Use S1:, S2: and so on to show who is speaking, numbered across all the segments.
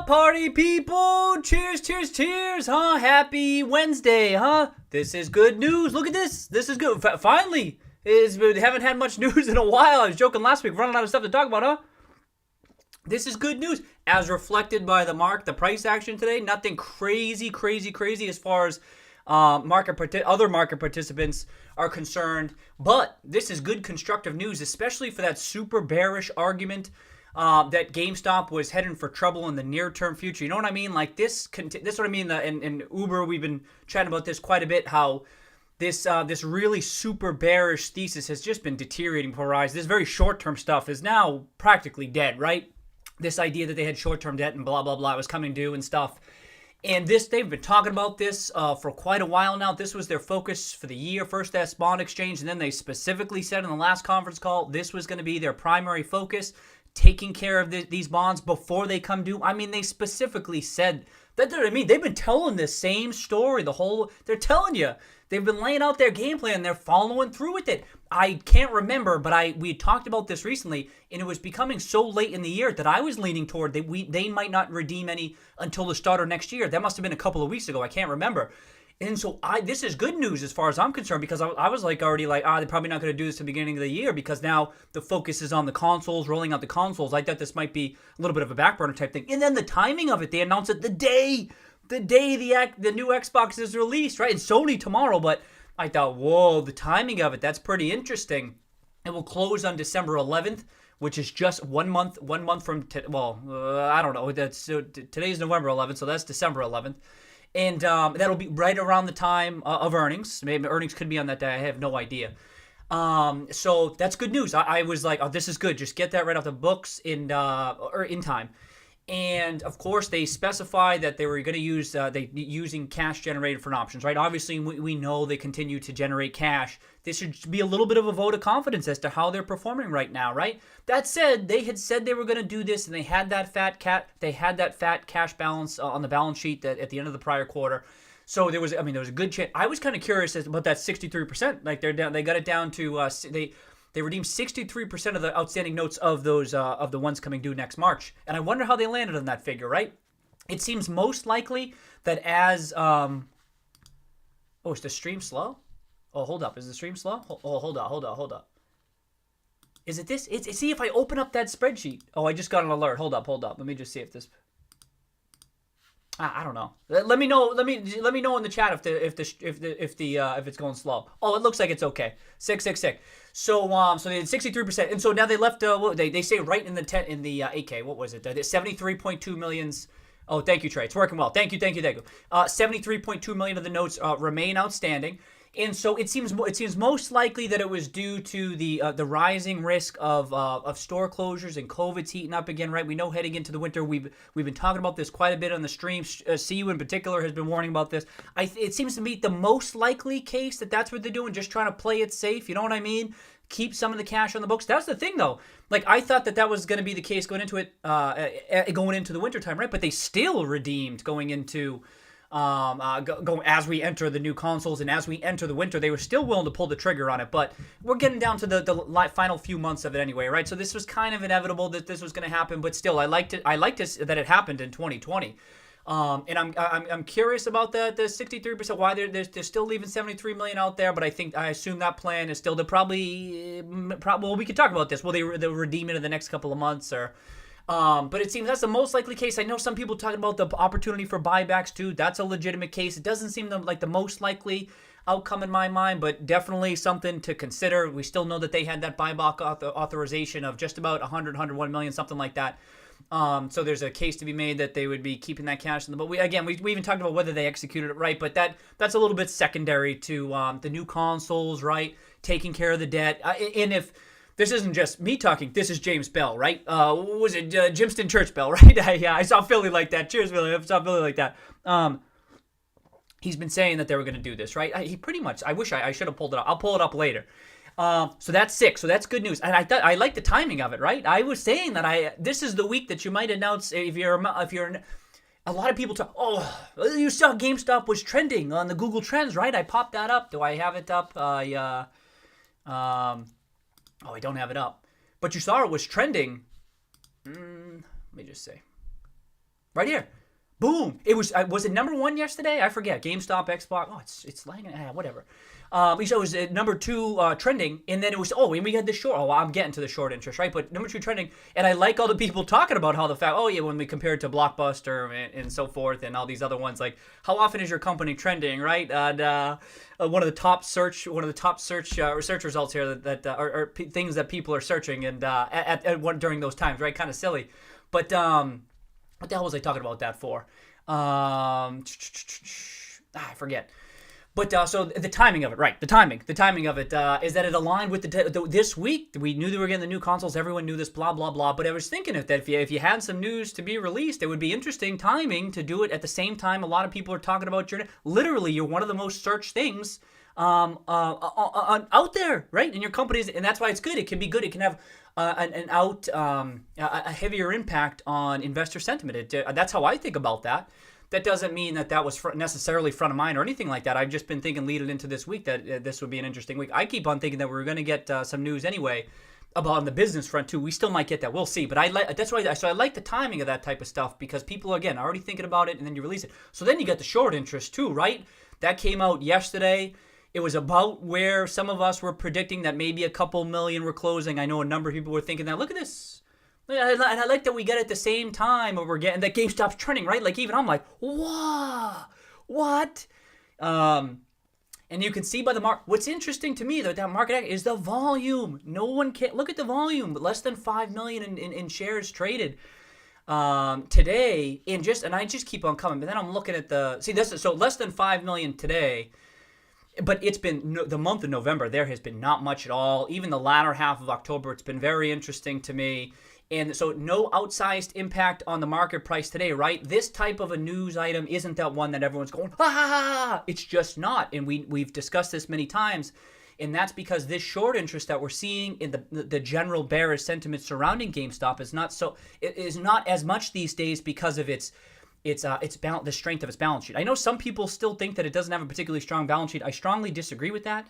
S1: up, party people? Cheers, cheers, cheers, huh? Happy Wednesday, huh? This is good news. Look at this. This is good. Finally, haven't had much news in a while. I was joking last week, running out of stuff to talk about, huh? This is good news. As reflected by the price action today, nothing crazy as far as other market participants are concerned. But this is good constructive news, especially for that super bearish argument that GameStop was heading for trouble in the near-term future. You know what I mean? Like this is what I mean. In Uber, we've been chatting about this quite a bit, how this really super bearish thesis has just been deteriorating before our eyes. This very short-term stuff is now practically dead, right? This idea that they had short-term debt and blah, blah, blah was coming due and stuff. And they've been talking about this for quite a while now. This was their focus for the year, first as bond exchange, and then they specifically said in the last conference call this was going to be their primary focus, taking care of these bonds before they come due. I mean, they specifically said that. I mean, they've been telling this same story they're telling you. They've been laying out their game plan. They're following through with it. I can't remember, but we talked about this recently, and it was becoming so late in the year that I was leaning toward that they might not redeem any until the start of next year. That must have been a couple of weeks ago. I can't remember. And so this is good news as far as I'm concerned, because I was already like, they're probably not going to do this at the beginning of the year because now the focus is on the consoles, rolling out the consoles. I thought this might be a little bit of a back burner type thing. And then the timing of it, they announced it the day the new Xbox is released, right? And Sony tomorrow, but I thought, whoa, the timing of it, that's pretty interesting. It will close on December 11th, which is just 1 month from, I don't know. Today's November 11th, so that's December 11th. And that'll be right around the time of earnings. Maybe earnings could be on that day. I have no idea. So that's good news. I was like, oh, this is good. Just get that right off the books in time. And of course, they specified that they were going to use using cash generated from options, right? Obviously, we know they continue to generate cash. This should be a little bit of a vote of confidence as to how they're performing right now, right? That said, they had said they were going to do this, and they had that fat cash balance on the balance sheet that at the end of the prior quarter. So there was a good chance. I was kind of curious about that 63%. Like they got it down to They redeemed 63% of the outstanding notes of those of the ones coming due next March, and I wonder how they landed on that figure. Right? It seems most likely that as is the stream slow? Oh, hold up. Is the stream slow? Oh, hold up. Is it this? See if I open up that spreadsheet. Oh, I just got an alert. Hold up. Let me just see if this. I don't know. Let me know. Let me know in the chat if it's going slow. Oh, it looks like it's okay. Sick. So they did 63%, and so now they left. They say right in the 8K. What was it? 73.2 millions. Oh, thank you, Trey. It's working well. Thank you. 73.2 million of the notes remain outstanding. And so it seems most likely that it was due to the rising risk of store closures and COVID's heating up again, right? We know heading into the winter, we've been talking about this quite a bit on the stream. CU in particular has been warning about this. It seems to me the most likely case that's what they're doing, just trying to play it safe. You know what I mean? Keep some of the cash on the books. That's the thing, though. Like I thought that was going to be the case going into the wintertime, right? But they still redeemed going into. As we enter the new consoles and as we enter the winter, they were still willing to pull the trigger on it. But we're getting down to the final few months of it anyway, right? So this was kind of inevitable that this was going to happen. But still, I liked it that it happened in 2020. And I'm curious about the 63%. Why they're still leaving 73 million out there. But I assume that plan is still to probably we could talk about this. Will they'll redeem it in the next couple of months or. But it seems that's the most likely case. I know some people talking about the opportunity for buybacks too. That's a legitimate case. It doesn't seem like the most likely outcome in my mind, but definitely something to consider. We still know that they had that buyback authorization of just about 101 million, something like that. So there's a case to be made that they would be keeping that cash in the. But we even talked about whether they executed it right, but that's a little bit secondary to the new consoles, right? Taking care of the debt, and if. This isn't just me talking. This is James Bell, right? What was it? Jimston Church Bell, right? I saw Philly like that. Cheers, Philly. I saw Philly like that. He's been saying that they were going to do this, right? He pretty much. I wish I should have pulled it up. I'll pull it up later. So that's sick. So that's good news. And I thought I like the timing of it, right? I was saying that this is the week that you might announce if you're a lot of people talk. Oh, you saw GameStop was trending on the Google Trends, right? I popped that up. Do I have it up? Oh, I don't have it up. But you saw it was trending. Let me just say. Right here. Boom. It was it number one yesterday? I forget. GameStop, Xbox. Oh, it's lagging. Whatever. So it was number two trending, and then it was, and we had the short. Oh, I'm getting to the short interest, right? But number two trending, and I like all the people talking about how the fact, when we compare it to Blockbuster and so forth, and all these other ones, like how often is your company trending, right? And one of the top search research results here that are things that people are searching, and during those times, right? Kind of silly, but what the hell was I talking about that for? I forget. But so the timing of it, right? The timing of it is that it aligned with this week. We knew they were getting the new consoles. Everyone knew this, blah blah blah. But I was thinking that if you had some news to be released, it would be interesting timing to do it at the same time. A lot of people are talking about literally, you're one of the most searched things out there, right? In your companies, and that's why it's good. It can be good. It can have a heavier impact on investor sentiment. That's how I think about that. That doesn't mean that was necessarily front of mind or anything like that. I've just been thinking leading into this week that this would be an interesting week. I keep on thinking that we're going to get some news anyway about on the business front too. We still might get that. We'll see. But I like the timing of that type of stuff because people, again, are already thinking about it, and then you release it. So then you get the short interest too, right? That came out yesterday. It was about where some of us were predicting that maybe a couple million were closing. I know a number of people were thinking that. Look at this. And I like that we get it at the same time, or we're getting that GameStop's trending, right? Like even I'm like, whoa, what? And you can see by the mark. What's interesting to me though, that market is the volume. No one can look at the volume. Less than 5 million in shares traded today. And I just keep on coming. But then I'm looking at so less than 5 million today. But it's been the month of November. There has been not much at all. Even the latter half of October, it's been very interesting to me. And so no outsized impact on the market price today, right? This type of a news item isn't that one that everyone's going, It's just not. And we've discussed this many times. And that's because this short interest that we're seeing in the general bearish sentiment surrounding GameStop is not as much these days because of the strength of its balance sheet. I know some people still think that it doesn't have a particularly strong balance sheet. I strongly disagree with that.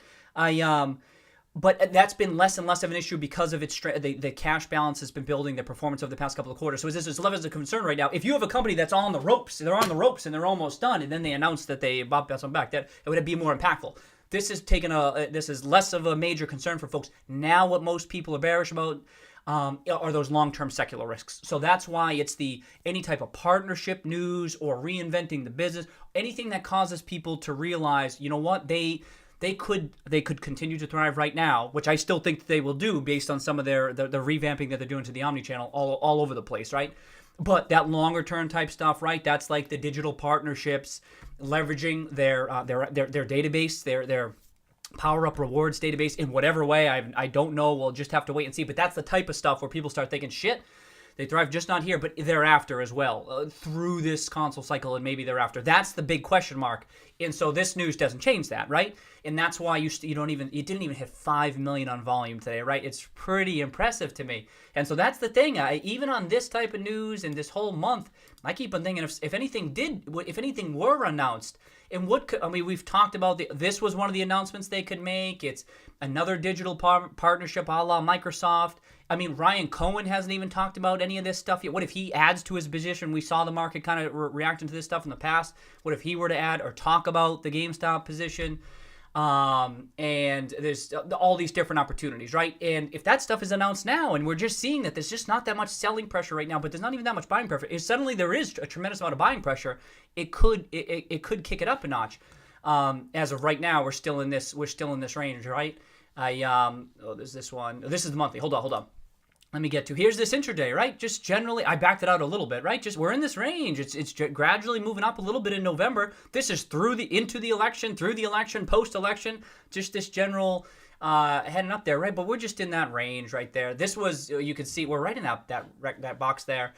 S1: But that's been less and less of an issue because of the cash balance has been building, the performance of the past couple of quarters. So this is left as a concern right now. If you have a company that's on the ropes and they're almost done, and then they announce that they bought some back, that it would be more impactful. This is less of a major concern for folks. Now what most people are bearish about are those long-term secular risks. So that's why it's any type of partnership news or reinventing the business, anything that causes people to realize, you know what, they could continue to thrive right now, which I still think they will do based on some of the revamping that they're doing to the omnichannel all over the place, right? But that longer term type stuff, right? That's like the digital partnerships, leveraging their database, their Power Up Rewards database in whatever way. I don't know. We'll just have to wait and see. But that's the type of stuff where people start thinking, shit, they thrive just not here, but thereafter as well, through this console cycle and maybe thereafter. That's the big question mark. And so this news doesn't change that, right? And that's why it didn't even hit 5 million on volume today, right? It's pretty impressive to me. And so that's the thing. Even on this type of news and this whole month, I keep on thinking if anything were announced, and we've talked about this was one of the announcements they could make. It's another digital partnership a la Microsoft. I mean, Ryan Cohen hasn't even talked about any of this stuff yet. What if he adds to his position? We saw the market kind of reacting to this stuff in the past. What if he were to add or talk about the GameStop position? And there's all these different opportunities, right? And if that stuff is announced now, and we're just seeing that there's just not that much selling pressure right now, but there's not even that much buying pressure. If suddenly there is a tremendous amount of buying pressure, it could kick it up a notch. As of right now, we're still in this range, right? There's this one. This is the monthly. Hold on. Let me get to, here's this intraday, right? Just generally, I backed it out a little bit, right? Just we're in this range. It's gradually moving up a little bit in November. This is into the election, through the election, post-election, just this general heading up there, right? But we're just in that range right there. This was, you can see, we're right in that box there.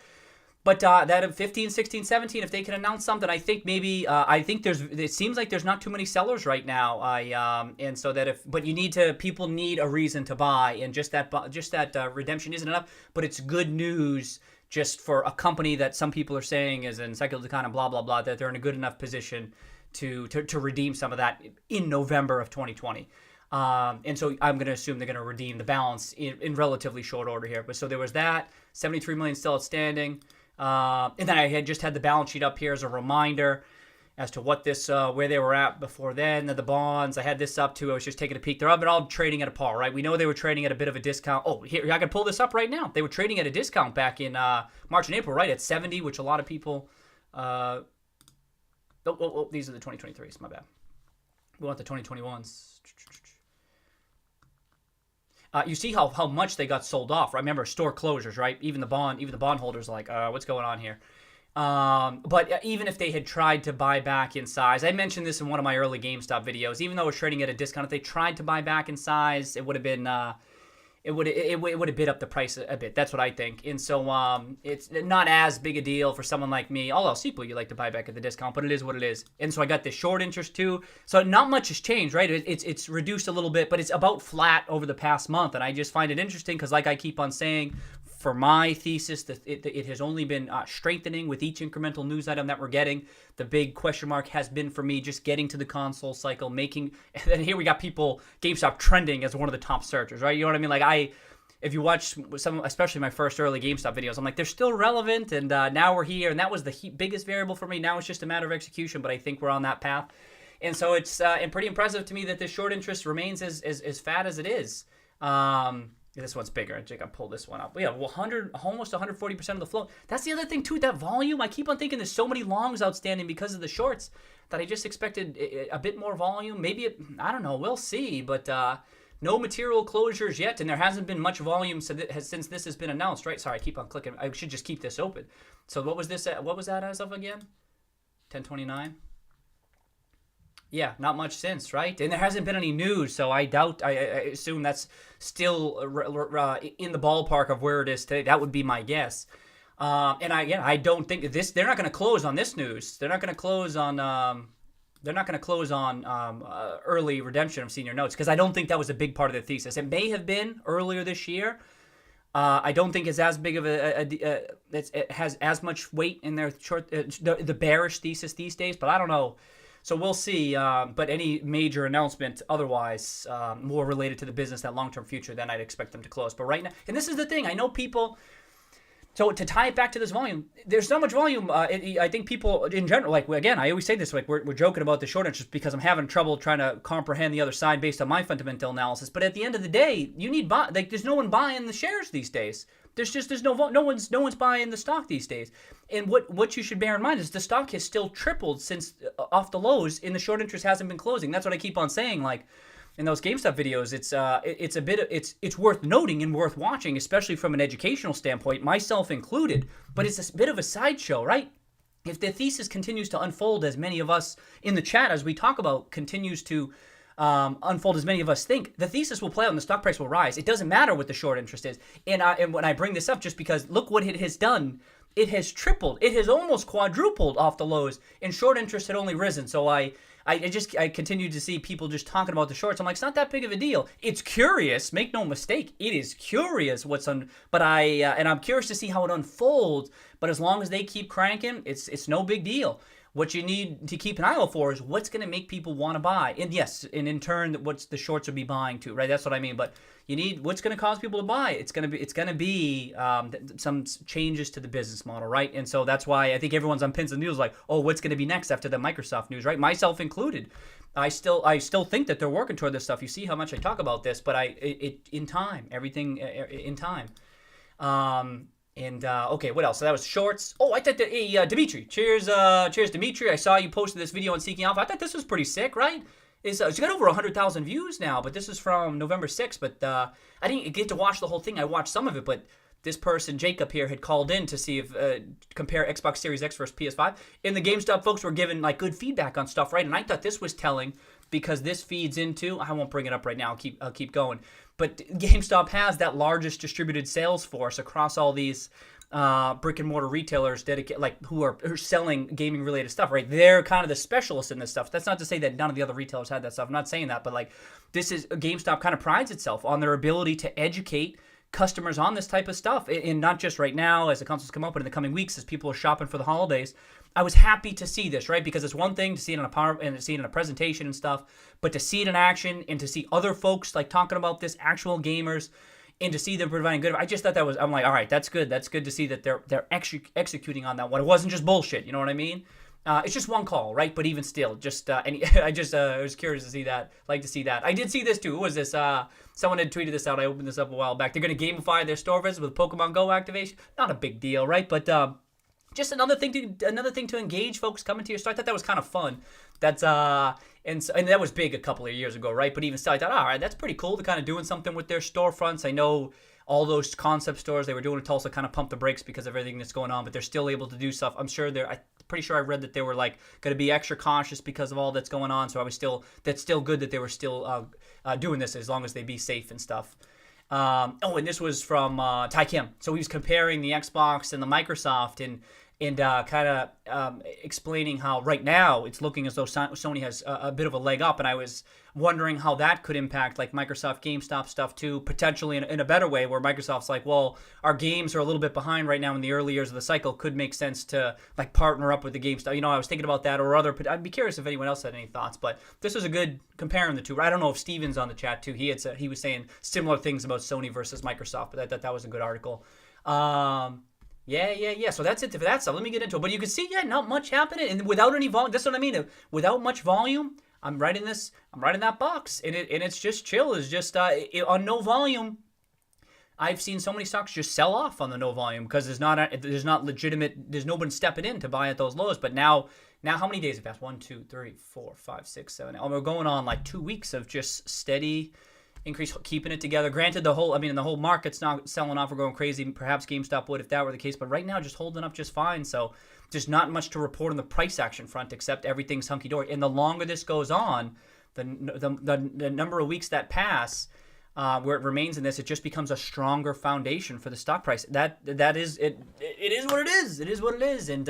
S1: But that of 15, 16, 17, if they can announce something, I think maybe, it seems like there's not too many sellers right now. And so people need a reason to buy, and just that redemption isn't enough, but it's good news just for a company that some people are saying is in secular decline and blah, blah, blah, that they're in a good enough position to redeem some of that in November of 2020. And so I'm going to assume they're going to redeem the balance in relatively short order here. But so there was that, 73 million still outstanding. And then I had just had the balance sheet up here as a reminder as to what this, where they were at before then, the bonds. I had this up too. I was just taking a peek. They've been all trading at a par, right? We know they were trading at a bit of a discount. Oh, here, I can pull this up right now. They were trading at a discount back in March and April, right? At 70, which a lot of people, these are the 2023s, my bad. We want the 2021s. You see how much they got sold off, right? Remember, store closures, right? Even the bond holders are like, what's going on here? But even if they had tried to buy back in size, I mentioned this in one of my early GameStop videos, even though it was trading at a discount, if they tried to buy back in size, it would have been, it would have bid up the price a bit. That's what I think. And so, it's not as big a deal for someone like me. All else equal, you like to buy back at the discount, but it is what it is. And so I got this short interest too. So not much has changed, right? It's reduced a little bit, but it's about flat over the past month. And I just find it interesting because, like I keep on saying, for my thesis, that it has only been strengthening with each incremental news item that we're getting. The big question mark has been for me just getting to the console cycle, and then here we got people, GameStop trending as one of the top searchers, right? You know what I mean? Like if you watch some, especially my first early GameStop videos, I'm like, they're still relevant, and now we're here, and that was the biggest variable for me. Now it's just a matter of execution, but I think we're on that path. And so it's and pretty impressive to me that this short interest remains as fat as it is. This one's bigger. I think I pulled this one up. Yeah, almost 140% of the flow. That's the other thing too, that volume. I keep on thinking there's so many longs outstanding because of the shorts that I just expected a bit more volume. Maybe, I don't know, we'll see. But no material closures yet, and there hasn't been much volume since this has been announced, right? Sorry, I keep on clicking. I should just keep this open. So what was this? What was that as of again? 1029? Yeah, not much since, right? And there hasn't been any news, so I doubt, I assume that's still in the ballpark of where it is today. That would be my guess. And I don't think they're not going to close on this news. They're not going to close on, early redemption of senior notes, because I don't think that was a big part of the thesis. It may have been earlier this year. I don't think it's as big of it has as much weight in their short, the bearish thesis these days, but I don't know. So we'll see, but any major announcement otherwise, more related to the business, that long-term future, then I'd expect them to close. But right now, and this is the thing, I know people, so to tie it back to this volume, there's so much volume, I think people in general, like, again, I always say this, like, we're joking about the short interest because I'm having trouble trying to comprehend the other side based on my fundamental analysis, but at the end of the day, you need, there's no one buying the shares these days. There's no one's buying the stock these days. And what you should bear in mind is the stock has still tripled since off the lows, and the short interest hasn't been closing. That's what I keep on saying. Like in those GameStop videos, it's worth noting and worth watching, especially from an educational standpoint, myself included. But it's a bit of a sideshow, right? If the thesis continues to unfold, as many of us in the chat, as we talk about, continues to unfold as many of us think, the thesis will play out and the stock price will rise. It doesn't matter what the short interest is. And when I bring this up, just because look what it has done. It has tripled. It has almost quadrupled off the lows, and short interest had only risen. So I continue to see people just talking about the shorts. I'm like, it's not that big of a deal. It's curious. Make no mistake. It is curious but I'm curious to see how it unfolds. But as long as they keep cranking, it's no big deal. What you need to keep an eye out for is what's going to make people want to buy. And yes, and in turn, what's the shorts will be buying too, right? That's what I mean. But you need what's going to cause people to buy. It's going to be some changes to the business model, right? And so that's why I think everyone's on pins and needles, like, oh, what's going to be next after the Microsoft news, right? Myself included. I still think that they're working toward this stuff. You see how much I talk about this, but in time, everything in time. Okay, what else? So that was shorts. Oh, I thought that, Dimitri. Cheers, Dimitri. I saw you posted this video on Seeking Alpha. I thought this was pretty sick, right? It's got over 100,000 views now, but this is from November 6th. But I didn't get to watch the whole thing. I watched some of it, but this person, Jacob here, had called in to see if compare Xbox Series X versus PS5. And the GameStop folks were giving like good feedback on stuff, right? And I thought this was telling because this feeds into, I won't bring it up right now. I'll keep going. But GameStop has that largest distributed sales force across all these brick and mortar retailers who are selling gaming related stuff, right? They're kind of the specialists in this stuff. That's not to say that none of the other retailers had that stuff. I'm not saying that, but like GameStop kind of prides itself on their ability to educate customers on this type of stuff, and not just right now as the consoles come out, but in the coming weeks as people are shopping for the holidays. I was happy to see this, right? Because it's one thing to see it on see it in a presentation and stuff, but to see it in action and to see other folks like talking about this, actual gamers, and to see them providing good, I just thought that was, I'm like, all right, that's good. That's good to see that they're executing on that one. It wasn't just bullshit. You know what I mean? It's just one call, right? But even still, just I was curious to see that. Like to see that. I did see this too. Who was this? Someone had tweeted this out. I opened this up a while back. They're going to gamify their store visits with Pokemon Go activation. Not a big deal, right? But just another thing to engage folks coming to your store. I thought that was kind of fun. That's and that was big a couple of years ago, right? But even still, I thought, all right, that's pretty cool to kind of doing something with their storefronts. I know all those concept stores they were doing in Tulsa kind of pumped the brakes because of everything that's going on, but they're still able to do stuff. I'm pretty sure I read that they were like going to be extra cautious because of all that's going on. So that's still good that they were still doing this as long as they be safe and stuff. And this was from Ty Kim. So he was comparing the Xbox and the Microsoft and kind of explaining how right now it's looking as though Sony has a bit of a leg up, and I was wondering how that could impact like Microsoft GameStop stuff too, potentially in a better way, where Microsoft's like, well, our games are a little bit behind right now in the early years of the cycle, could make sense to like partner up with the GameStop. You know, I was thinking about that or other. I'd be curious if anyone else had any thoughts, but this was a good comparing the two. I don't know if Steven's on the chat too. He was saying similar things about Sony versus Microsoft, but that was a good article. Yeah. So that's it for that stuff. Let me get into it. But you can see, not much happening, and without any volume. That's what I mean. Without much volume, I'm writing that box, and it's just chill. It's just on no volume. I've seen so many stocks just sell off on the no volume because there's not legitimate. There's no one stepping in to buy at those lows. But now, how many days have passed? 1, 2, 3, 4, 5, 6, 7. We're going on like 2 weeks of just steady increase, keeping it together. Granted, the whole market's not selling off or going crazy. Perhaps GameStop would if that were the case, but right now just holding up just fine. So just not much to report on the price action front, except everything's hunky-dory. And the longer this goes on, the number of weeks that pass where it remains in this, it just becomes a stronger foundation for the stock price. That is it. It is what it is. It is what it is. And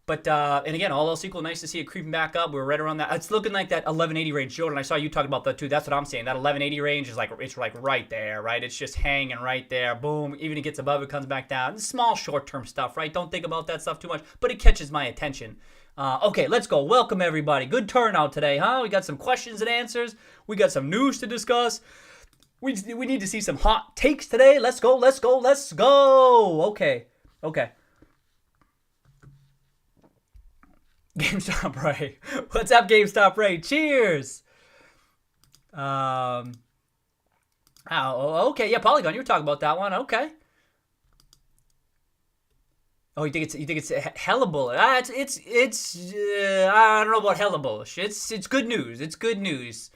S1: and again, all else equal, nice to see it creeping back up. We're right around that. It's looking like that 1180 range. Jordan, I saw you talking about that too. That's what I'm saying. That 1180 range is it's like right there, right? It's just hanging right there. Boom. Even it gets above, it comes back down. Small short-term stuff, right? Don't think about that stuff too much, but it catches my attention. Okay, let's go. Welcome, everybody. Good turnout today, huh? We got some questions and answers. We got some news to discuss. We need to see some hot takes today. Let's go. Okay. GameStop Ray. What's up, GameStop Ray? Cheers. Okay. Yeah, Polygon. You were talking about that one. Okay. Oh, you think it's hella bullish? It's I don't know about hella bullish. It's good news. It's good news.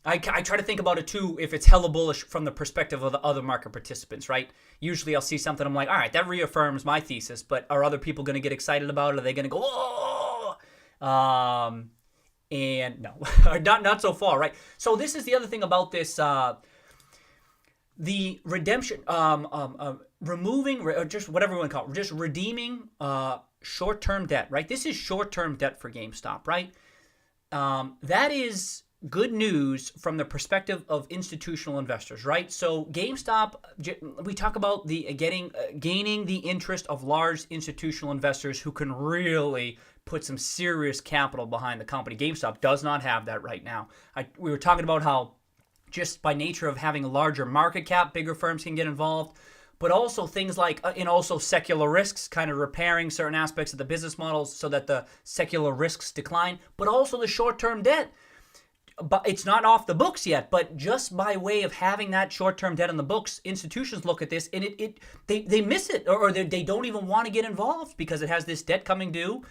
S1: I try to think about it too, if it's hella bullish from the perspective of the other market participants, right? Usually I'll see something, I'm like, all right, that reaffirms my thesis, but are other people going to get excited about it? Are they going to go, oh? And no, not so far, right? So this is the other thing about this, the redemption, removing, or just whatever you want to call it, just redeeming short-term debt, right? This is short-term debt for GameStop, right? That is good news from the perspective of institutional investors, right? So GameStop, we talk about the gaining the interest of large institutional investors who can really put some serious capital behind the company. GameStop does not have that right now. We were talking about how just by nature of having a larger market cap, bigger firms can get involved, but also things like, and also secular risks, kind of repairing certain aspects of the business models so that the secular risks decline, but also the short-term debt. But it's not off the books yet, but just by way of having that short-term debt on the books, institutions look at this and they miss it, or they don't even want to get involved because it has this debt coming due,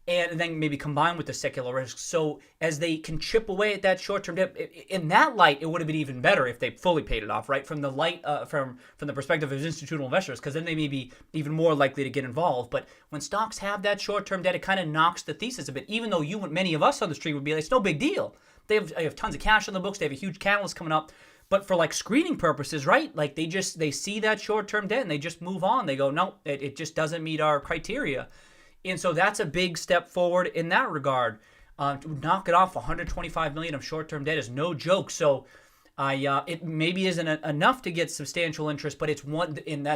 S1: and then maybe combined with the secular risks. So as they can chip away at that short-term debt, in that light, it would have been even better if they fully paid it off, right? From the light, from the perspective of institutional investors, because then they may be even more likely to get involved. But when stocks have that short-term debt, it kind of knocks the thesis a bit. Even though many of us on the street would be like, it's no big deal. They have tons of cash on the books. They have a huge catalyst coming up. But for like screening purposes, right? Like they see that short-term debt and they just move on. They go, no, it just doesn't meet our criteria. And so that's a big step forward in that regard. To knock it off, $125 million of short-term debt is no joke. So it maybe isn't enough to get substantial interest, but it's one, and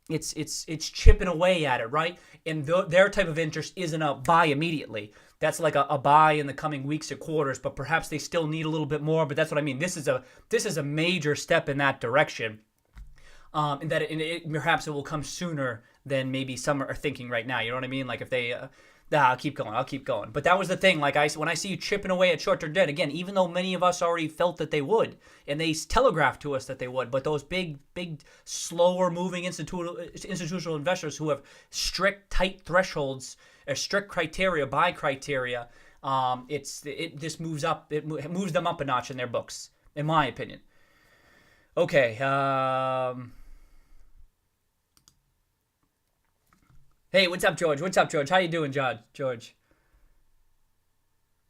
S1: it's chipping away at it, right? And their type of interest isn't a buy immediately. that's like a buy in the coming weeks or quarters, but perhaps they still need a little bit more. But that's what I mean. This is a major step in that direction. And that perhaps it will come sooner than maybe some are thinking right now. You know what I mean? Like if they, I'll keep going. But that was the thing. Like when I see you chipping away at short-term debt, again, even though many of us already felt that they would, and they telegraphed to us that they would, but those big, slower moving institutional investors who have strict, tight thresholds or strict criteria, buy criteria, this moves up. It moves them up a notch in their books, in my opinion. Okay. Hey, what's up, George? How you doing, George?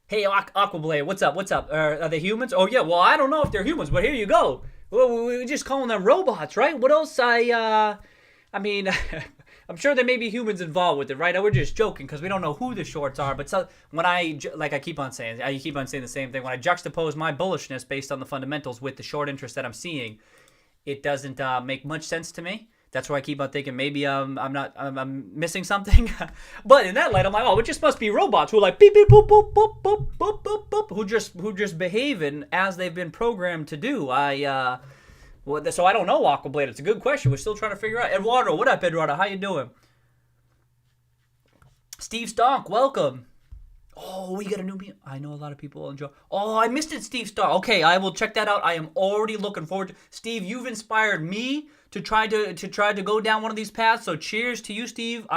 S1: Hey, Aquablade, what's up? Are they humans? Oh, yeah, well, I don't know if they're humans, but here you go. Well, we're just calling them robots, right? What else? I mean, I'm sure there may be humans involved with it, right? We're just joking because we don't know who the shorts are. But when I keep on saying the same thing. When I juxtapose my bullishness based on the fundamentals with the short interest that I'm seeing, it doesn't make much sense to me. That's why I keep on thinking maybe I'm missing something. But in that light, I'm like, oh, it just must be robots who are like beep beep boop boop boop boop boop boop boop, who just behaving as they've been programmed to do. So I don't know, Aquablade. It's a good question. We're still trying to figure out. Eduardo, what up, Eduardo? How you doing? Steve Stonk, welcome. Oh, we got a new meme. I know a lot of people enjoy. Oh, I missed it, Steve Stonk. Okay, I will check that out. I am already looking forward to. Steve, you've inspired me to try to go down one of these paths. So cheers to you, Steve.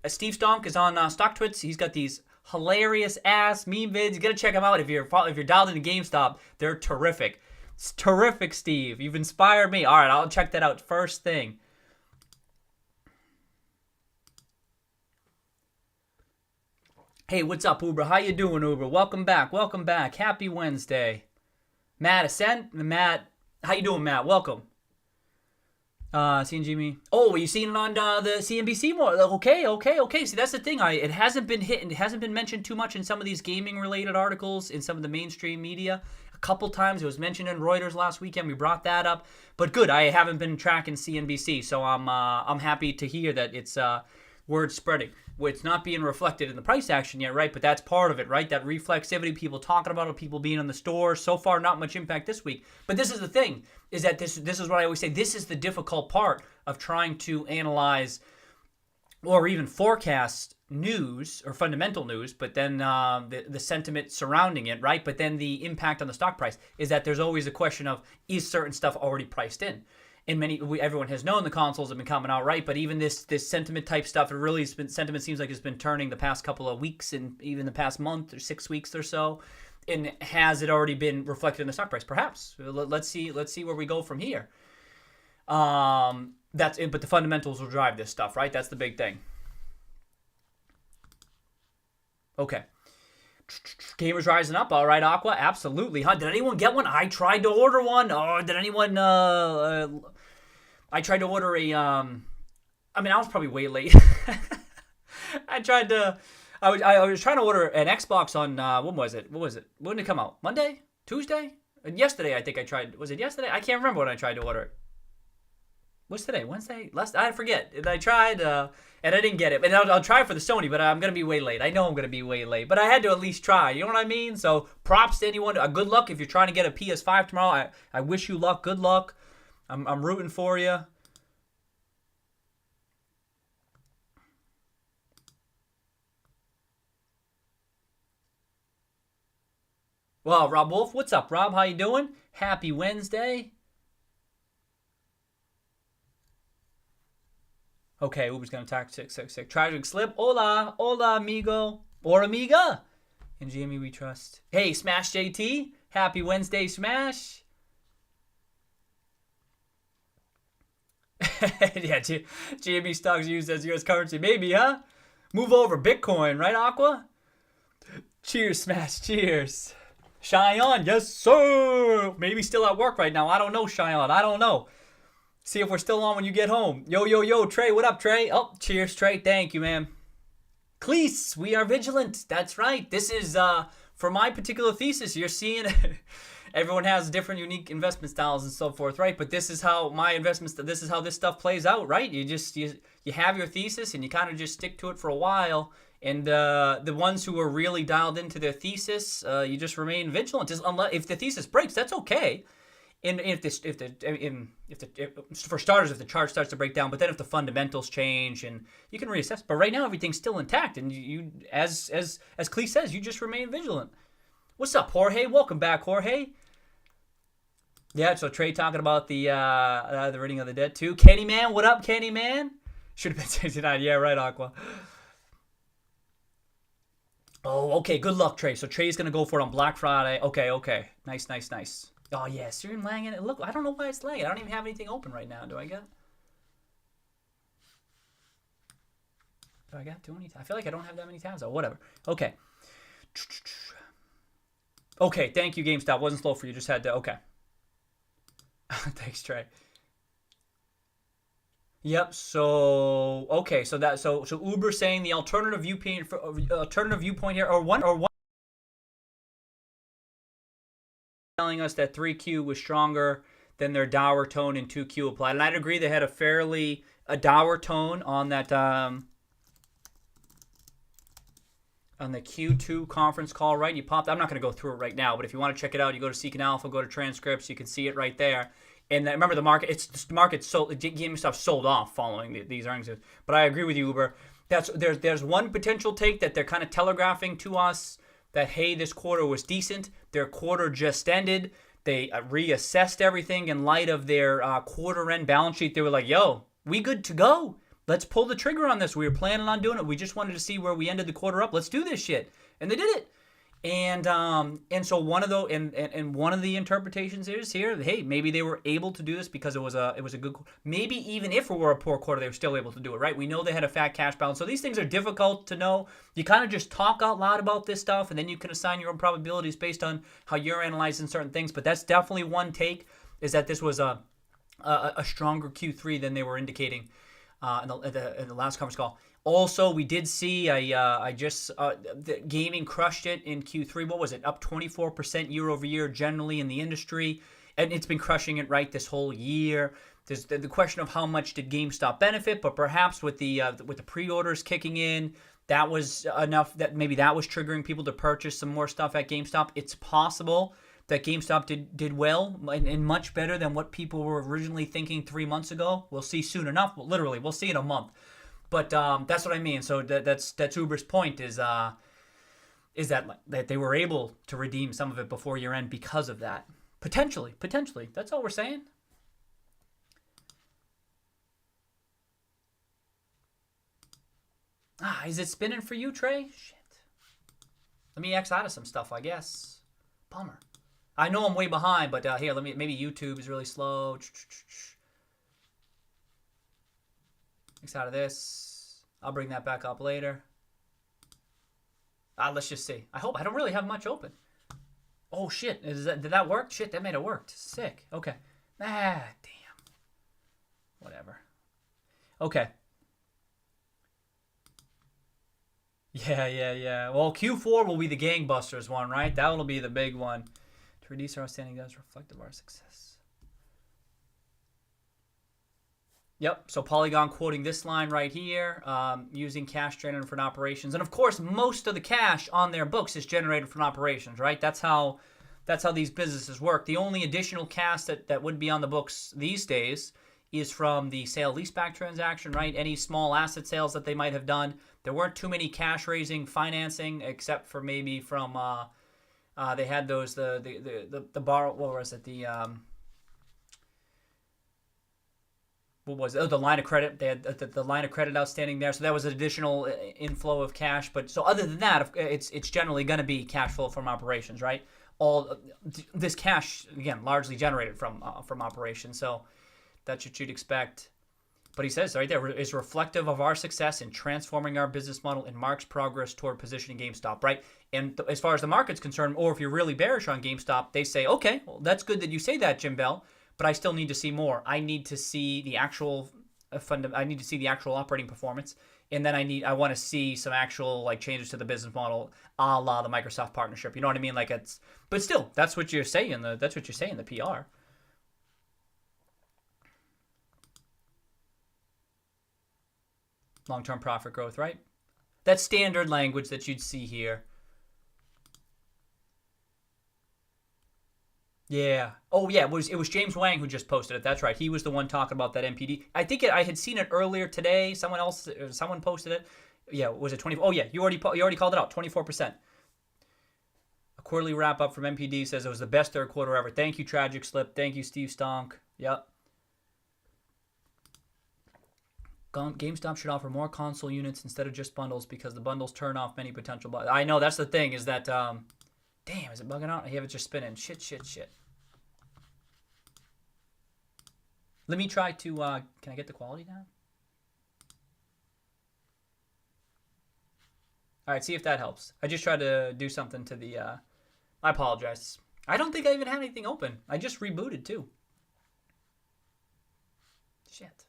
S1: Steve Stonk is on StockTwits. He's got these hilarious ass meme vids. You gotta check them out if you're dialed into GameStop. They're terrific. It's terrific, Steve. You've inspired me. All right, I'll check that out first thing. Hey, what's up, Uber? How you doing, Uber? Welcome back. Happy Wednesday. Matt Ascent. Matt, how you doing, Matt? Welcome. CNGME. Oh, are you seeing it on the CNBC more? Okay. See, that's the thing. It hasn't been hit and it hasn't been mentioned too much in some of these gaming-related articles in some of the mainstream media. A couple times it was mentioned in Reuters last weekend. We brought that up, but good. I haven't been tracking CNBC, so I'm happy to hear that it's word spreading. Well, it's not being reflected in the price action yet, right? But that's part of it, right? That reflexivity, people talking about it, people being in the store. So far, not much impact this week. But this is the thing, is that this is what I always say. This is the difficult part of trying to analyze or even forecast news or fundamental news, but then the sentiment surrounding it, right? But then the impact on the stock price is that there's always a question of, is certain stuff already priced in? And everyone has known the consoles have been coming out, right? But even this sentiment type stuff, sentiment seems like it's been turning the past couple of weeks and even the past month or 6 weeks or so. And has it already been reflected in the stock price? Perhaps. Let's see where we go from here. That's it, but the fundamentals will drive this stuff, right? That's the big thing. Okay. Gamers rising up. All right, Aqua. Absolutely. Huh? Did anyone get one? I tried to order one. Oh, did anyone... I tried to order a... I was probably way late. I was trying to order an Xbox on... when was it? When did it come out? Monday? Tuesday? And yesterday, I think I tried... Was it yesterday? I can't remember when I tried to order it. What's today? Wednesday? I forget. And I tried... and I didn't get it. And I'll try for the Sony, but I'm going to be way late. I know I'm going to be way late. But I had to at least try. You know what I mean? So props to anyone. Good luck if you're trying to get a PS5 tomorrow. I wish you luck. Good luck. I'm rooting for you. Well, Rob Wolf, what's up, Rob? How you doing? Happy Wednesday. Okay, Uber's going to attack 666. Tragic slip. Hola, amigo. Or amiga. In GME we trust. Hey, Smash JT. Happy Wednesday, Smash. Yeah, GME stocks used as U.S. currency. Maybe, huh? Move over. Bitcoin, right, Aqua? Cheers, Smash. Cheers. Cheyenne, yes, sir. Maybe still at work right now. I don't know, Cheyenne. I don't know. See if we're still on when you get home. Yo, Trey. What up, Trey? Oh, cheers, Trey. Thank you, man. Cleese, we are vigilant. That's right. This is, for my particular thesis, you're seeing everyone has different unique investment styles and so forth, right? But this is how this is how this stuff plays out, right? You have your thesis and you kind of just stick to it for a while And the ones who are really dialed into their thesis, you just remain vigilant. Unless, if the thesis breaks, that's okay. And for starters, if the chart starts to break down, but then if the fundamentals change, and you can reassess. But right now, everything's still intact, and you as Clee says, you just remain vigilant. What's up, Jorge? Welcome back, Jorge. Yeah, so Trey talking about the Reading of the Dead too. Kenny Man, what up, Kenny Man? Should have been 69. Yeah, right, Aqua. Oh, okay. Good luck, Trey. So Trey's gonna go for it on Black Friday. Okay. Nice. Oh yeah, Syrian lagging. Look, I don't know why it's lagging. I don't even have anything open right now. Do I get too many? I feel like I don't have that many tabs. Oh, whatever. Okay. Okay. Thank you, GameStop. Wasn't slow for you. Just had to. Okay. Thanks, Trey. Yep. So okay. So Uber saying the alternative viewpoint here, or one telling us that 3Q was stronger than their dour tone in 2Q applied, and I'd agree they had a dour tone on that on the Q2 conference call, right? You popped. I'm not going to go through it right now, but if you want to check it out, you go to Seek and Alpha, go to transcripts, you can see it right there. And remember, GameStop sold off following these earnings. But I agree with you, Uber. There's one potential take that they're kind of telegraphing to us that, hey, this quarter was decent. Their quarter just ended. They reassessed everything in light of their quarter-end balance sheet. They were like, yo, we good to go. Let's pull the trigger on this. We were planning on doing it. We just wanted to see where we ended the quarter up. Let's do this shit. And they did it. And so one of the interpretations is here, hey, maybe they were able to do this because it was a good, maybe even if it were a poor quarter, they were still able to do it, right? We know they had a fat cash balance. So these things are difficult to know. You kind of just talk out loud about this stuff, and then you can assign your own probabilities based on how you're analyzing certain things. But that's definitely one take, is that this was a stronger Q3 than they were indicating in the last conference call. Also, we did see the gaming crushed it in Q3. What was it? Up 24% year over year generally in the industry. And it's been crushing it right this whole year. There's the question of how much did GameStop benefit, but perhaps with the pre-orders kicking in, that was enough that maybe that was triggering people to purchase some more stuff at GameStop. It's possible that GameStop did well and much better than what people were originally thinking 3 months ago. We'll see soon enough. Well, literally, we'll see in a month. But that's what I mean. So that's Uber's point is that they were able to redeem some of it before year end because of that. Potentially. That's all we're saying. Is it spinning for you, Trey? Shit. Let me X out of some stuff, I guess. Bummer. I know I'm way behind, but here, maybe YouTube is really slow. X out of this. I'll bring that back up later. Let's just see. I don't really have much open. Oh shit! Did that work? Shit, that made it work. Sick. Okay. Damn. Whatever. Okay. Yeah. Well, Q4 will be the gangbusters one, right? That will be the big one. To reduce our outstanding debts reflective of our success. Yep, so Polygon quoting this line right here, using cash generated from operations. And of course, most of the cash on their books is generated from operations, right? That's how these businesses work. The only additional cash that would be on the books these days is from the sale leaseback transaction, right? Any small asset sales that they might have done. There weren't too many cash raising financing except for maybe from they had those the borrow, what was it, the line of credit. They had the line of credit outstanding there, so that was an additional inflow of cash. But so other than that, it's generally going to be cash flow from operations, right? All this cash again largely generated from operations, so that's what you'd expect. But he says right there is reflective of our success in transforming our business model and Mark's progress toward positioning GameStop, right? And as far as the market's concerned, or if you're really bearish on GameStop, they say, okay, well, that's good that you say that, Jim Bell, but I still need to see more. I need to see the actual I need to see the actual operating performance, and then I want to see some actual like changes to the business model, a la the Microsoft partnership. You know what I mean? Like but still, that's what you're saying. That's what you're saying in the PR. Long-term profit growth, right? That's standard language that you'd see here. Yeah. Oh, yeah. It was James Wang who just posted it. That's right. He was the one talking about that MPD. I think I had seen it earlier today. Someone posted it. Yeah. Was it 20? Oh, yeah. You already called it out. 24%. A quarterly wrap up from MPD says it was the best third quarter ever. Thank you, Tragic Slip. Thank you, Steve Stonk. Yep. GameStop should offer more console units instead of just bundles because the bundles turn off many potential buyers. I know that's the thing is that, damn, is it bugging out? I have it just spinning. Shit. Let me try to, can I get the quality down? All right, see if that helps. I just tried to do something to the, I apologize. I don't think I even had anything open. I just rebooted too. Shit.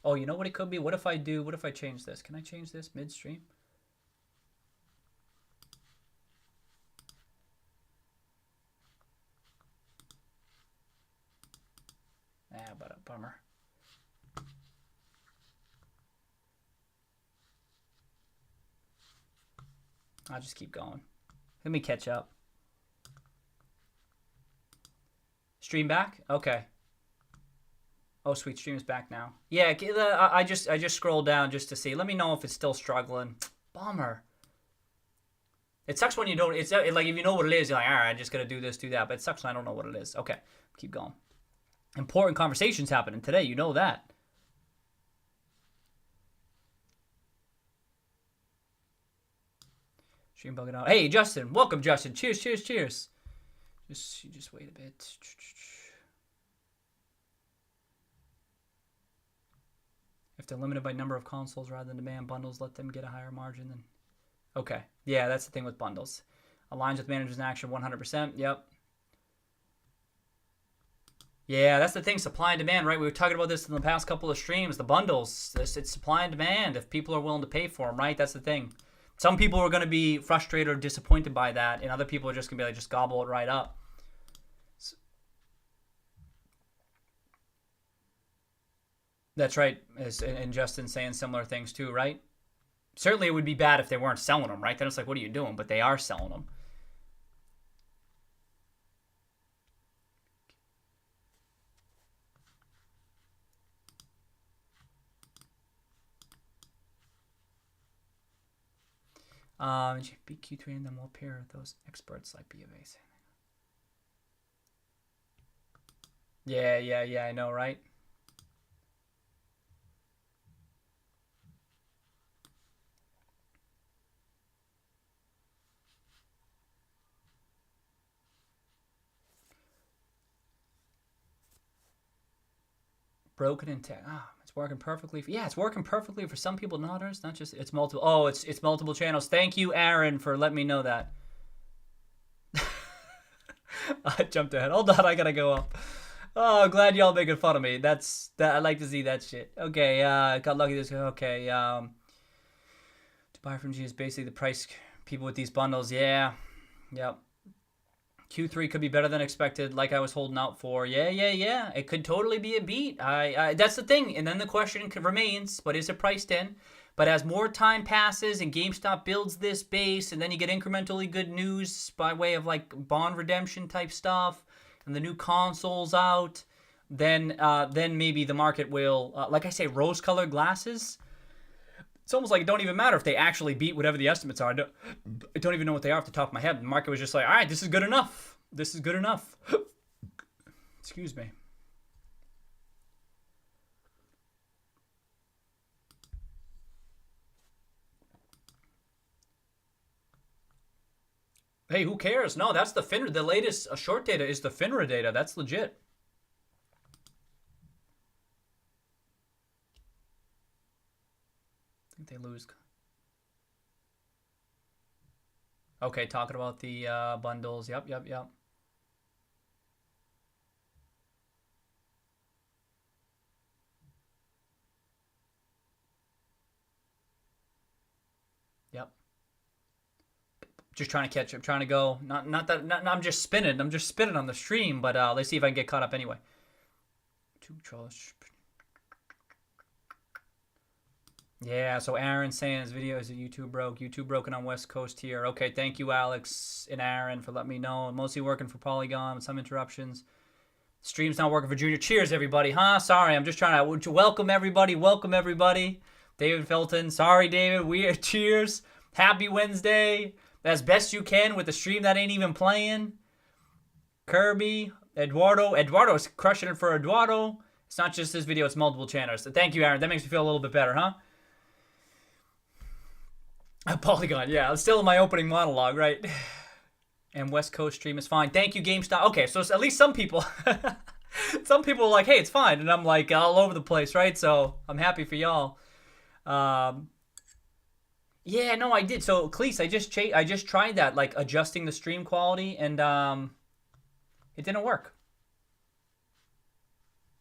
S1: Oh, you know what it could be? What if I change this? Can I change this midstream? But a bummer. I'll just keep going. Let me catch up. Stream back? Okay. Oh, sweet, stream is back now. Yeah, I just scrolled down just to see. Let me know if it's still struggling. Bummer. It sucks when you don't. It's like if you know what it is, you're like, all right, I'm just gonna do this, do that. But it sucks when I don't know what it is. Okay, keep going. Important conversations happening today. You know that. Stream bugging out. Hey, Justin. Welcome, Justin. Cheers. Just wait a bit. If they're limited by number of consoles rather than demand bundles, let them get a higher margin than... Okay. Yeah, that's the thing with bundles. Aligns with managers in action 100%. Yep. Yeah, that's the thing. Supply and demand, right? We were talking about this in the past couple of streams. The bundles. It's supply and demand. If people are willing to pay for them, right? That's the thing. Some people are going to be frustrated or disappointed by that, and other people are just going to be like, just gobble it right up. That's right. And Justin saying similar things too, right? Certainly it would be bad if they weren't selling them, right? Then it's like, what are you doing? But they are selling them. BQ3 and then we'll pair those experts like BFA. Yeah, I know, right? Broken in tech. It's working perfectly. Yeah, it's working perfectly for some people, not others. Not just it's multiple. Oh, it's multiple channels. Thank you, Aaron, for letting me know that. I jumped ahead. Hold on, I gotta go up. Oh, glad y'all making fun of me. That I like to see that shit. Okay, got lucky this. Okay, to buy from G is basically the price people with these bundles. Yeah, yep. Q3 could be better than expected, like I was holding out for. Yeah. It could totally be a beat. That's the thing. And then the question remains, but is it priced in? But as more time passes and GameStop builds this base, and then you get incrementally good news by way of like bond redemption type stuff, and the new consoles out, then maybe the market will, like I say, rose-colored glasses. It's almost like it don't even matter if they actually beat whatever the estimates are. I don't even know what they are off the top of my head. The market was just like, all right, this is good enough. This is good enough. Excuse me. Hey, who cares? No, that's the FINRA. The latest short data is the FINRA data. That's legit. I think they lose. Okay, talking about the bundles. Yep. Yep. Just trying to catch up, trying to go. Not I'm just spinning. I'm just spinning on the stream, but let's see if I can get caught up anyway. Two controllers. Yeah, so Aaron saying his video is a YouTube broke. YouTube broken on West Coast here. Okay, thank you, Alex and Aaron, for letting me know. I'm mostly working for Polygon with some interruptions. Stream's not working for Junior. Cheers, everybody, huh? Sorry, I'm just trying to welcome everybody. Welcome, everybody. David Felton. Sorry, David. Cheers. Happy Wednesday. As best you can with the stream that ain't even playing. Kirby. Eduardo. Eduardo's crushing it for Eduardo. It's not just this video, it's multiple channels. So thank you, Aaron. That makes me feel a little bit better, huh? Polygon, yeah. It's still in my opening monologue, right? And West Coast stream is fine. Thank you, GameStop. Okay, so at least some people... some people are like, hey, it's fine. And I'm like all over the place, right? So I'm happy for y'all. Yeah, no, I did. So, Cleese, I just tried that, like adjusting the stream quality, and it didn't work.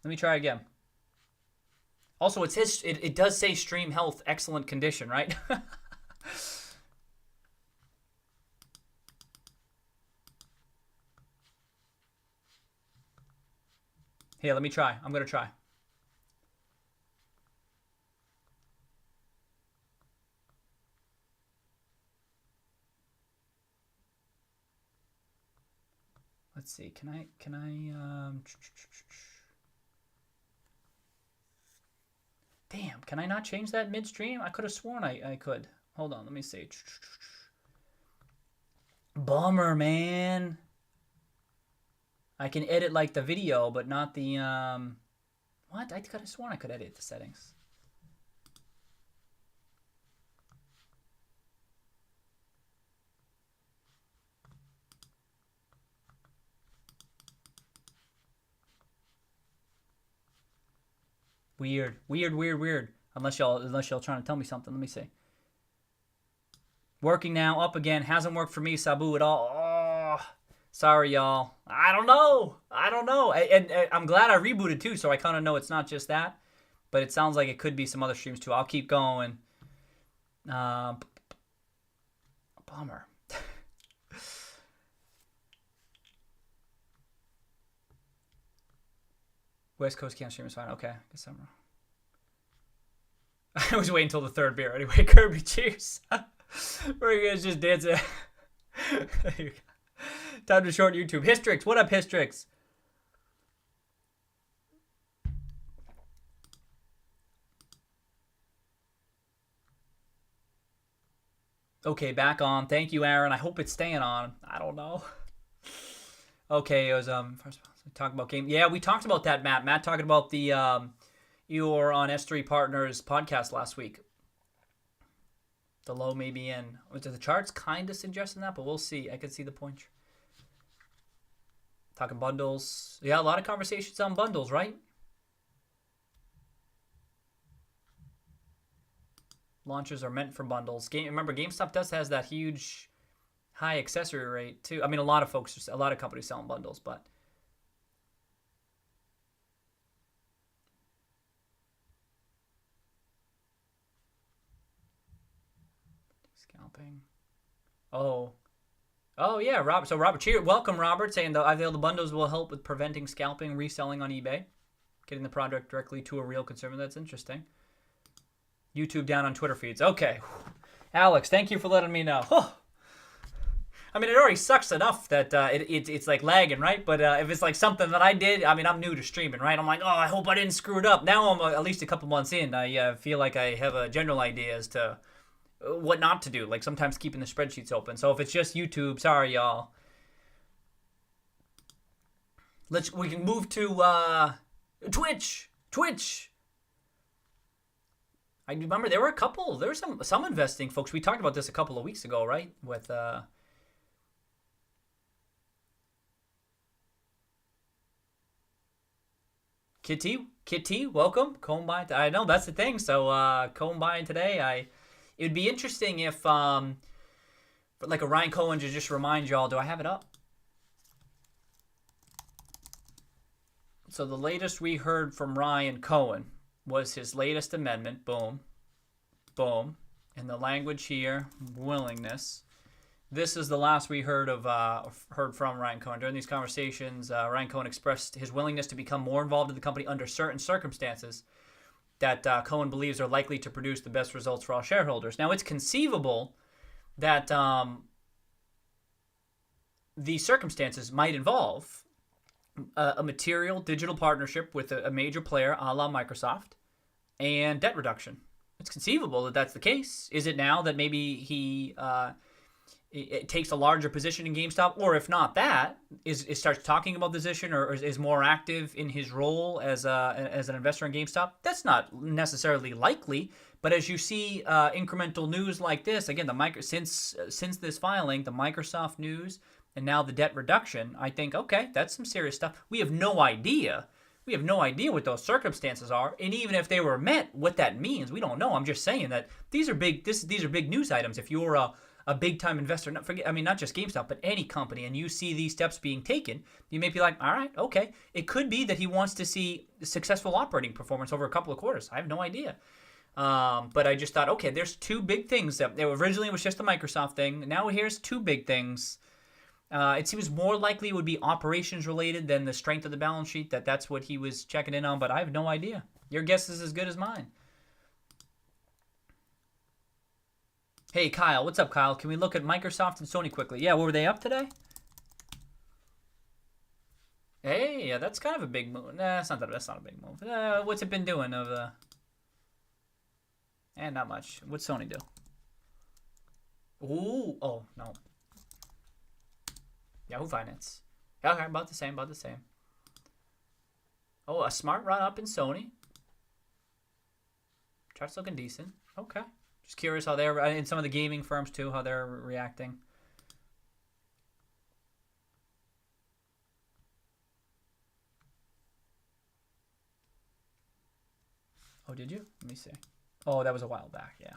S1: Let me try again. Also, it does say stream health, excellent condition, right? Here, let me try. I'm going to try. Let's see. Can I Damn, can I not change that midstream? I could have sworn I could. Hold on, let me see. Bummer, man. I can edit like the video, but not the what? I could have sworn I could edit the settings. Weird. Unless y'all trying to tell me something. Let me see. Working now, up again. Hasn't worked for me, Sabu, at all. Oh, sorry, y'all. I don't know. And I'm glad I rebooted too, so I kind of know it's not just that. But it sounds like it could be some other streams too. I'll keep going. Bummer. West Coast can't stream is fine. Okay, guess I'm wrong. I was waiting until the third beer. Anyway, Kirby, cheers. We're gonna just dance it. Time to short YouTube. Histrix, what up, Histrix? Okay, back on. Thank you, Aaron. I hope it's staying on. I don't know. Okay, it was first talk about game. Yeah, we talked about that, Matt. Matt talking about the you were on S3 Partners podcast last week. The low may be in. The charts kind of suggesting that, but we'll see. I can see the point. Talking bundles. Yeah, a lot of conversations on bundles, right? Launchers are meant for bundles. Remember, GameStop has that huge high accessory rate too. I mean, a lot of companies selling bundles, but scalping. Oh yeah, Robert. So Robert, welcome, Robert, saying the bundles will help with preventing scalping, reselling on eBay, getting the product directly to a real consumer. That's interesting. YouTube down on Twitter feeds. Okay, Alex, thank you for letting me know. Oh. I mean, it already sucks enough that it's like lagging, right? But if it's like something that I did, I mean, I'm new to streaming, right? I'm like, oh, I hope I didn't screw it up. Now I'm at least a couple months in. I feel like I have a general idea as to what not to do. Like sometimes keeping the spreadsheets open. So if it's just YouTube, sorry, y'all. We can move to Twitch. I remember there were some investing folks. We talked about this a couple of weeks ago, right? With Kitty, welcome. Combine. I know that's the thing. So Combine today. It would be interesting if like a Ryan Cohen to just remind y'all. Do I have it up? So the latest we heard from Ryan Cohen was his latest amendment. Boom. And the language here, willingness. This is the last we heard from Ryan Cohen. During these conversations, Ryan Cohen expressed his willingness to become more involved in the company under certain circumstances that Cohen believes are likely to produce the best results for all shareholders. Now, it's conceivable that these circumstances might involve a material digital partnership with a major player a la Microsoft and debt reduction. It's conceivable that that's the case. Is it now that maybe he it takes a larger position in GameStop, or if not that, is starts talking about the position or is more active in his role as an investor in GameStop? That's not necessarily likely. But as you see incremental news like this, again, since this filing, the Microsoft news and now the debt reduction, I think, okay, that's some serious stuff. We have no idea. We have no idea what those circumstances are, and even if they were met, what that means, we don't know. I'm just saying that these are big. These are big news items. If you're a big time investor, not just GameStop, but any company, and you see these steps being taken, you may be like, all right, okay. It could be that he wants to see successful operating performance over a couple of quarters. I have no idea. But I just thought, okay, there's two big things. That originally it was just the Microsoft thing. Now here's two big things. It seems more likely it would be operations related than the strength of the balance sheet. That's what he was checking in on, but I have no idea. Your guess is as good as mine. Hey, Kyle. What's up, Kyle? Can we look at Microsoft and Sony quickly? Yeah, what were they up today? Hey, yeah, that's kind of a big move. Nah, that's not a big move. What's it been doing? Not much. What's Sony do? Ooh, oh, no. Yahoo Finance. Okay, about the same. Oh, a smart run up in Sony. Chart's looking decent. Okay. Just curious how they're, in some of the gaming firms too, how they're reacting. Oh, did you? Let me see. Oh, that was a while back, yeah.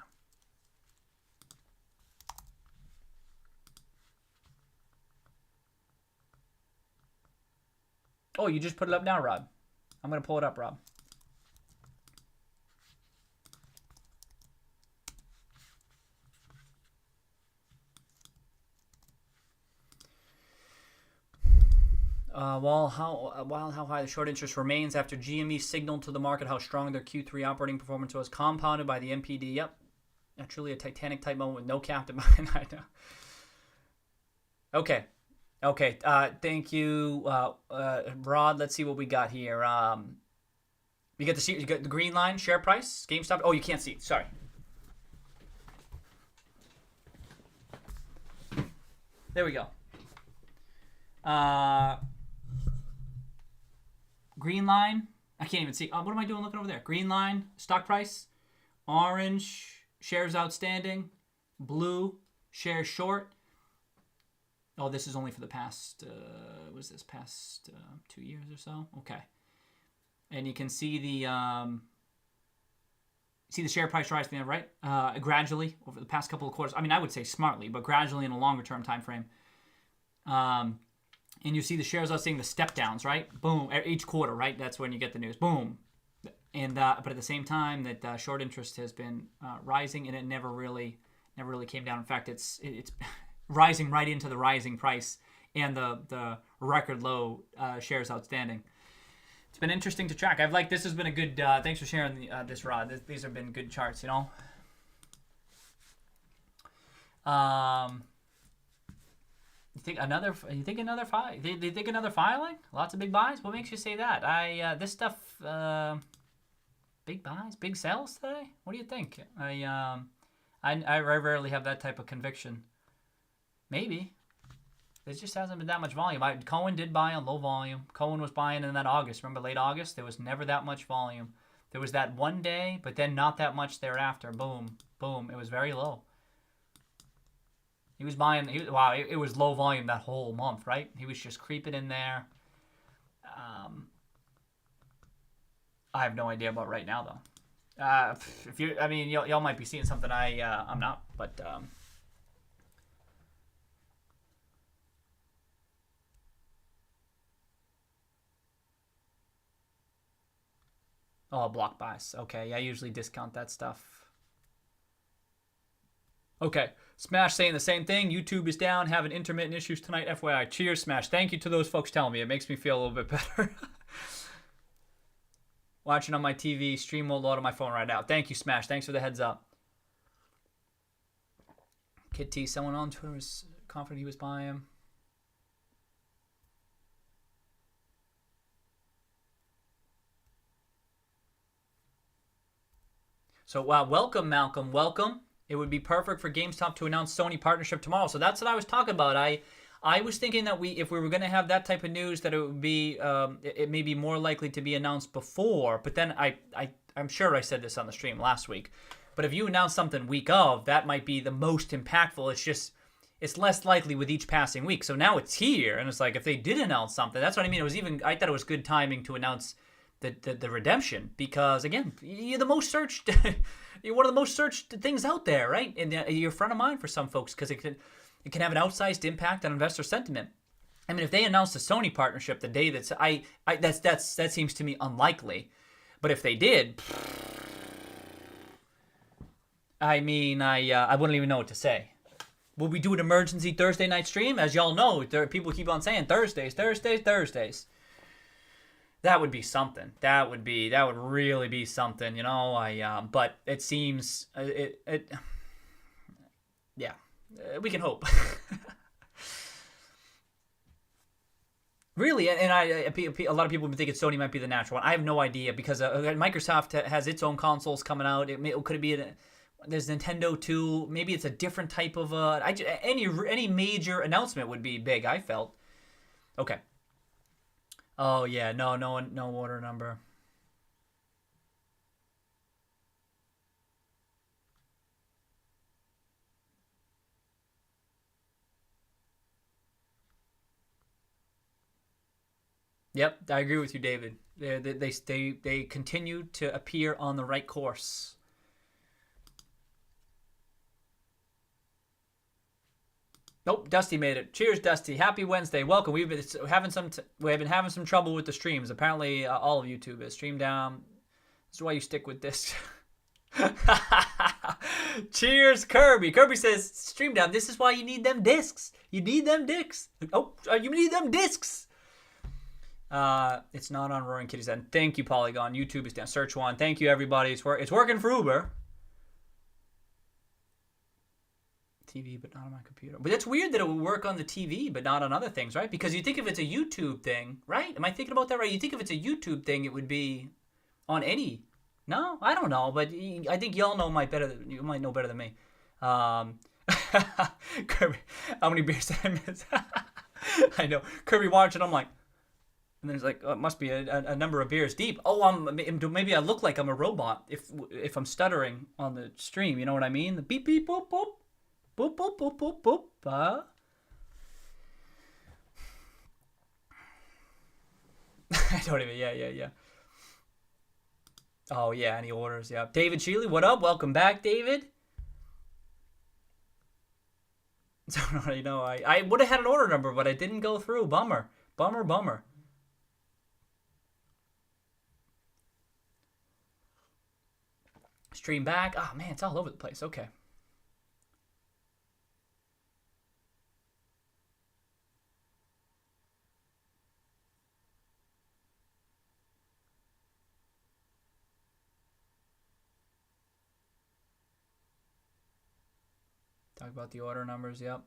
S1: Oh, you just put it up now, Rob. I'm going to pull it up, Rob. While how high the short interest remains after GME signaled to the market how strong their Q3 operating performance was, compounded by the MPD. Yep, truly a Titanic-type moment with no captain behind. I know. Okay. Thank you, Rod. Let's see what we got here. You got the green line, share price, GameStop. Oh, you can't see. Sorry. There we go. Green line. I can't even see. What am I doing looking over there? Green line, stock price. Orange, shares outstanding. Blue, shares short. Oh, this is only for the past, was this past 2 years or so? Okay. And you can see the share price rising there, right? Gradually over the past couple of quarters. I mean, I would say smartly, but gradually in a longer term time frame. And you see the shares outstanding, the step downs, right? Boom, each quarter, right? That's when you get the news. Boom. And but at the same time, that short interest has been rising, and it never really came down. In fact, it's rising right into the rising price and the record low shares outstanding. It's been interesting to track. This has been a good. Thanks for sharing this, Rod. These have been good charts, you know. You think another filing? Lots of big buys. What makes you say that? This stuff. Big buys, big sells today. What do you think? I rarely have that type of conviction. Maybe. There just hasn't been that much volume. Cohen did buy on low volume. Cohen was buying in that August. Remember late August? There was never that much volume. There was that one day, but then not that much thereafter. Boom, boom. It was very low. He was buying. It was low volume that whole month, right? He was just creeping in there. I have no idea about right now though. If you, I mean, y'all might be seeing something I'm not, but. Oh, block buys. Okay, I usually discount that stuff. Okay. Smash saying the same thing. YouTube is down, having intermittent issues tonight. FYI. Cheers, Smash. Thank you to those folks telling me. It makes me feel a little bit better. Watching on my TV, stream will load on my phone right now. Thank you, Smash. Thanks for the heads up. Kid T, someone on Twitter was confident he was buying him. So, wow, welcome, Malcolm. Welcome. It would be perfect for GameStop to announce Sony partnership tomorrow. So that's what I was talking about. I was thinking that if we were going to have that type of news, that it would be it may be more likely to be announced before. But then I'm sure I said this on the stream last week. But if you announce something week of, that might be the most impactful. It's less likely with each passing week. So now it's here, and it's like if they did announce something, that's what I mean. I thought it was good timing to announce the redemption, because again, you're the most searched. You're one of the most searched things out there, right? And you're front of mind for some folks because it can have an outsized impact on investor sentiment. I mean, if they announced a Sony partnership the day that seems to me unlikely, but if they did, I mean, I wouldn't even know what to say. Would we do an emergency Thursday night stream? As y'all know, people keep on saying Thursdays. That would be something. That would really be something, you know. But it seems yeah, we can hope. Really, and a lot of people think Sony might be the natural one. I have no idea because Microsoft has its own consoles coming out. Could it be there's Nintendo too? Maybe it's a different type of any major announcement would be big. I felt. Okay. Oh yeah, no order number. Yep, I agree with you, David. They continue to appear on the right course. Nope, Dusty made it. Cheers, Dusty. Happy Wednesday. Welcome. We've been having some trouble with the streams. Apparently, all of YouTube is streamed down. This is why you stick with this. Cheers, Kirby. Kirby says, stream down. This is why you need them discs. You need them discs. Oh, you need them discs. It's not on Roaring Kitty's end. Thank you, Polygon. YouTube is down. Search one. Thank you, everybody. It's working for Uber. TV, but not on my computer. But it's weird that it would work on the TV, but not on other things, right? Because you think if it's a YouTube thing, right? Am I thinking about that right? You think if it's a YouTube thing, it would be on any. No, I don't know, but I think y'all know you might know better than me. Kirby, how many beers did I miss? I know. Kirby watching, I'm like, and then it's like, oh, it must be a number of beers deep. Oh, maybe I look like I'm a robot if I'm stuttering on the stream. You know what I mean? The beep beep boop boop. Boop, boop, boop, boop, boop. I don't even, yeah. Oh, yeah, any orders, yeah. David Sheely, what up? Welcome back, David. So, you know, I would have had an order number, but I didn't go through. Bummer. Stream back. Oh, man, it's all over the place. Okay. Talk about the order numbers, yep.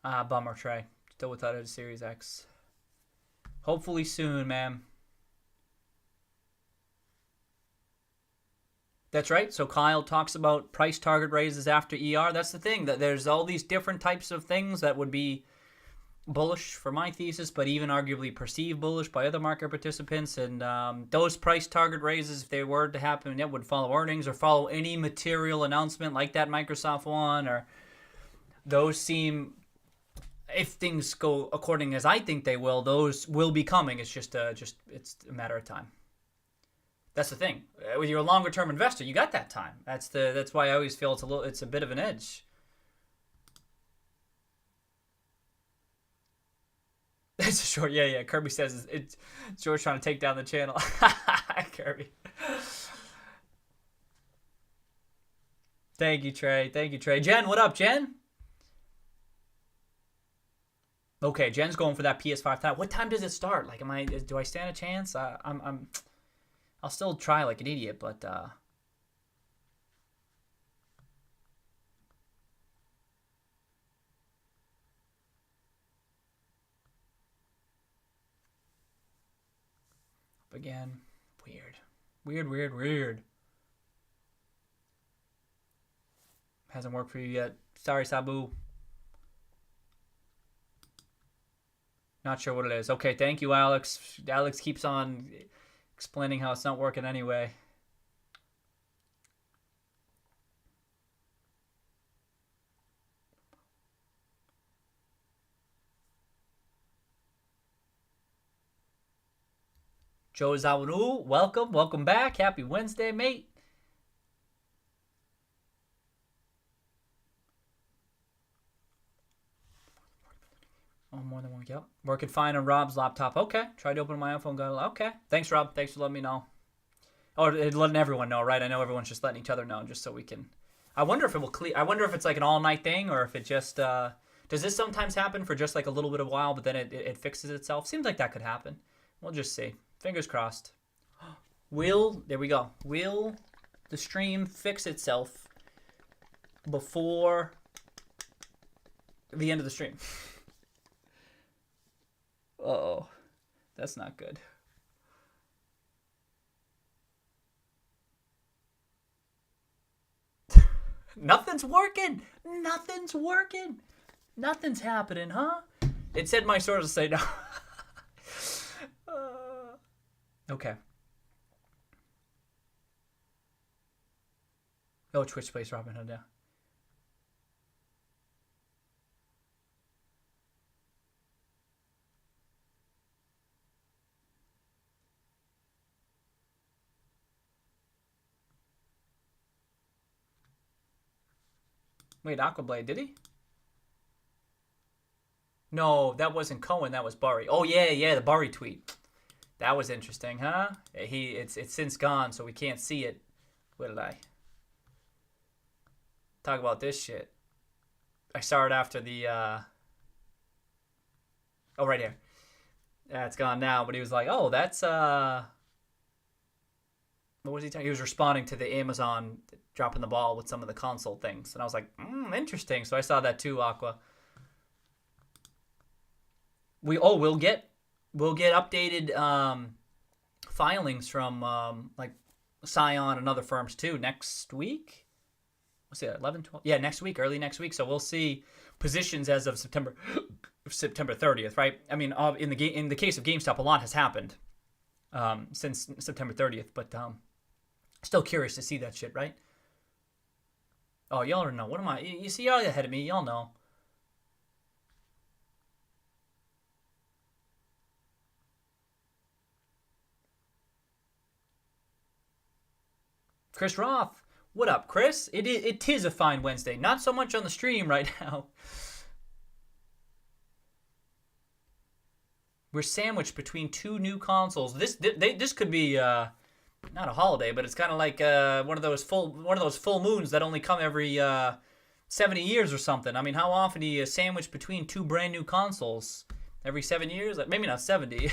S1: Bummer, Trey. Still without a Series X. Hopefully soon, man. That's right. So Kyle talks about price target raises after ER. That's the thing. That there's all these different types of things that would be bullish for my thesis, but even arguably perceived bullish by other market participants. And those price target raises, if they were to happen, it would follow earnings or follow any material announcement like that Microsoft one. Or those seem, if things go according as I think they will, those will be coming. It's just it's a matter of time. That's the thing. When you're a longer term investor, you got that time. That's why I always feel it's a bit of an edge. It's short, yeah. Kirby says it's George trying to take down the channel. Kirby. Thank you, Trey. Thank you, Trey. Jen, what up, Jen? Okay, Jen's going for that PS5 time. What time does it start? Like, do I stand a chance? I'll still try like an idiot, but again, weird. Hasn't worked for you yet. Sorry, Sabu. Not sure what it is. Okay, thank you, Alex. Alex keeps on explaining how it's not working anyway. Joe Zawanu, welcome back. Happy Wednesday, mate. Oh, more than one. Yep. Working fine on Rob's laptop. Okay. Tried to open my iPhone. Got it. Okay. Thanks, Rob. Thanks for letting me know. Oh, letting everyone know, right? I know everyone's just letting each other know, just so we can. I wonder if it will clear. I wonder if it's like an all-night thing, or if it just. Does this sometimes happen for just like a little bit of a while, but then it fixes itself? Seems like that could happen. We'll just see. Fingers crossed. There we go. Will the stream fix itself before the end of the stream? Uh-oh. That's not good. Nothing's working. Nothing's happening, huh? It said my sources say no. Okay. Oh, Twitch Space Robin Hood, yeah. Wait, Aquablade, did he? No, that wasn't Cohen, that was Burry. Oh, yeah, the Burry tweet. That was interesting, huh? It's since gone, so we can't see it. What did I? Talk about this shit. I saw it after the, Oh, right here. Yeah, it's gone now, but he was like, oh, that's, what was he talking? He was responding to the Amazon dropping the ball with some of the console things. And I was like, interesting. So I saw that too, Aqua. We'll get updated filings from like Scion and other firms too next week. What's it, 11, 12? Yeah, next week, early next week. So we'll see positions as of September 30th, right? I mean, in the case of GameStop, a lot has happened since September 30th, but still curious to see that shit, right? Oh, y'all already know. What am I? You see, y'all ahead of me. Y'all know. Chris Roth. What up, Chris? It is a fine Wednesday. Not so much on the stream right now. We're sandwiched between two new consoles. This could be not a holiday, but it's kind of like one of those full moons that only come every 70 years or something. I mean, how often do you sandwich between two brand new consoles? Every 7 years? Like, maybe not 70.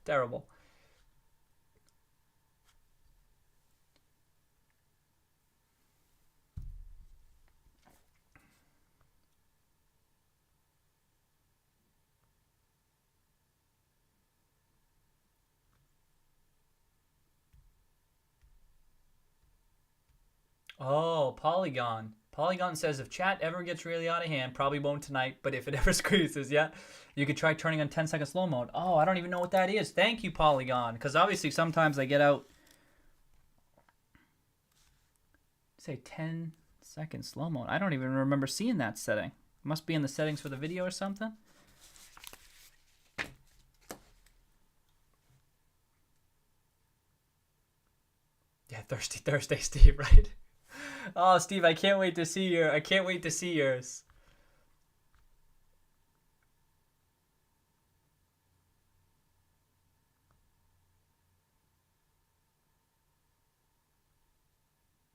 S1: Terrible. Oh, Polygon. Polygon says if chat ever gets really out of hand, probably won't tonight, but if it ever squeezes, yeah, you could try turning on 10-second slow mode. Oh, I don't even know what that is. Thank you, Polygon, because obviously sometimes I get out. Say 10-second slow mode. I don't even remember seeing that setting. It must be in the settings for the video or something. Yeah, Thirsty Thursday, Steve, right? Oh, Steve, I can't wait to see yours.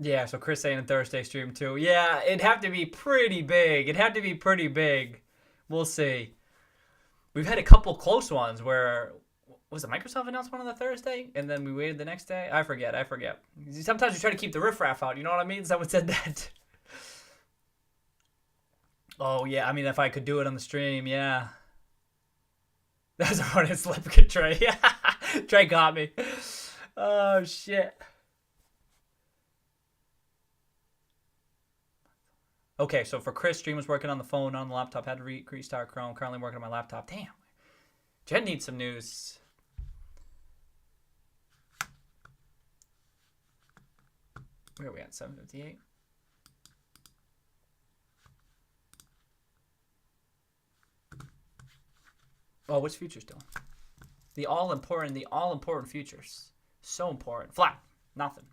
S1: Yeah, so Chris saying a Thursday stream too. Yeah, it'd have to be pretty big. It'd have to be pretty big. We'll see. We've had a couple close ones where, was it Microsoft announced one on the Thursday and then we waited the next day? I forget. Sometimes we try to keep the riffraff out, you know what I mean? Someone said that. Oh, yeah, I mean, if I could do it on the stream, yeah. That's a funny slip good Trey. Trey got me. Oh, shit. Okay, so for Chris, stream was working on the phone, on the laptop, had to restart Chrome, currently working on my laptop. Damn. Jen needs some news. Where are we at? 7:58. Oh, which futures doing? The all important futures. So important. Flat. Nothing.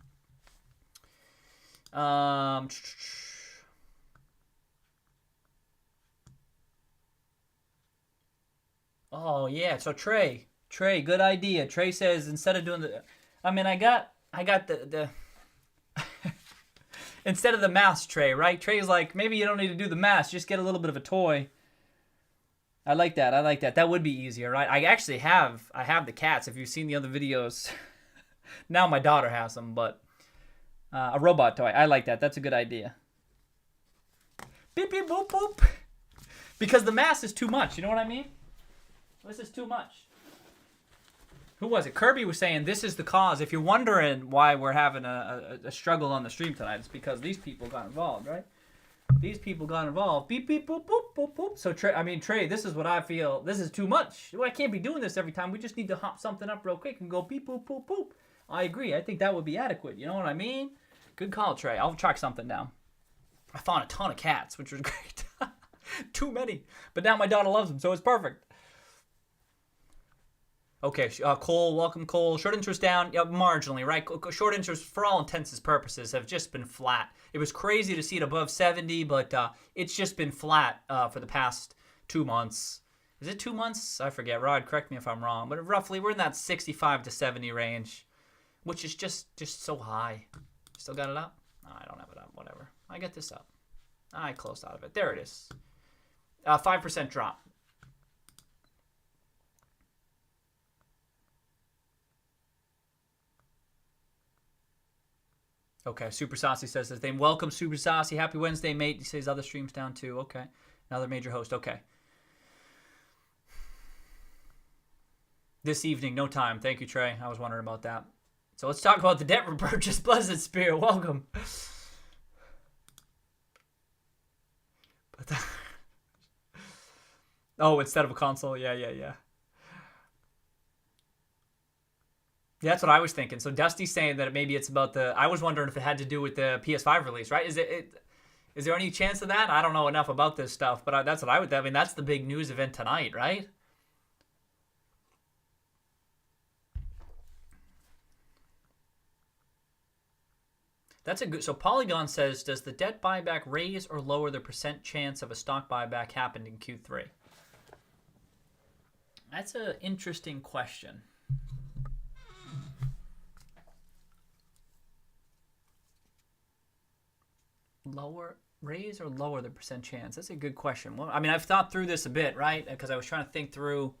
S1: Oh yeah, so Trey, good idea. Trey says instead of doing the, I mean, I got the instead of the mouse tray, right? Trey's like, maybe you don't need to do the mouse, just get a little bit of a toy. I like that. That would be easier, right? I have the cats. If you've seen the other videos, now my daughter has them, but a robot toy. I like that. That's a good idea. Beep beep boop boop. Because the mass is too much. You know what I mean? This is too much. Who was it? Kirby was saying this is the cause. If you're wondering why we're having a struggle on the stream tonight, it's because these people got involved, right? These people got involved. Beep, beep, boop, boop, boop, boop. So, Trey, this is what I feel. This is too much. Well, I can't be doing this every time. We just need to hop something up real quick and go beep, boop, boop, boop. I agree. I think that would be adequate. You know what I mean? Good call, Trey. I'll track something down. I found a ton of cats, which was great. Too many. But now my daughter loves them, so it's perfect. Okay, Cole, welcome, Cole. Short interest down, yeah, marginally, right? Short interest, for all intents and purposes, have just been flat. It was crazy to see it above 70, but it's just been flat for the past 2 months. Is it 2 months? I forget. Rod, correct me if I'm wrong. But roughly, we're in that 65 to 70 range, which is just so high. Still got it up? No, I don't have it up. Whatever. I get this up. I closed out of it. There it is. 5% drop. Okay, Super Saucy says his name. Welcome, Super Saucy. Happy Wednesday, mate. He says other streams down too. Okay. Another major host. Okay. This evening, no time. Thank you, Trey. I was wondering about that. So let's talk about the debt repurchase. Pleasant Spirit, welcome. But oh, instead of a console. Yeah. Yeah, that's what I was thinking. So Dusty's saying that maybe it's about the... I was wondering if it had to do with the PS5 release, right? Is there any chance of that? I don't know enough about this stuff, but that's what I would... I mean, that's the big news event tonight, right? That's a good... So Polygon says, does the debt buyback raise or lower the percent chance of a stock buyback happened in Q3? That's an interesting question. Raise or lower the percent chance? That's a good question. Well, I mean, I've thought through this a bit, right? Because I was trying to think through.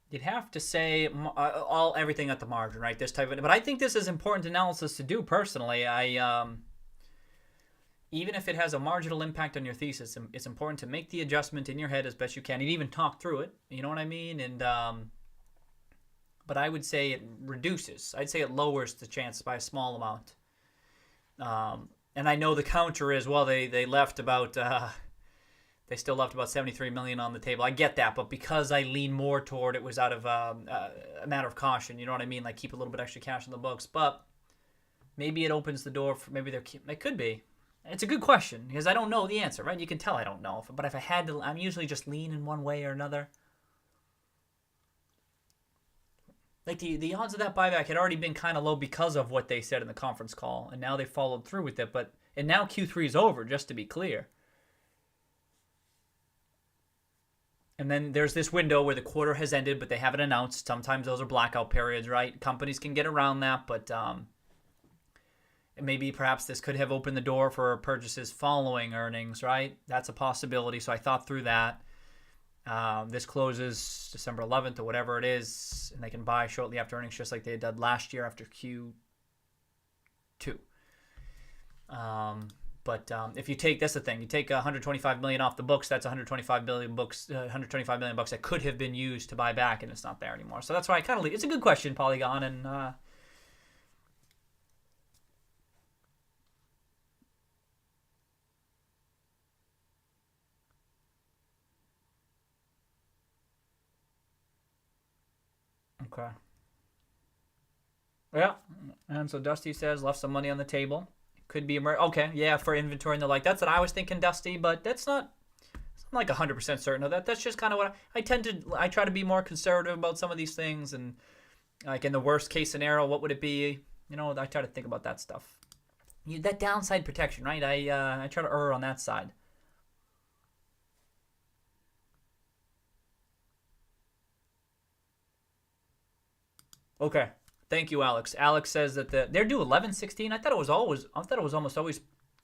S1: You'd have to say everything at the margin, right? This type of, but I think this is important analysis to do personally. Even if it has a marginal impact on your thesis, it's important to make the adjustment in your head as best you can, and even talk through it. You know what I mean? And but I would say it reduces. I'd say it lowers the chance by a small amount. And I know the counter is, well, they left about, they still left about $73 million on the table. I get that, but because I lean more toward it was out of a matter of caution, you know what I mean? Like keep a little bit extra cash in the books. But maybe it opens the door for, maybe it could be. It's a good question because I don't know the answer, right? You can tell I don't know. But if I had to, I'm usually just lean in one way or another. Like the odds of that buyback had already been kind of low because of what they said in the conference call, and now they followed through with it. And now Q3 is over, just to be clear. And then there's this window where the quarter has ended, but they haven't announced. Sometimes those are blackout periods, right? Companies can get around that, but maybe perhaps this could have opened the door for purchases following earnings, right? That's a possibility. So I thought through that. This closes December 11th or whatever it is, and they can buy shortly after earnings, just like they did last year after Q2. But if you take, that's the thing, you take 125 million off the books, that's 125 million bucks that could have been used to buy back, and it's not there anymore. So that's why I kind of it's a good question, Polygon, and okay. Yeah, and so Dusty says left some money on the table. Could be okay, yeah, for inventory and the like. That's what I was thinking, Dusty, but that's not. I'm like 100% certain of that. That's just kind of what I try to be more conservative about some of these things, and like in the worst case scenario, what would it be? You know, I try to think about that stuff. That downside protection, right? I try to err on that side. Okay. Thank you, Alex. Alex says that they're due 11/16. I thought it was almost always.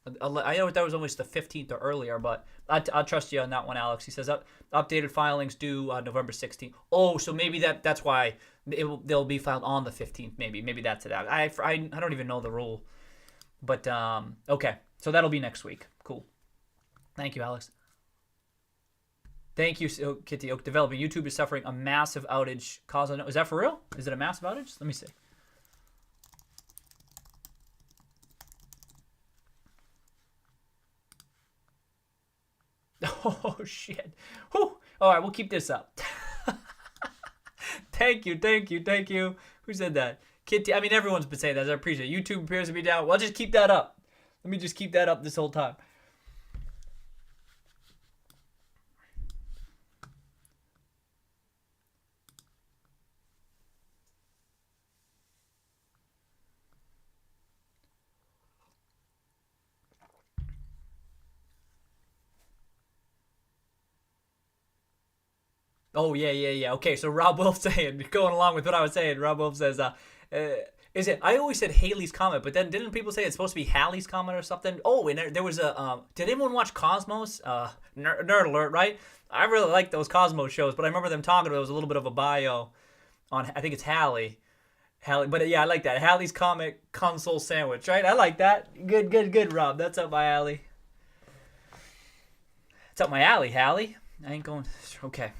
S1: I thought it was always the 15th or earlier, but I'll trust you on that one, Alex. He says updated filings due November 16th. Oh, so maybe that's why they'll be filed on the 15th. Maybe that's it. I don't even know the rule, but okay. So that'll be next week. Cool. Thank you, Alex. Thank you, Kitty Oak Developing. YouTube is suffering a massive outage. Is that for real? Is it a massive outage? Let me see. Oh, shit. Whew. All right, we'll keep this up. Thank you. Who said that? Kitty. I mean, everyone's been saying that. I appreciate it. YouTube appears to be down. Well, I'll just keep that up. Let me just keep that up this whole time. Oh, yeah. Okay, so Rob Wolf saying, going along with what I was saying, Rob Wolf says, is it, I always said Haley's Comet, but then didn't people say it's supposed to be Halley's Comet or something? Oh, and there was did anyone watch Cosmos? Nerd alert, right? I really like those Cosmos shows, but I remember them talking about it was a little bit of a bio on, I think it's Halley, but yeah, I like that. Halley's Comet console sandwich, right? I like that. Good, Rob. That's up my alley. It's up my alley, Halley. I ain't going, okay.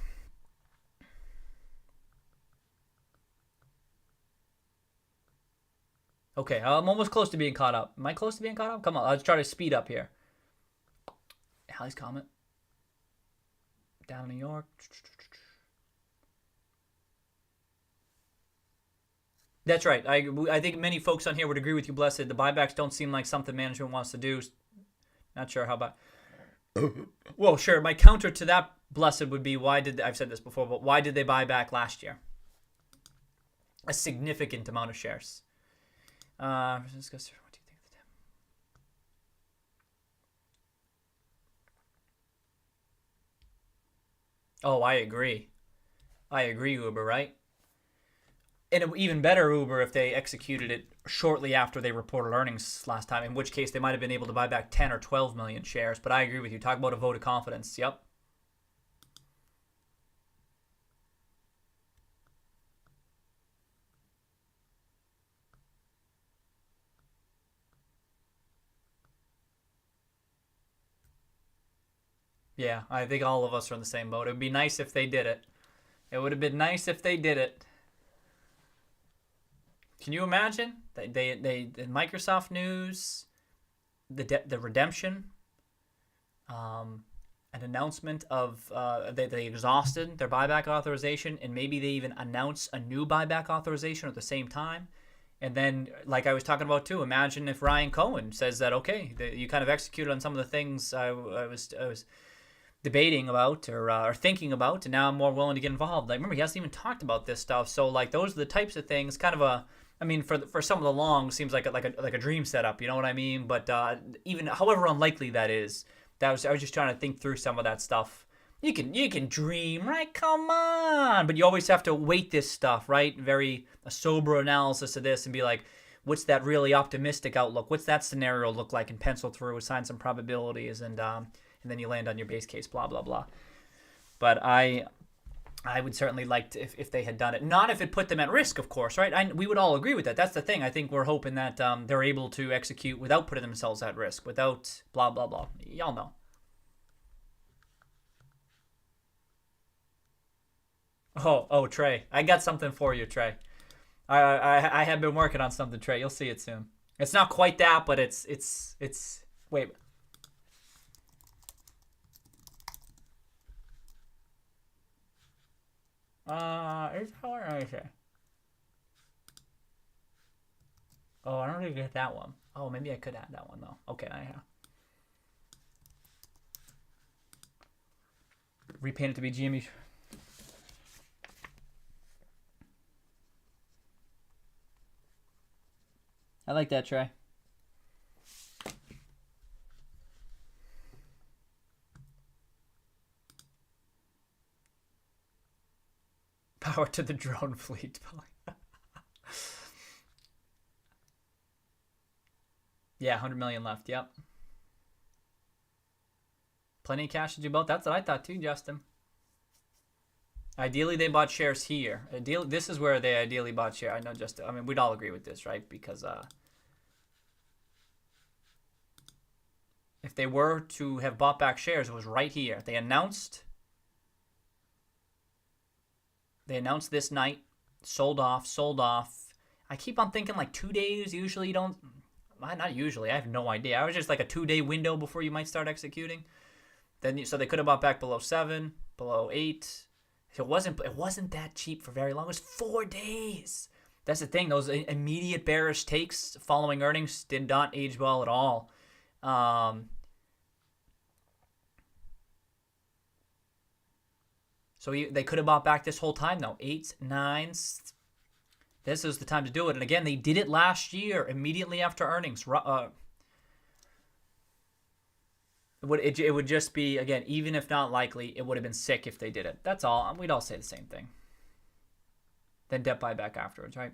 S1: Okay, I'm almost close to being caught up. Am I close to being caught up? Come on, let's try to speed up here. Halley's Comet. Down in New York. That's right. I think many folks on here would agree with you, Blessed. The buybacks don't seem like something management wants to do. Not sure how about... Well, sure. My counter to that, Blessed, would be I've said this before, but why did they buy back last year? A significant amount of shares. What do you think of the demo? Oh, I agree. Uber, right? And an even better Uber if they executed it shortly after they reported earnings last time, in which case they might have been able to buy back 10 or 12 million shares. But I agree with you. Talk about a vote of confidence. Yep. Yeah, I think all of us are in the same boat. It would be nice if they did it. It would have been nice if they did it. Can you imagine? They Microsoft news, the redemption, an announcement of they exhausted their buyback authorization, and maybe they even announce a new buyback authorization at the same time. And then, like I was talking about too, imagine if Ryan Cohen says that, okay, you kind of executed on some of the things I was debating about or thinking about, and now I'm more willing to get involved. Like, remember, he hasn't even talked about this stuff. So, like, those are the types of things. Kind of I mean, for some of the longs, seems like a dream setup. You know what I mean? But even however unlikely that is, I was just trying to think through some of that stuff You can dream, right? Come on. But you always have to weight this stuff, right? A sober analysis of this and be like, what's that really optimistic outlook? What's that scenario look like? And pencil through, assign some probabilities, and then you land on your base case, blah, blah, blah. But I would certainly like to, if they had done it. Not if it put them at risk, of course, right? We would all agree with that. That's the thing. I think we're hoping that they're able to execute without putting themselves at risk, without blah, blah, blah. Y'all know. Oh, Trey. I got something for you, Trey. I have been working on something, Trey. You'll see it soon. It's not quite that, but it's wait. It's how I say. Oh, I don't think I get that one. Oh, maybe I could add that one though. Okay, I have. Repaint it to be GME. I like that, Trey. Power to the drone fleet. Yeah, 100 million left. Yep. Plenty of cash to do both. That's what I thought too, Justin. Ideally, they bought shares here. This is where they ideally bought shares. I know, Justin. I mean, we'd all agree with this, right? Because if they were to have bought back shares, it was right here. They announced this night, sold off. I keep on thinking like 2 days. Usually you don't, not usually. I have no idea. I was just like a 2-day window before you might start executing. So they could have bought back below 7, below 8. It wasn't that cheap for very long. It was 4 days. That's the thing. Those immediate bearish takes following earnings did not age well at all. So they could have bought back this whole time, though. 8s, 9s. This is the time to do it. And again, they did it last year, immediately after earnings. It would just be, again, even if not likely, it would have been sick if they did it. That's all. We'd all say the same thing. Then debt buyback afterwards, right?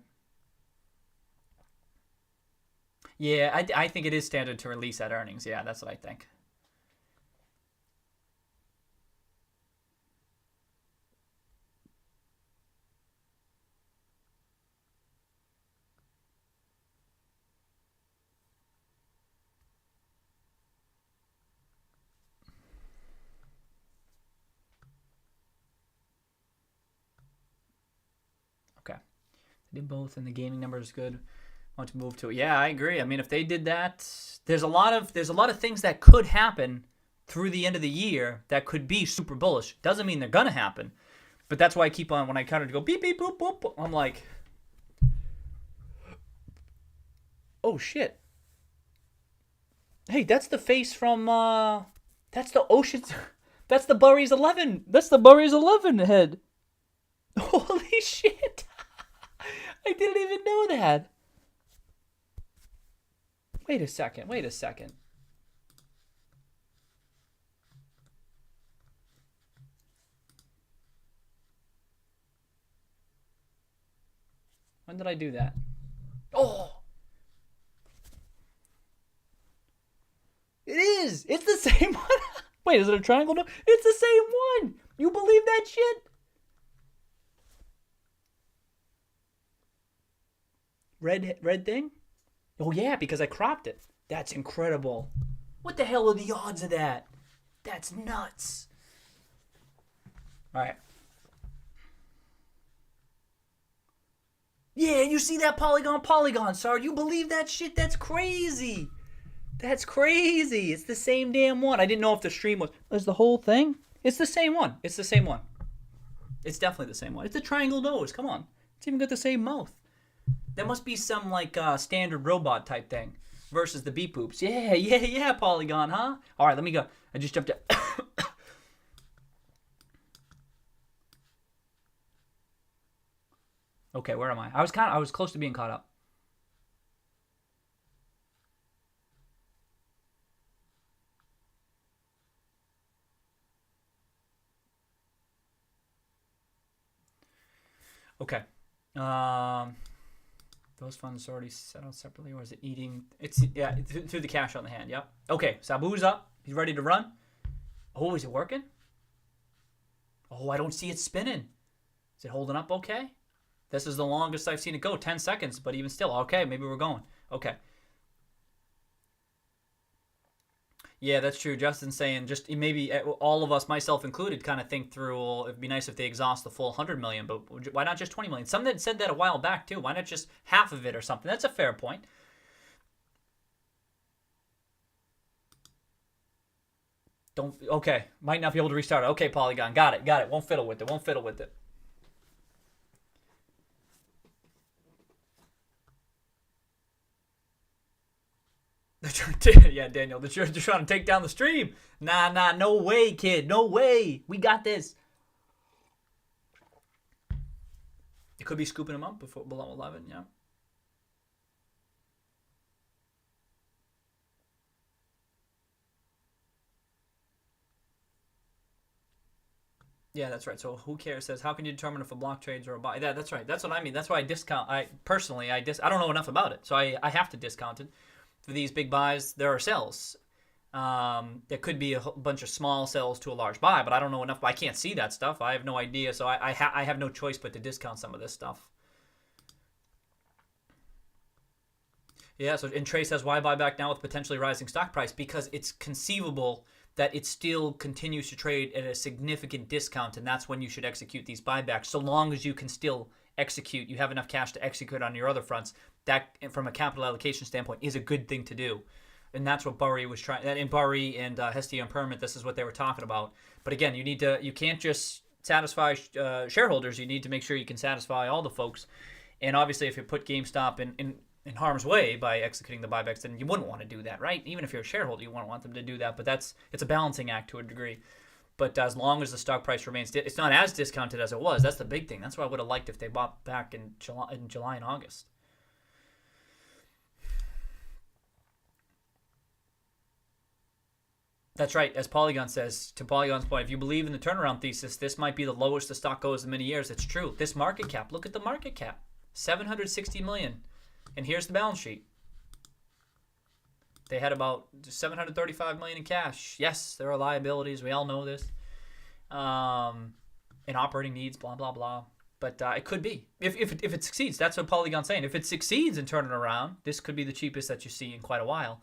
S1: Yeah, I think it is standard to release at earnings. Yeah, that's what I think. Okay. They did both, and the gaming number is good. Want to move to it. Yeah, I agree. I mean, if they did that, there's a lot of things that could happen through the end of the year that could be super bullish. Doesn't mean they're gonna happen, but that's why I keep on, when I counter to go beep beep boop boop, I'm like, oh shit. Hey, that's the face from that's the Ocean's, that's the Burry's 11. That's the Burry's 11 head. Holy shit. I didn't even know that. Wait a second. When did I do that? Oh! It is! It's the same one! Wait, is it a triangle? No, it's the same one! You believe that shit? Red thing? Oh yeah, because I cropped it. That's incredible. What the hell are the odds of that? That's nuts. Alright. Yeah, you see that polygon, Sar? You believe that shit? That's crazy. That's crazy. It's the same damn one. I didn't know if the stream was the whole thing. It's the same one. It's the same one. It's definitely the same one. It's a triangle nose. Come on. It's even got the same mouth. That must be some like standard robot type thing versus the beep boops. Yeah, Polygon, huh? All right, let me go. I just jumped out. Okay, where am I? I was close to being caught up. Okay. Those funds already settled separately, or is it eating? It's yeah, through the cash on the hand. Yep. Okay, Sabu's up. He's ready to run. Oh, is it working? Oh, I don't see it spinning. Is it holding up okay? This is the longest I've seen it go, 10 seconds, but even still, okay, maybe we're going. Okay. Yeah, that's true. Justin's saying just maybe all of us, myself included, kind of think through, well, it'd be nice if they exhaust the full 100 million, but why not just 20 million? Someone said that a while back, too. Why not just half of it or something? That's a fair point. Okay, might not be able to restart it. Okay, Polygon, got it. Won't fiddle with it. Yeah, Daniel, they're trying to take down the stream. Nah, no way, kid, no way. We got this. It could be scooping them up before below 11, yeah. Yeah, that's right. So who cares? Says how can you determine if a block trades or a buy? Yeah, that's right. That's what I mean. That's why I discount. I don't know enough about it, so I have to discount it. For these big buys, there are sells. There could be a bunch of small sells to a large buy, but I don't know enough. I can't see that stuff. I have no idea, so I have no choice but to discount some of this stuff. Yeah, so and Trey says, why buy back now with potentially rising stock price? Because it's conceivable that it still continues to trade at a significant discount, and that's when you should execute these buybacks. So long as you can still execute, you have enough cash to execute on your other fronts. That, from a capital allocation standpoint, is a good thing to do. And that's what Burry was trying. And Burry and Hestia and Permit, this is what they were talking about. But again, you can't just satisfy shareholders. You need to make sure you can satisfy all the folks. And obviously, if you put GameStop in harm's way by executing the buybacks, then you wouldn't want to do that, right? Even if you're a shareholder, you wouldn't want them to do that. But it's a balancing act to a degree. But as long as the stock price remains, it's not as discounted as it was. That's the big thing. That's what I would have liked if they bought back in July and August. That's right. As Polygon says, to Polygon's point, if you believe in the turnaround thesis, this might be the lowest the stock goes in many years. It's true. This market cap, look at the market cap, 760 million. And here's the balance sheet. They had about 735 million in cash. Yes, there are liabilities. We all know this. And operating needs, blah, blah, blah. But it could be. If it succeeds, that's what Polygon's saying. If it succeeds in turning around, this could be the cheapest that you see in quite a while.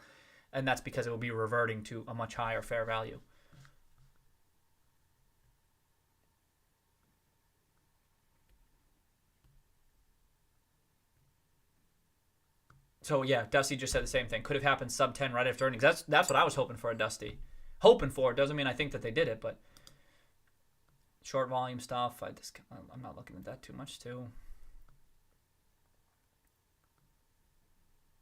S1: And that's because it will be reverting to a much higher fair value. So yeah, Dusty just said the same thing. Could have happened sub 10 right after earnings. That's what I was hoping for, Dusty. Hoping for. Doesn't mean I think that they did it, but short volume stuff. I'm not looking at that too much too.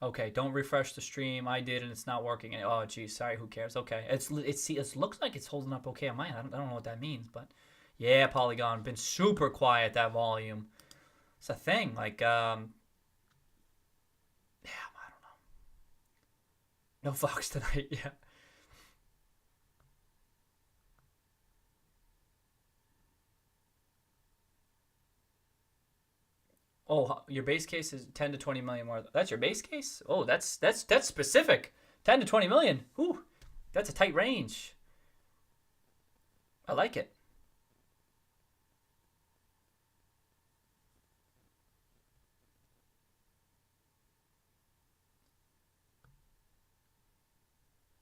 S1: Okay, don't refresh the stream. I did, and it's not working. Oh, geez, sorry. Who cares? Okay, it looks like it's holding up okay on mine. I don't know what that means, but yeah, Polygon been super quiet, that volume. It's a thing. Like yeah, I don't know. No Fox tonight. Yeah. Oh, your base case is 10 to 20 million more. That's your base case? Oh, that's specific. 10 to 20 million. Ooh, that's a tight range. I like it.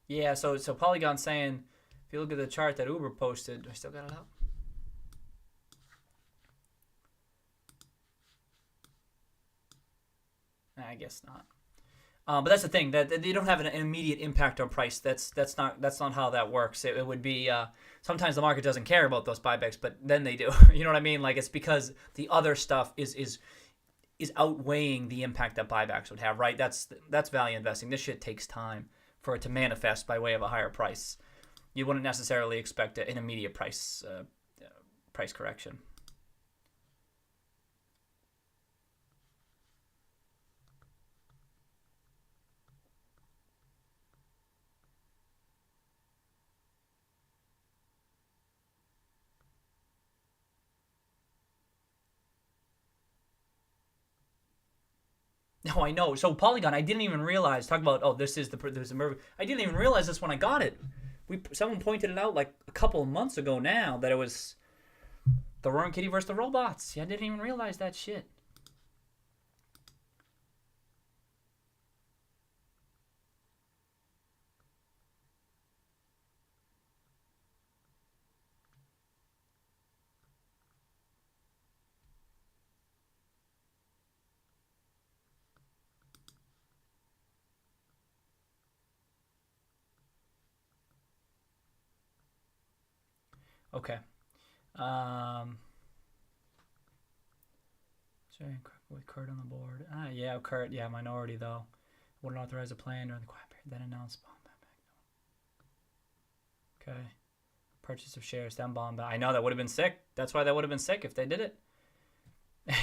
S1: Yeah, so Polygon's saying, if you look at the chart that Uber posted, I still got it up. I guess not. But that's the thing, that they don't have an immediate impact on price. That's not how that works. It would be sometimes the market doesn't care about those buybacks, but then they do. You know what I mean? Like, it's because the other stuff is outweighing the impact that buybacks would have, right? That's value investing. This shit takes time for it to manifest by way of a higher price. You wouldn't necessarily expect an immediate price correction. No, I know. So Polygon, I didn't even realize. Talk about, oh, there's a murder. I didn't even realize this when I got it. Someone pointed it out like a couple of months ago now that it was the Roaring Kitty versus the robots. Yeah, I didn't even realize that shit. Okay. Sorry, with Kurt on the board. Yeah, Kurt. Yeah, minority though. Wouldn't authorize a plan during the quiet period. Then announce bomb back. Okay. Purchase of shares. Then bomb back. I know that would have been sick. That's why that would have been sick if they did it.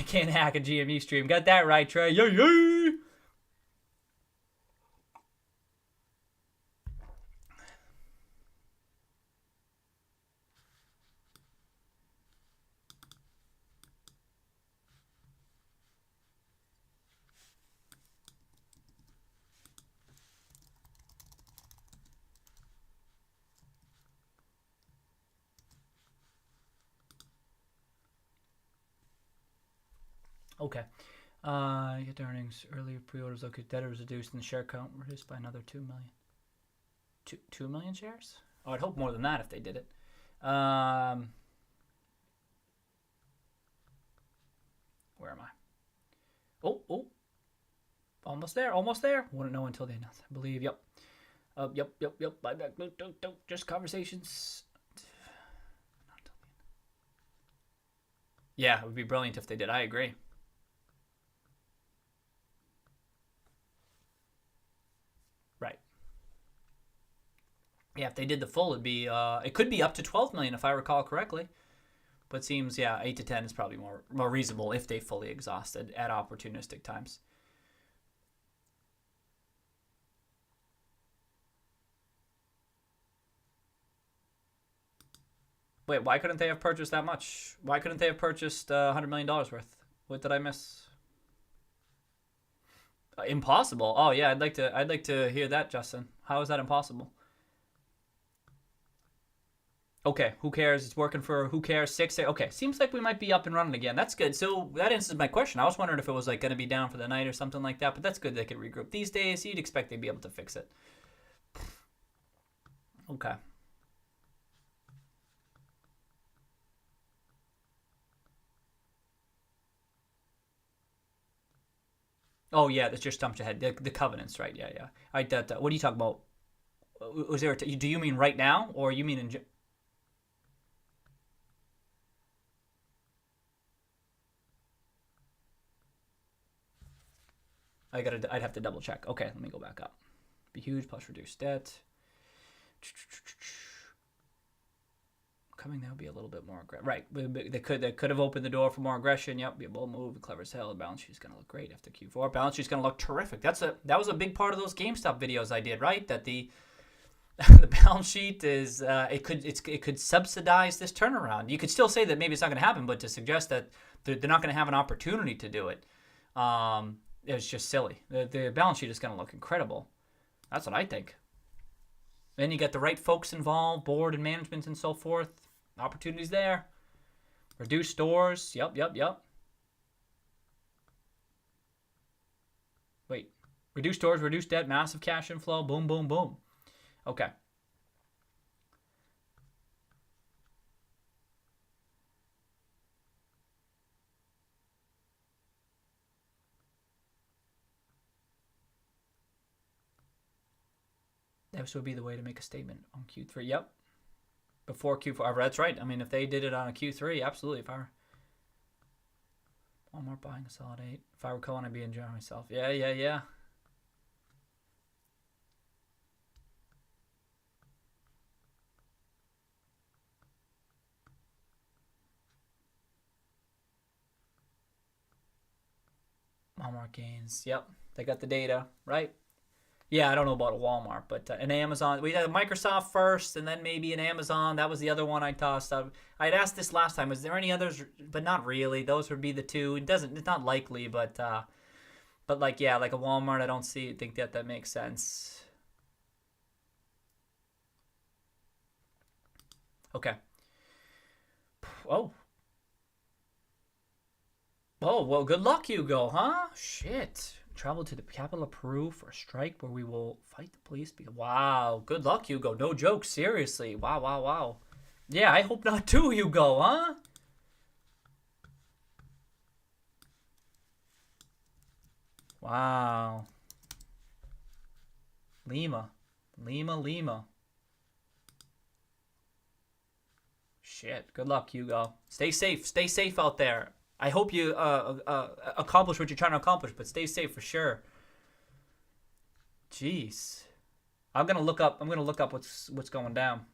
S1: Can't hack a GME stream. Got that right, Trey. Yay, yay. Okay. Get earnings. Earlier pre-orders located. Debtor was reduced and the share count reduced by another 2 million. 2 million shares? Oh, I'd hope more than that if they did it. Where am I? Oh. Almost there. Wouldn't know until they announce. I believe. Yep. Yep. Buyback. Don't. Just conversations. Yeah, it would be brilliant if they did. I agree. Right. Yeah, if they did the full, it could be up to 12 million if I recall correctly. But it seems, yeah, 8 to 10 is probably more reasonable if they fully exhausted at opportunistic times. Wait, why couldn't they have purchased that much? Why couldn't they have purchased $100 million worth? What did I miss? Impossible. Oh yeah, I'd like to hear that, Justin. How is that impossible? Okay, who cares? It's working for who cares? 6. Okay, seems like we might be up and running again. That's good. So that answers my question. I was wondering if it was like going to be down for the night or something like that, but that's good. They could regroup. These days, you'd expect they'd be able to fix it. Okay. Oh yeah, that's just stumped ahead. The covenants, right? Yeah. What are you talking about? Was there? Do you mean right now, or you mean in? I'd have to double check. Okay, let me go back up. Be huge plus reduced debt. Coming, that would be a little bit more aggressive. Right, they could have opened the door for more aggression. Yep, be a bold move, clever as hell. The balance sheet's gonna look great after Q4. Balance sheet's gonna look terrific. That was a big part of those GameStop videos I did, right? That the balance sheet is it could subsidize this turnaround. You could still say that maybe it's not going to happen, but to suggest that they're not going to have an opportunity to do it, it's just silly. The balance sheet is going to look incredible. That's what I think. Then you get the right folks involved, board and management and so forth. Opportunities there. Reduce stores. Yep. Wait. Reduce stores, reduce debt, massive cash inflow. Boom, boom, boom. Okay. This would be the way to make a statement on Q3. Yep. Before Q4. That's right. I mean, if they did it on a Q3, absolutely. If I were Walmart buying consolidate. If I were Cohen, I'd be enjoying myself. Yeah. Walmart gains. Yep. They got the data, right? Yeah, I don't know about a Walmart, but an Amazon. We had Microsoft first, and then maybe an Amazon. That was the other one I tossed up. I'd asked this last time. Was there any others? But not really. Those would be the two. It's not likely, but But like, yeah, like a Walmart, I don't think that makes sense. Okay. Oh. Oh, well, good luck, Hugo, huh? Shit. Travel to the capital of Peru for a strike where we will fight the police. Wow. Good luck, Hugo. No joke. Seriously. Wow, wow, wow. Yeah, I hope not too, Hugo, huh? Wow. Lima. Lima. Shit. Good luck, Hugo. Stay safe. Stay safe out there. I hope you accomplish what you're trying to accomplish, but stay safe for sure. Jeez. I'm gonna look up what's going down.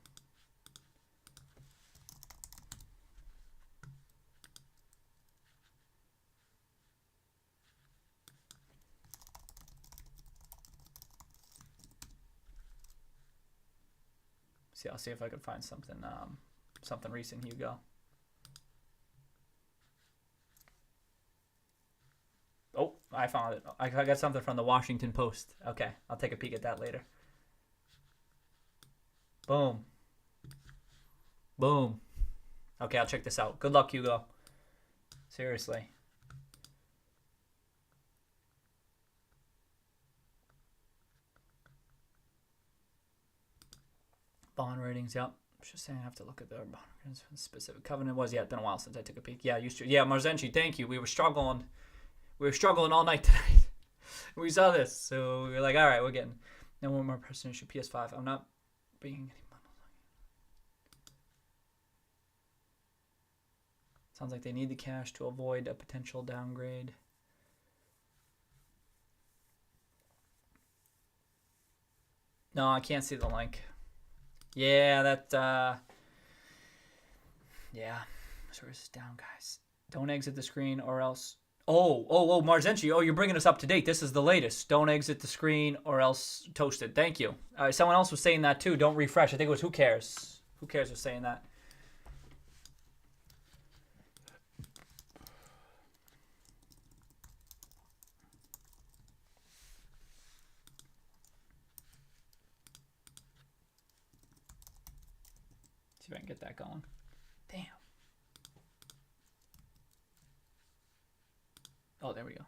S1: See, I'll see if I can find something something recent, Hugo. Oh, I found it. I got something from the Washington Post. Okay, I'll take a peek at that later. Boom. Boom. Okay, I'll check this out. Good luck, Hugo. Seriously. Bond ratings, yep. Just saying I have to look at the bond ratings for the specific covenant was. Yeah, it's been a while since I took a peek. Yeah, used to. Yeah, Marzenchi, thank you. We were struggling all night tonight. We saw this, so we were like, all right, we're getting no more presidential PS5. I'm not being any bundles. Sounds like they need the cash to avoid a potential downgrade. No, I can't see the link. Yeah, that, yeah. So this is down, guys. Don't exit the screen or else. Oh, Marzenchi. Oh, you're bringing us up to date. This is the latest. Don't exit the screen or else toasted. Thank you. Someone else was saying that too. Don't refresh. I think it was Who Cares. Who Cares was saying that. See if I can get that going. Damn. Oh, there we go.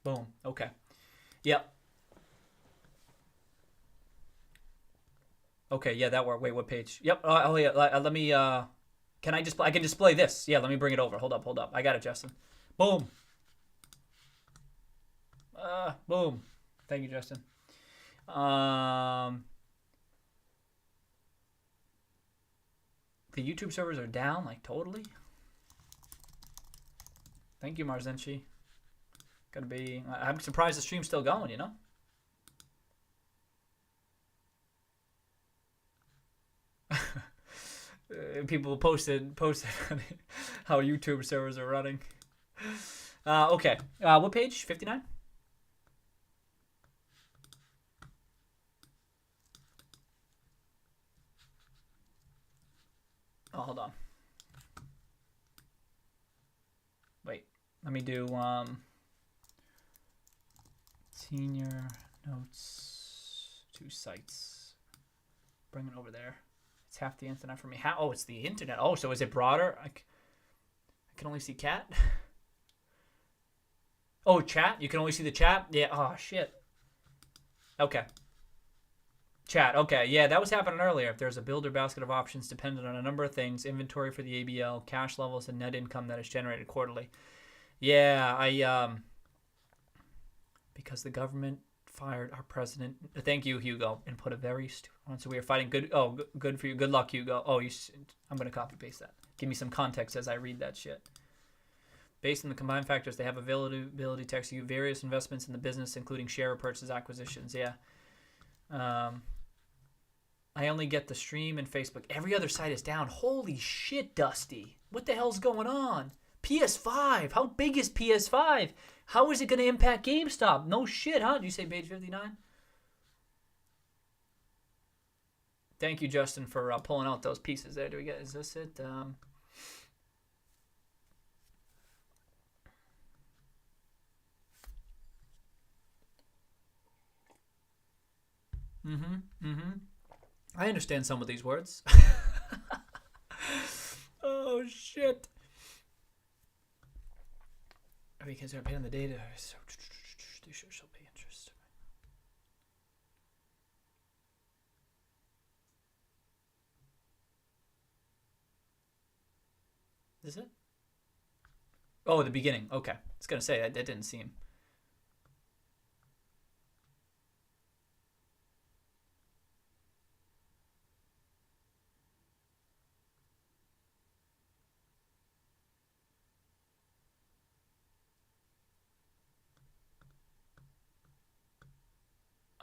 S1: Boom. Okay. Yep. Okay, yeah, that worked. Wait, what page? Yep. Oh, yeah. Let me, can I I can display this. Yeah, let me bring it over. Hold up. I got it, Justin. Boom. Boom. Thank you, Justin. The YouTube servers are down, like, totally. Thank you, Marzenchi. Gonna be. I'm surprised the stream's still going, you know? People posted how YouTube servers are running. Okay. What page? 59? Oh, hold on. Wait. Let me do senior notes to sites. Bring it over there. It's half the internet for me. How? Oh, it's the internet. Oh, so is it broader? I can only see cat. Oh, chat. You can only see the chat. Yeah. Oh shit. Okay. Chat. Okay. Yeah, that was happening earlier. If there's a builder basket of options dependent on a number of things, inventory for the ABL, cash levels, and net income that is generated quarterly. Yeah, because the government fired our president. Thank you, Hugo, and put a very stupid one. So we are fighting. Good. Oh, good for you. Good luck, Hugo. Oh, I'm gonna copy paste that. Give me some context as I read that shit. Based on the combined factors, they have ability to execute various investments in the business, including share purchases, acquisitions. Yeah. I only get the stream and Facebook. Every other site is down. Holy shit, Dusty. What the hell's going on? PS5. How big is PS5? How is it going to impact GameStop? No shit, huh? Did you say page 59? Thank you, Justin, for pulling out those pieces there. Do we get? Is this it? I understand some of these words. Oh, shit. Because they're paying the data, so they sure shall pay interest. Is it? Oh, the beginning. Okay. I was going to say, that didn't seem.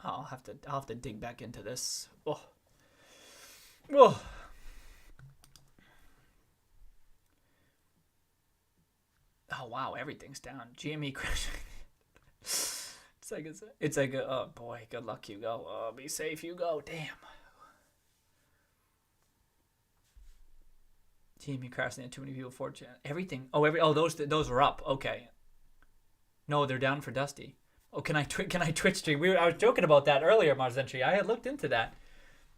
S1: I'll have to dig back into this. Oh. Oh. Oh wow, everything's down. GME crashing. It's like oh boy, good luck, Hugo. Oh, be safe, Hugo. Damn. GME crashing. Too many people. Fortune. Everything. Oh, those are up. Okay. No, they're down for Dusty. Oh, can I Twitch stream? I was joking about that earlier, Marzentry. I had looked into that.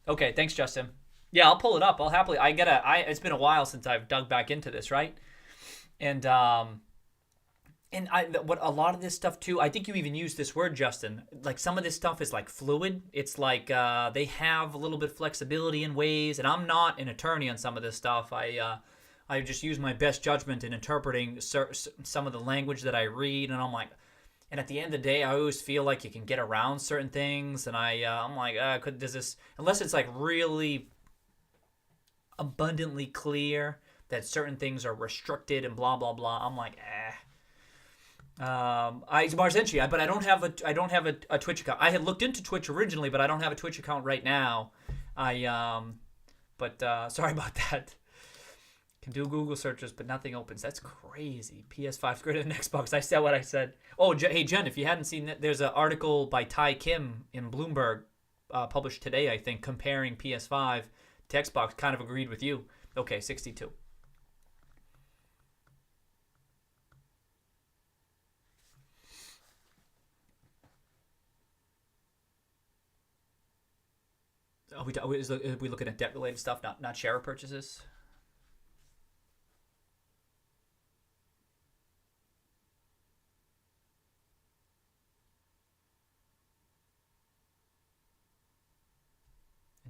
S1: Okay, thanks, Justin. Yeah, I'll pull it up. I'll happily. It's been a while since I've dug back into this, right? And what a lot of this stuff too. I think you even used this word, Justin. Like some of this stuff is like fluid. It's like they have a little bit of flexibility in ways. And I'm not an attorney on some of this stuff. I just use my best judgment in interpreting some of the language that I read, and I'm like. And at the end of the day, I always feel like you can get around certain things, and I'm like, does this, unless it's like really abundantly clear that certain things are restricted and blah blah blah. I'm like, Marzenchi, but I don't have a Twitch account. I had looked into Twitch originally, but I don't have a Twitch account right now. Sorry about that. Can do Google searches, but nothing opens. That's crazy. PS5's greater than Xbox. I said what I said. Oh, hey, Jen, if you hadn't seen it, there's an article by Ty Kim in Bloomberg published today, I think, comparing PS5 to Xbox. Kind of agreed with you. Okay, 62. Are we looking at debt-related stuff, not share purchases?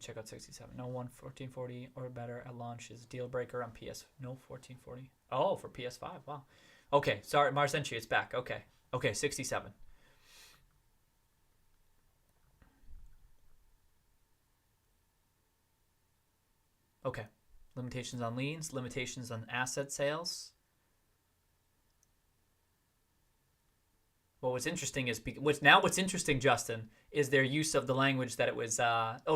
S1: Check out 67. No 1440 or better at launch is deal breaker on PS. No 1440. Oh, for PS5. Wow. Okay, sorry, Marcenchi, it's back. Okay. Okay, 67. Okay. Limitations on liens, limitations on asset sales. Well, what's interesting is what's interesting, Justin, is their use of the language that it was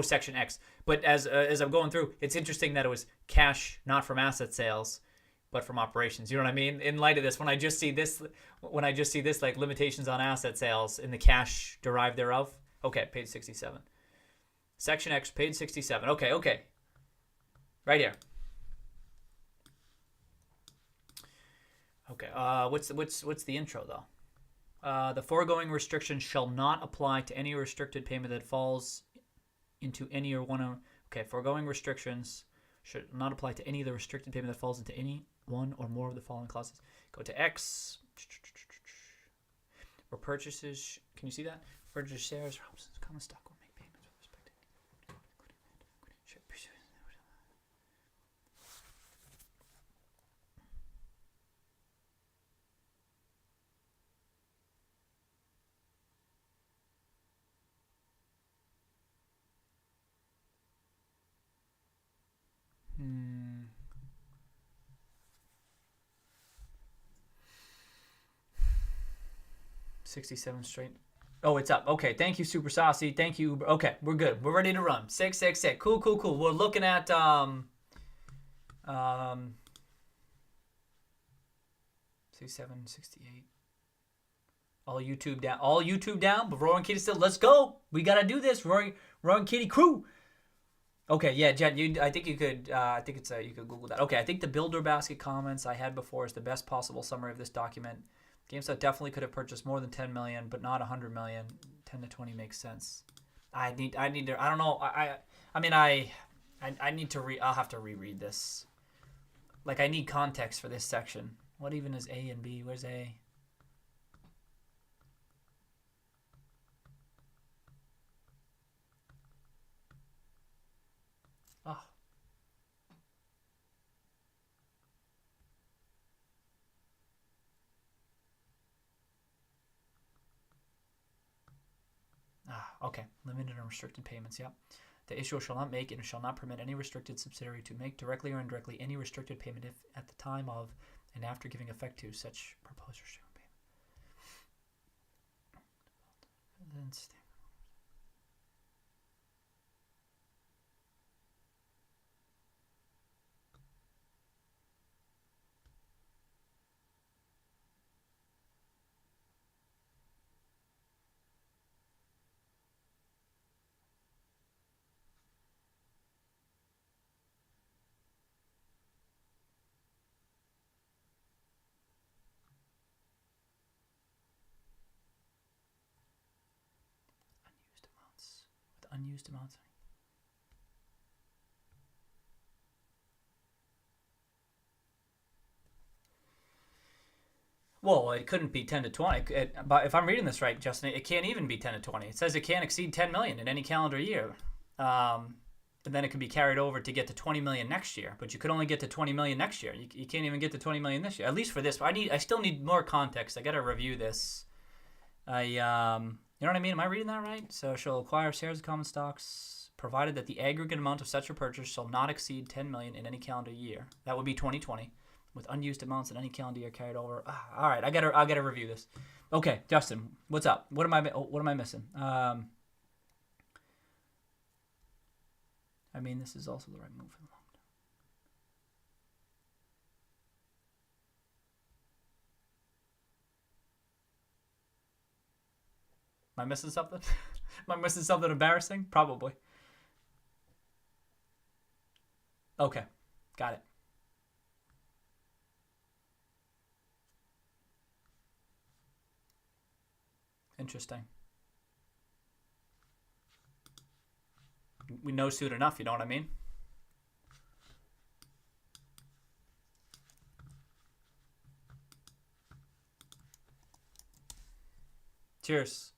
S1: Section X. But as I'm going through, it's interesting that it was cash not from asset sales, but from operations. You know what I mean? In light of this, when I just see this like limitations on asset sales in the cash derived thereof. Okay, page 67. Section X, page 67. Okay. Right here. Okay. What's the intro though? The foregoing restriction shall not apply to any restricted payment that falls into any or one of... Okay, foregoing restrictions should not apply to any of the restricted payment that falls into any one or more of the following clauses. Go to X. Or purchases... Can you see that? Purchase shares, common stock will make payments with respect to... Hmm. 67 straight. Oh, it's up. Okay, thank you, Super Saucy. Thank you. Okay, we're good. We're ready to run. 666. Cool. We're looking at 67, 68. All YouTube down. But Roaring Kitty still. Let's go. We gotta do this. Roaring Kitty crew. Okay, yeah, Jen. I think you could. I think it's you could Google that. Okay, I think the builder basket comments I had before is the best possible summary of this document. GameStop definitely could have purchased more than 10 million, but not 100 million. 10 to 20 makes sense. I need to. I don't know. I mean, I need to I'll have to reread this. Like, I need context for this section. What even is A and B? Where's A? Oh. Okay. Limited and restricted payments. Yep. The issuer shall not make and shall not permit any restricted subsidiary to make directly or indirectly any restricted payment if at the time of and after giving effect to such proposed restricted payment. Unused amounts. Well, it couldn't be 10 to 20. But if I'm reading this right, Justin, it can't even be 10 to 20. It says it can't exceed 10 million in any calendar year. And then it can be carried over to get to 20 million next year. But you could only get to 20 million next year. You can't even get to 20 million this year. At least for this. I still need more context. I got to review this. You know what I mean? Am I reading that right? So she'll acquire shares of common stocks provided that the aggregate amount of such a purchase shall not exceed 10 million in any calendar year. That would be 2020, with unused amounts in any calendar year carried over. All right, I gotta review this. Okay, Justin, what's up? What am I missing? I mean, this is also the right move for the long term. Am I missing something? Am I missing something embarrassing? Probably. Okay, got it. Interesting. We know soon enough, you know what I mean? Cheers.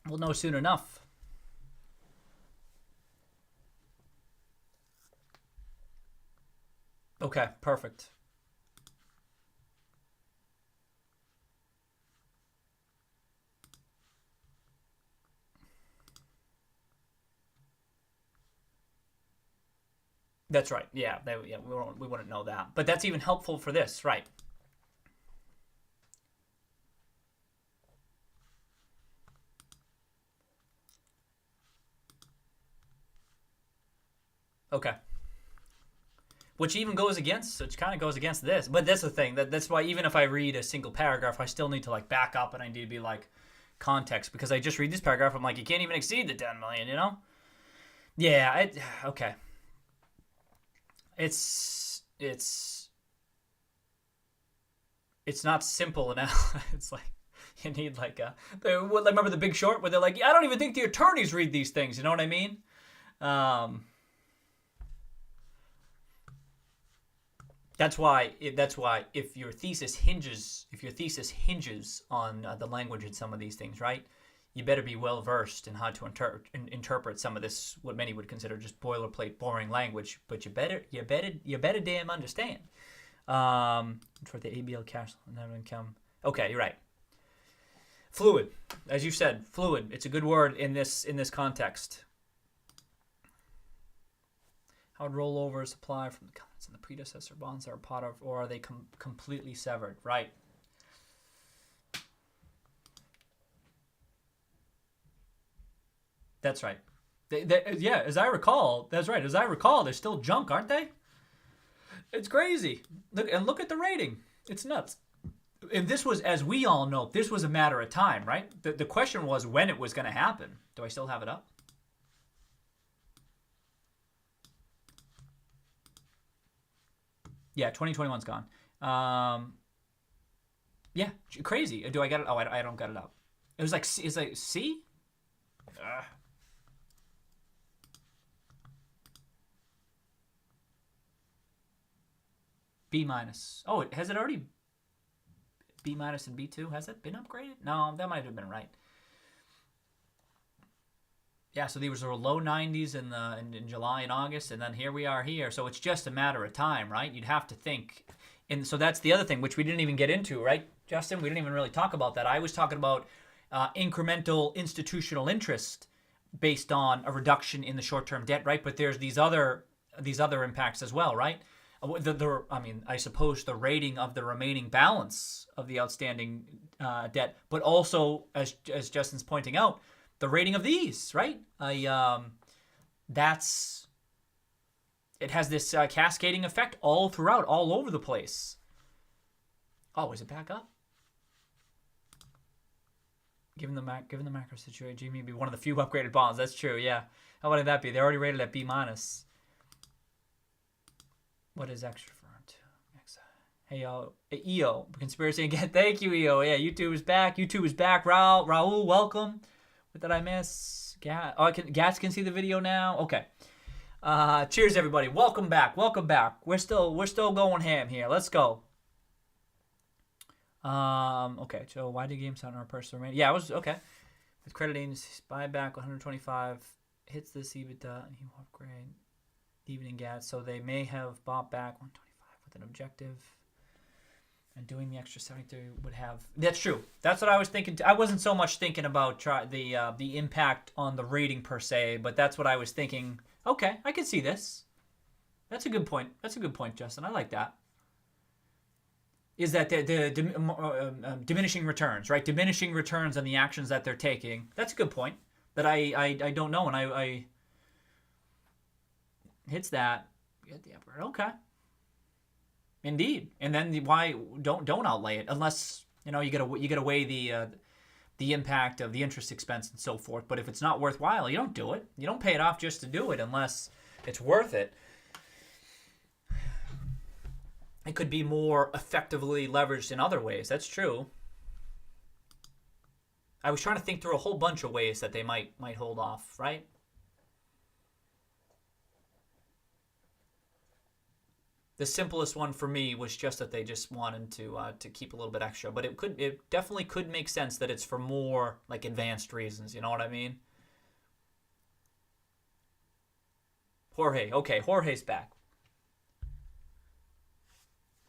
S1: We'll know soon enough. Okay, perfect. That's right. Yeah, we wouldn't know that. But that's even helpful for this, right? Okay. Which even goes against, which kind of goes against this. But that's the thing. That's why even if I read a single paragraph, I still need to like back up and I need to be like context because I just read this paragraph. I'm like, you can't even exceed the 10 million, you know? Yeah. Okay. It's not simple enough. It's like you need like remember The Big Short where they're like, I don't even think the attorneys read these things. You know what I mean? That's why if your thesis hinges on the language in some of these things, right? You better be well versed in how to interpret some of this, what many would consider just boilerplate, boring language. But you better damn understand. For the ABL cash net income. Okay, you're right. Fluid, as you said, fluid. It's a good word in this context. How would rollovers apply from the covenants and the predecessor bonds that are part of, or are they completely severed? Right. That's right. Yeah, as I recall, that's right. As I recall, they're still junk, aren't they? It's crazy. Look at the rating. It's nuts. And this was, as we all know, this was a matter of time, right? The question was when it was going to happen. Do I still have it up? Yeah, 2021's gone. Yeah, crazy. Do I get it? Oh, I don't get it up. It was like, it's like C? B minus. Oh, has it already? B minus and B2? Has it been upgraded? No, that might have been right. Yeah, so these were low 90s in July and August, and then here we are here. So it's just a matter of time, right? You'd have to think. And so that's the other thing, which we didn't even get into, right, Justin? We didn't even really talk about that. I was talking about incremental institutional interest based on a reduction in the short-term debt, right? But there's these other impacts as well, right? I suppose the rating of the remaining balance of the outstanding debt, but also, as Justin's pointing out, the rating of these, right? It has this cascading effect all throughout, all over the place. Oh, is it back up? Given the macro situation, GME be one of the few upgraded bonds. That's true, yeah. How would that be? They're already rated at B minus. What is extra for to? Hey, y'all. EO. Conspiracy again. Thank you, EO. Yeah, YouTube is back. YouTube is back. Raul, welcome. What did I miss? Gats can see the video now? Okay. Cheers, everybody. Welcome back. Welcome back. We're still going ham here. Let's go. Okay. So why did GameStop our personal remain? Yeah, it was okay. With credit agencies, buyback 125 hits this EBITDA and he will upgrade. Evening Gats, so they may have bought back 125 with an objective, and doing the extra 73 would have. That's true. That's what I was thinking. I wasn't so much thinking about the impact on the rating per se, but that's what I was thinking. Okay, I can see this. That's a good point. That's a good point, Justin. I like that. Is that the diminishing returns, right? Diminishing returns on the actions that they're taking. That's a good point. That I don't know, and I hits that, get the upgrade. Okay. Indeed. And then why don't outlay it unless you gotta weigh the impact of the interest expense and so forth. But if it's not worthwhile, you don't do it. You don't pay it off just to do it unless it's worth it. It could be more effectively leveraged in other ways. That's true. I was trying to think through a whole bunch of ways that they might hold off, right? The simplest one for me was just that they just wanted to keep a little bit extra, but it definitely could make sense that it's for more like advanced reasons. You know what I mean? Jorge, okay, Jorge's back.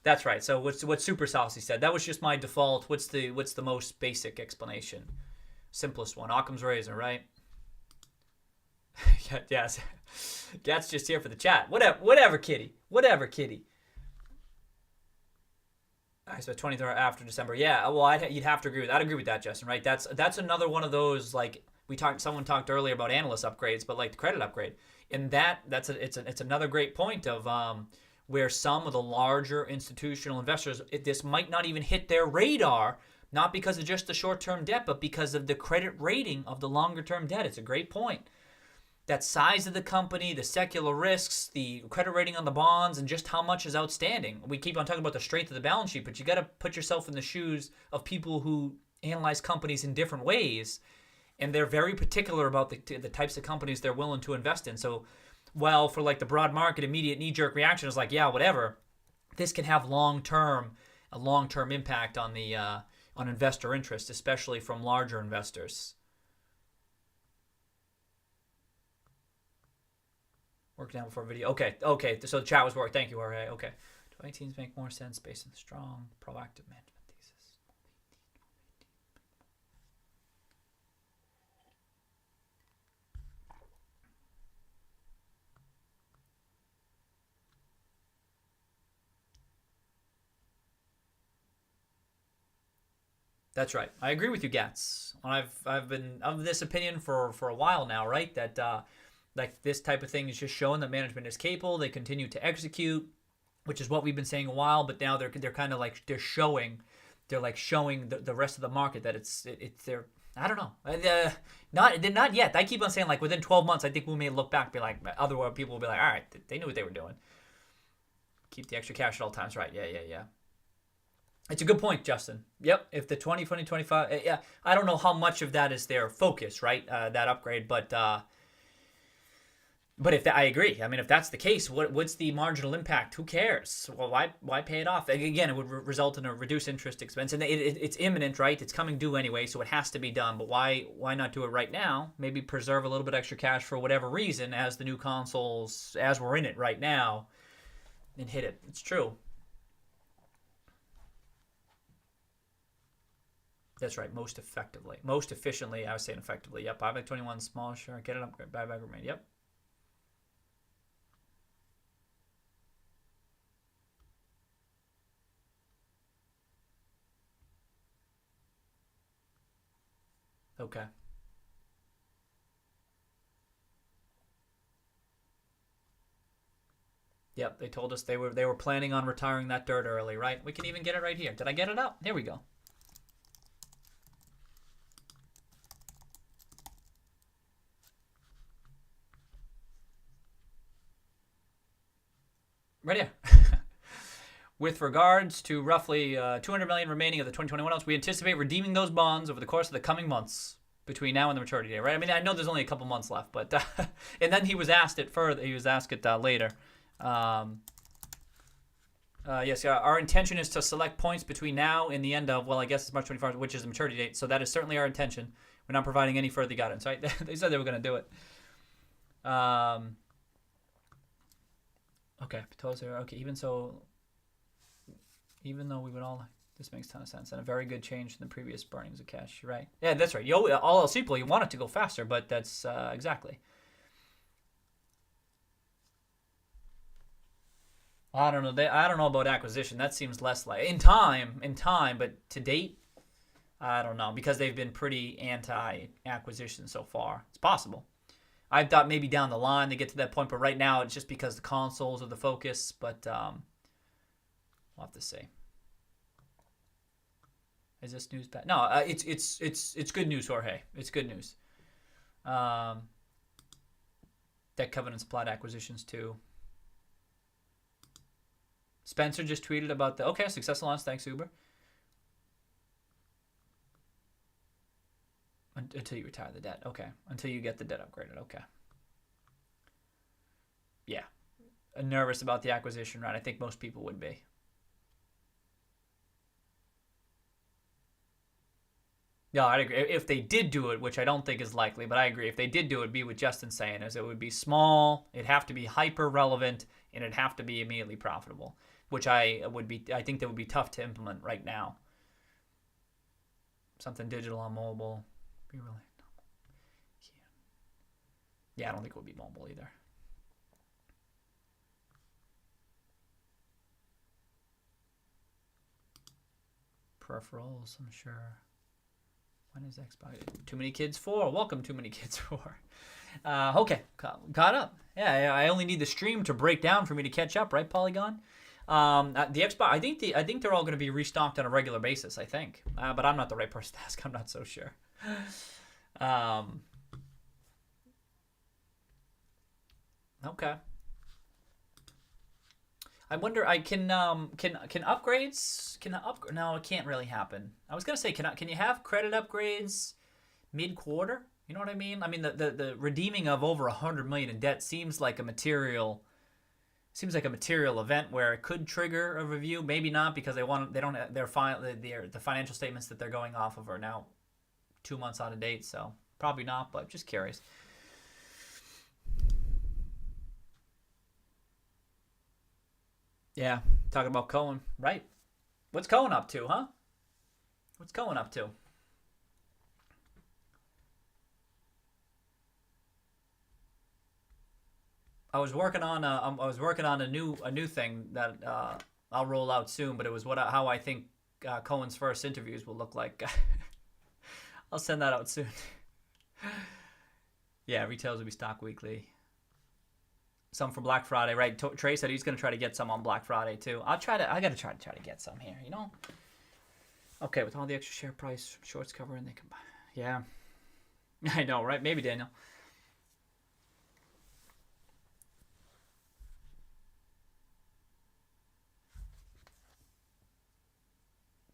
S1: That's right. So what Super Saucy said, that was just my default. What's the most basic explanation? Simplest one. Occam's razor, right? Yes. Gat's just here for the chat. Whatever, kitty. Whatever, kitty. All right, so 23rd after December. Yeah, well, you'd have to agree with that. I'd agree with that, Justin, right? That's another one of those, like, someone talked earlier about analyst upgrades, but like the credit upgrade. And it's another great point of where some of the larger institutional investors, this might not even hit their radar, not because of just the short-term debt, but because of the credit rating of the longer-term debt. It's a great point. That size of the company, the secular risks, the credit rating on the bonds, and just how much is outstanding. We keep on talking about the strength of the balance sheet, but you got to put yourself in the shoes of people who analyze companies in different ways, and they're very particular about the types of companies they're willing to invest in. So, while for like the broad market, immediate knee-jerk reaction is like, yeah, whatever, this can have a long-term impact on the on investor interest, especially from larger investors. Work down before video. Okay. So the chat was work. Thank you, Jorge. Okay. Do IT teams make more sense based on the strong, proactive management thesis? That's right. I agree with you, Gats. I've been of this opinion for a while now, right? That like this type of thing is just showing that management is capable. They continue to execute, which is what we've been saying a while. But now they're kind of like they're showing the rest of the market that it's they're, I don't know, not yet. I keep on saying like within 12 months, I think we may look back and be like, other people will be like, all right, they knew what they were doing. Keep the extra cash at all times, right? Yeah. It's a good point, Justin. Yep. If the 2025, yeah, I don't know how much of that is their focus, right? That upgrade, but if that, I agree. I mean, if that's the case, what's the marginal impact? Who cares? Well, why pay it off? Again, it would result in a reduced interest expense, and it's imminent, right? It's coming due anyway, so it has to be done. But why not do it right now? Maybe preserve a little bit extra cash for whatever reason as the new consoles, as we're in it right now, and hit it. It's true. That's right. Most effectively, most efficiently. I was saying effectively. Yep. Buyback 21, small share, get it upgrade. Buyback remain. Yep. Okay. Yep. They told us they were planning on retiring that dirt early, right? We can even get it right here. Did I get it up? There we go. Right here. With regards to roughly 200 million remaining of the 2021 notes, we anticipate redeeming those bonds over the course of the coming months between now and the maturity date. Right? I mean, I know there's only a couple months left, but and then he was asked it further. He was asked it later. Yes, our intention is to select points between now and the end of, well, I guess it's March 24th, which is the maturity date. So that is certainly our intention. We're not providing any further guidance, right? They said they were going to do it. Okay, okay. Even though we would all, this makes a ton of sense, and a very good change from the previous burnings of cash. You're right. Yeah, that's right. All else equal, you want it to go faster, but that's exactly. I don't know. I don't know about acquisition. That seems less like in time, but to date, I don't know because they've been pretty anti-acquisition so far. It's possible. I thought maybe down the line they get to that point, but right now it's just because the consoles are the focus. But we'll have to see. Is this news bad? No, it's good news, Jorge. It's good news. Debt covenants applied to acquisitions too. Spencer just tweeted about the successful launch. Thanks, Uber. Until you retire the debt. Okay. Until you get the debt upgraded. Okay. Yeah. Nervous about the acquisition, right? I think most people would be. Yeah, I'd agree. If they did do it, which I don't think is likely, but I agree. If they did do it, it'd be what Justin's saying is it would be small, it'd have to be hyper relevant, and it'd have to be immediately profitable, which I think that would be tough to implement right now. Something digital on mobile. Be really yeah, I don't think it would be mobile either. Peripherals, I'm sure. When is Xbox? Too Many Kids 4. Welcome, Too Many Kids 4. Okay, caught up. Yeah, I only need the stream to break down for me to catch up, right, Polygon? The Xbox, I think they're all going to be restocked on a regular basis. I think, but I'm not the right person to ask. I'm not so sure. Okay. I wonder. I can upgrades no, it can't really happen. I was gonna say can you have credit upgrades mid-quarter? You know what I mean? I mean the redeeming of over 100 million in debt seems like a material event where it could trigger a review. Maybe not because the financial statements that they're going off of are now 2 months out of date, so probably not. But just curious. Yeah, talking about Cohen, right? What's Cohen up to, huh? What's Cohen up to? I was working on a new thing that I'll roll out soon, but it was how I think Cohen's first interviews will look like. I'll send that out soon. Yeah, retails will be stock weekly. Some for Black Friday, right? Trey said he's gonna try to get some on Black Friday too. I gotta try to get some here, you know. Okay, with all the extra share price shorts covering, they can buy. Yeah, I know, right? Maybe Daniel.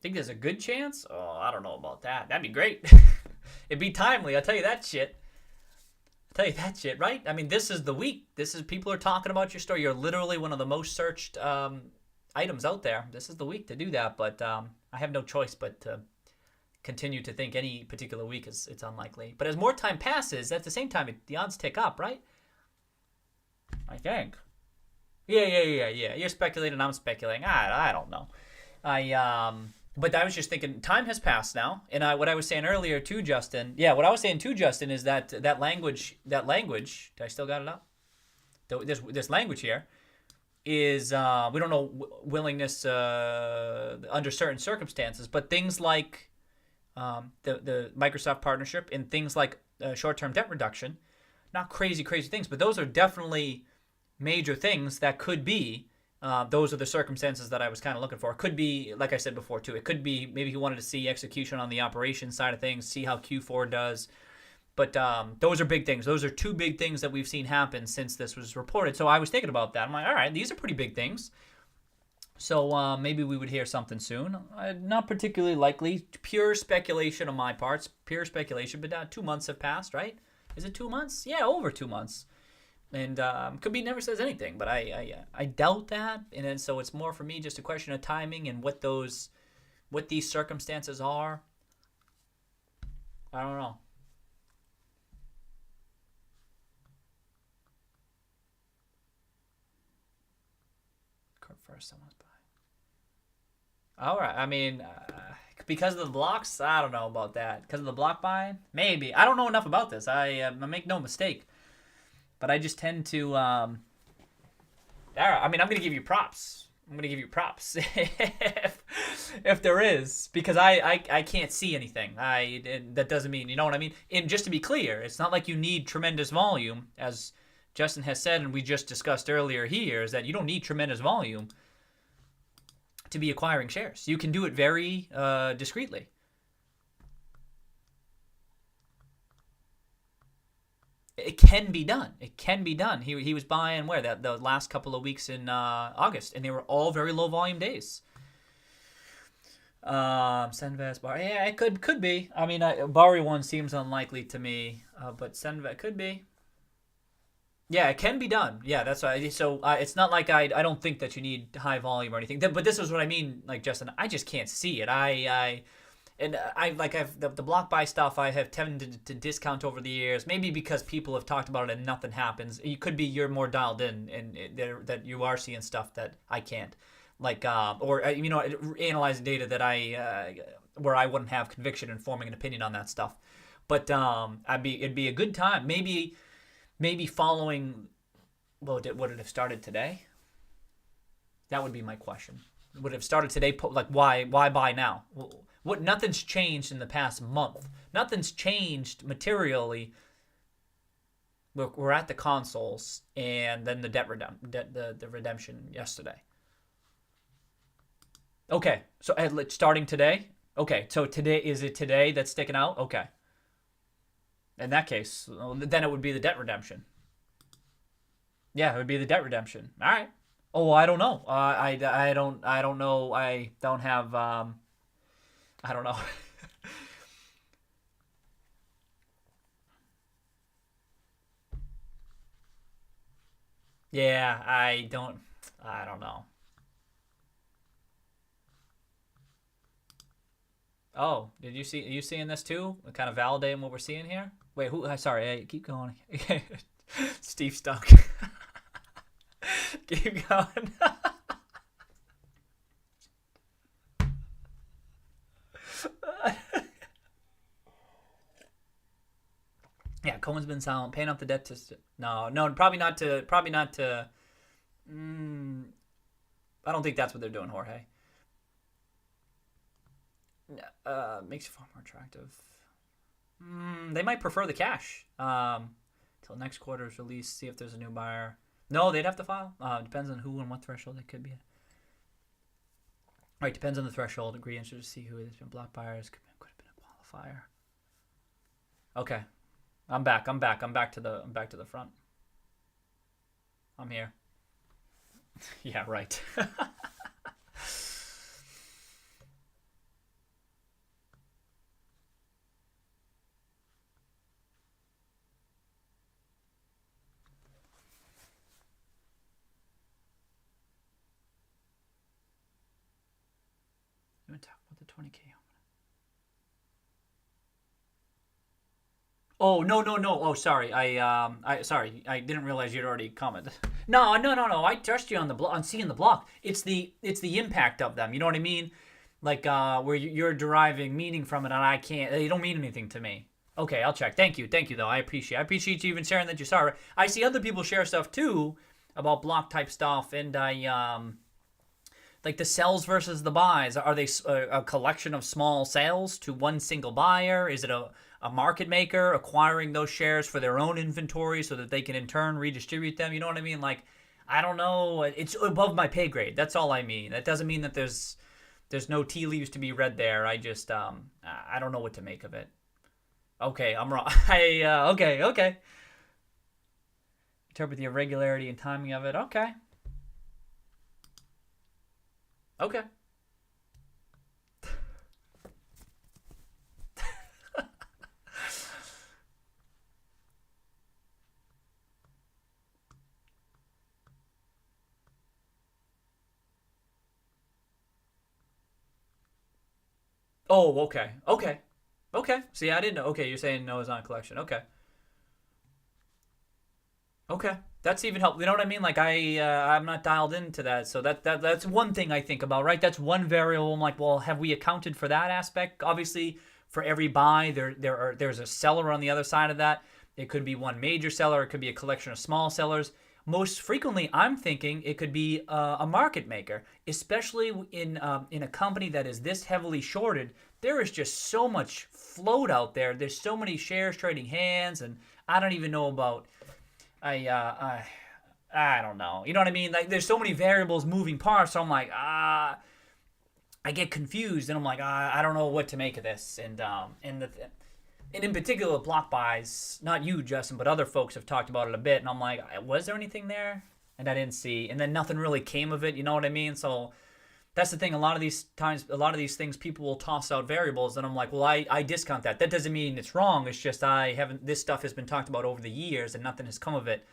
S1: Think there's a good chance? Oh, I don't know about that. That'd be great. It'd be timely. I'll tell you that shit. Right? I mean, this is the week. People are talking about your store. You're literally one of the most searched items out there. This is the week to do that, but I have no choice but to continue to think any particular week it's unlikely. But as more time passes, at the same time, the odds tick up, right? I think. Yeah. You're speculating. I'm speculating. I don't know. But I was just thinking, time has passed now, and what I was saying earlier to Justin, is that language. Did I still got it up? This language here is we don't know willingness under certain circumstances, but things like the Microsoft partnership and things like short-term debt reduction, not crazy things, but those are definitely major things that could be. Those are the circumstances that I was kind of looking for. It could be, like I said before, too. It could be maybe he wanted to see execution on the operations side of things, see how Q4 does. But those are big things. Those are two big things that we've seen happen since this was reported. So I was thinking about that. I'm like, all right, these are pretty big things. So maybe we would hear something soon. Not particularly likely. Pure speculation on my parts. Pure speculation. But 2 months have passed, right? Is it 2 months? Yeah, over 2 months. And could be never says anything, but I doubt that. And then, so it's more for me just a question of timing and what these circumstances are. I don't know. First someone's buying. All right. I mean, because of the blocks, I don't know about that. Because of the block buying, maybe. I don't know enough about this. I make no mistake. But I just tend to, I mean, I'm going to give you props. if there is, because I can't see anything. That doesn't mean, you know what I mean? And just to be clear, it's not like you need tremendous volume, as Justin has said, and we just discussed earlier here, is that you don't need tremendous volume to be acquiring shares. You can do it very discreetly. It can be done. He was buying the last couple of weeks in August, and they were all very low volume days. Senvest bar, yeah, it could be. I mean, Bari one seems unlikely to me, but Senvest could be. Yeah, it can be done. Yeah, that's why. So it's not like I don't think that you need high volume or anything. But this is what I mean, like Justin. I just can't see it. The block buy stuff I have tended to discount over the years, maybe because people have talked about it and nothing happens. It could be you're more dialed in and that you are seeing stuff that I can't, analyzing data that where I wouldn't have conviction in forming an opinion on that stuff. But it'd be a good time. Maybe following. Well, would it have started today? That would be my question. Would it have started today? Like, why buy now? What? Nothing's changed in the past month. Nothing's changed materially. We're at the consoles, and then the the redemption yesterday. Okay, so starting today. Okay, so is it today that's sticking out? Okay. In that case, then it would be the debt redemption. Yeah, it would be the debt redemption. All right. Oh, I don't know. I don't know. I don't have. I don't know. Yeah, I don't know. Oh, are you seeing this too? Kind of validating what we're seeing here? Wait, who? Sorry, hey, keep going. Steve Stuck. Keep going. Yeah, Cohen's been silent. Paying off the debt to no, probably not to. I don't think that's what they're doing, Jorge. Makes you far more attractive. They might prefer the cash till next quarter's release. See if there's a new buyer. No, they'd have to file. Depends on who and what threshold it could be. Right, depends on the threshold. Agree interested to see who has been block buyers. Could have been a qualifier. Okay, I'm back. I'm back to the front. I'm here. Yeah, right. 20K. Oh, no, no, no. Oh, sorry. Sorry. I didn't realize you'd already commented. No, no, no, no. I trust you on on seeing the block. It's the impact of them. You know what I mean? Like where you're deriving meaning from it, and I can't. They don't mean anything to me. Okay, I'll check. Thank you, though. I appreciate you even sharing that you saw it. I see other people share stuff too about block type stuff, and I like the sells versus the buys. Are they a collection of small sales to one single buyer? Is it a market maker acquiring those shares for their own inventory so that they can in turn redistribute them? You know what I mean? Like, I don't know. It's above my pay grade. That's all I mean. That doesn't mean that there's no tea leaves to be read there. I just I don't know what to make of it. Okay, I'm wrong. Okay. Interpret the irregularity and timing of it. Okay. Oh, okay. See, I didn't know. Okay, you're saying no is not a collection. Okay, that's even helpful. You know what I mean? Like I'm not dialed into that, so that's one thing I think about, right? That's one variable. I'm like, well, have we accounted for that aspect? Obviously, for every buy, there's a seller on the other side of that. It could be one major seller. It could be a collection of small sellers. Most frequently, I'm thinking it could be a market maker, especially in a company that is this heavily shorted. There is just so much float out there. There's so many shares trading hands, and I don't even know about. I don't know. You know what I mean? Like, there's so many variables, moving parts. So I'm like, I get confused, and I'm like, I don't know what to make of this. And in particular, block buys. Not you, Justin, but other folks have talked about it a bit. And I'm like, was there anything there? And I didn't see. And then nothing really came of it. You know what I mean? So that's the thing. A lot of these things, people will toss out variables, and I'm like, well, I discount that. That doesn't mean it's wrong. It's just this stuff has been talked about over the years, and nothing has come of it.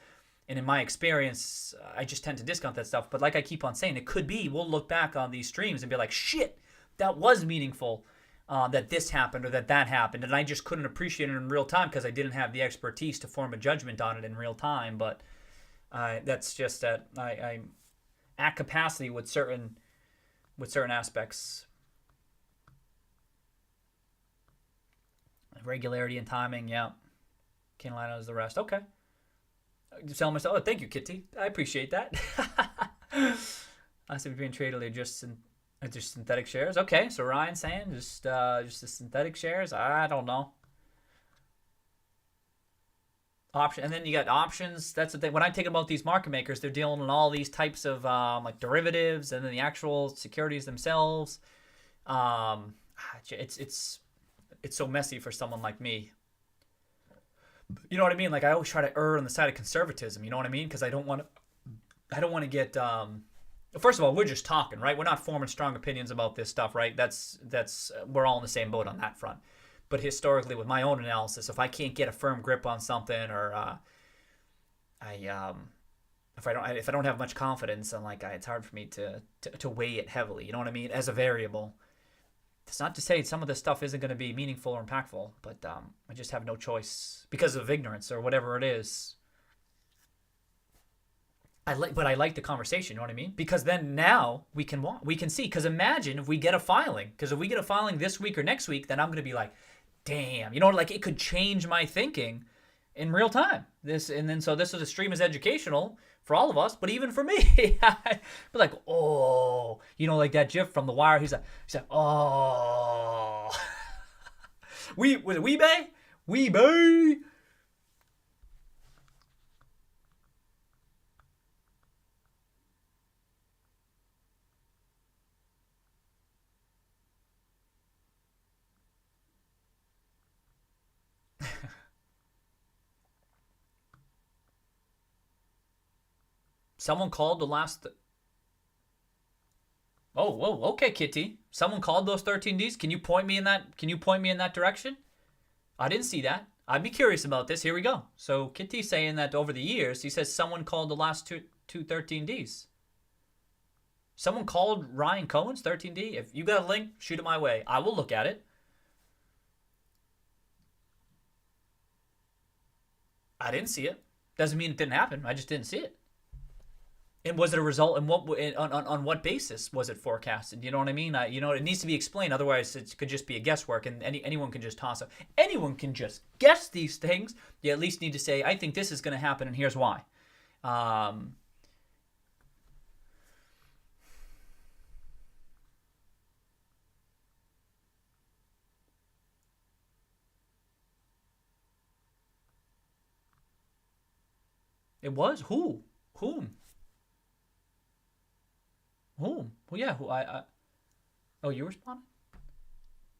S1: And in my experience, I just tend to discount that stuff. But like I keep on saying, it could be, we'll look back on these streams and be like, shit, that was meaningful, that this happened or that happened. And I just couldn't appreciate it in real time because I didn't have the expertise to form a judgment on it in real time. But that's just that I'm at capacity with certain aspects. Regularity and timing, yeah. Can't lie as the rest. Okay. Sell myself. Oh, thank you, Kitty. I appreciate that. I see being traded just synthetic shares. Okay, so Ryan's saying just the synthetic shares. I don't know. Option, and then you got options. That's the thing. When I think about these market makers, they're dealing in all these types of like derivatives, and then the actual securities themselves. It's so messy for someone like me. You know what I mean? Like, I always try to err on the side of conservatism. You know what I mean? Because I don't want to get. First of all, we're just talking, right? We're not forming strong opinions about this stuff, right? That's we're all in the same boat on that front. But historically, with my own analysis, if I can't get a firm grip on something, or if I don't have much confidence, then it's hard for me to weigh it heavily. You know what I mean? As a variable. It's not to say some of this stuff isn't going to be meaningful or impactful, but I just have no choice because of ignorance or whatever it is. But I like the conversation. You know what I mean? Because then now we can see. Because imagine if we get a filing. Because if we get a filing this week or next week, then I'm going to be like, damn. You know, like, it could change my thinking in real time. So this is a stream is educational for all of us, but even for me. But like, oh, you know, like that GIF from The Wire. He's like, oh, was it Weebay? Weebay. Someone called the last. Oh, whoa, okay, Kitty. Someone called those 13Ds. Can you point me in that direction? I didn't see that. I'd be curious about this. Here we go. So Kitty's saying that over the years, he says someone called the last two 13Ds. Someone called Ryan Cohen's 13D. If you got a link, shoot it my way. I will look at it. I didn't see it. Doesn't mean it didn't happen. I just didn't see it. And was it a result? And what on what basis was it forecasted? You know what I mean? It needs to be explained. Otherwise, it could just be a guesswork, and anyone can just toss it. Anyone can just guess these things. You at least need to say, I think this is going to happen, and here's why. It was who? Whom? Whom? Well, yeah. Who? Oh, you responded.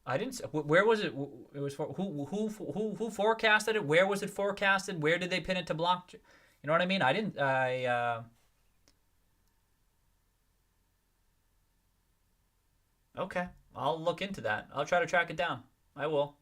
S1: I didn't. Where was it? It was for who forecasted it? Where was it forecasted? Where did they pin it to block? You know what I mean? I didn't. Okay, I'll look into that. I'll try to track it down. I will.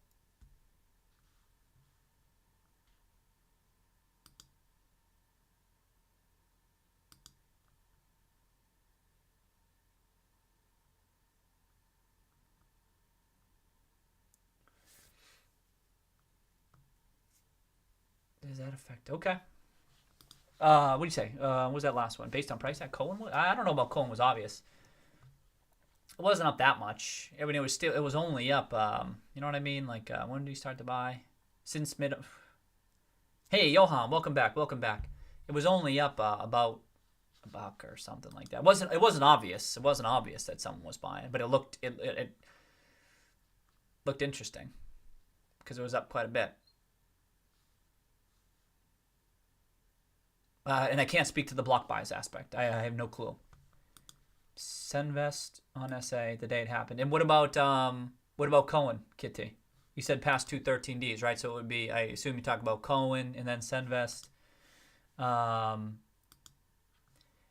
S1: Does that affect? Okay. What do you say? What was that last one? Based on price that Cohen was? I don't know about Cohen was obvious. It wasn't up that much. I mean, it was only up. You know what I mean? Like, when did he start to buy? Since mid. Hey, Johan, welcome back. Welcome back. It was only up about a buck or something like that. It wasn't obvious. It wasn't obvious that someone was buying, but it looked looked interesting because it was up quite a bit. And I can't speak to the block buys aspect. I have no clue. Senvest on SA the day it happened. And what about Cohen, Kitty? You said past two 13Ds, right? So it would be, I assume you talk about Cohen and then Senvest. And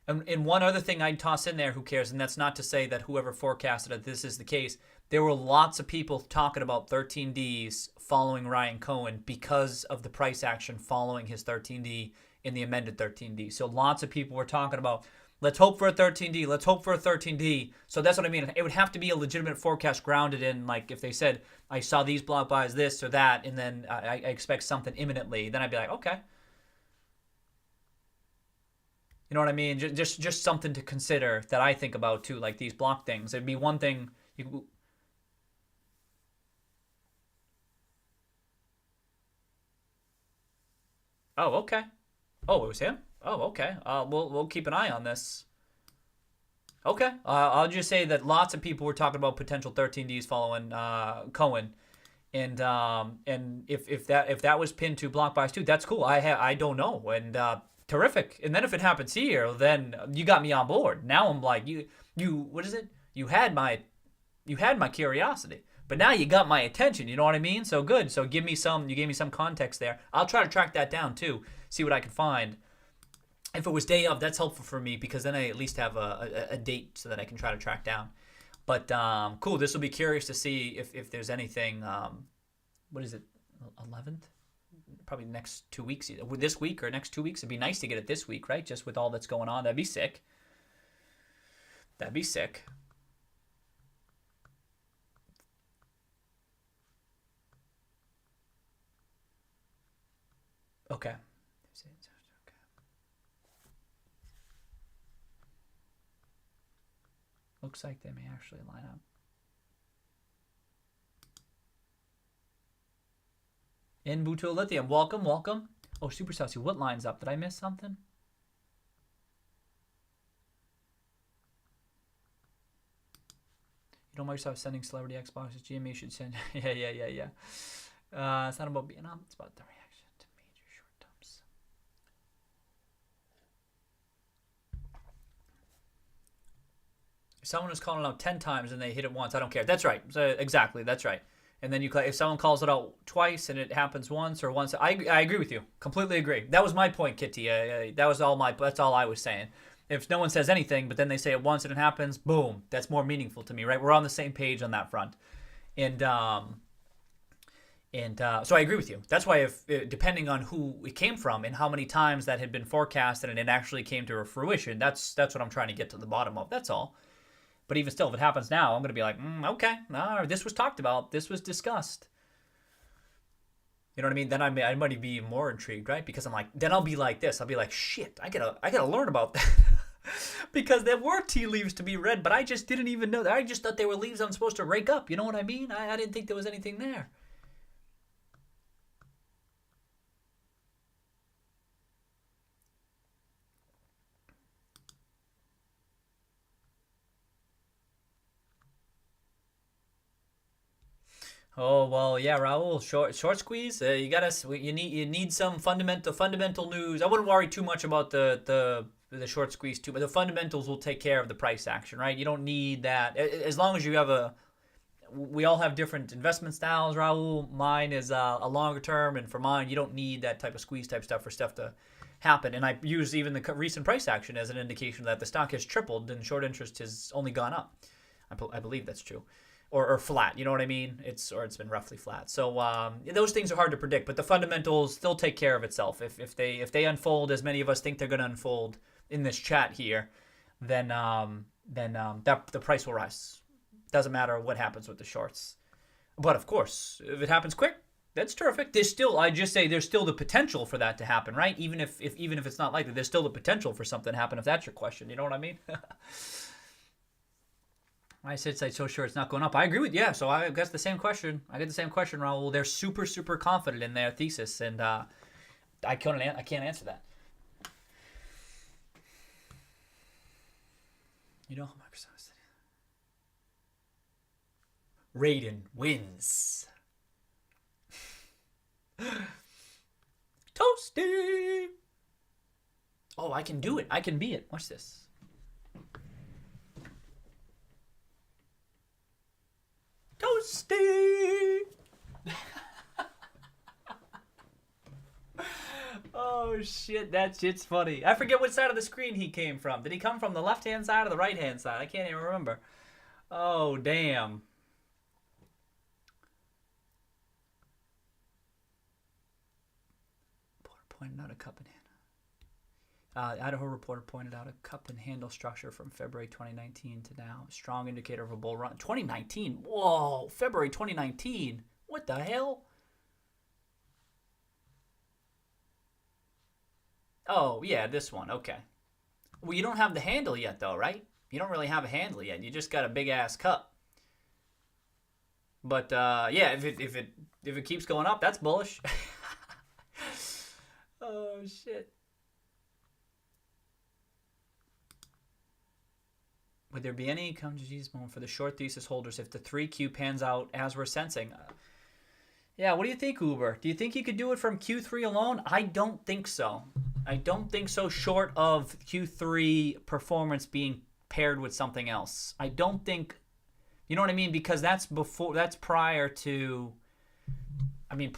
S1: one other thing I'd toss in there, who cares? And that's not to say that whoever forecasted it, this is the case. There were lots of people talking about 13Ds following Ryan Cohen because of the price action following his 13D in the amended 13D. So lots of people were talking about, let's hope for a 13D, let's hope for a 13D. So that's what I mean. It would have to be a legitimate forecast grounded in, like, if they said, I saw these block buys, this or that, and then I expect something imminently, then I'd be like, okay. You know what I mean? Just something to consider that I think about too, like these block things. It'd be one thing. Oh, okay. Oh, it was him? Oh, okay. We'll keep an eye on this. Okay. I'll just say that lots of people were talking about potential 13Ds following Cohen, and if that was pinned to block buys too, that's cool. I don't know, and terrific. And then if it happens here, then you got me on board. Now I'm like, you what is it? You had my curiosity, but now you got my attention. You know what I mean? So good. So you gave me some context there. I'll try to track that down too. See what I can find. If it was day of, that's helpful for me because then I at least have a date so that I can try to track down. But cool. This will be curious to see if there's anything. What is it? 11th? Probably next 2 weeks. Either this week or next 2 weeks. It'd be nice to get it this week, right? Just with all that's going on. That'd be sick. That'd be sick. Okay. Looks like they may actually line up. In Buto Lithium, welcome. Oh, Super Saucy, what lines up? Did I miss something? You don't mind yourself sending celebrity Xboxes. GME should send. Yeah. It's not about being on. It's about the reaction to major short dumps. If someone is calling it out 10 times and they hit it once, I don't care. That's right. So, exactly. That's right. And then if someone calls it out twice and it happens once or once, I agree with you. Completely agree. That was my point, Kitty. That's all I was saying. If no one says anything, but then they say it once and it happens, boom, that's more meaningful to me, right? We're on the same page on that front. And And so I agree with you. That's why, if depending on who it came from and how many times that had been forecasted and it actually came to fruition, that's what I'm trying to get to the bottom of. That's all. But even still, if it happens now, I'm going to be like, okay, this was talked about, this was discussed. You know what I mean? Then I might be more intrigued, right? Because I'm like, then I'll be like this. I'll be like, shit, I gotta learn about that. Because there were tea leaves to be read, but I just didn't even know that. I just thought they were leaves I'm supposed to rake up. You know what I mean? I didn't think there was anything there. Oh well, yeah, Raul. Short squeeze. You need some fundamental news. I wouldn't worry too much about the short squeeze too, but the fundamentals will take care of the price action, right? You don't need that as long as you have a. We all have different investment styles, Raul. Mine is a longer term, and for mine, you don't need that type of squeeze type stuff for stuff to happen. And I use even the recent price action as an indication that the stock has tripled and short interest has only gone up. I believe that's true. Or flat, you know what I mean? It's been roughly flat. So those things are hard to predict, but the fundamentals still take care of itself. If they unfold as many of us think they're going to unfold in this chat here, then the price will rise. Doesn't matter what happens with the shorts. But of course, if it happens quick, that's terrific. There's still the potential for that to happen, right? Even if it's not likely, there's still the potential for something to happen. If that's your question, you know what I mean? I said it's so sure it's not going up. I agree with you. Yeah, so I guess the same question. I get the same question, Raul. They're super confident in their thesis, and I can't answer that. You know how Microsoft said Raiden wins. Toasty. Oh, I can do it. I can be it. Watch this. Toasty. Oh shit, that shit's funny. I forget which side of the screen he came from. Did he come from the left-hand side or the right-hand side? I can't even remember. Oh damn. Pointed out a cup and handle. Idaho reporter pointed out a cup and handle structure from February 2019 to now. Strong indicator of a bull run. 2019? Whoa, February 2019. What the hell? Oh, yeah, this one. Okay. Well, you don't have the handle yet, though, right? You don't really have a handle yet. You just got a big-ass cup. But, yeah, if it keeps going up, that's bullish. Oh, shit. Would there be any come to Jesus moment for the short thesis holders if the 3Q pans out as we're sensing? Yeah, what do you think, Uber? Do you think you could do it from Q3 alone? I don't think so. I don't think so, short of Q3 performance being paired with something else. I don't think, you know what I mean? Because that's prior to, I mean,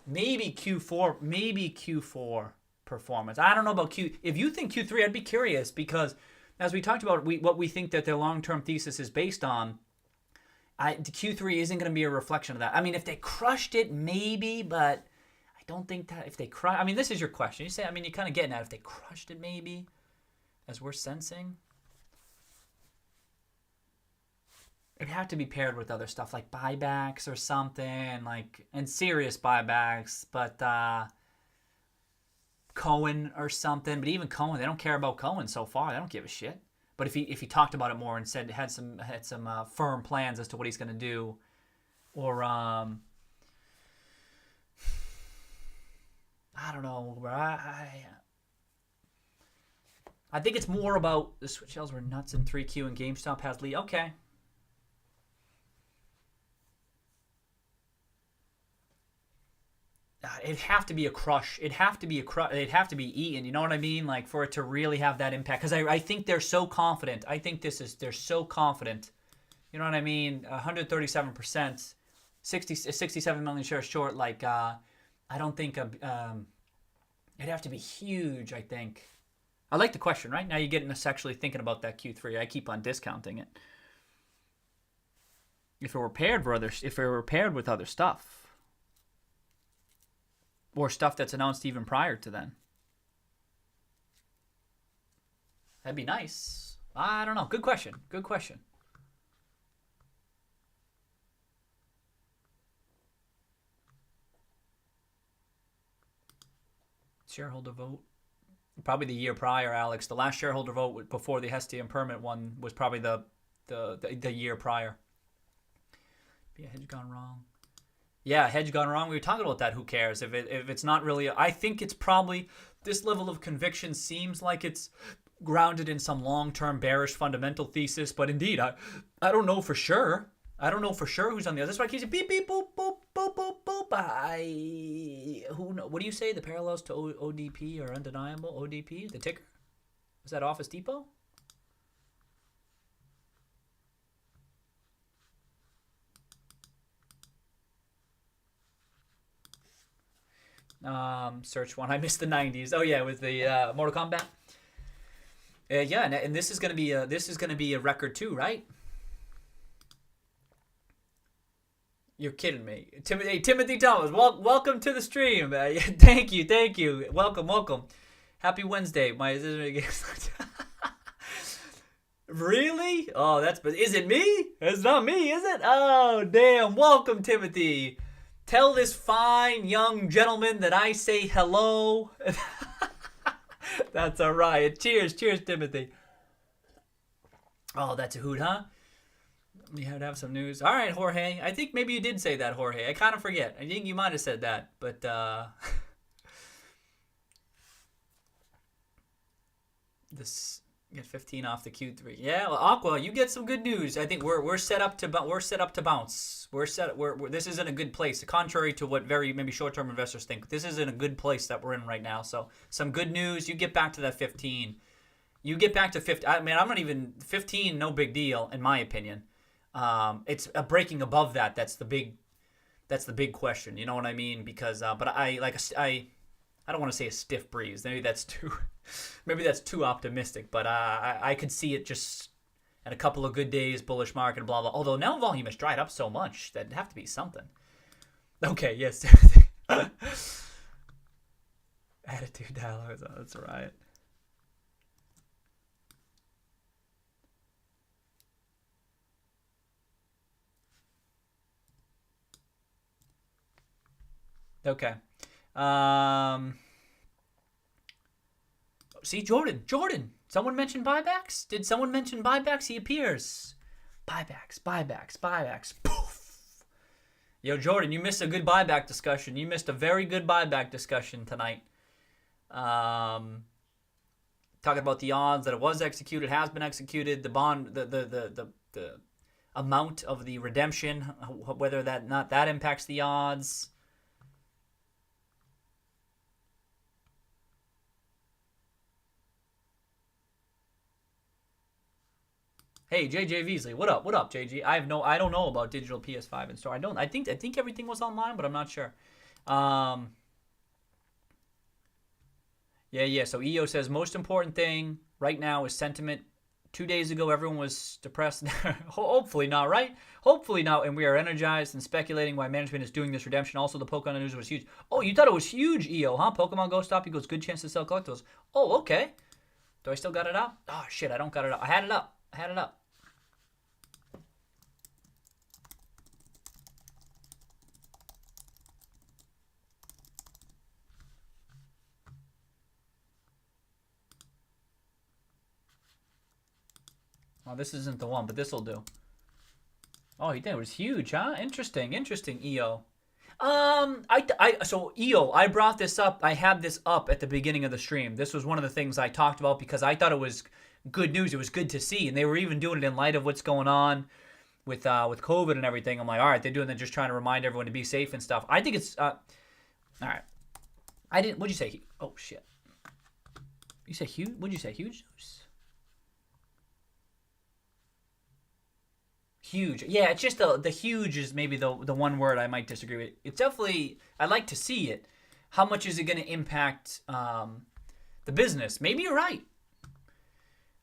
S1: maybe Q4 performance. I don't know about if you think Q3, I'd be curious because as we talked about, what we think that their long-term thesis is based on, Q3 isn't going to be a reflection of that. I mean, if they crushed it, maybe, but I don't think that if they crush... I mean, this is your question. You say, I mean, you're kind of getting at if they crushed it, maybe, as we're sensing. It'd have to be paired with other stuff, like buybacks or something, and serious buybacks, but Cohen or something. But even Cohen, they don't care about Cohen so far. They don't give a shit. But if he talked about it more and said had some firm plans as to what he's going to do, or I don't know. I think it's more about the switch sales were nuts in 3Q and GameStop has lead. Okay. It'd have to be a crush. It'd have to be eaten. You know what I mean? Like for it to really have that impact. Because I think they're so confident. I think they're so confident. You know what I mean? 137%, 67 million shares short. Like I don't think it'd have to be huge. I think. I like the question. Right now you're getting us actually thinking about that Q3. I keep on discounting it. If it were paired with other stuff, or stuff that's announced even prior to then, that'd be nice. I don't know. Good question. Good question. Shareholder vote. Probably the year prior, Alex. The last shareholder vote before the Hestia and Permit one was probably the year prior. Be a hedge gone wrong. Yeah, hedge gone wrong. We were talking about that. Who cares if it's not really? I think it's probably this level of conviction seems like it's grounded in some long-term bearish fundamental thesis. But indeed, I don't know for sure. I don't know for sure who's on the other. That's why I keep saying beep beep boop boop boop boop boop. Who know? What do you say? The parallels to ODP are undeniable. ODP, the ticker. Was that Office Depot? Search one. I missed the 90s. Oh yeah, it was the Mortal Kombat. Yeah, and this is gonna be a record too, right? You're kidding me. Timothy Thomas, welcome to the stream. Thank you. Welcome. Happy Wednesday. Really? Oh, is it me? It's not me, is it? Oh, damn. Welcome, Timothy. Tell this fine young gentleman that I say hello. That's a riot. Cheers, Timothy. Oh, that's a hoot, huh? We have to have some news. All right, Jorge. I think maybe you did say that, Jorge. I kind of forget. I think you might have said that, but this get 15 off the Q3. Yeah, well, Aqua, you get some good news. I think we're set up to bounce. This isn't a good place. Contrary to what maybe short-term investors think, this isn't a good place that we're in right now. So some good news. You get back to that 15. You get back to 50. I mean, I'm not even 15. No big deal, in my opinion. It's a breaking above that. That's the big question. You know what I mean? Because, but I don't want to say a stiff breeze. Maybe that's too optimistic. But I could see it just at a couple of good days, bullish market, blah blah. Although now volume has dried up so much that'd have to be something. Okay, yes. Attitude dollars. Oh, that's right. Okay. See, Jordan. Someone mentioned buybacks? Did someone mention buybacks? He appears. Buybacks. Poof. Yo, Jordan, you missed a good buyback discussion. You missed a very good buyback discussion tonight. Talking about the odds that it was executed, has been executed, the bond, the amount of the redemption, whether that impacts the odds. Hey, JJ Veasley, what up, JJ? I don't know about digital PS5 in store. I think everything was online, but I'm not sure. Yeah. So EO says most important thing right now is sentiment. 2 days ago, everyone was depressed. Hopefully not, right? Hopefully not. And we are energized and speculating why management is doing this redemption. Also, the Pokemon news was huge. Oh, you thought it was huge, EO, huh? Pokemon Go Stop equals good chance to sell collectibles. Oh, okay. Do I still got it up? Oh, shit, I don't got it up. I had it up. Oh, this isn't the one, but this will do. Oh, you think it was huge, huh? Interesting, EO. So EO, I brought this up. I had this up at the beginning of the stream. This was one of the things I talked about because I thought it was good news. It was good to see, and they were even doing it in light of what's going on with COVID and everything. I'm like, all right, they're doing that just trying to remind everyone to be safe and stuff. I think it's all right. What'd you say? Oh shit. You said huge? What'd you say? Huge? Huge. Yeah, it's just the huge is maybe the one word I might disagree with. It's definitely, I'd like to see it. How much is it going to impact the business? Maybe you're right.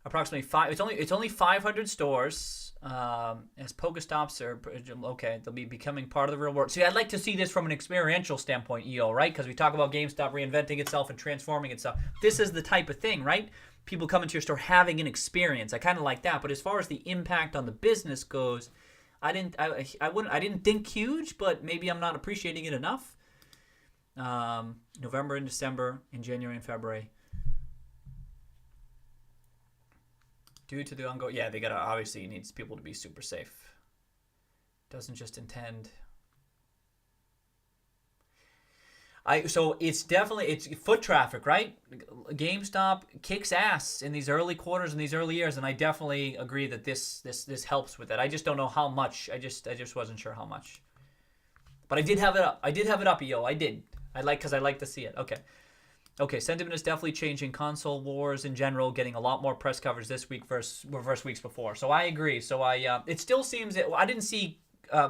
S1: approximately 5. It's only 500 stores. As Pokestops are okay, they'll be becoming part of the real world. See, I'd like to see this from an experiential standpoint, EO, right? Because we talk about GameStop reinventing itself and transforming itself. This is the type of thing, right? People coming to your store having an experience. I kind of like that. But as far as the impact on the business goes, I didn't think huge, but maybe I'm not appreciating it enough. November and December, in January and February. Due to the ongoing, yeah, they gotta obviously needs people to be super safe. Doesn't just intend. So it's foot traffic, right? GameStop kicks ass in these early quarters and these early years, and I definitely agree that this helps with it. I just don't know how much. I just wasn't sure how much. But I did have it up. EO. I did. Because I like to see it. Okay, sentiment is definitely changing. Console wars in general getting a lot more press coverage this week versus weeks before. So I agree. So it still seems that I didn't see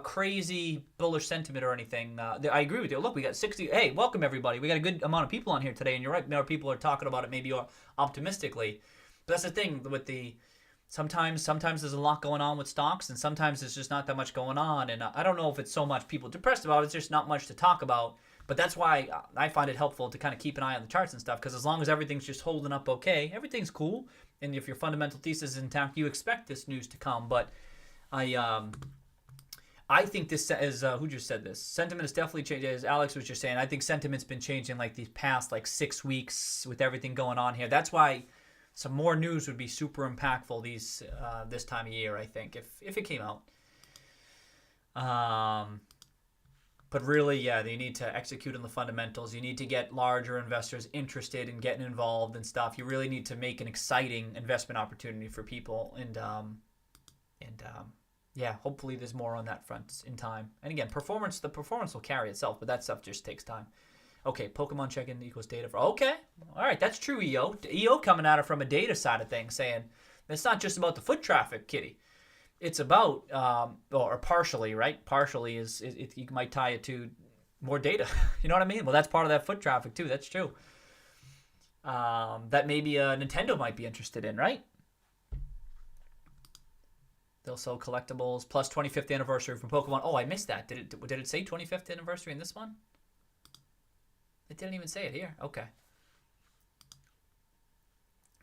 S1: crazy bullish sentiment or anything. I agree with you. Look, we got 60. Hey, welcome everybody. We got a good amount of people on here today, and you're right. More people are talking about it maybe optimistically. But that's the thing with the sometimes there's a lot going on with stocks, and sometimes there's just not that much going on. And I don't know if it's so much people depressed about it. It's just not much to talk about. But that's why I find it helpful to kind of keep an eye on the charts and stuff, because as long as everything's just holding up okay, everything's cool. And if your fundamental thesis is intact, you expect this news to come. But I think this is, who just said this? Sentiment is definitely changing, as Alex was just saying. I think sentiment's been changing like these past 6 weeks with everything going on here. That's why some more news would be super impactful this time of year, I think, if it came out. But really, yeah, you need to execute on the fundamentals. You need to get larger investors interested in getting involved and stuff. You really need to make an exciting investment opportunity for people. And yeah, hopefully there's more on that front in time. And again, the performance will carry itself, but that stuff just takes time. Okay, Pokemon check-in equals data for... Okay, all right, that's true, EO. EO coming at it from a data side of things, saying it's not just about the foot traffic, kitty. It's about, or partially, right? Partially is you might tie it to more data. You know what I mean? Well, that's part of that foot traffic too. That's true. That maybe Nintendo might be interested in, right? They'll sell collectibles plus 25th anniversary from Pokemon. Oh, I missed that. Did it say 25th anniversary in this one? It didn't even say it here. Okay.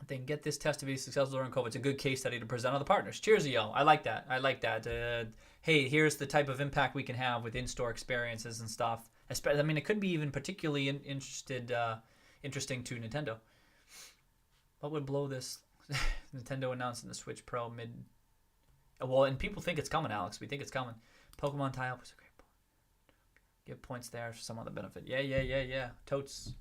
S1: They can get this test to be successful during COVID. It's a good case study to present on the partners. Cheers, yo. I like that. Hey, here's the type of impact we can have with in-store experiences and stuff. I mean, it could be even particularly interesting to Nintendo. What would blow this? Nintendo announcing the Switch Pro mid. Well, and people think it's coming, Alex. We think it's coming. Pokemon tie-up was a great point. Give points there for some other benefit. Yeah. Totes.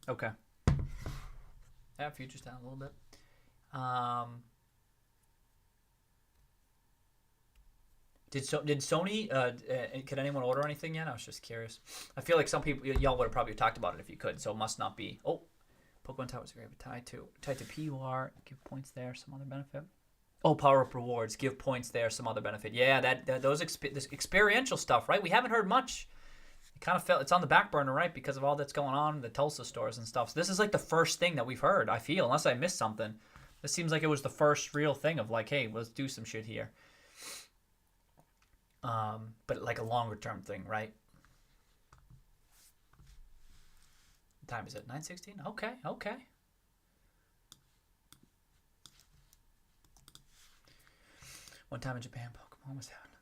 S1: Okay. Yeah, futures down a little bit. Did Sony? Could anyone order anything yet? I was just curious. I feel like some people, y'all would have probably talked about it if you could. So it must not be. Oh, Pokemon tie was great. Tied to PUR. Give points there. Some other benefit. Oh, power up rewards. Give points there. Some other benefit. Yeah, this experiential stuff, right? We haven't heard much. It kind of felt it's on the back burner, right? Because of all that's going on in the Tulsa stores and stuff. So this is like the first thing that we've heard, I feel, unless I missed something. This seems like it was the first real thing of like, hey, let's do some shit here. But like a longer term thing, right? What time is it? 9:16? Okay. One time in Japan, Pokemon was having an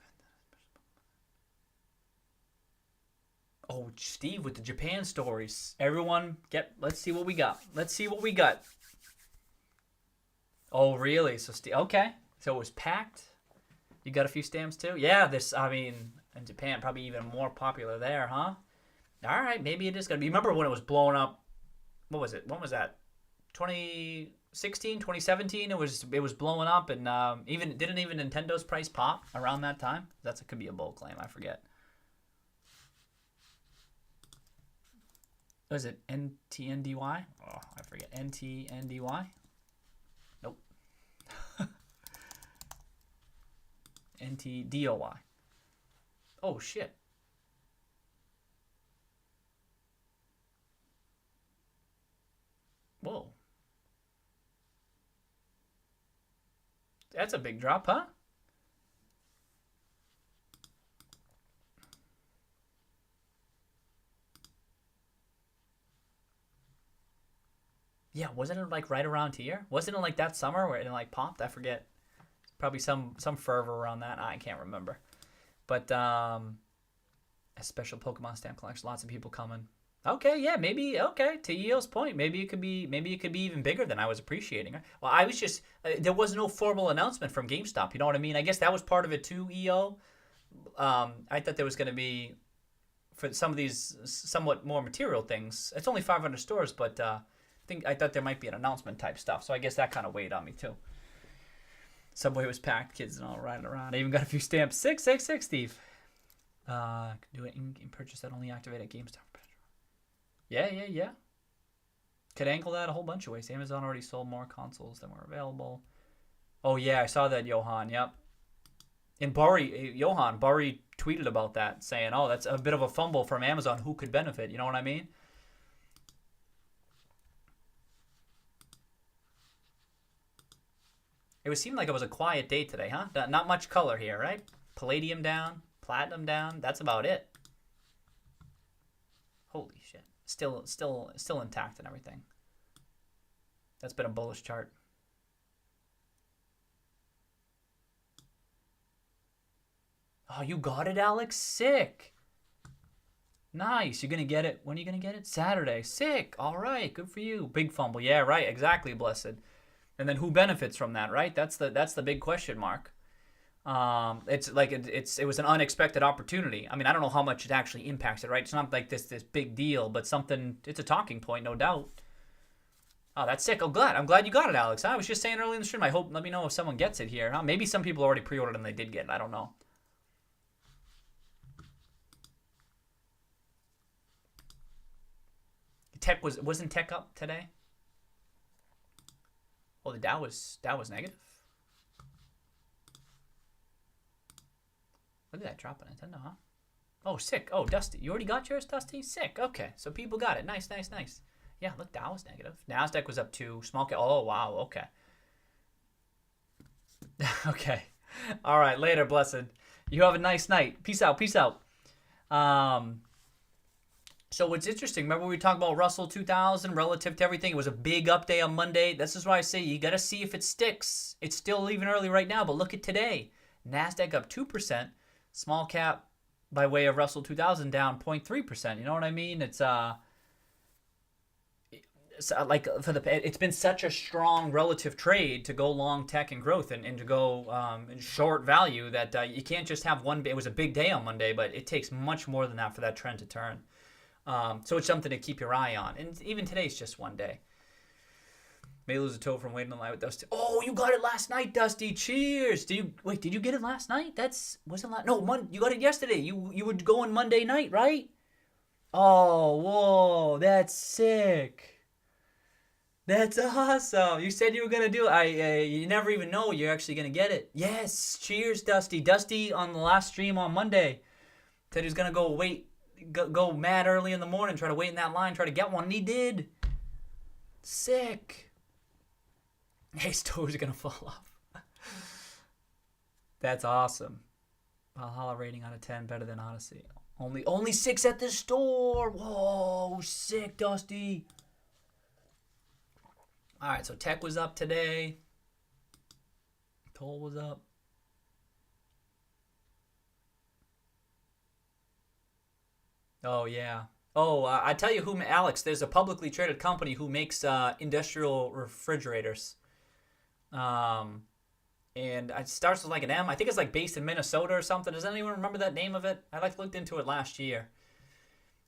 S1: event. Oh, Steve with the Japan stories. Everyone, let's see what we got. Oh, really? So, okay. So it was packed. You got a few stamps too? Yeah, in Japan, probably even more popular there, huh? All right, maybe it is going to be. Remember when it was blowing up? What was it? When was that? 2016, 2017? It was blowing up, and didn't even Nintendo's price pop around that time? It could be a bold claim. I forget. Was it NTNDY? Oh, I forget. NTNDY? Nope. NTDOY. Oh, shit. Whoa. That's a big drop, huh? Yeah, wasn't it like right around here? Wasn't it like that summer where it like popped? I forget. Probably some fervor around that. I can't remember. But a special Pokemon stamp collection. Lots of people coming. Okay, yeah, maybe. Okay, to EO's point, maybe it could be even bigger than I was appreciating. Well, I was just there was no formal announcement from GameStop. You know what I mean? I guess that was part of it too. EO. I thought there was going to be for some of these somewhat more material things. It's only 500 stores, but I thought there might be an announcement type stuff. So I guess that kind of weighed on me too. Subway was packed, kids and all riding around. I even got a few stamps. 666, Steve. Do an in-game purchase that only activate at GameStop. Yeah. Could angle that a whole bunch of ways. Amazon already sold more consoles than were available. Oh yeah, I saw that, Johan. Yep. And Johan tweeted about that, saying, "Oh, that's a bit of a fumble from Amazon. Who could benefit?" You know what I mean? It seemed like it was a quiet day today, huh? Not much color here, right? Palladium down, platinum down. That's about it. Holy shit! Still intact and everything. That's been a bullish chart. Oh, you got it, Alex? Sick. Nice. You're gonna get it. When are you gonna get it? Saturday. Sick. All right. Good for you. Big fumble. Yeah, right. Exactly, Blessed. And then who benefits from that, right? That's the big question mark. It's like it was an unexpected opportunity. I mean, I don't know how much it actually impacts it, right? It's not like this big deal, but something. It's a talking point, no doubt. Oh, that's sick. I'm glad you got it, Alex. I was just saying early in the stream. Let me know if someone gets it here. Huh? Maybe some people already pre-ordered and they did get it. I don't know. Wasn't Tech up today? Oh, the Dow was negative. Look at that drop on Nintendo, huh? Oh, sick. Oh, Dusty. You already got yours, Dusty? Sick. Okay, so people got it. Nice. Yeah, look, Dow was negative. NASDAQ was up 2. Small cap. Oh, wow. Okay. Okay. All right. Later, Blessed. You have a nice night. Peace out. So what's interesting, remember we talked about Russell 2000 relative to everything? It was a big up day on Monday. This is why I say you got to see if it sticks. It's still even early right now, but look at today. NASDAQ up 2%. Small cap by way of Russell 2000 down 0.3%. You know what I mean? It's like it's been such a strong relative trade to go long tech and growth and to go in short value that you can't just have one. It was a big day on Monday, but it takes much more than that for that trend to turn. So it's something to keep your eye on. And even today's just one day. May lose a toe from waiting in line with Dusty. Oh, you got it last night, Dusty. Cheers. Did you get it last night? You got it yesterday. You would go on Monday night, right? Oh, whoa, that's sick. That's awesome. You said you were gonna do it. You never even know you're actually gonna get it. Yes. Cheers, Dusty. Dusty on the last stream on Monday said he was gonna go mad early in the morning, try to wait in that line, try to get one, and he did. Sick. His toes are gonna fall off. That's awesome. Valhalla rating out of 10, better than Odyssey. Only 6 at the store. Whoa, sick, Dusty. All right, so Tech was up today. Toll was up. Oh, yeah. Oh, I tell you Alex, there's a publicly traded company who makes industrial refrigerators. And it starts with like an M. I think it's like based in Minnesota or something. Does anyone remember that name of it? I looked into it last year.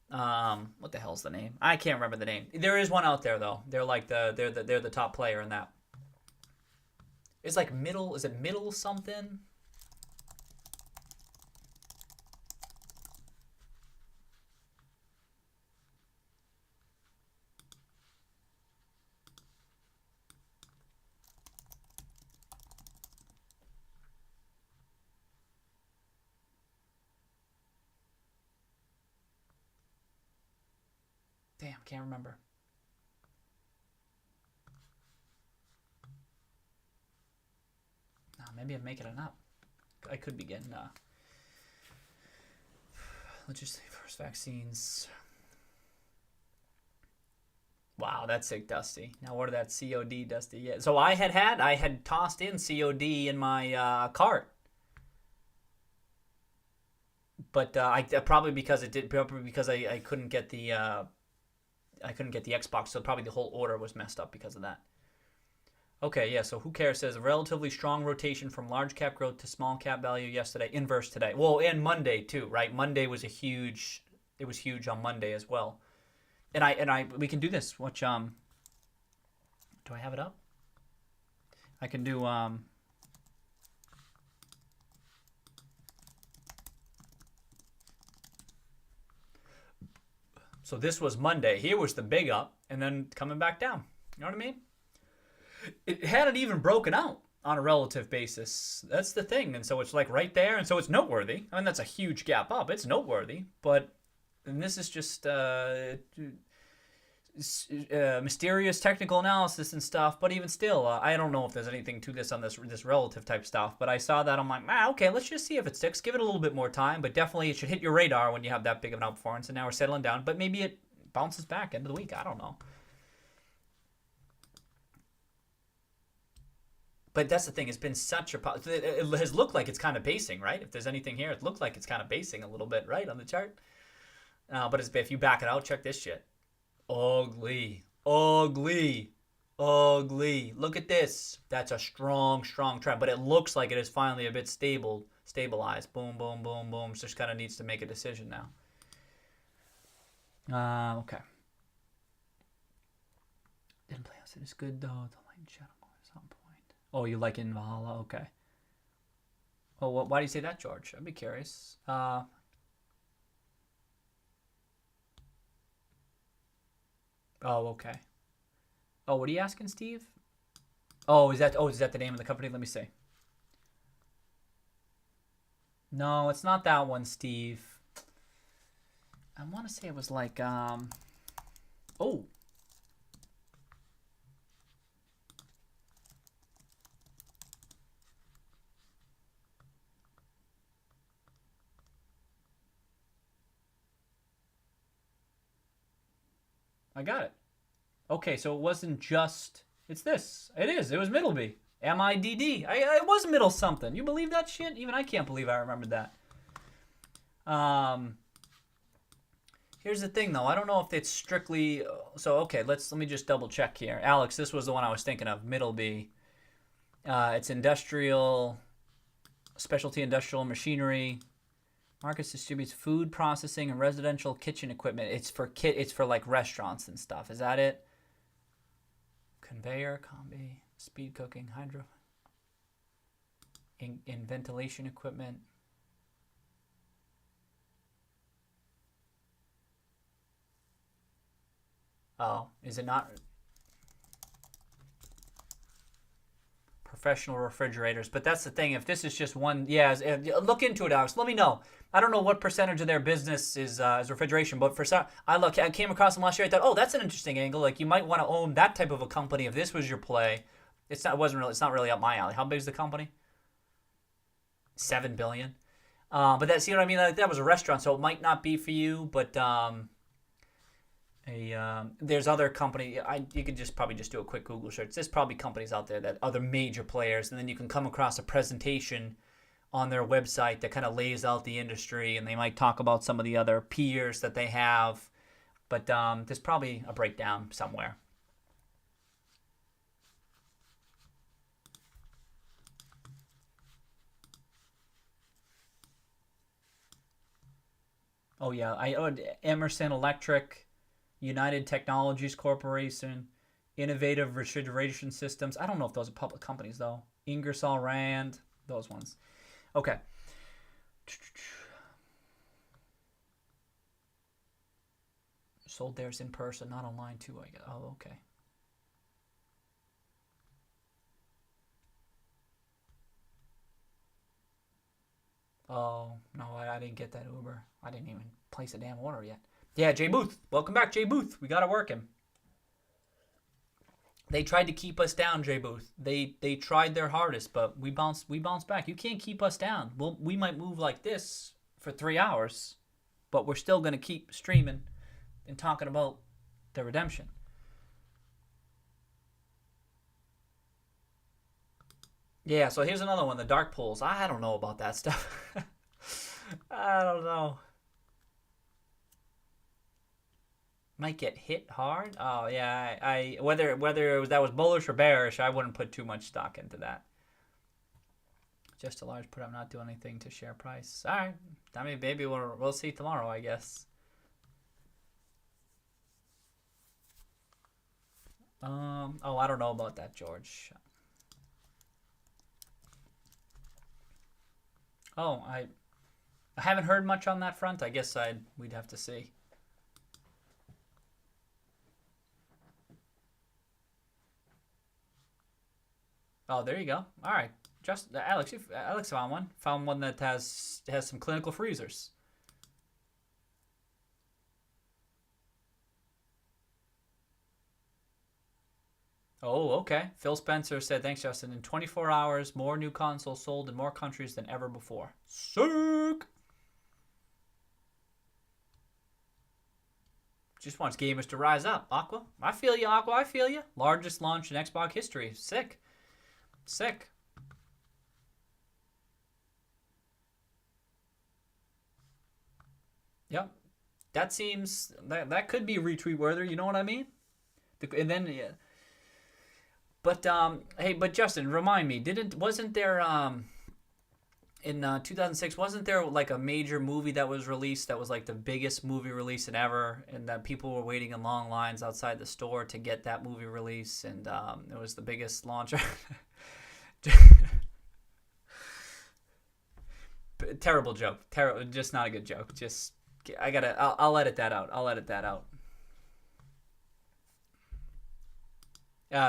S1: What the hell's the name? I can't remember the name. There is one out there though. They're like they're the top player in that. It's like middle. Is it middle something? Damn, can't remember. Maybe I'm making it up. I could be getting, let's just say first vaccines. Wow, that's sick, Dusty. Now what are that COD, Dusty? Yeah. So I had tossed in COD in my cart. But I probably because I couldn't get the Xbox, so probably the whole order was messed up because of that. Okay, yeah, so who cares says a relatively strong rotation from large cap growth to small cap value yesterday, inverse today. Well, and Monday too, right? Monday was huge on Monday as well. And we can do this. Watch do I have it up? I can do so this was Monday. Here was the big up and then coming back down. You know what I mean? It hadn't even broken out on a relative basis. That's the thing. And so it's like right there. And so it's noteworthy. I mean, that's a huge gap up. It's noteworthy. But and this is just mysterious technical analysis and stuff. But even still, I don't know if there's anything to this on this relative type stuff. But I saw that. I'm like, okay, let's just see if it sticks. Give it a little bit more time. But definitely it should hit your radar when you have that big of an outperformance. And now we're settling down. But maybe it bounces back end of the week. I don't know. But that's the thing. It's been such a... It has looked like it's kind of basing, right? If there's anything here, it looked like it's kind of basing a little bit, right, on the chart. But if you back it out, check this shit. Ugly. Ugly. Ugly. Look at this. That's a strong, strong trend. But it looks like it is finally a bit stabilized. Boom, boom, boom, boom. Just kind of needs to make a decision now. Okay. Didn't play us. It is good, though. The light and shadow. Oh, you like in Valhalla? Okay. Oh, why do you say that, George? I'd be curious. Oh, okay. Oh, what are you asking, Steve? Oh, is that the name of the company? Let me see. No, it's not that one, Steve. I want to say it was like oh. I got it. Okay, so it wasn't just... It's this. It is. It was Middleby. M-I-D-D. It was middle something. You believe that shit? Even I can't believe I remembered that. Here's the thing, though. I don't know if it's strictly... So, okay, let me just double check here. Alex, this was the one I was thinking of. Middleby. It's industrial... Specialty industrial machinery... Marcus distributes food processing and residential kitchen equipment. It's for like restaurants and stuff. Is that it? Conveyor, combi, speed cooking, hydro, in ventilation equipment. Oh, is it not? Professional refrigerators, but that's the thing. If this is just one, yeah, look into it, Alex. Let me know. I don't know what percentage of their business is refrigeration, but for some, I came across them last year. I thought, oh, that's an interesting angle. Like you might want to own that type of a company if this was your play. It's not really up my alley. How big is the company? $7 billion. But that's, you know what I mean. Like, that was a restaurant, so it might not be for you. But there's other company. You could probably just do a quick Google search. There's probably companies out there that other major players, and then you can come across a presentation on their website that kind of lays out the industry, and they might talk about some of the other peers that they have. But there's probably a breakdown somewhere. Oh yeah, Emerson Electric, United Technologies Corporation, Innovative Refrigeration Systems. I don't know if those are public companies though. Ingersoll Rand, those ones. Okay. Sold theirs in person, not online too, I guess. Oh, okay. Oh, no, I didn't get that Uber. I didn't even place a damn order yet. Yeah, Jay Booth. Welcome back, Jay Booth. We got it working. They tried to keep us down, Jay Booth. They tried their hardest, but we bounced back. You can't keep us down. We might move like this for 3 hours, but we're still gonna keep streaming and talking about the redemption. Yeah, so here's another one, the dark pools. I don't know about that stuff. I don't know. Might get hit hard. Oh yeah, I whether that was bullish or bearish, I wouldn't put too much stock into that. Just a large put. I'm not doing anything to share price. All right. I mean, maybe we'll see tomorrow, I guess. Oh, I don't know about that, George. Oh, I haven't heard much on that front. I guess we'd have to see. Oh, there you go. All right, just Alex found one. Found one that has some clinical freezers. Oh, okay. Phil Spencer said, "Thanks, Justin. In 24 hours, more new consoles sold in more countries than ever before." Sick. Just wants gamers to rise up. Aqua, I feel you. Aqua, I feel you. Largest launch in Xbox history. Sick. Sick. Yep. That seems that could be retweet worthy. You know what I mean? And then yeah. But hey, but Justin, remind me, wasn't there in 2006 wasn't there like a major movie that was released that was like the biggest movie release in ever, and that people were waiting in long lines outside the store to get that movie release, and it was the biggest launch. Terrible joke. Terrible. Just not a good joke. Just I'll edit that out. I'll edit that out.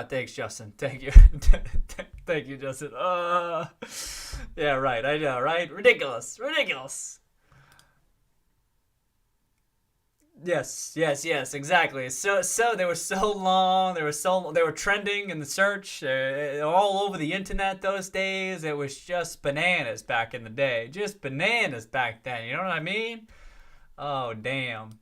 S1: Thanks, Justin. Thank you. Thank you, Justin. Yeah, right. I know, right? Ridiculous. Ridiculous. Yes, exactly. So they were so long. They were trending in the search all over the internet those days. It was just bananas back in the day. Just bananas back then. You know what I mean? Oh, damn.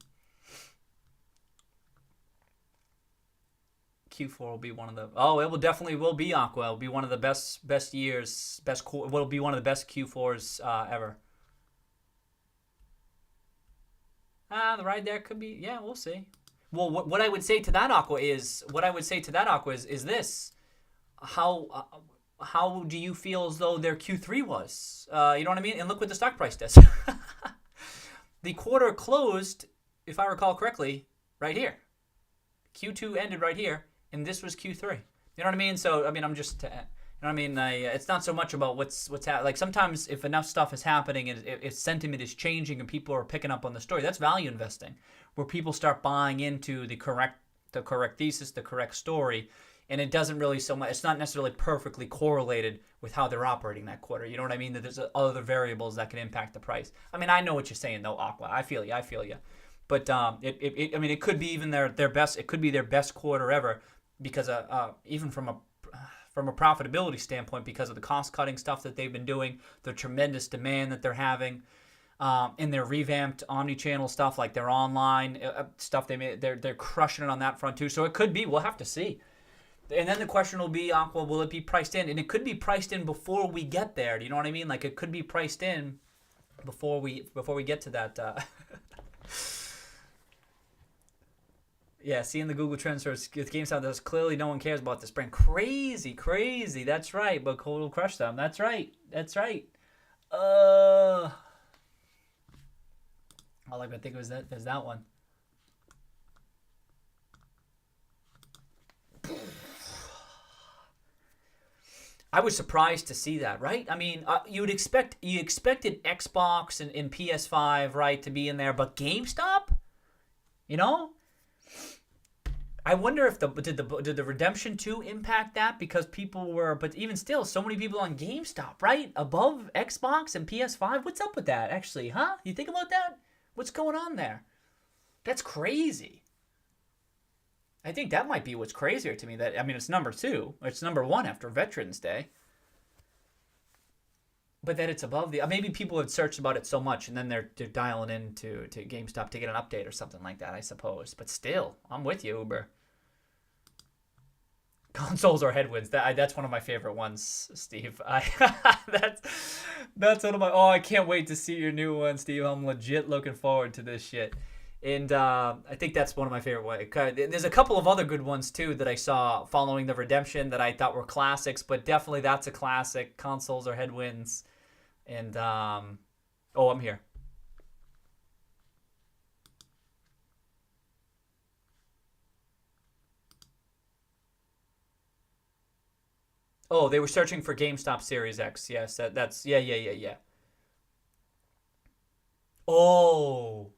S1: Q4 will be one of the. Oh, it will definitely will be Aqua. It'll be one of the best years, will be one of the best Q4s ever. The ride there could be. Yeah, we'll see. Well, what I would say to that Aqua is this: how do you feel as though their Q3 was? You know what I mean? And look what the stock price does. The quarter closed, if I recall correctly, right here. Q2 ended right here, and this was Q3. You know what I mean? So I mean, I'm just. You know what I mean? It's not so much about what's happening. Like sometimes if enough stuff is happening and if sentiment is changing and people are picking up on the story, that's value investing, where people start buying into the correct thesis, the correct story, and it doesn't really so much. It's not necessarily perfectly correlated with how they're operating that quarter. You know what I mean? That there's other variables that can impact the price. I mean, I know what you're saying though, Aqua. I feel you. But I mean, it could be even their best. It could be their best quarter ever because even from a profitability standpoint, because of the cost-cutting stuff that they've been doing, the tremendous demand that they're having, in their revamped omni-channel stuff, like their online stuff, they're crushing it on that front too. So it could be. We'll have to see. And then the question will be, Aqua, will it be priced in? And it could be priced in before we get there. Do you know what I mean? Like it could be priced in before we get to that. Yeah, seeing the Google Trends search with GameStop, there's clearly no one cares about this brand. Crazy. That's right. But Cole will crush them. That's right. All I could think was that there's that one. I was surprised to see that, right? I mean, you expected Xbox and PS5, right, to be in there, but GameStop, you know. I wonder if did the Redemption 2 impact that, because people were, but even still, so many people on GameStop, right, above Xbox and PS5. What's up with that, actually, huh? You think about that? What's going on there? That's crazy. I think that might be what's crazier to me. That, I mean, it's number 2. It's number 1 after Veterans Day. But that it's above the... Maybe people have searched about it so much, and then they're dialing in to GameStop to get an update or something like that, I suppose. But still, I'm with you, Uber. Consoles or headwinds. That's one of my favorite ones, Steve. That's one of my... Oh, I can't wait to see your new one, Steve. I'm legit looking forward to this shit. And I think that's one of my favorite ones. There's a couple of other good ones, too, that I saw following the redemption that I thought were classics. But definitely that's a classic. Consoles or headwinds. And, oh, I'm here. Oh, they were searching for GameStop Series X. Yes, that's, yeah. Oh,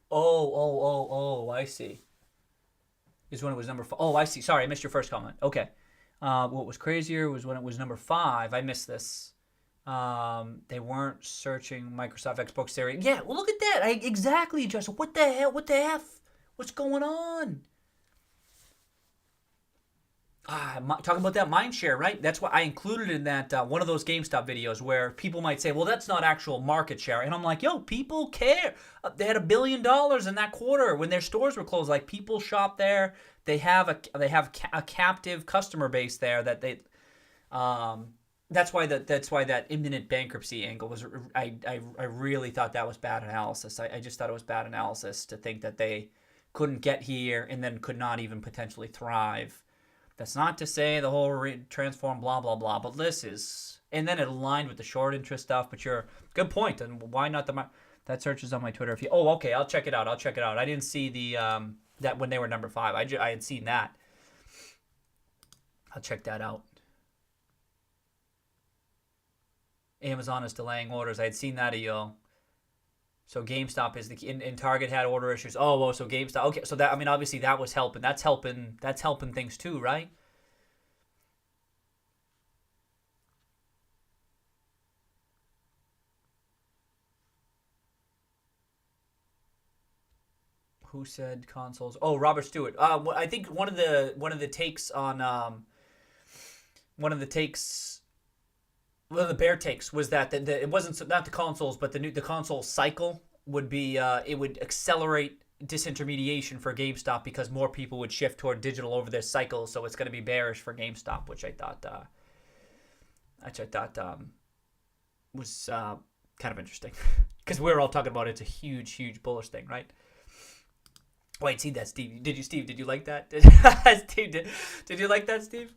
S1: I see. Is when it was number 5. Oh, I see. Sorry, I missed your first comment. Okay. What was crazier was when it was number 5. I missed this. They weren't searching Microsoft Xbox Series. Yeah, well, look at that. Exactly, Justin. What the hell? What the F? What's going on? Talking about that mind share, right? That's what I included in that one of those GameStop videos where people might say, well, that's not actual market share. And I'm like, yo, people care. They had $1 billion in that quarter when their stores were closed. Like, people shop there. They have a captive customer base there that they... That's why that imminent bankruptcy angle was. I really thought that was bad analysis. I just thought it was bad analysis to think that they couldn't get here and then could not even potentially thrive. That's not to say the whole transform blah blah blah. But this is, and then it aligned with the short interest stuff. But you're good point. And why not that search is on my Twitter. If you okay, I'll check it out. I didn't see the that when they were number 5. I had seen that. I'll check that out. Amazon is delaying orders. I had seen that, So GameStop is in Target had order issues. Oh, well, so GameStop. Okay, so that, I mean, obviously that was helping. That's helping things too, right? Who said consoles? Oh, Robert Stewart. I think one of the takes on one of the bear takes was that it wasn't not the consoles, but the console cycle would be it would accelerate disintermediation for GameStop because more people would shift toward digital over this cycle. So it's going to be bearish for GameStop, which I thought was kind of interesting because we're all talking about it's a huge bullish thing, right? Wait, see that, Steve? Steve? Did you like that? Steve, did you like that, Steve?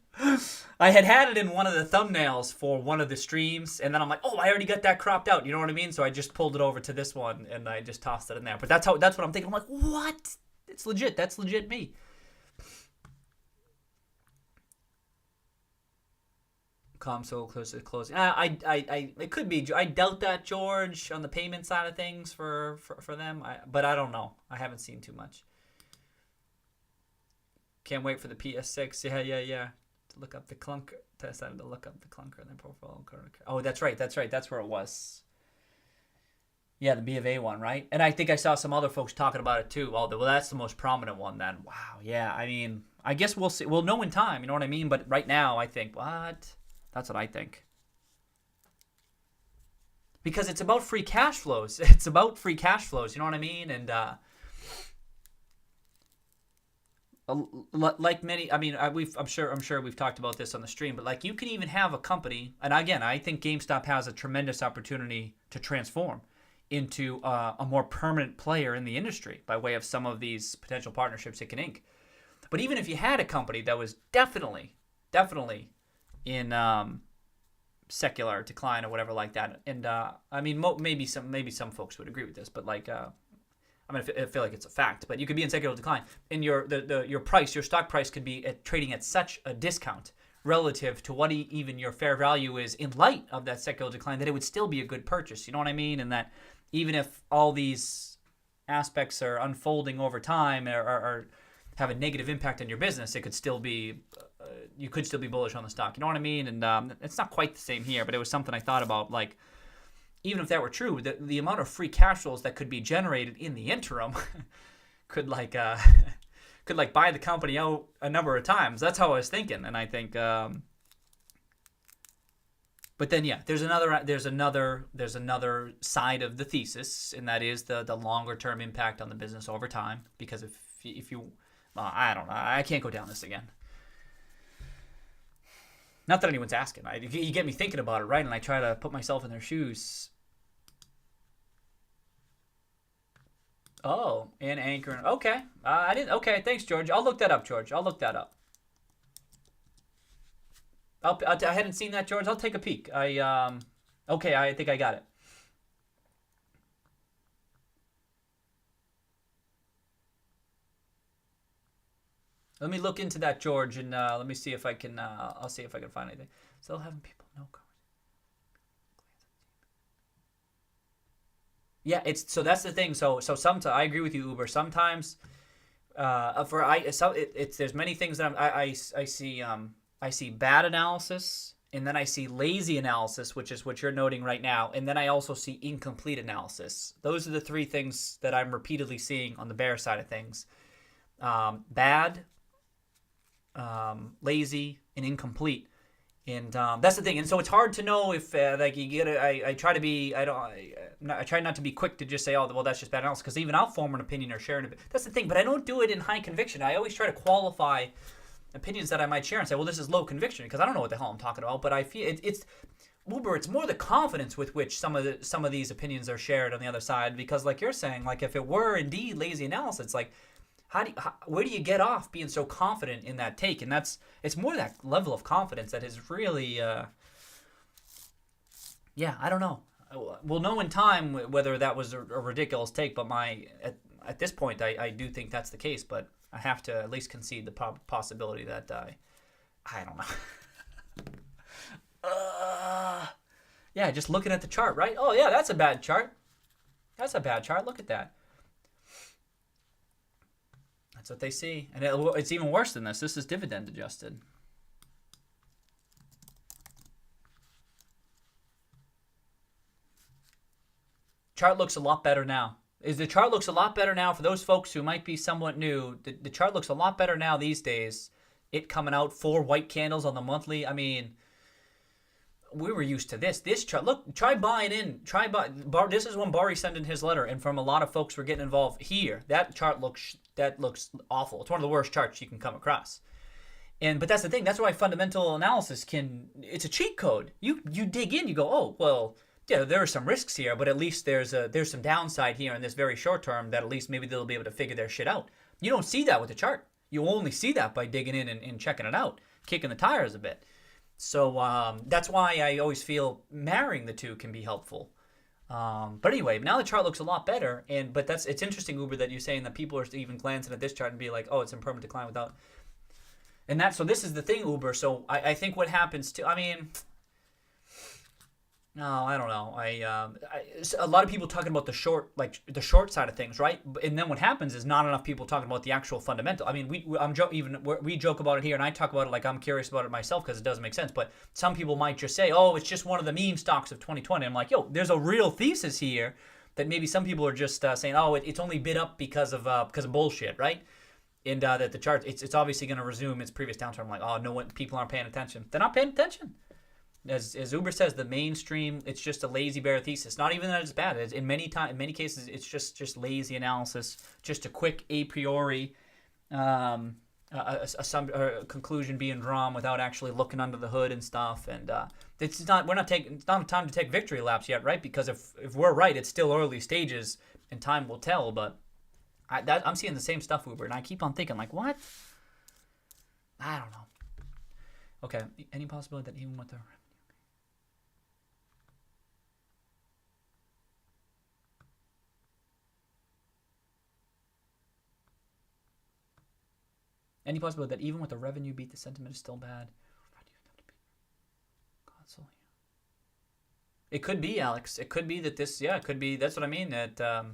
S1: I had it in one of the thumbnails for one of the streams, and then I'm like, oh, I already got that cropped out. You know what I mean? So I just pulled it over to this one, and I just tossed it in there. But that's what I'm thinking. I'm like, what? It's legit. That's legit me. Console closing. It could be. I doubt that, George, on the payment side of things for them. But I don't know. I haven't seen too much. Can't wait for the PS6. Yeah. To look up the clunker. Decided to look up the clunker in their profile. Oh, that's right. That's where it was. Yeah, the B of A one, right? And I think I saw some other folks talking about it too. Well, that's the most prominent one then. Wow. Yeah. I mean, I guess we'll see. We'll know in time. You know what I mean? But right now, I think what. That's what I think. Because it's about free cash flows. You know what I mean? And like many, I mean, I'm sure we've talked about this on the stream, but like you can even have a company, and again, I think GameStop has a tremendous opportunity to transform into a more permanent player in the industry by way of some of these potential partnerships it can ink. But even if you had a company that was definitely in secular decline or whatever like that, and I mean maybe some folks would agree with this, but like I feel like it's a fact, but you could be in secular decline, and your stock price could be trading at such a discount relative to what even your fair value is in light of that secular decline that it would still be a good purchase. You know what I mean? And that even if all these aspects are unfolding over time or have a negative impact on your business, it could still be you could still be bullish on the stock. You know what I mean? And it's not quite the same here, but it was something I thought about. Like, even if that were true, the amount of free cash flows that could be generated in the interim could like could like buy the company out a number of times. That's how I was thinking, and I think. But then, yeah, there's another side of the thesis, and that is the longer term impact on the business over time. Because if you, I don't know, I can't go down this again. Not that anyone's asking. You get me thinking about it, right? And I try to put myself in their shoes. Oh, and anchor. Okay, I didn't. Okay, thanks, George. I'll look that up, George. I'll look that up. I hadn't seen that, George. I'll take a peek. Okay, I think I got it. Let me look into that, George, and let me see if I can. I'll see if I can find anything. Still having people no cars. Yeah, so that's the thing. So sometimes I agree with you, Uber. Sometimes, there's many things that I see. I see bad analysis, and then I see lazy analysis, which is what you're noting right now, and then I also see incomplete analysis. Those are the three things that I'm repeatedly seeing on the bear side of things. Bad, lazy, and incomplete. And that's the thing. And so it's hard to know if like you get it. I try to be. I try not to be quick to just say, oh, well, that's just bad analysis, because even I'll form an opinion or share an opinion. That's the thing. But I don't do it in high conviction. I always try to qualify opinions that I might share and say, well, this is low conviction, because I don't know what the hell I'm talking about. But I feel it's Uber. It's more the confidence with which some of these opinions are shared on the other side. Because like you're saying, like if it were indeed lazy analysis, it's like, where do you get off being so confident in that take? And it's more that level of confidence that is really, I don't know. We'll know in time whether that was a ridiculous take, but at this point, I do think that's the case, but I have to at least concede the possibility that I don't know. Just looking at the chart, right? Oh, yeah, that's a bad chart. That's a bad chart. Look at that. That's what they see. And it's even worse than this. This is dividend adjusted. Chart looks a lot better now. The chart looks a lot better now for those folks who might be somewhat new. The chart looks a lot better now these days. It coming out 4 white candles on the monthly. I mean, we were used to this. This chart, look, try buying in. This is when Barry sent in his letter, and from a lot of folks were getting involved here. That chart looks awful. It's one of the worst charts you can come across. But that's the thing. That's why fundamental analysis it's a cheat code. You dig in, you go, oh, well, yeah, there are some risks here, but at least there's some downside here in this very short term that at least maybe they'll be able to figure their shit out. You don't see that with the chart. You only see that by digging in and checking it out, kicking the tires a bit. So that's why I always feel marrying the two can be helpful. But anyway, now the chart looks a lot better. But it's interesting, Uber, that you're saying that people are even glancing at this chart and be like, oh, it's in permanent decline without. So this is the thing, Uber. So I think what happens too. I mean, no, I don't know. A lot of people talking about the short side of things, right? And then what happens is not enough people talking about the actual fundamental. I mean, we joke about it here, and I talk about it like I'm curious about it myself because it doesn't make sense. But some people might just say, "Oh, it's just one of the meme stocks of 2020." I'm like, "Yo, there's a real thesis here that maybe some people are just saying, oh, it's only bid up because of bullshit, right?" And that the chart, it's obviously going to resume its previous downturn. I'm like, oh, no, people aren't paying attention. They're not paying attention. As Uber says, the mainstream, it's just a lazy bear thesis. Not even that it's bad. In many cases, it's just lazy analysis, just a quick a priori conclusion being drawn without actually looking under the hood and stuff. And it's not time to take victory laps yet, right? Because if we're right, it's still early stages, and time will tell. But I'm seeing the same stuff, Uber, and I keep on thinking, like, what? I don't know. Okay, any possibility that even with the revenue beat, the sentiment is still bad? Console. It could be, Alex. It could be that this, it could be. That's what I mean. That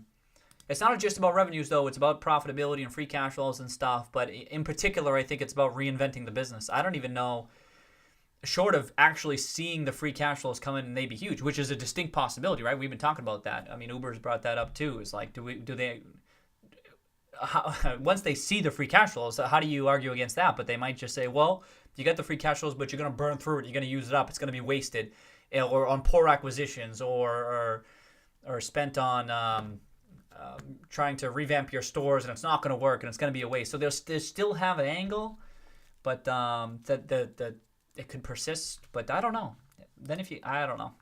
S1: it's not just about revenues, though. It's about profitability and free cash flows and stuff. But in particular, I think it's about reinventing the business. I don't even know, short of actually seeing the free cash flows come in and they be huge, which is a distinct possibility, right? We've been talking about that. I mean, Uber's brought that up too. It's like, once they see the free cash flows, how do you argue against that? But they might just say, well, you get the free cash flows, but you're going to burn through it. You're going to use it up. It's going to be wasted, or on poor acquisitions, or spent on trying to revamp your stores, and it's not going to work, and it's going to be a waste. So they still have an angle, but that it could persist. But I don't know. Then I don't know.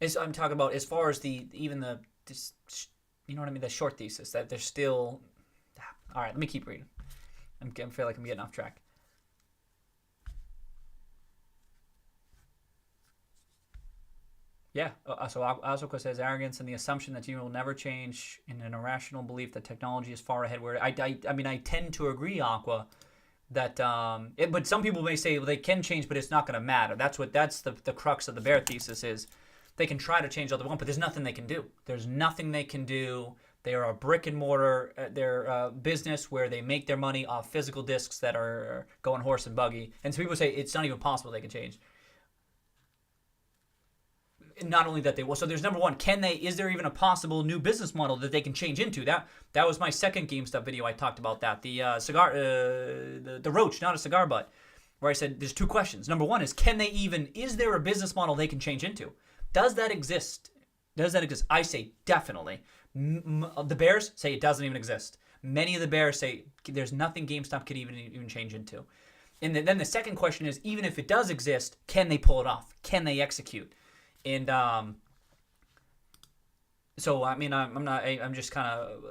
S1: I'm talking about as far as you know what I mean, the short thesis that there's still. All right, let me keep reading. I feel like I'm getting off track. Yeah. So Azuko says arrogance and the assumption that you will never change, in an irrational belief that technology is far ahead. Where I mean, I tend to agree, Aqua, that but some people may say, well, they can change, but it's not going to matter. That's the crux of the bear thesis is. They can try to change all they want, but there's nothing they can do. There's nothing they can do. They are a brick and mortar business where they make their money off physical discs that are going horse and buggy. And so people say it's not even possible they can change. Not only that they will. So there's number one, is there even a possible new business model that they can change into? That was my second GameStop video. I talked about that. The cigar, the roach, not a cigar butt, where I said there's two questions. Number one is is there a business model they can change into? Does that exist? I say definitely. The bears say it doesn't even exist. Many of the bears say there's nothing GameStop could even change into. And then the second question is, even if it does exist, can they pull it off? Can they execute? And so I mean, I'm just kind of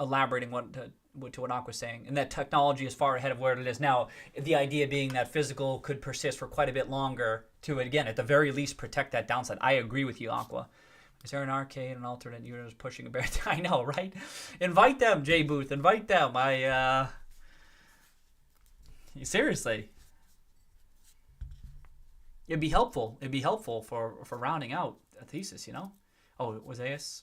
S1: elaborating to what Aqua's saying, and that technology is far ahead of where it is now. The idea being that physical could persist for quite a bit longer to, again, at the very least, protect that downside. I agree with you, Aqua. Is there an arcade, an alternate universe pushing a bear? I know, right? Invite them, J Booth. Invite them. Seriously. It'd be helpful. It'd be helpful for rounding out a thesis, you know? Oh, was Zayas?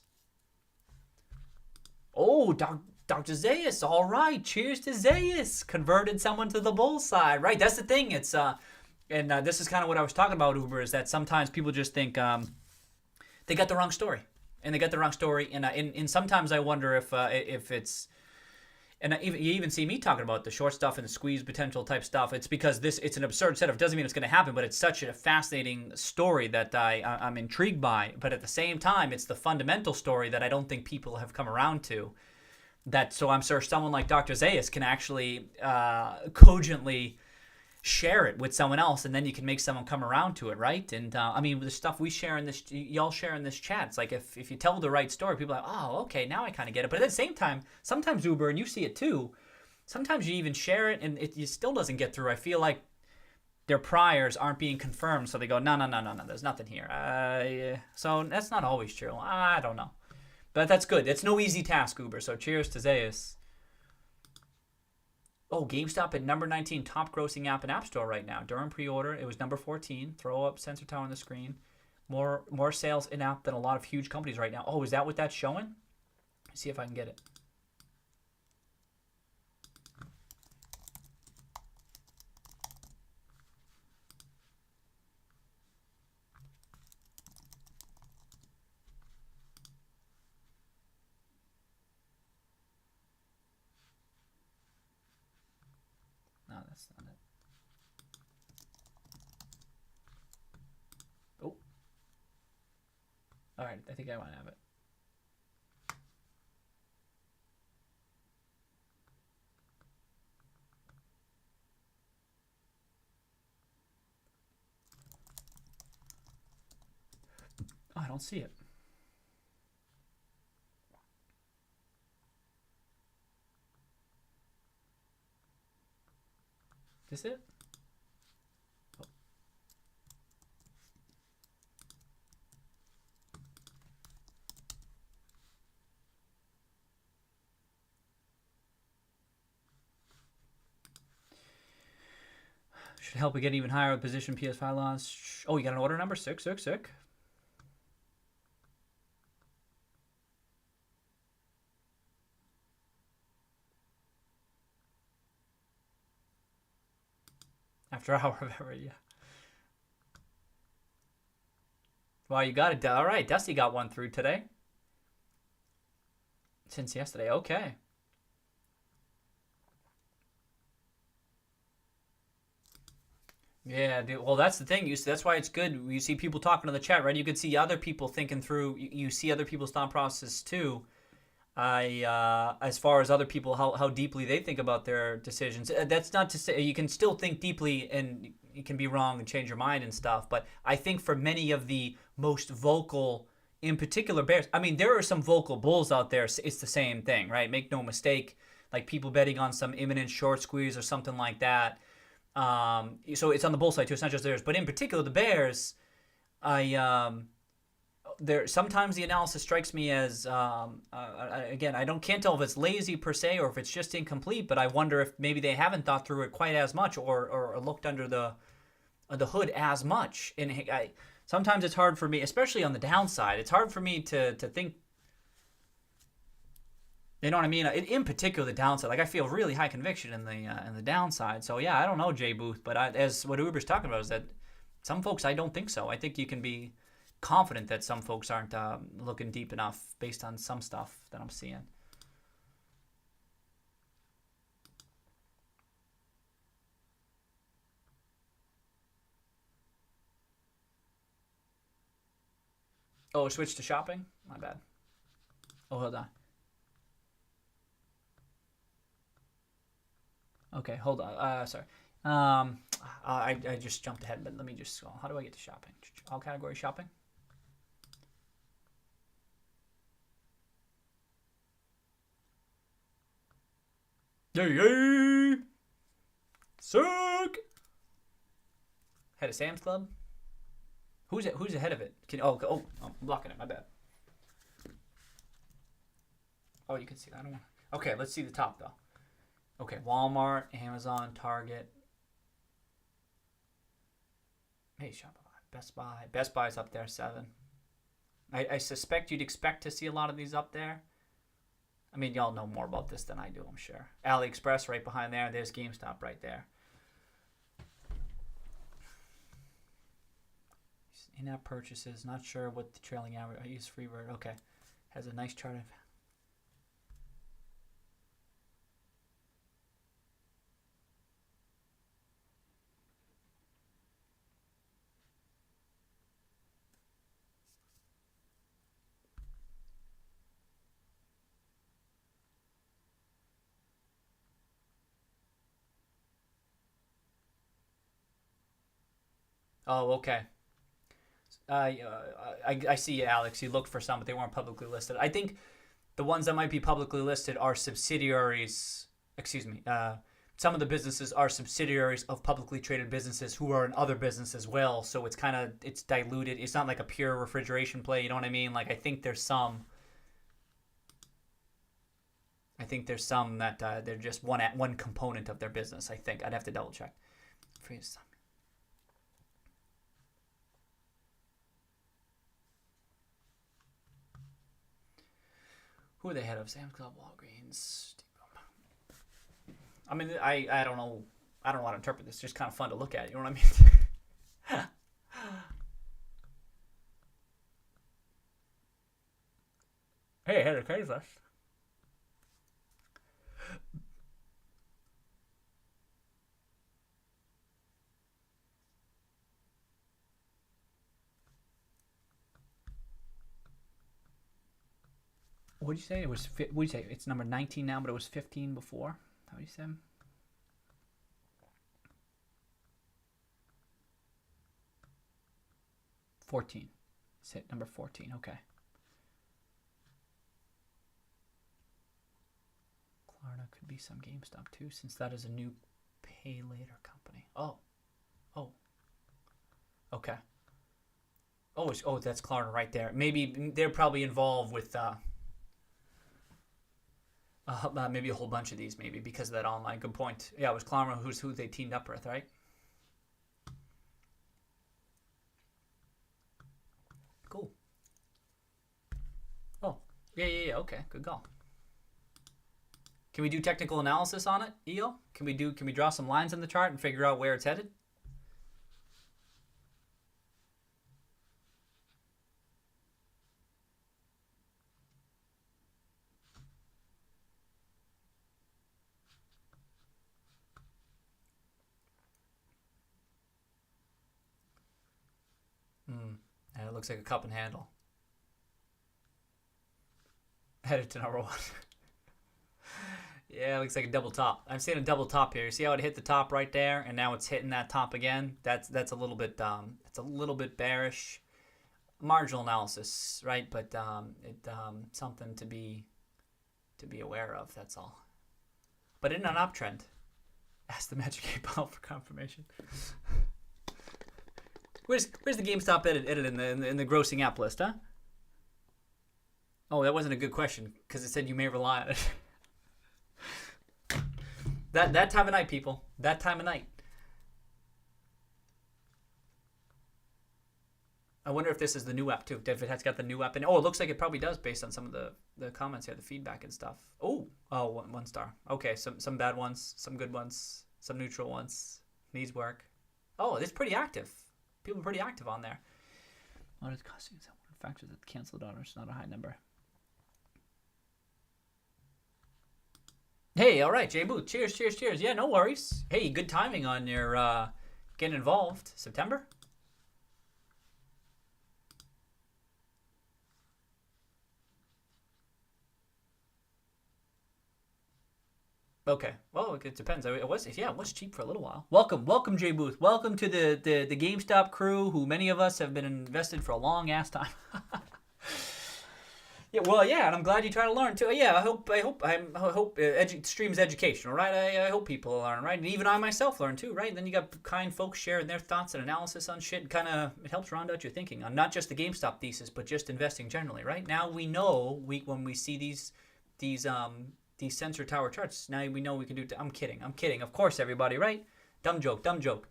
S1: Oh, Dr. Zayas, all right. Cheers to Zayas. Converted someone to the bull side. Right, that's the thing. It's this is kind of what I was talking about, Uber, is that sometimes people just think they got the wrong story. And they got the wrong story. And sometimes I wonder if it's... And you even see me talking about the short stuff and the squeeze potential type stuff. It's because it's an absurd setup. It doesn't mean it's going to happen, but it's such a fascinating story that I'm intrigued by. But at the same time, it's the fundamental story that I don't think people have come around to. So I'm sure someone like Dr. Zayas can actually cogently share it with someone else, and then you can make someone come around to it, right? And I mean, the stuff we share in this, y'all share in this chat, it's like if you tell the right story, people are like, oh, okay, now I kind of get it. But at the same time, sometimes, Uber, and you see it too, sometimes you even share it and it still doesn't get through. I feel like their priors aren't being confirmed, so they go, no, there's nothing here. Yeah. So that's not always true. I don't know. But that's good. It's no easy task, Uber, so cheers to Zayas. Oh, GameStop at number 19, top grossing app in App Store right now. During pre-order, it was number 14. Throw up sensor tower on the screen. More sales in app than a lot of huge companies right now. Oh, is that what that's showing? Let's see if I can get it. No, that's not it. Oh. All right, I think I might have it. Oh, I don't see it. Is it? Oh. Should help it get even higher with position PS5 launch. Oh, you got an order number? Sick. After hour of ever, yeah. Well, you got it. All right, Dusty got one through today. Since yesterday, okay. Yeah, dude. Well, that's the thing. That's why it's good. You see people talking in the chat, right? You can see other people thinking through. You see other people's thought process too. As far as other people, how deeply they think about their decisions. That's not to say you can still think deeply and you can be wrong and change your mind and stuff. But I think for many of the most vocal, in particular bears, I mean, there are some vocal bulls out there. It's the same thing, right? Make no mistake. Like people betting on some imminent short squeeze or something like that. So it's on the bull side too. It's not just theirs, but in particular the bears. There sometimes the analysis strikes me as again can't tell if it's lazy per se or if it's just incomplete. But I wonder if maybe they haven't thought through it quite as much or looked under the hood as much. And sometimes it's hard for me, especially on the downside. It's hard for me to think. You know what I mean? In particular, the downside. Like I feel really high conviction in the downside. So yeah, I don't know, Jay Booth, but as what Uber's talking about is that some folks I don't think so. I think you can be confident that some folks aren't looking deep enough based on some stuff that I'm seeing. Oh, switch to shopping? My bad. Oh, hold on. Okay, hold on. Sorry. I just jumped ahead, but let me just scroll. How do I get to shopping? All category shopping? Yay! Suck! Head of Sam's Club? Who's ahead of it? I'm blocking it. My bad. Oh, you can see that. I don't want. Okay, let's see the top though. Okay, Walmart, Amazon, Target. Hey, Shopify, Best Buy. Best Buy's up there, 7. I suspect you'd expect to see a lot of these up there. I mean, y'all know more about this than I do, I'm sure. AliExpress right behind there. There's GameStop right there. In-app purchases. Not sure what the trailing average. I use Freebird. Okay. Has a nice chart of. Oh, okay. I see you, Alex. You looked for some, but they weren't publicly listed. I think the ones that might be publicly listed are subsidiaries. Excuse me. Some of the businesses are subsidiaries of publicly traded businesses who are in other business as well. So it's it's diluted. It's not like a pure refrigeration play. You know what I mean? Like I think there's some that they're just one component of their business. I think I'd have to double check. Who are they head of? Sam's Club, Walgreens. I mean, I don't know. I don't know how to interpret this. It's just kind of fun to look at. You know what I mean? Hey, head of Craigslist. What did you say? It was. What did you say? It's number 19 now, but it was 15 before. How do you say? 14. It's hit number 14. Okay. Klarna could be some GameStop too, since that is a new pay later company. Oh. Okay. Oh, that's Klarna right there. Maybe they're probably involved with. Maybe a whole bunch of these, maybe because of that online. Good point. Yeah, it was Klarna who they teamed up with, right? Cool. Oh, yeah. Okay, good call. Can we do technical analysis on it, EO? Can we draw some lines in the chart and figure out where it's headed? looks like a cup and handle. Headed to number 1. Yeah, it looks like a double top. I'm seeing a double top here. You see how it hit the top right there, and now it's hitting that top again? That's a little bit it's a little bit bearish. Marginal analysis, right? But something to be aware of. That's all. But in an uptrend. Ask the Magic 8 Ball for confirmation. Where's the GameStop edit in the grossing app list, huh? Oh, that wasn't a good question because it said you may rely on it. That time of night, people. That time of night. I wonder if this is the new app too. If it has got the new app in. Oh, it looks like it probably does based on some of the comments here, the feedback and stuff. Oh, 1 star. Okay, some bad ones, some good ones, some neutral ones. Needs work. Oh, it's pretty active. People are pretty active on there. What is costing? Is that one factor that canceled orders? Not a high number. Hey, all right, Jay Booth. Cheers, cheers, cheers. Yeah, no worries. Hey, good timing on your getting involved. September? Okay. Well, it depends. It was cheap for a little while. Welcome, Jay Booth. Welcome to the GameStop crew, who many of us have been invested for a long ass time. Yeah, well, yeah, and I'm glad you try to learn too. Yeah, I hope stream's educational, right? I hope people learn, right? And even I myself learn too, right? And then you got kind folks sharing their thoughts and analysis on shit. Kind of it helps round out your thinking on not just the GameStop thesis, but just investing generally, right? Now we know when we see these sensor tower charts, now we know we can do. I'm kidding. Of course, everybody, right? Dumb joke.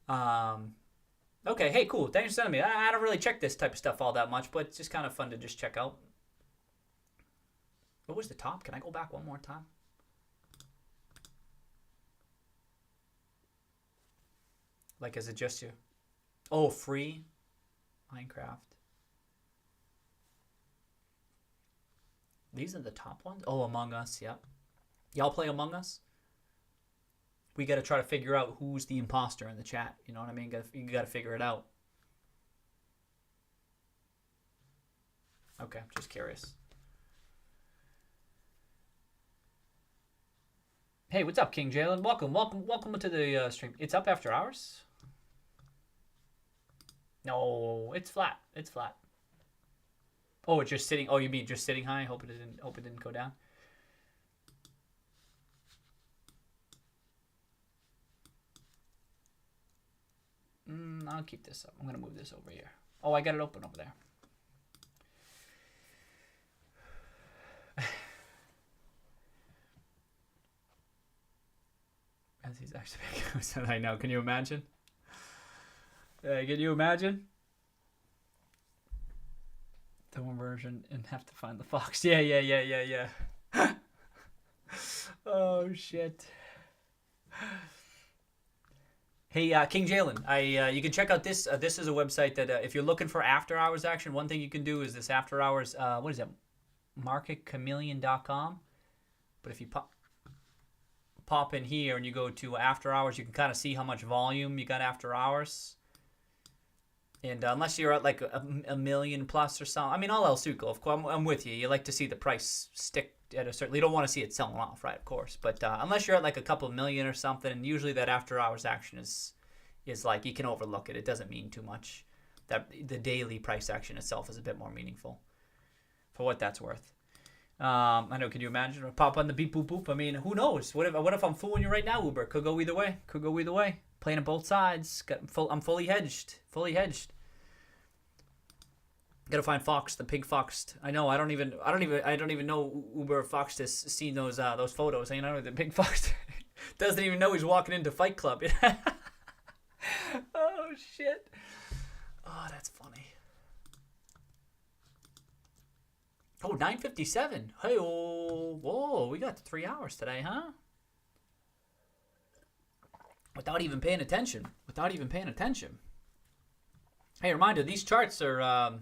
S1: Okay, hey, cool. Thanks for sending me. I don't really check this type of stuff all that much, but it's just kind of fun to just check out. What was the top? Can I go back one more time? Like, is it just you? Oh, free Minecraft. These are the top ones? Oh, Among Us, yep. Y'all play Among Us? We got to try to figure out who's the imposter in the chat. You know what I mean? You got to figure it out. Okay, just curious. Hey, what's up, King Jalen? Welcome to the stream. It's up after hours? No, it's flat. It's flat. Oh, it's just sitting. Oh, you mean just sitting high? Hope it didn't go down. I'll keep this up. I'm gonna move this over here. Oh, I got it open over there. As he's actually, I know. Can you imagine? Can you imagine? The one version and have to find the fox. Yeah. Oh shit. Hey, King Jalen, you can check out this. This is a website that if you're looking for after hours action, one thing you can do is this after hours. What is it? Marketchameleon.com. But if you pop in here and you go to after hours, you can kind of see how much volume you got after hours. And unless you're at like a million plus or something, I mean, all else equal, of course, I'm with you. You like to see the price stick at a certain. You don't want to see it selling off, right? Of course, but unless you're at like a couple of million or something, and usually that after hours action is like you can overlook it. It doesn't mean too much. That the daily price action itself is a bit more meaningful, for what that's worth. I know. Can you imagine? Pop on the beep boop boop. I mean, who knows? What if I'm fooling you right now, Uber? Could go either way. Playing on both sides. I'm fully hedged. Gotta find Fox, the pig foxed. I know. I don't even know Uber Fox has seen those photos. I know the pig fox doesn't even know he's walking into Fight Club. Oh shit. Oh, that's funny. Oh, 9:57. Hey, oh, whoa, we got 3 hours today, huh? Without even paying attention. Hey, reminder, these charts are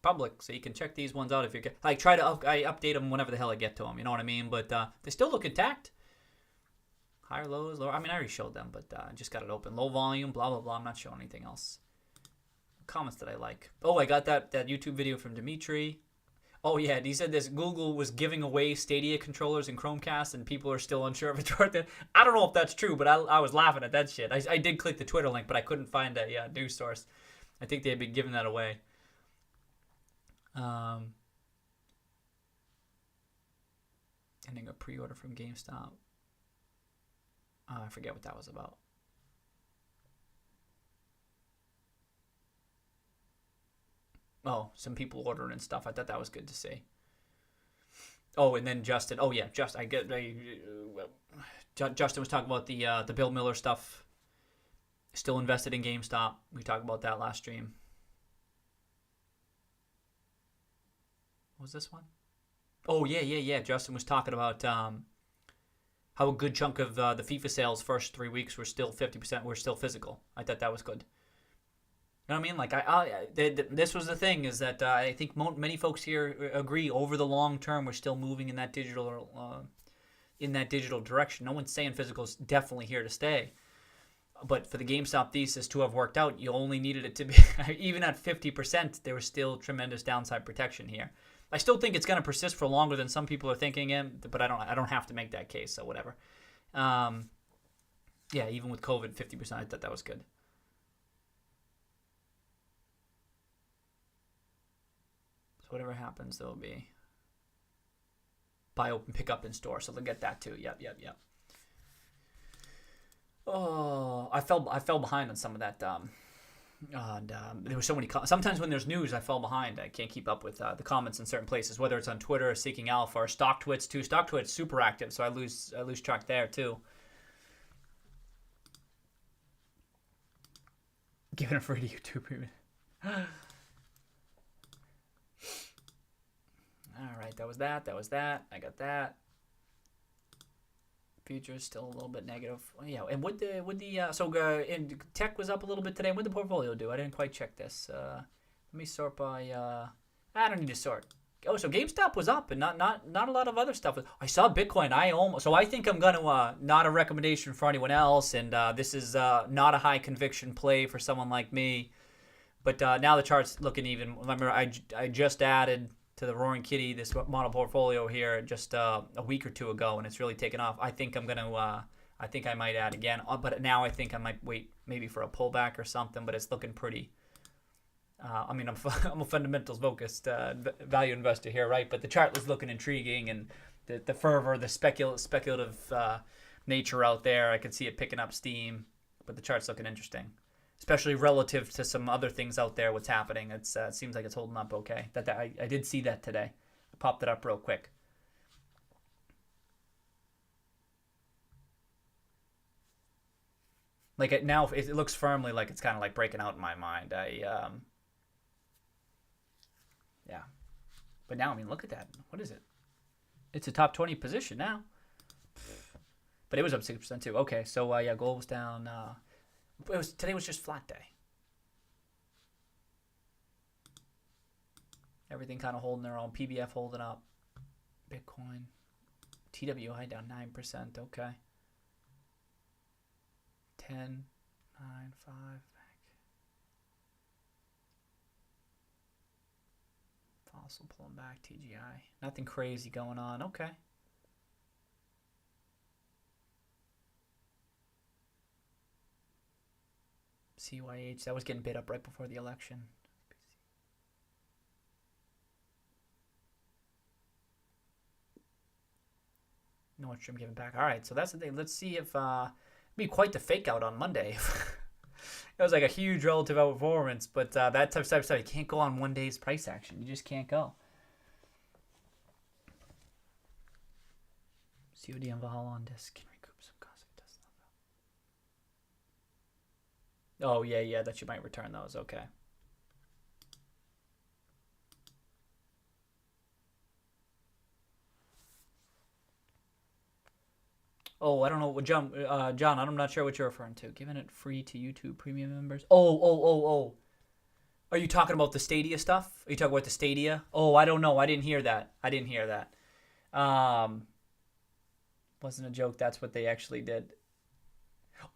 S1: public, so you can check these ones out if you're like I update them whenever the hell I get to them. You know what I mean? But they still look intact. Higher lows, lower. I mean, I already showed them, but I just got it open. Low volume, blah blah blah. I'm not showing anything else. comments did I like? Oh, I got that YouTube video from Dimitri. Oh yeah, he said this. Google was giving away Stadia controllers and Chromecast, and people are still unsure if it's worth it. I don't know if that's true, but I was laughing at that shit. I did click the Twitter link, but I couldn't find a news source. I think they had been giving that away. Ending a pre-order from GameStop. I forget what that was about. Oh, some people ordering and stuff. I thought that was good to see. Oh, and then Justin. Oh yeah, Justin was talking about the Bill Miller stuff. Still invested in GameStop. We talked about that last stream. What was this one? Oh yeah. Justin was talking about how a good chunk of the FIFA sales first 3 weeks were still 50% were still physical. I thought that was good. You know what I mean? Like this was the thing, is that I think many folks here agree over the long term we're still moving in that digital direction. No one's saying physical is definitely here to stay, but for the GameStop thesis to have worked out, you only needed it to be even at 50%. There was still tremendous downside protection here. I still think it's going to persist for longer than some people are thinking, but I don't have to make that case. So whatever. Yeah, even with COVID, 50%, I thought that was good. Whatever happens, there'll be buy open pick up in store, so they'll get that too. Yep. Oh, I fell behind on some of that. There were so many. Sometimes when there's news, I fell behind. I can't keep up with the comments in certain places, whether it's on Twitter or Seeking Alpha or StockTwits too. StockTwits super active, so I lose track there too. Giving it free to YouTube Premium. All right, that was that. I got that. Futures still a little bit negative. Yeah, and and tech was up a little bit today. What did the portfolio do? I didn't quite check this. Let me sort by. I don't need to sort. Oh, so GameStop was up, and not a lot of other stuff. I saw Bitcoin. I think I'm gonna not a recommendation for anyone else, and this is not a high conviction play for someone like me. But now the chart's looking even. Remember, I just added to the Roaring Kitty this model portfolio here just a week or two ago, and it's really taken off. I think I think I might add again, but now I think I might wait maybe for a pullback or something. But it's looking pretty. I mean, I'm a fundamentals focused value investor here, right? But the chart was looking intriguing, and the fervor, the speculative nature out there, I could see it picking up steam. But the chart's looking interesting, especially relative to some other things out there. What's happening? It seems like it's holding up okay. I did see that today. I popped it up real quick. Like now, it looks firmly like it's kind of like breaking out in my mind. Yeah. But now, I mean, look at that. What is it? It's a top 20 position now. But it was up 6% too. Okay, so yeah, gold was down. Today was just flat day. Everything kind of holding their own. PBF holding up. Bitcoin. TWI down 9%. Okay. 10, 9, 5. Fossil pulling back. TGI. Nothing crazy going on. Okay. CYH, that was getting bid up right before the election. Nordstrom giving back. All right, so that's the thing. Let's see if be quite the fake out on Monday. It was like a huge relative outperformance, but that type of stuff, you can't go on one day's price action. You just can't go. COD on Valhalla on disc can recoup some costs if it does not. Oh, yeah, that you might return those. Okay. Oh, I don't know what John. I'm not sure what you're referring to. Giving it free to YouTube Premium members. Oh. Are you talking about the Stadia stuff? Are you talking about the Stadia? Oh, I don't know. I didn't hear that. Wasn't a joke. That's what they actually did.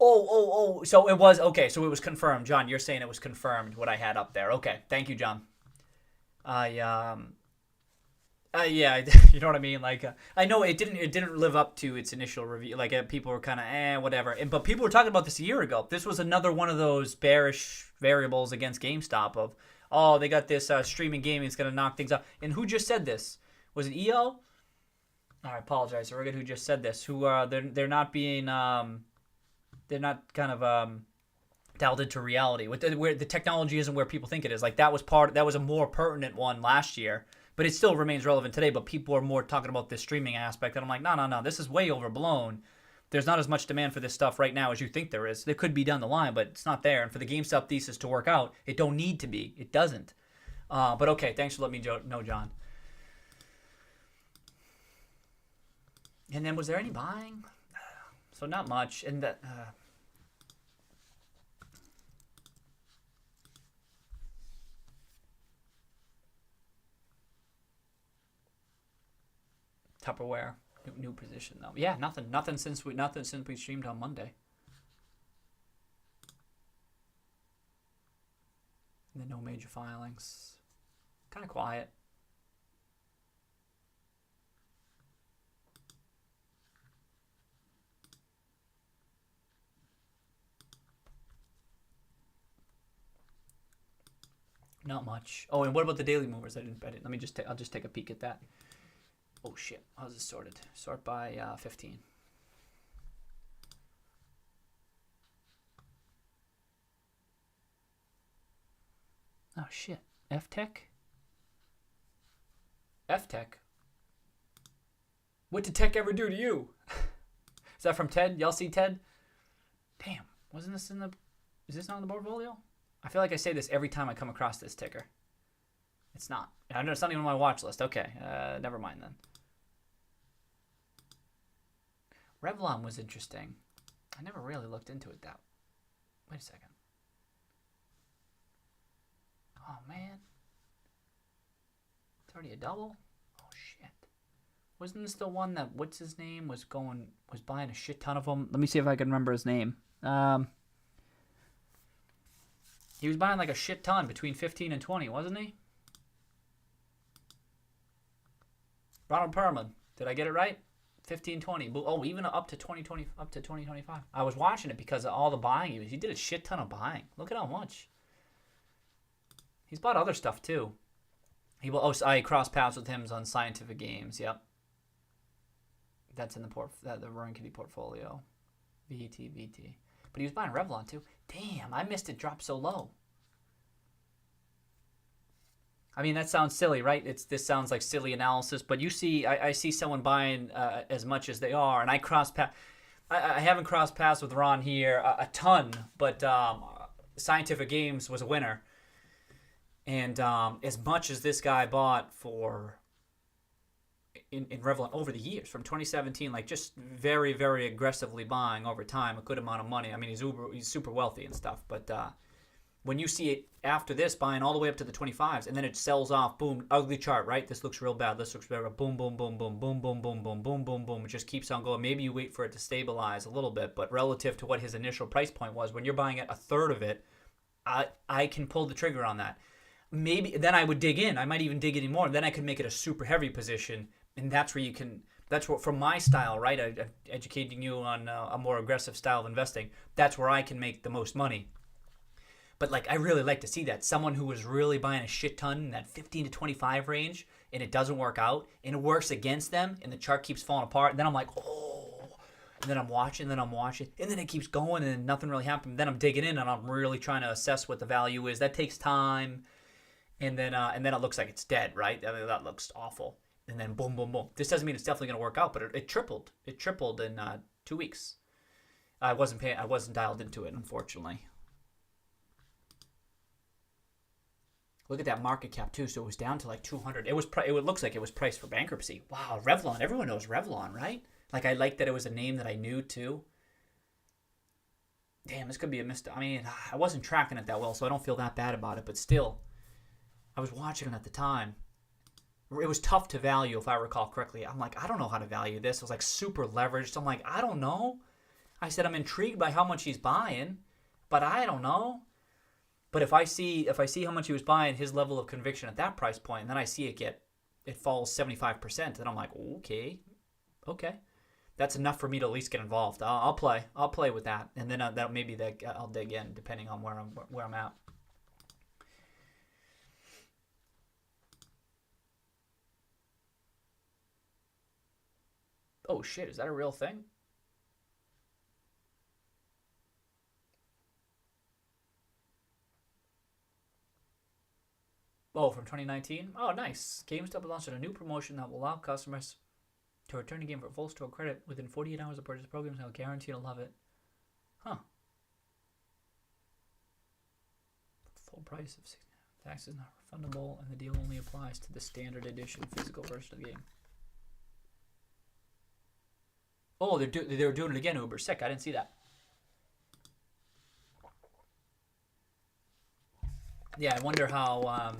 S1: So it was okay. So it was confirmed, John. You're saying it was confirmed what I had up there. Okay, thank you, John. I yeah, you know what I mean. Like, I know it didn't live up to its initial review. Like, people were kind of whatever. But people were talking about this a year ago. This was another one of those bearish variables against GameStop of, oh, they got this streaming gaming, it's gonna knock things up. And who just said this? Was it EO? I apologize. I forget who just said this. Who they're not being they're not kind of dialed into reality. Where the technology isn't where people think it is. Like, that was a more pertinent one last year. But it still remains relevant today, but people are more talking about this streaming aspect. And I'm like, no, this is way overblown. There's not as much demand for this stuff right now as you think there is. There could be down the line, but it's not there. And for the GameStop thesis to work out, it don't need to be. It doesn't. But okay, thanks for letting me know, John. And then was there any buying? So not much. And that... Tupperware, new position though. Yeah, nothing since we streamed on Monday. And then no major filings. Kind of quiet. Not much. Oh, and what about the daily movers? I didn't bet it. I'll just take a peek at that. Oh shit, how's this sorted? Sort by 15. Oh shit, F-Tech? F-Tech? What did Tech ever do to you? Is that from Ted? Y'all see Ted? Damn, wasn't this is this not in the portfolio? I feel like I say this every time I come across this ticker. It's not. I know it's not even on my watch list. Okay, never mind then. Revlon was interesting. I never really looked into it that. Wait a second. Oh man. It's already a double? Oh shit. Wasn't this the one that what's his name was buying a shit ton of them? Let me see if I can remember his name. He was buying like a shit ton between 15 and 20, wasn't he? Ronald Perlman. Did I get it right? 15, 20. Oh, even up to 2020, up to 2025. I was watching it because of all the buying he did a shit ton of buying. Look at how much. He's bought other stuff too. I crossed paths with him on Scientific Games. Yep. That's in the Roaring Kitty portfolio. VT. But he was buying Revlon too. Damn, I missed it drop so low. I mean, that sounds silly, right? This sounds like silly analysis, but you see, I see someone buying as much as they are, and I haven't crossed paths with Ron here a ton, but Scientific Games was a winner, and as much as this guy bought for in Revlon over the years, from 2017, like just very, very aggressively buying over time, a good amount of money. I mean, he's super wealthy and stuff, but when you see it after this buying all the way up to the 25s, and then it sells off, boom, ugly chart, right? This looks real bad. This looks better. Boom, boom, boom, boom, boom, boom, boom, boom, boom, boom, boom. It just keeps on going. Maybe you wait for it to stabilize a little bit, but relative to what his initial price point was, when you're buying at a third of it, I can pull the trigger on that. Maybe then I would dig in. I might even dig in more. Then I could make it a super heavy position, and that's where you can. That's what from my style, right? Educating you on a more aggressive style of investing. That's where I can make the most money. But like, I really like to see that someone who was really buying a shit ton in that 15 to 25 range, and it doesn't work out, and it works against them, and the chart keeps falling apart. And then I'm like, oh, and then I'm watching, and then it keeps going, and nothing really happened. Then I'm digging in, and I'm really trying to assess what the value is. That takes time, and then it looks like it's dead, right? I mean, that looks awful. And then boom, boom, boom. This doesn't mean it's definitely going to work out, but it tripled. It tripled in 2 weeks. I wasn't dialed into it, unfortunately. Look at that market cap too. So it was down to like 200. It looks like it was priced for bankruptcy. Wow, Revlon. Everyone knows Revlon, right? Like, I like that it was a name that I knew too. Damn, this could be a mistake. I mean, I wasn't tracking it that well, so I don't feel that bad about it. But still, I was watching it at the time. It was tough to value, if I recall correctly. I'm like, I don't know how to value this. It was like super leveraged. I'm like, I don't know. I said I'm intrigued by how much he's buying, but I don't know. But if I see how much he was buying, his level of conviction at that price point, and then I see it falls 75%, then I'm like, okay, that's enough for me to at least get involved. I'll play with that, and then I'll dig in depending on where I'm at. Oh shit, is that a real thing? Oh, from 2019? Oh, nice. GameStop launched a new promotion that will allow customers to return a game for full store credit within 48 hours of purchase. Programs will guarantee to love it. Huh. Full price of 60. Tax is not refundable, and the deal only applies to the standard edition physical version of the game. Oh, they were doing it again, Uber. Sick. I didn't see that. Yeah, I wonder how. I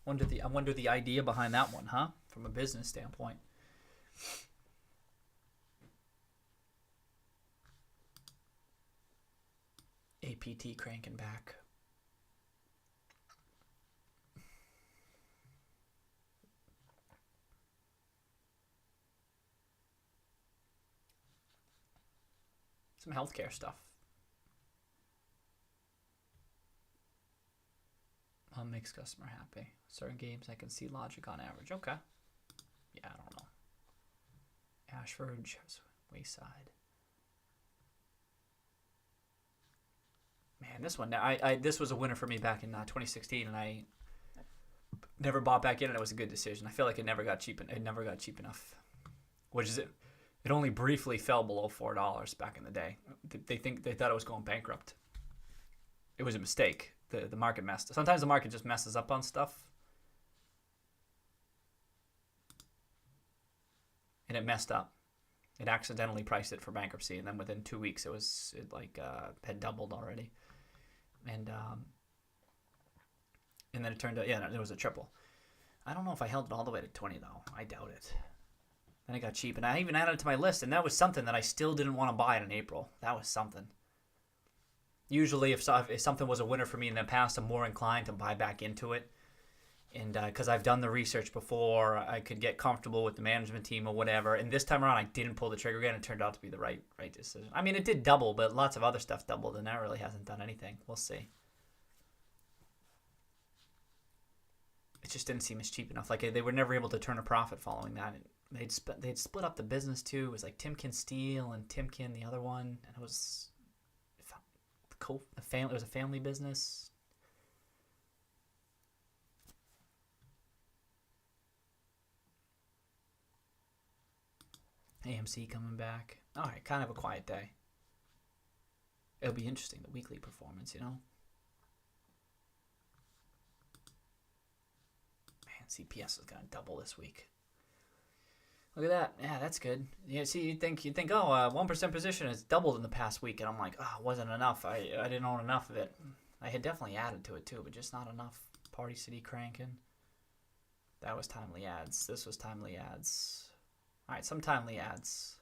S1: wonder the idea behind that one, huh? From a business standpoint. APT cranking back. Some healthcare stuff. Makes customer happy. Certain games I can see logic on average. Okay. Yeah, I don't know. Ashford, Wayside. Man, this one, this was a winner for me back in 2016, and I never bought back in, and it was a good decision. I feel like it never got cheap enough. Which is it? It only briefly fell below $4 back in the day. They thought it was going bankrupt. It was a mistake. The market messed. Sometimes the market just messes up on stuff, and it messed up. It accidentally priced it for bankruptcy, and then within 2 weeks, it had doubled already, and then it turned out it was a triple. I don't know if I held it all the way to 20 though. I doubt it. Then it got cheap, and I even added it to my list, and that was something that I still didn't want to buy it in April. That was something. Usually, if something was a winner for me in the past, I'm more inclined to buy back into it. And because I've done the research before, I could get comfortable with the management team or whatever. And this time around, I didn't pull the trigger again. It turned out to be the right decision. I mean, it did double, but lots of other stuff doubled, and that really hasn't done anything. We'll see. It just didn't seem as cheap enough. Like, they were never able to turn a profit following that. They'd split up the business, too. It was like Timken Steel and Timken, the other one. And it was... It was a family business. AMC coming back. All right, kind of a quiet day. It'll be interesting, the weekly performance, you know? Man, CPS is going to double this week. Look at that. Yeah, that's good. Yeah, see, you'd think, 1% position has doubled in the past week, and I'm like, it wasn't enough. I didn't own enough of it. I had definitely added to it too, but just not enough. Party City cranking. That was timely ads. This was timely ads. All right, some timely ads.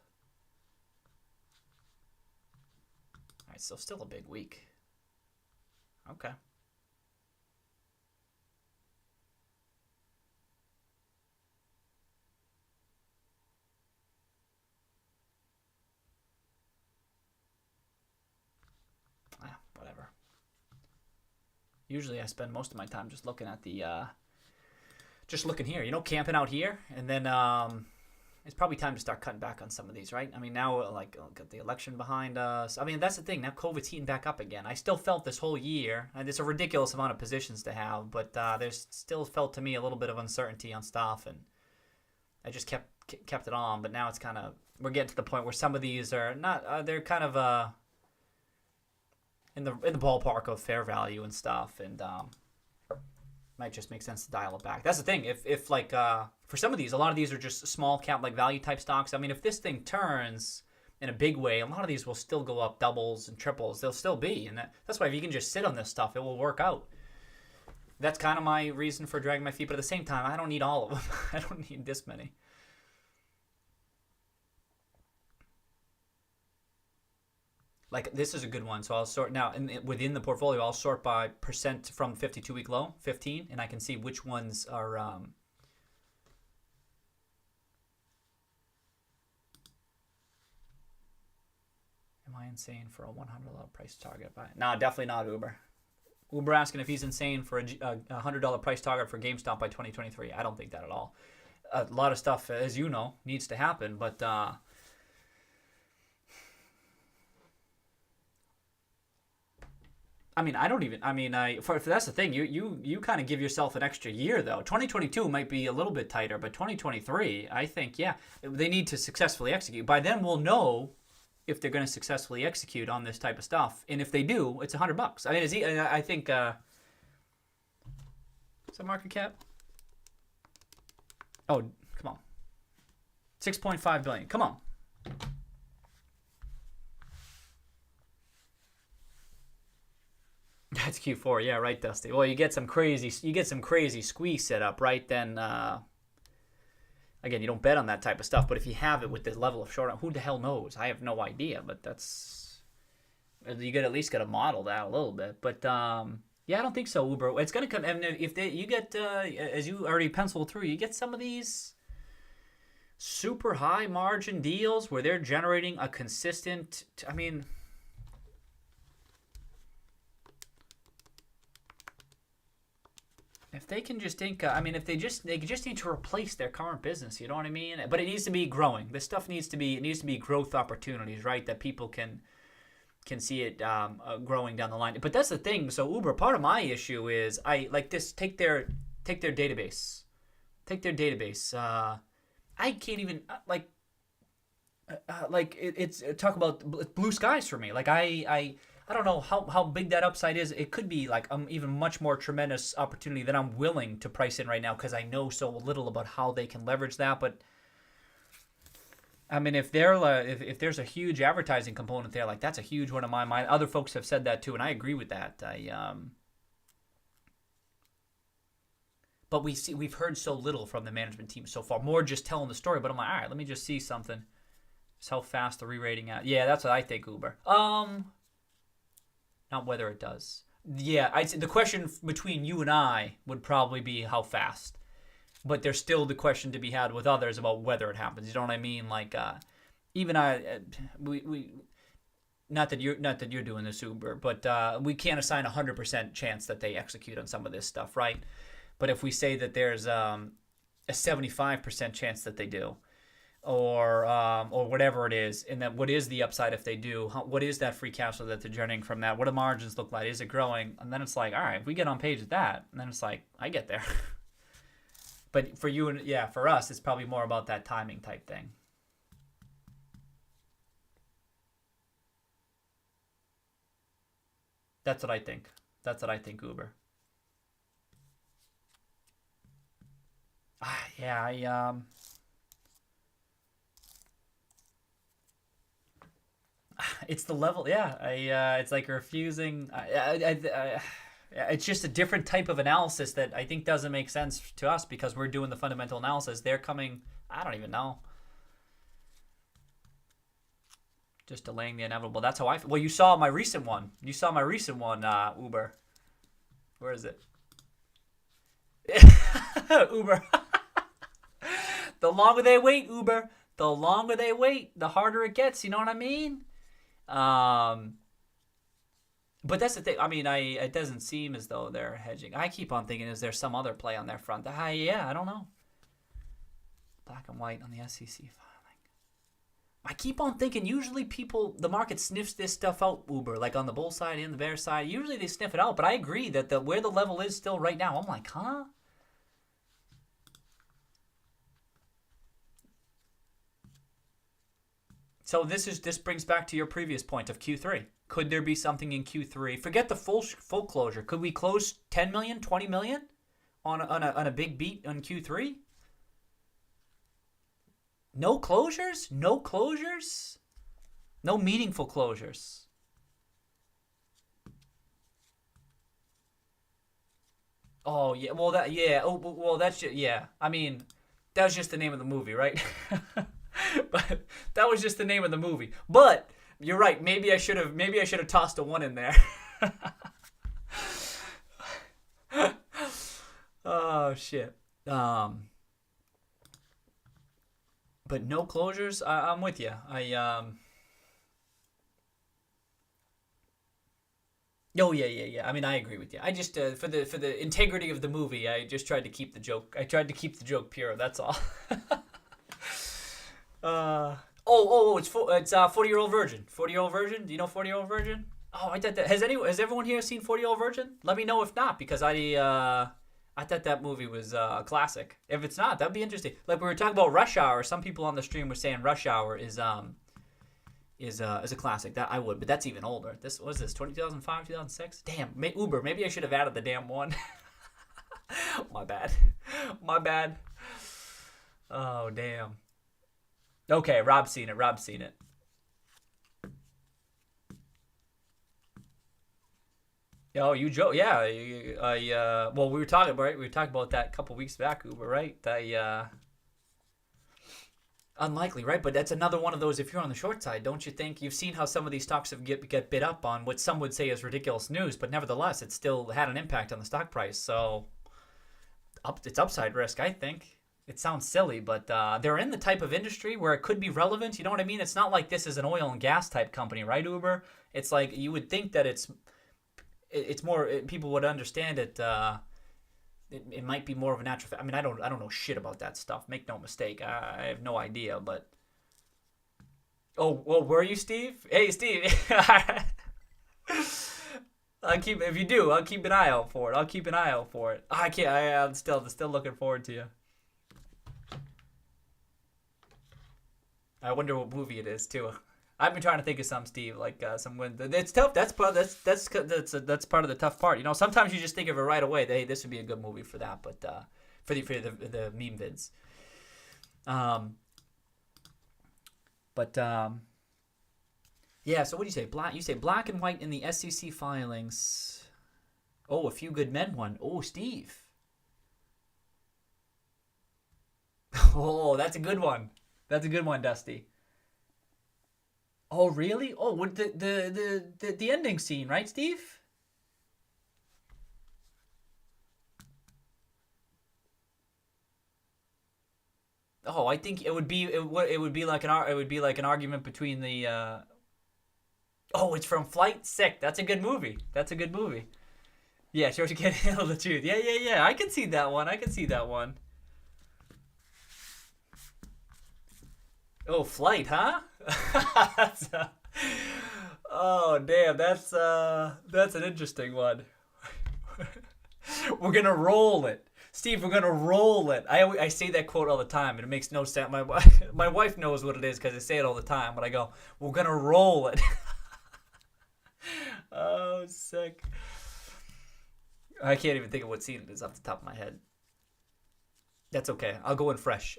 S1: All right, so still a big week. Okay. Whatever. Usually I spend most of my time just looking at the, just looking here, camping out here. And then it's probably time to start cutting back on some of these, right? I mean, now, got the election behind us. I mean, that's the thing. Now COVID's heating back up again. I still felt this whole year, and it's a ridiculous amount of positions to have, but there's still felt to me a little bit of uncertainty on stuff, and I just kept it on. But now it's kind of, we're getting to the point where some of these are not, they're kind of, in the ballpark of fair value and stuff, and might just make sense to dial it back. That's the thing. If for some of these, a lot of these are just small cap value type stocks. I mean, if this thing turns in a big way, a lot of these will still go up doubles and triples. They'll still be, and that's why if you can just sit on this stuff, it will work out. That's kind of my reason for dragging my feet. But at the same time, I don't need all of them. I don't need this many. Like this is a good one. So I'll sort now within the portfolio. I'll sort by percent from 52-week low, 15, and I can see which ones are. Am I insane for a $100 price target? No, definitely not Uber. Uber asking if he's insane for a $100 price target for GameStop by 2023. I don't think that at all. A lot of stuff, as you know, needs to happen, but I mean, I don't even. I mean, for that's the thing. You kind of give yourself an extra year though. 2022 might be a little bit tighter, but 2023, I think, yeah, they need to successfully execute. By then, we'll know if they're going to successfully execute on this type of stuff, and if they do, it's $100. I mean, I think. Is that market cap? Oh, come on. 6.5 billion. Come on. That's Q4, yeah, right, Dusty. Well, you get some crazy squeeze set up, right? Then, again, you don't bet on that type of stuff. But if you have it with the level of short, who the hell knows? I have no idea. But that's you got at least got to model that a little bit. But yeah, I don't think so. Uber, it's gonna come. And if you get as you already penciled through, you get some of these super high margin deals where they're generating a consistent. I mean. If they can just think, I mean, if they just need to replace their current business, you know what I mean? But it needs to be growing. This stuff needs to be growth opportunities, right? That people can see it growing down the line. But that's the thing. So Uber, part of my issue is I like this. Take their database. I can't even it's talk about blue skies for me. Like I don't know how big that upside is. It could be like even much more tremendous opportunity than I'm willing to price in right now because I know so little about how they can leverage that. But I mean, if if there's a huge advertising component there, like that's a huge one in my mind. Other folks have said that too, and I agree with that. But we've heard so little from the management team so far. More just telling the story. But I'm like, all right, let me just see something. Just how fast the re-rating at. Yeah, that's what I think, Uber. Not whether it does. Yeah, I'd say the question between you and I would probably be how fast. But there's still the question to be had with others about whether it happens. You know what I mean? Like, even we not that you're doing this, Uber, but we can't assign 100% chance that they execute on some of this stuff, right? But if we say that there's a 75% chance that they do, or whatever it is, and then what is the upside if they do? What is that free cash flow that they're generating from that? What do margins look like? Is it growing? And then it's like, all right, if we get on page with that, and then it's like, I get there. But for you and for us, it's probably more about that timing type thing. That's what I think. Uber. It's the level, it's like refusing. It's just a different type of analysis that I think doesn't make sense to us because we're doing the fundamental analysis. They're coming, I don't even know. Just delaying the inevitable. That's how I feel. Well, you saw my recent one. Uber. Where is it? Uber. The longer they wait, Uber, the longer they wait, the harder it gets. You know what I mean? But that's the thing. I mean, it doesn't seem as though they're hedging. I keep on thinking, is there some other play on their front? I don't know. Black and white on the SEC filing. I keep on thinking, usually the market sniffs this stuff out, Uber, like on the bull side and the bear side. Usually they sniff it out, but I agree that where the level is still right now, I'm like, huh? So this brings back to your previous point of Q3. Could there be something in Q3? Forget the full closure. Could we close 10 million, 20 million on a big beat on Q3? No closures? No meaningful closures. Oh yeah, well that's just, I mean, that was just the name of the movie, right? But that was just the name of the movie. But You're right. Maybe I should have tossed a 1 in there. Oh shit. But no closures. I'm with you. Oh yeah. I mean, I agree with you. I just for the integrity of the movie, I just tried to keep the joke. I tried to keep the joke pure. That's all. It's 40-Year-Old Virgin. 40-Year-Old Virgin. Do you know 40-Year-Old Virgin? Oh, I thought that has everyone here seen 40-Year-Old Virgin? Let me know if not, because I thought that movie was a classic. If it's not, that'd be interesting. Like we were talking about Rush Hour. Some people on the stream were saying Rush Hour is a classic. That I would, but that's even older. This was 2005, 2006. Damn, Uber. Maybe I should have added the damn 1. My bad. Oh damn. Okay, Rob's seen it. Oh, you joke? Yeah, well, we were talking about that a couple weeks back, Uber, right? Unlikely, right? But that's another one of those. If you're on the short side, don't you think? You've seen how some of these stocks have get bid up on what some would say is ridiculous news, but nevertheless, it still had an impact on the stock price. So, it's upside risk, I think. It sounds silly, but they're in the type of industry where it could be relevant. You know what I mean? It's not like this is an oil and gas type company, right, Uber? It's like you would think that it's more, people would understand it. It might be more of a natural. I mean, I don't know shit about that stuff. Make no mistake. I have no idea, but. Oh, well, were you, Steve? Hey, Steve. I'll keep an eye out for it. I can't. I'm still looking forward to you. I wonder what movie it is too. I've been trying to think of some, Steve, like some. It's tough. That's part of the tough part. You know, sometimes you just think of it right away. Hey, this would be a good movie for that. But for the meme vids. Yeah. So what do you say? Black. You say black and white in the SEC filings. Oh, A Few Good Men one. Oh, Steve. Oh, that's a good one. Dusty. Oh, really? Oh, what the ending scene, right, Steve? Oh, I think it would be like an argument between the. Oh, it's from Flight Sick. That's a good movie. Yeah, shows you can't handle the truth. Yeah. I can see that one. Oh, Flight, huh? Oh, damn, that's an interesting one. We're gonna roll it, Steve. We're gonna roll it. I say that quote all the time, and it makes no sense. My wife knows what it is because I say it all the time. But I go, we're gonna roll it. Oh, sick. I can't even think of what scene it is off the top of my head. That's okay. I'll go in fresh.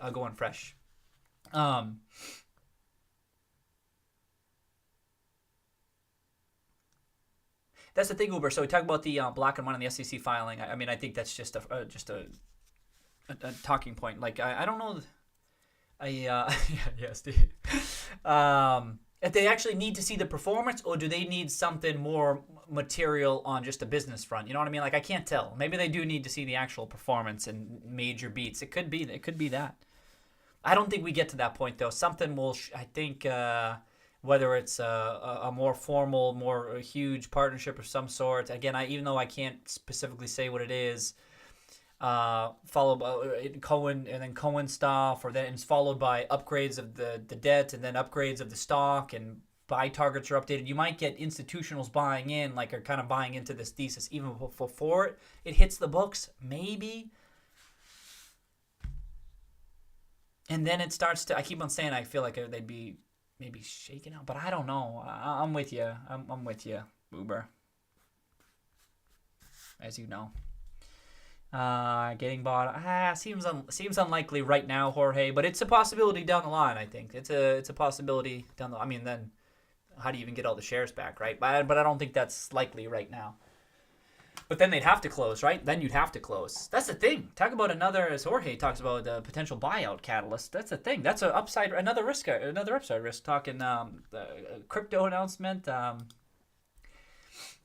S1: That's the thing, Uber. So we talk about the black and white on the SEC filing. I mean, I think that's just a talking point. Like I don't know. Yeah, Steve. If they actually need to see the performance, or do they need something more material on just a business front? You know what I mean? Like I can't tell. Maybe they do need to see the actual performance and major beats. It could be that. I don't think we get to that point though. Something will, I think, whether it's a more formal, more huge partnership of some sort. Again, even though I can't specifically say what it is, followed by Cohen stuff, or then it's followed by upgrades of the debt, and then upgrades of the stock, and buy targets are updated. You might get institutionals buying in, like are kind of buying into this thesis even before it hits the books, maybe. And then it starts to, I keep on saying I feel like they'd be maybe shaken out, but I don't know. I'm with you. I'm with you, Uber. As you know. Getting bought seems unlikely right now, Jorge, but it's a possibility down the line. I think it's a possibility down the. I mean, then how do you even get all the shares back, right? But I don't think that's likely right now. But then they'd have to close, right? Then you'd have to close. That's the thing. Talk about another, as Jorge talks about, the potential buyout catalyst. That's the thing. That's an upside, another upside risk. Talking the crypto announcement.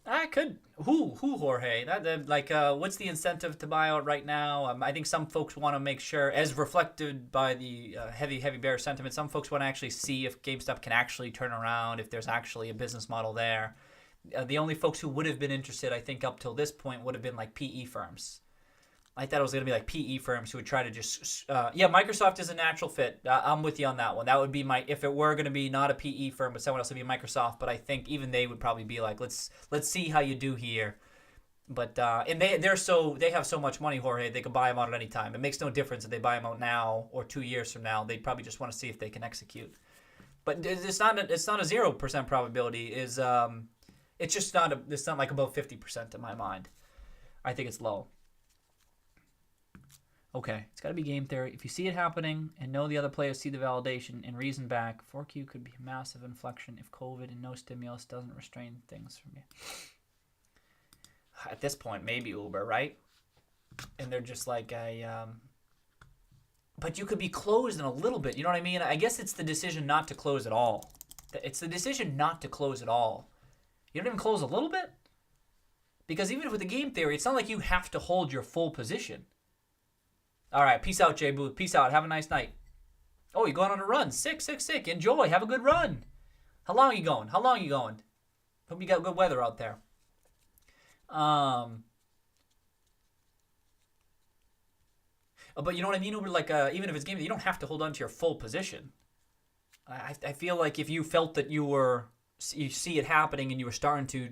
S1: I could. Who, Jorge? What's the incentive to buy out right now? I think some folks want to make sure, as reflected by the heavy bearish sentiment, some folks want to actually see if GameStop can actually turn around, if there's actually a business model there. The only folks who would have been interested, I think, up till this point would have been like PE firms. I thought it was going to be like PE firms who would try to just, Microsoft is a natural fit. I'm with you on that one. That would be if it were going to be not a PE firm, but someone else would be Microsoft. But I think even they would probably be like, let's see how you do here. But and they have so much money, Jorge, they could buy them out at any time. It makes no difference if they buy them out now or 2 years from now. They'd probably just want to see if they can execute. But it's not a 0% probability. It's just not it's not like above 50% in my mind. I think it's low. Okay, it's got to be game theory. If you see it happening and know the other players see the validation and reason back, 4Q could be a massive inflection if COVID and no stimulus doesn't restrain things from you. At this point, maybe Uber, right? And they're just like but you could be closed in a little bit. You know what I mean? I guess it's the decision not to close at all. It's the decision not to close at all. You don't even close a little bit? Because even with the game theory, it's not like you have to hold your full position. All right, peace out, Jay Booth. Peace out. Have a nice night. Oh, you're going on a run. Sick. Enjoy. Have a good run. How long are you going? Hope you got good weather out there. But you know what I mean? Uber, even if it's game, you don't have to hold on to your full position. I feel like if you felt that you see it happening and you were starting to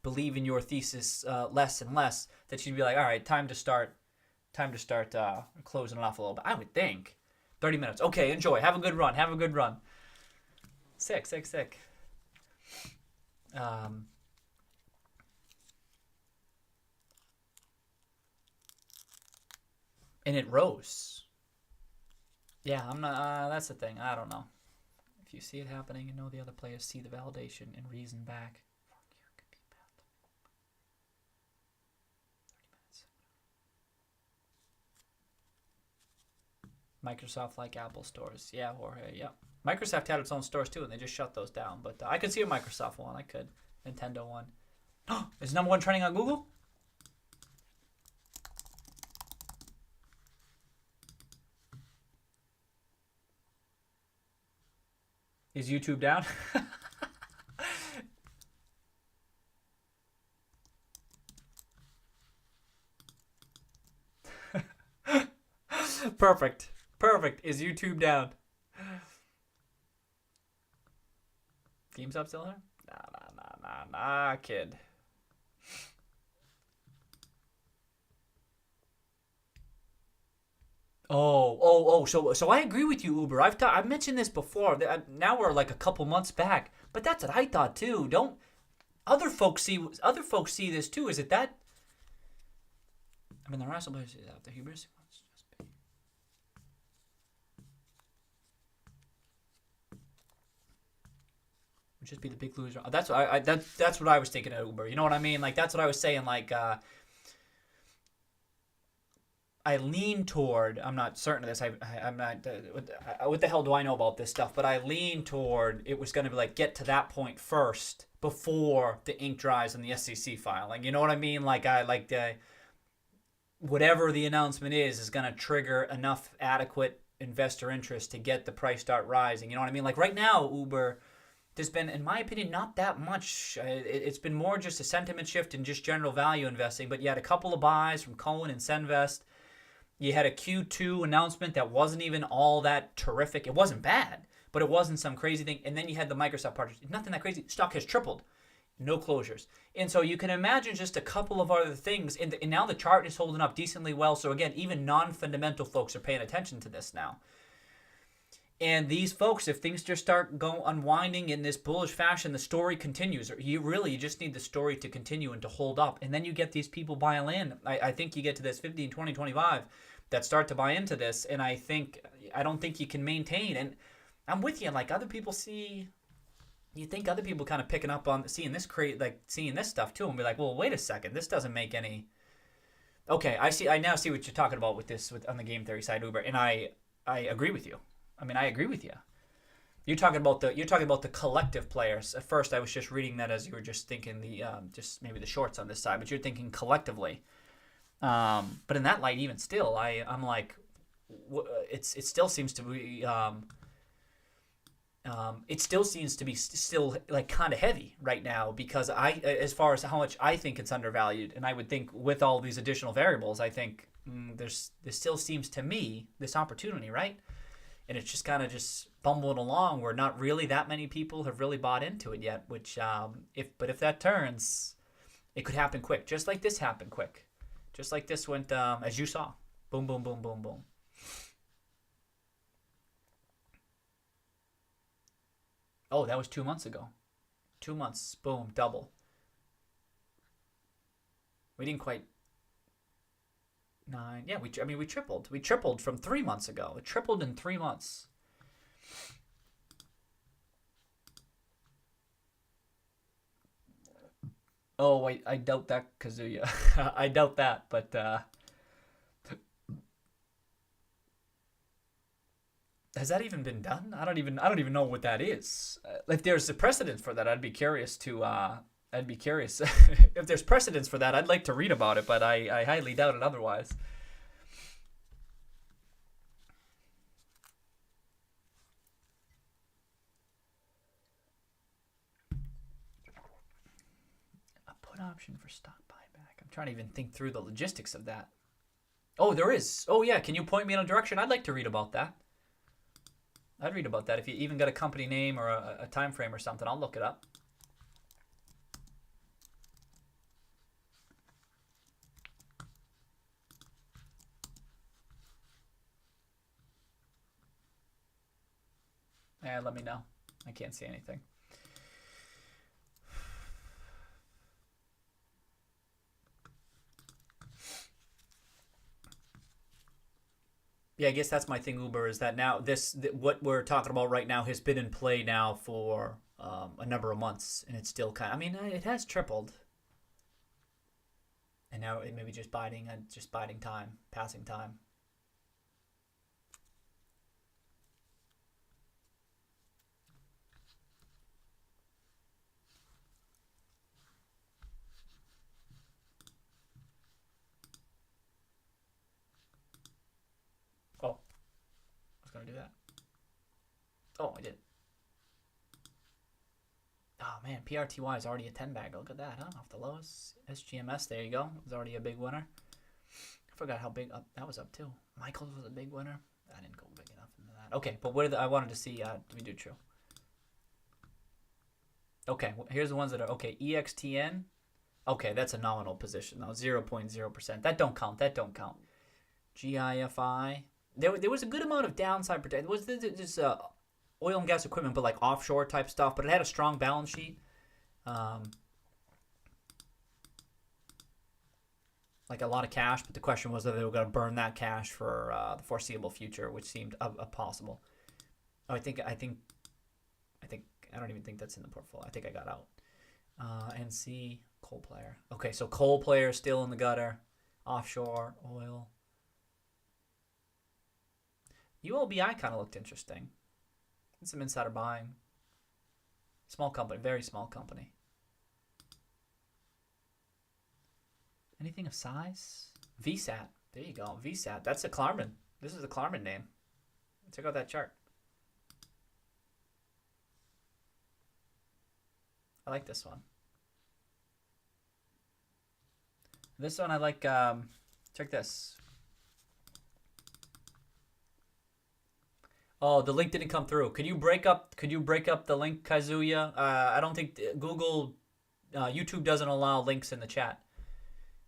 S1: believe in your thesis less and less, that you'd be like, all right, time to start closing it off a little bit. I would think 30 minutes. Okay, enjoy. Have a good run. Sick. And it rose. Yeah, I'm not. That's the thing. I don't know. If you see it happening and know the other players see the validation and reason back, could be bad. 30 minutes. Microsoft like Apple stores. Yeah, Jorge. Yeah. Microsoft had its own stores too, and they just shut those down. But I could see a Microsoft one. I could. Nintendo one. Is number one trending on Google? Is YouTube down? Perfect. Is YouTube down? GameStop still there? Nah, kid. So I agree with you, Uber. I've mentioned this before. Now we're like a couple months back, but that's what I thought too. Don't other folks see this too? Is it that? I mean, the rational players is out there. Hubris wants to just be. Would just be the big loser. That's what that's what I was thinking of Uber. You know what I mean? Like that's what I was saying. Like. I lean toward, I'm not certain of this, I'm not, what the hell do I know about this stuff, but I lean toward it was going to be like get to that point first before the ink dries on the SEC filing. You know what I mean? Whatever the announcement is going to trigger enough adequate investor interest to get the price start rising. You know what I mean? Like right now, Uber, there's been, in my opinion, not that much. It's been more just a sentiment shift and just general value investing, but you had a couple of buys from Cohen and Senvest. You had a Q2 announcement that wasn't even all that terrific. It wasn't bad, but it wasn't some crazy thing. And then you had the Microsoft partnership. Nothing that crazy. Stock has tripled. No closures. And so you can imagine just a couple of other things. And now the chart is holding up decently well. So again, even non-fundamental folks are paying attention to this now. And these folks, if things just start unwinding in this bullish fashion, the story continues. You just need the story to continue and to hold up. And then you get these people buying in. I think you get to this 15, 20, 25 that start to buy into this. And I don't think you can maintain. And I'm with you. Like other people see you think other people kind of picking up on seeing this stuff too, and be like, well, wait a second, this doesn't make any. Okay, I now see what you're talking about with this on the game theory side, Uber, and I agree with you. I mean, I agree with you. You're talking about the collective players. At first, I was just reading that as you were just thinking just maybe the shorts on this side, but you're thinking collectively. But in that light, even still, I'm like, it still seems to be still like kind of heavy right now, because as far as how much I think it's undervalued, and I would think with all these additional variables, I think there still seems to me this opportunity, right? And it's just kind of just bumbling along where not really that many people have really bought into it yet, which if that turns, it could happen quick, just like this happened quick. Just like this went, as you saw. Boom, boom, boom, boom, boom. Oh, that was 2 months ago. 2 months. Boom, double. We didn't quite... 9. Yeah, we tripled. We tripled from 3 months ago. It tripled in 3 months. Oh, wait, I doubt that, Kazuya. I doubt that, but... Has that even been done? I don't even know what that is. If there's a precedent for that, I'd be curious to... if there's precedence for that, I'd like to read about it, but I highly doubt it otherwise. A put option for stock buyback. I'm trying to even think through the logistics of that. Oh, there is. Oh, yeah. Can you point me in a direction? I'd like to read about that. I'd read about that. If you even got a company name or a time frame or something, I'll look it up. Yeah, let me know. I can't see anything. Yeah, I guess that's my thing, Uber, is that now what we're talking about right now has been in play now for a number of months, and it's still kind of, I mean, it has tripled. And now it may be just biding time, passing time. Oh, I was going to do that. Oh, I did. Oh, man, PRTY is already a 10 bagger. Look at that, huh? Off the lowest. SGMS, there you go. It was already a big winner. I forgot how big that was up, too. Michaels was a big winner. I didn't go big enough into that. Okay, but what I wanted to see, did we do true? Okay, here's the ones that are, okay, EXTN. Okay, that's a nominal position, though, 0.0%. That don't count, GIFI. There was a good amount of downside protection. Was this oil and gas equipment, but like offshore type stuff, but it had a strong balance sheet. Like a lot of cash, but the question was whether they were going to burn that cash for the foreseeable future, which seemed possible. Oh, I don't even think that's in the portfolio. I think I got out. NC, coal player. Okay, so coal player still in the gutter. Offshore, oil. ULBI kind of looked interesting. Some insider buying. Small company, very small company. Anything of size? VSAT. There you go. VSAT. That's a Klarman. This is a Klarman name. Check out that chart. I like this one. This one I like. Check this. Oh, the link didn't come through. Could you break up the link, Kazuya? I don't think YouTube doesn't allow links in the chat.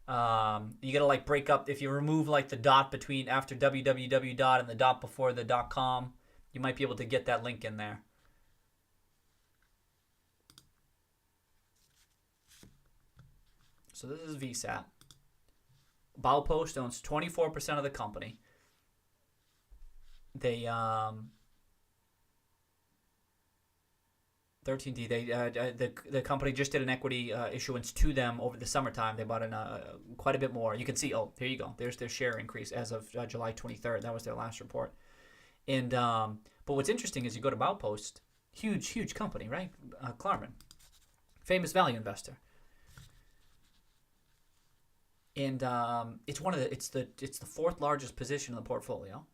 S1: You gotta like break up. If you remove like the dot between after www dot and the dot before the .com, you might be able to get that link in there. So this is VSAT. Baupost owns 24% of the company. They're 13D. The company just did an equity issuance to them over the summertime. They bought in quite a bit more. You can see. Oh, there you go. There's their share increase as of July 23rd. That was their last report. And but what's interesting is you go to Baupost, huge company, right? Clarv, famous value investor. And it's the fourth largest position in the portfolio.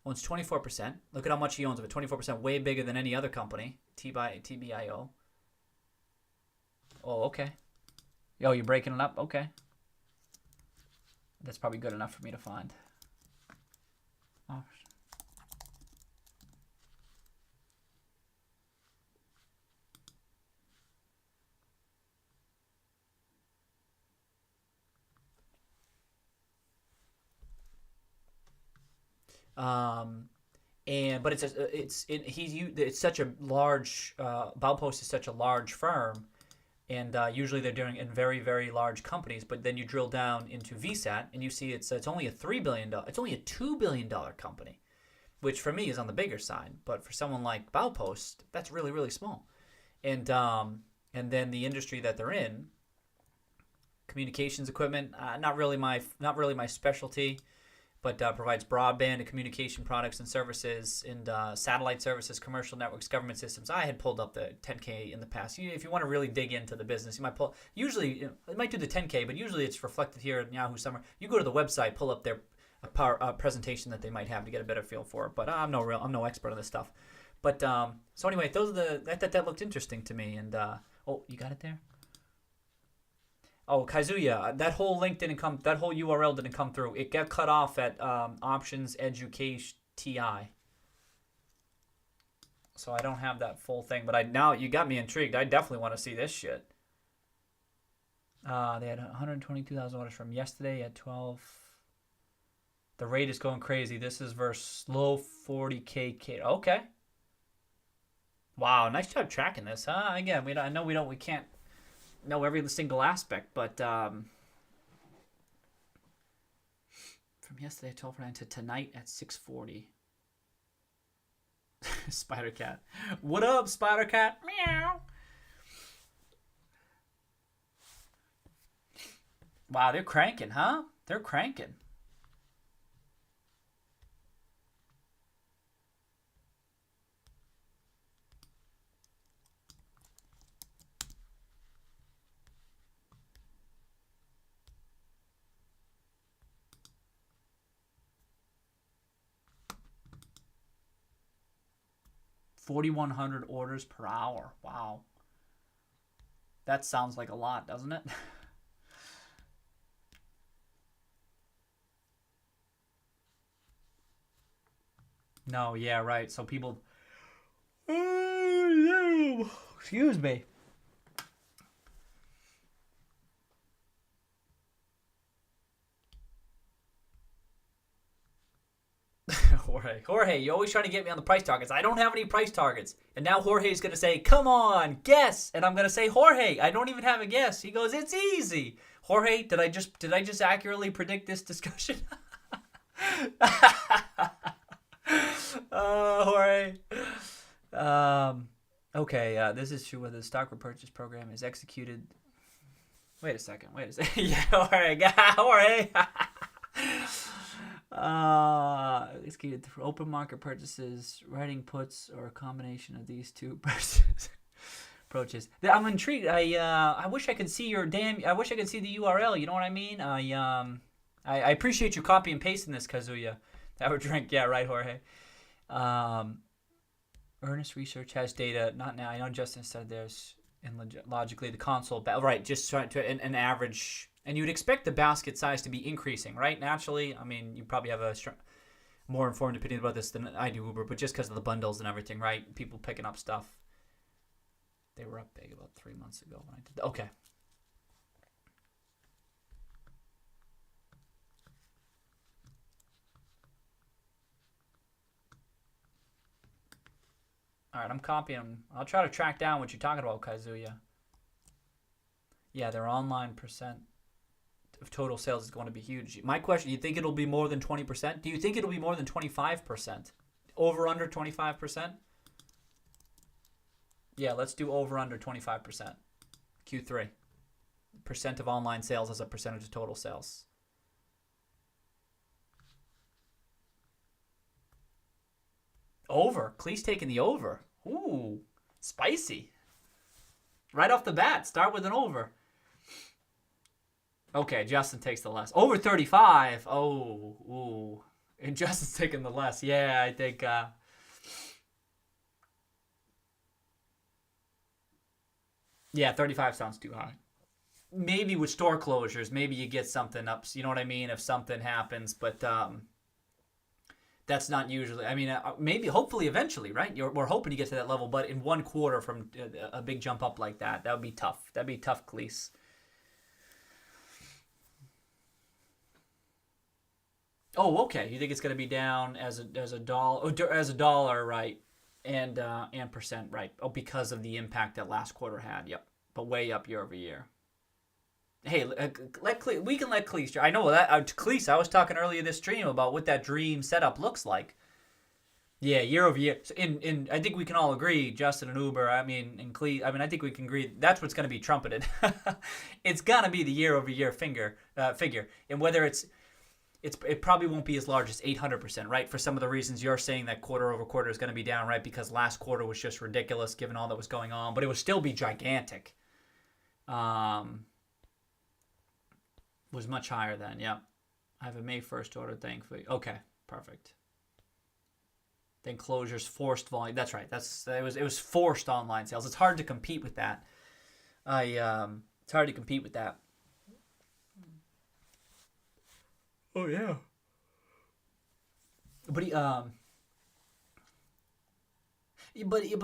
S1: Owns 24%. Look at how much he owns of it. 24%, way bigger than any other company. TBIO. Oh, okay. Yo, you're breaking it up? Okay. That's probably good enough for me to find. Oh. But it's such a large Baupost is such a large firm, and usually they're doing in very large companies. But then you drill down into VSAT and you see it's only a $3 billion, it's only a $2 billion company, which for me is on the bigger side. But for someone like Baupost, that's really small. And then the industry that they're in, communications equipment, not really my specialty. But provides broadband and communication products and services and satellite services, commercial networks, government systems. I had pulled up the 10K in the past. If you want to really dig into the business, you might pull. Usually, it might do the 10K, but usually it's reflected here at Yahoo Summer. You go to the website, pull up their presentation that they might have to get a better feel for it. But I'm no expert on this stuff. But so anyway, those are that looked interesting to me. And oh, you got it there. Oh, Kazuya, that whole link didn't come. That whole URL didn't come through. It got cut off at Options Education TI. So I don't have that full thing. But now you got me intrigued. I definitely want to see this shit. They had 122,000 orders from yesterday at 12. The rate is going crazy. This is versus low 40K. Okay. Wow, nice job tracking this, huh? Again, we can't know every single aspect, but from yesterday at 12:09 to tonight at 6:40. Spider Cat. What up, Spider Cat? Meow. Wow, they're cranking, huh? They're cranking. $4,100 orders per hour. Wow. That sounds like a lot, doesn't it? No, yeah, right. So people... Excuse me. Jorge, you always trying to get me on the price targets. I don't have any price targets. And now Jorge's going to say, come on, guess. And I'm going to say, Jorge, I don't even have a guess. He goes, it's easy. Jorge, did I just accurately predict this discussion? Jorge. Okay, this is true whether the stock repurchase program is executed. Wait a second. Yeah, Jorge. Executed through open market purchases, writing puts, or a combination of these two approaches. I'm intrigued. I wish I could see I wish I could see the URL. You know what I mean? I appreciate you copy and pasting this, Kazuya. That would drink. Yeah, right, Jorge. Earnest Research has data. Not now. I know Justin said there's logically the console. Right, just trying to an average. And you'd expect the basket size to be increasing, right? Naturally, I mean, you probably have a more informed opinion about this than I do, Uber, but just because of the bundles and everything, right? People picking up stuff. They were up big about 3 months ago when I did that. Okay. All right, I'm copying. I'll try to track down what you're talking about, Kazuya. Yeah, their online percent of total sales is going to be huge. My question, you think it'll be more than 20%? Do you think it'll be more than 25%? Over, under 25%? Yeah, let's do over under 25%. Q3. Percent of online sales as a percentage of total sales. Over. Cleese taking the over. Ooh, spicy. Right off the bat, start with an over. Okay, Justin takes the less. Over 35. Oh, ooh. And Justin's taking the less. Yeah, I think... yeah, 35 sounds too high. Maybe with store closures, maybe you get something up. You know what I mean? If something happens, but that's not usually. I mean, maybe, hopefully, eventually, right? We're hoping to get to that level, but in 1 quarter from a big jump up like that would be tough. That'd be tough, Cleese. Oh, okay. You think it's going to be down as a dollar, right? And percent, right? Oh, because of the impact that last quarter had. Yep, but way up year over year. Hey, we can let Cleese. I know that Cleese. I was talking earlier this stream about what that dream setup looks like. Yeah, year over year. So in I think we can all agree, Justin and Uber. I mean, and Cleese. I mean, I think we can agree that's what's going to be trumpeted. It's gonna be the year over year figure, and whether it probably won't be as large as 800%, right? For some of the reasons you're saying that quarter over quarter is going to be down, right? Because last quarter was just ridiculous given all that was going on, but it would still be gigantic. Was much higher then, yep. I have a May 1st order, thankfully. Okay, perfect. Then closures, forced volume. That's right. It was forced online sales. It's hard to compete with that. It's hard to compete with that. Oh yeah. But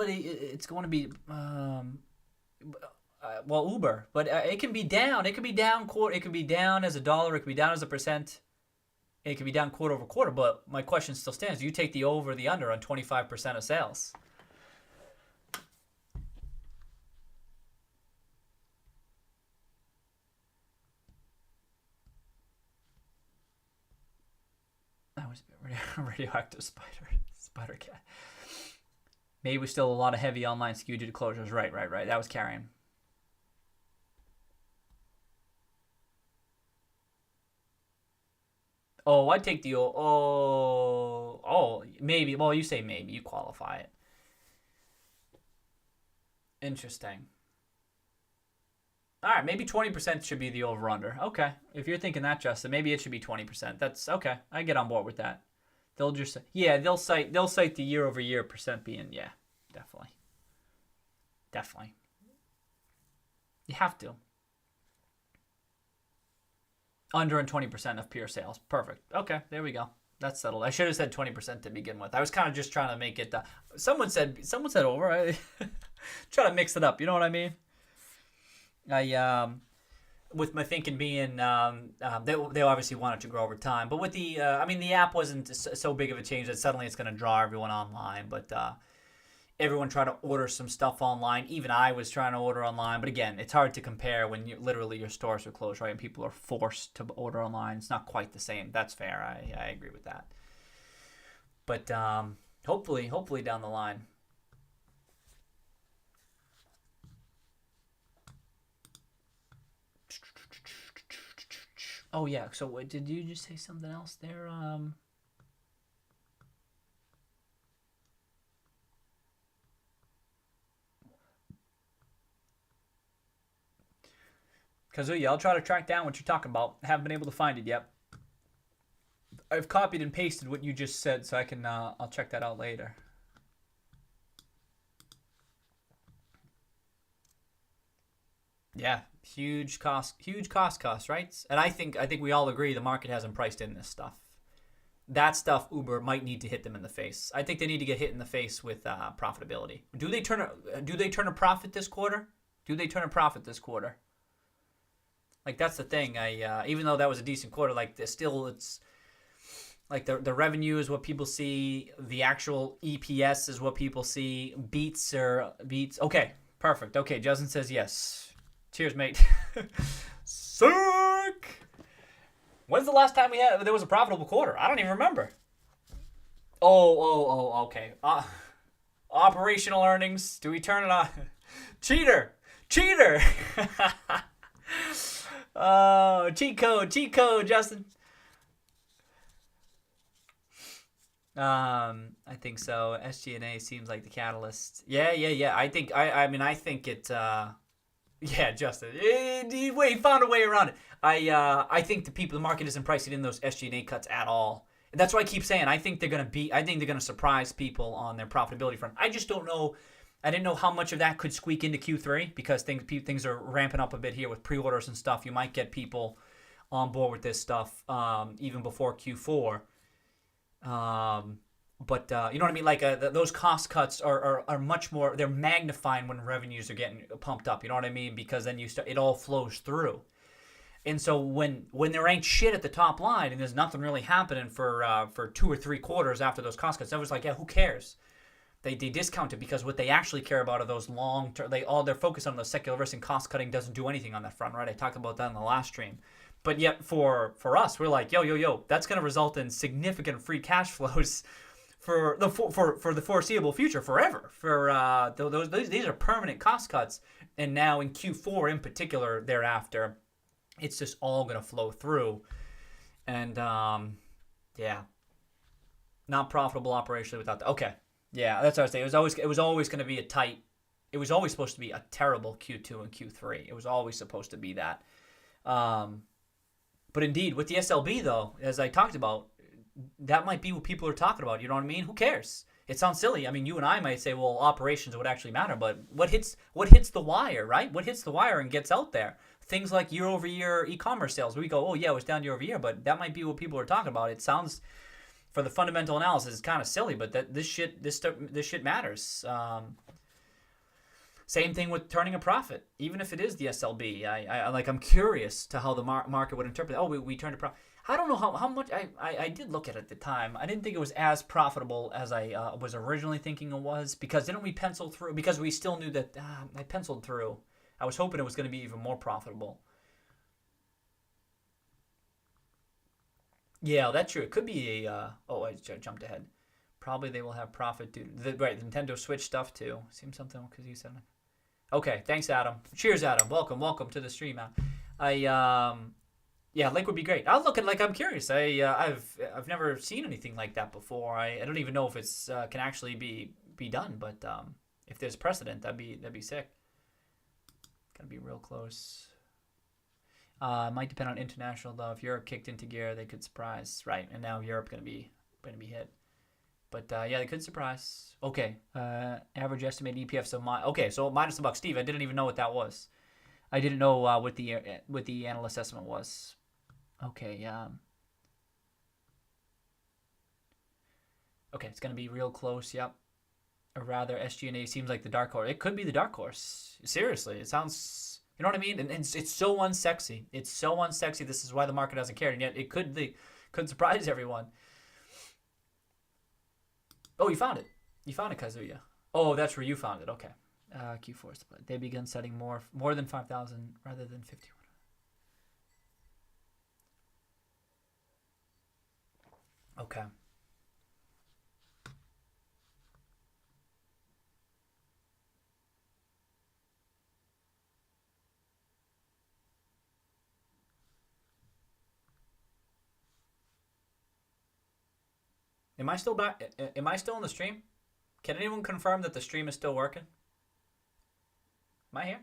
S1: it's going to be well, Uber, but it can be down. It can be down quarter. It can be down as a dollar. It can be down as a percent. It can be down quarter over quarter. But my question still stands: do you take the over or the under on 25% of sales? That was a radioactive spider cat. Maybe still a lot of heavy online skew due to closures. Right. That was carrying. Oh, I'd take the maybe. Well, you say maybe. You qualify it. Interesting. All right, maybe 20% should be the over/under. Okay, if you're thinking that, Justin, maybe it should be 20%. That's okay. I get on board with that. They'll just they'll cite the year over year percent being definitely. You have to. Under and 20% of pure sales. Perfect. Okay, there we go. That's settled. I should have said 20% to begin with. I was kind of just trying to make it. Someone said over. I try to mix it up. You know what I mean? With my thinking being, they obviously want it to grow over time. But with the app wasn't so big of a change that suddenly it's going to draw everyone online. But everyone tried to order some stuff online. Even I was trying to order online. But again, it's hard to compare when literally your stores are closed, right? And people are forced to order online. It's not quite the same. That's fair. I agree with that. But hopefully down the line. Oh yeah. So did you just say something else there? Kazuya, I'll try to track down what you're talking about. I haven't been able to find it yet. I've copied and pasted what you just said, so I can. I'll check that out later. Yeah, huge cost, right? And I think we all agree the market hasn't priced in this stuff. That stuff Uber might need to hit them in the face. I think they need to get hit in the face with profitability. Do they turn a profit this quarter? Like that's the thing. Even though that was a decent quarter, like still it's like the revenue is what people see. The actual EPS is what people see. Beats. Okay, perfect. Okay, Justin says yes. Cheers, mate. Sick. When's the last time there was a profitable quarter? I don't even remember. Oh, okay. Operational earnings. Do we turn it on? Cheater. Cheater. Oh, cheat code, Justin. I think so. SG&A seems like the catalyst. Yeah. I mean, I think it. Yeah, Justin. He found a way around it. I think the market isn't pricing in those SG&A cuts at all. That's why I keep saying I think they're gonna surprise people on their profitability front. I just don't know. I didn't know how much of that could squeak into Q3 because things are ramping up a bit here with pre-orders and stuff. You might get people on board with this stuff even before Q4. But you know what I mean? Like those cost cuts are much more. They're magnifying when revenues are getting pumped up. You know what I mean? Because then it all flows through. And so when there ain't shit at the top line and there's nothing really happening for 2 or 3 quarters after those cost cuts, I was like, yeah, who cares? They discount it because what they actually care about are those long term. They're focused on the secular risk, and cost cutting doesn't do anything on that front, right? I talked about that in the last stream. But yet for us, we're like, yo, that's going to result in significant free cash flows for the foreseeable future, forever. For these are permanent cost cuts, and now in Q4 in particular, thereafter, it's just all going to flow through, and yeah, not profitable operationally without that. Okay, yeah, that's what I was saying. It was always going to be a tight. It was always supposed to be a terrible Q2 and Q3. It was always supposed to be that. But indeed, with the SLB though, as I talked about, that might be what people are talking about. You know what I mean? Who cares? It sounds silly. I mean, you and I might say, well, operations would actually matter, but what hits the wire, right? What hits the wire and gets out there? Things like year-over-year e-commerce sales. We go, oh yeah, it was down year-over-year, but that might be what people are talking about. It sounds, for the fundamental analysis, it's kind of silly, but this shit matters. Same thing with turning a profit, even if it is the SLB. I'm curious to how the market would interpret it. Oh, we turned a profit. I don't know how much. I did look at it at the time. I didn't think it was as profitable as I was originally thinking it was, because didn't we pencil through? Because we still knew that I penciled through. I was hoping it was going to be even more profitable. Yeah, that's true. It could be a. Oh, I jumped ahead. Probably they will have profit due to the Nintendo Switch stuff too. Seems something because you said. Okay, thanks, Adam. Cheers, Adam. Welcome to the stream, man. Yeah, link would be great. I'll look at I'm curious. I've never seen anything like that before. I don't even know if it's can actually be done, but if there's precedent, that'd be sick. Gotta be real close. Might depend on international though. If Europe kicked into gear, they could surprise, right? And now Europe gonna be hit. But yeah, they could surprise. Okay, average estimated EPF. So minus $1. Steve, I didn't even know what that was. I didn't know what the analyst estimate was. Okay, okay, it's gonna be real close. Yep. Or rather, SG&A seems like the dark horse. It could be the dark horse. Seriously, it sounds. You know what I mean? And it's so unsexy. It's so unsexy. This is why the market doesn't care, and yet it could surprise everyone. Oh, you found it. You found it, Kazuya. Oh, that's where you found it. Okay. Q4 split. They began setting more than 5,000 rather than 51. Okay. Am I still back? Am I still in the stream? Can anyone confirm that the stream is still working? Am I here?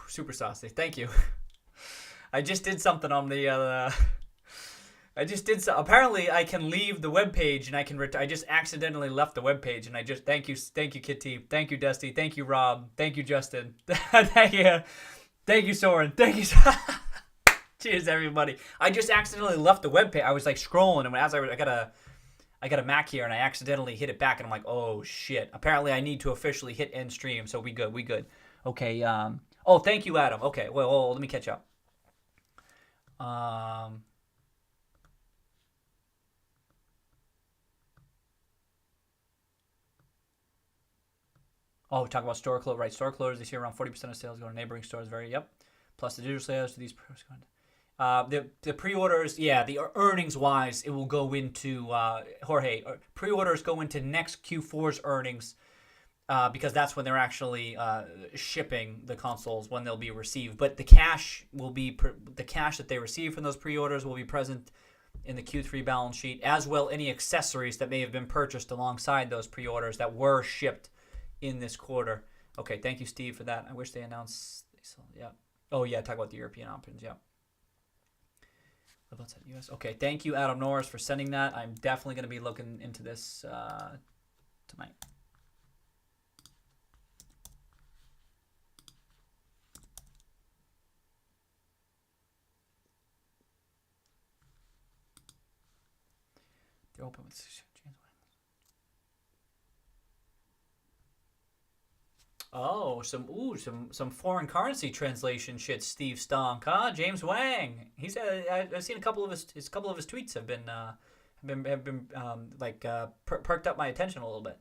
S1: Super saucy. Thank you. I just did something on the. Apparently, I can leave the web page and I can. I just accidentally left the web page and I just thank you, Kitty, thank you, Dusty, thank you, Rob, thank you, Justin, thank you, Soren, thank you. Cheers, everybody. I just accidentally left the web page. I was like scrolling, and as I got a Mac here, and I accidentally hit it back, and I'm like, oh shit. Apparently, I need to officially hit end stream, so we good. Okay. Oh, thank you, Adam. Okay. Well, let me catch up. Oh, talk about store closures. Right, store closures this year, around 40% of sales go to neighboring stores. Yep. Plus the digital sales to these pros. The pre-orders, yeah, the earnings wise, it will go into Jorge. Pre-orders go into next Q4's earnings because that's when they're actually shipping the consoles, when they'll be received. But the cash will be the cash that they receive from those pre-orders will be present in the Q3 balance sheet, as well any accessories that may have been purchased alongside those pre-orders that were shipped in this quarter. Okay, thank you, Steve, for that. I wish they announced. Yeah. Oh yeah, talk about the European options. Yeah. About US. Okay, thank you, Adam Norris, for sending that. I'm definitely going to be looking into this tonight. They're open with. Oh, some foreign currency translation shit. Steve Stonk, huh? James Wang. He's I've seen a couple of his tweets have been perked up my attention a little bit.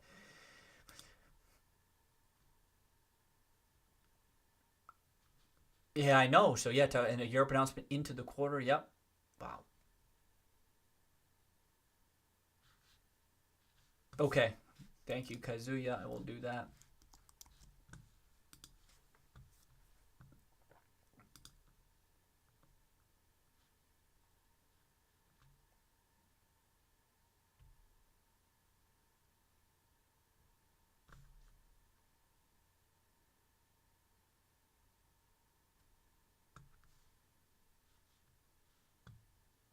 S1: Yeah, I know. So yeah, and a Europe announcement into the quarter. Yep. Wow. Okay. Thank you, Kazuya. I will do that.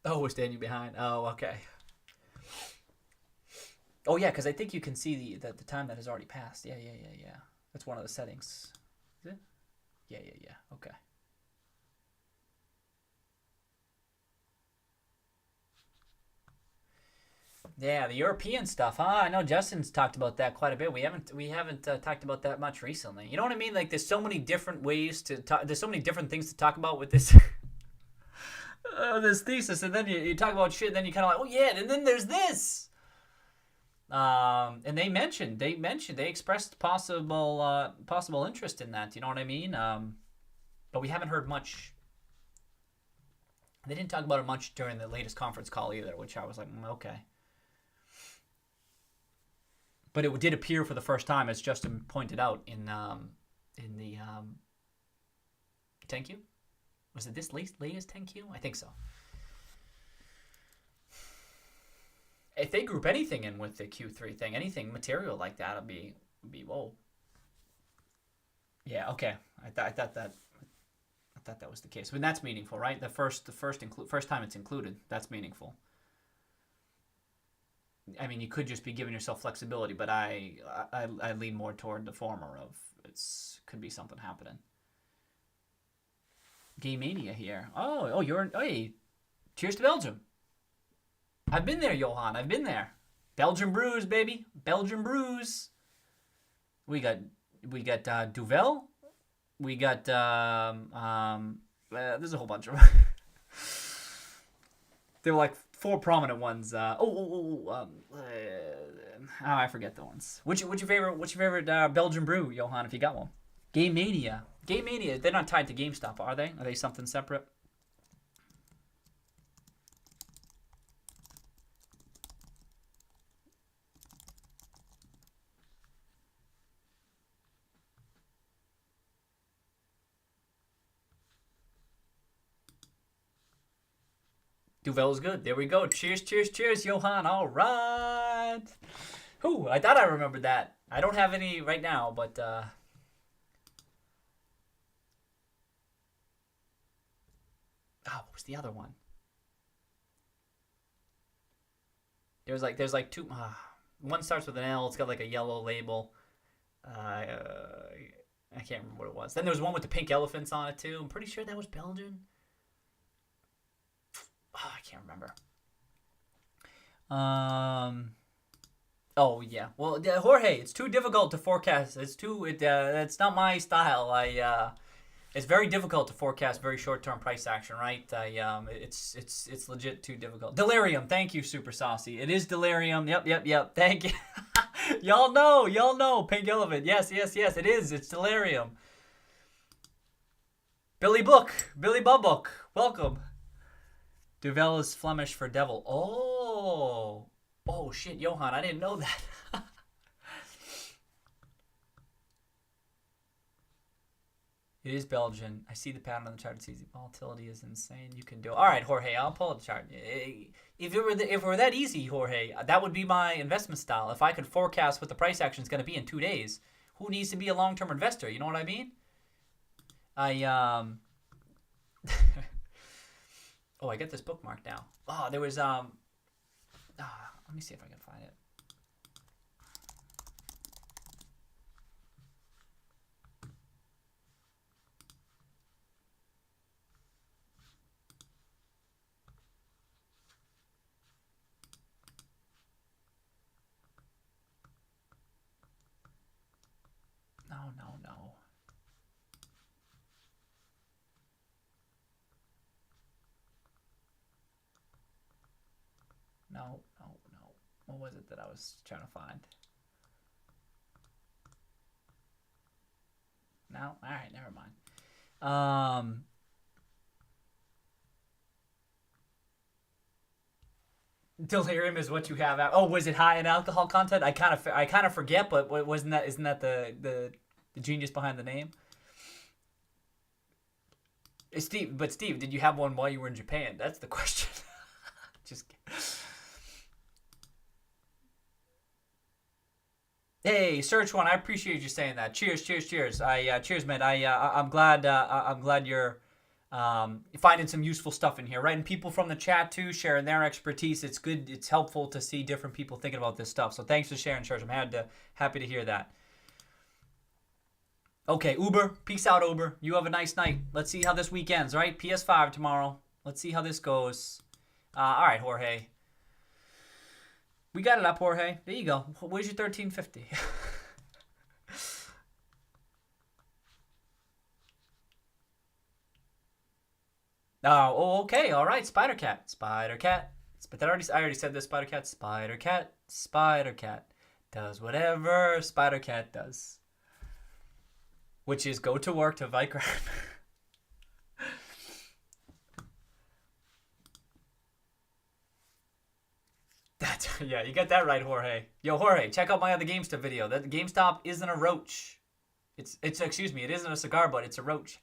S1: Oh, we're standing behind. Oh, okay. Oh, yeah, because I think you can see the time that has already passed. Yeah. That's one of the settings. Is it? Yeah. Okay. Yeah, the European stuff, huh? I know Justin's talked about that quite a bit. We haven't talked about that much recently. You know what I mean? Like, there's so many different ways to talk. There's so many different things to talk about with this. This thesis, and then you talk about shit, and then you kind of like, oh yeah, and then there's this. And they expressed possible interest in that. You know what I mean? But we haven't heard much. They didn't talk about it much during the latest conference call either, which I was like, okay. But it did appear for the first time, as Justin pointed out in the thank you. Was it this latest 10Q? I think so. If they group anything in with the Q3 thing, anything material like that, it'll be whoa. Yeah, okay. I thought that was the case. I mean, that's meaningful, right? The first time it's included, that's meaningful. I mean, you could just be giving yourself flexibility, but I lean more toward the former of could be something happening. Game Mania here. Hey, cheers to Belgium. I've been there, Johan. I've been there. Belgian brews, baby. Belgian brews. We got Duvel. We got there's a whole bunch of them. There were like 4 prominent ones. I forget the ones. What's your favorite Belgian brew, Johan? If you got one. Game Mania. They're not tied to GameStop, are they? Are they something separate? Duvel is good. There we go. Cheers, Johan. All right. Ooh, I thought I remembered that. I don't have any right now, but what was the other one? There's like 2. One starts with an L. It's got like a yellow label. I can't remember what it was. Then there was one with the pink elephants on it too. I'm pretty sure that was Belgian. I can't remember. Oh yeah. Well, Jorge, it's too difficult to forecast. It's not my style. It's very difficult to forecast very short-term price action, right? It's legit too difficult. Delirium, thank you, Super Saucy. It is Delirium. Yep. Thank you. Y'all know. Pink Elephant. Yes. It is. It's Delirium. Billy Bubbook, welcome. Duvel is Flemish for devil. Oh. Oh, shit, Johan, I didn't know that. It is Belgian. I see the pattern on the chart. It's easy. Volatility is insane. You can do it. All right, Jorge, I'll pull up the chart. If it were that easy, Jorge, that would be my investment style. If I could forecast what the price action is going to be in 2 days, who needs to be a long-term investor? You know what I mean? Oh, I get this bookmark now. Oh, there was let me see if I can find it. No. No. What was it that I was trying to find? No? All right, never mind. Delirium is what you have. Oh, was it high in alcohol content? I kind of forget, but isn't that the genius behind the name? Steve, did you have one while you were in Japan? That's the question. Just kidding. Hey, Search One, I appreciate you saying that. Cheers. Cheers, man. I'm glad you're finding some useful stuff in here, right? And people from the chat too, sharing their expertise. It's good. It's helpful to see different people thinking about this stuff. So thanks for sharing, Search. I'm happy to hear that. Okay, Uber. Peace out, Uber. You have a nice night. Let's see how this week ends, right? PS5 tomorrow. Let's see how this goes. All right, Jorge. We got it up, Jorge. There you go. Where's your 1350? Oh, okay. All right. Spider Cat. But I already said this. Spider Cat does whatever Spider Cat does, which is go to work to Viker. Yeah, you got that right, Jorge. Yo, Jorge, check out my other GameStop video. That GameStop isn't a roach. It's excuse me, it isn't a cigar butt, it's a roach.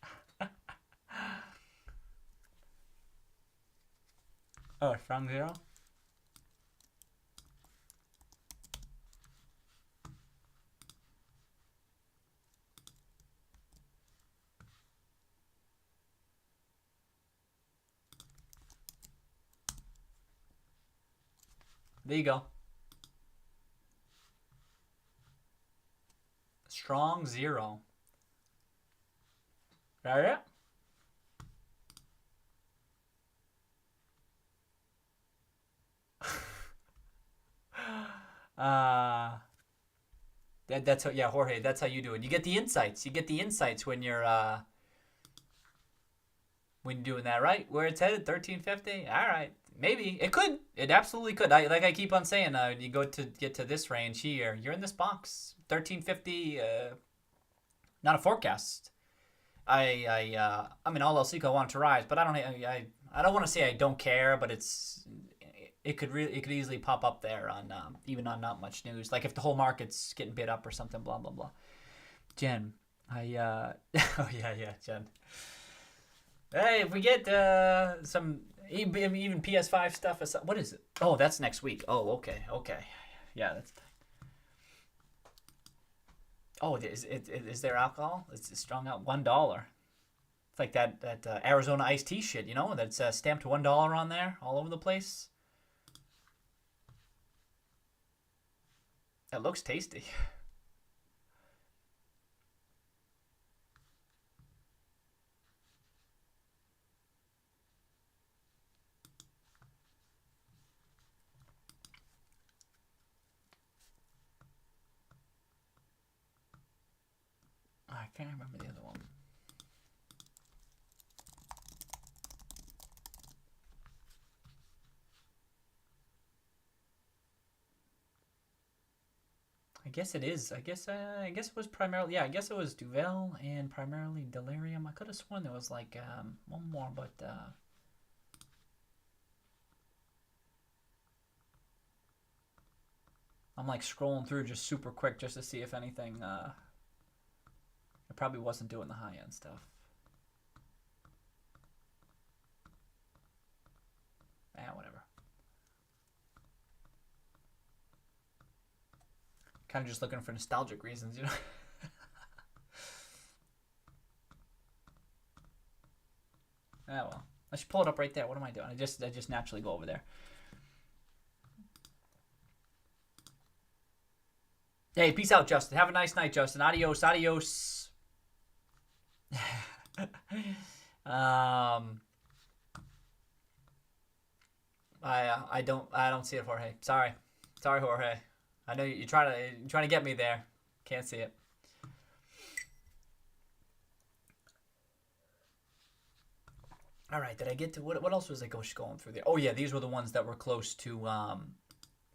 S1: Oh, strong zero. There you go. Strong zero. Got it? That's how, yeah, Jorge, that's how you do it. You get the insights. You get the insights when you're doing that, right? Where it's headed, 1350. All right. Maybe it could. It absolutely could. I keep on saying, you go to get to this range here, you're in this box, 1350. Not a forecast. I mean, all else equal, I want it to rise, but I don't want to say I don't care, but it could easily pop up there on even on not much news, like if the whole market's getting bid up or something. Blah blah blah. Jen, oh yeah, Jen. Hey, if we get some even PS5 stuff, what is it? Oh, that's next week. Oh, okay, yeah, that's. Oh, is there alcohol? It's strung out $1. It's like that Arizona iced tea shit, you know, that's stamped $1 on there, all over the place. That looks tasty. I can't remember the other one. I guess it is. I guess it was primarily, yeah, I guess it was Duvel and primarily Delirium. I could have sworn there was like one more, but I'm like scrolling through just super quick just to see if anything. It probably wasn't doing the high end stuff. Whatever. Kind of just looking for nostalgic reasons, you know. Well, I should pull it up right there. What am I doing? I just naturally go over there. Hey, peace out, Justin. Have a nice night, Justin. Adios, adios. I don't see it, Jorge. Sorry, Jorge. I know you're trying to get me there. Can't see it. All right, did I get to what else was I going through there? Oh yeah, these were the ones that were close to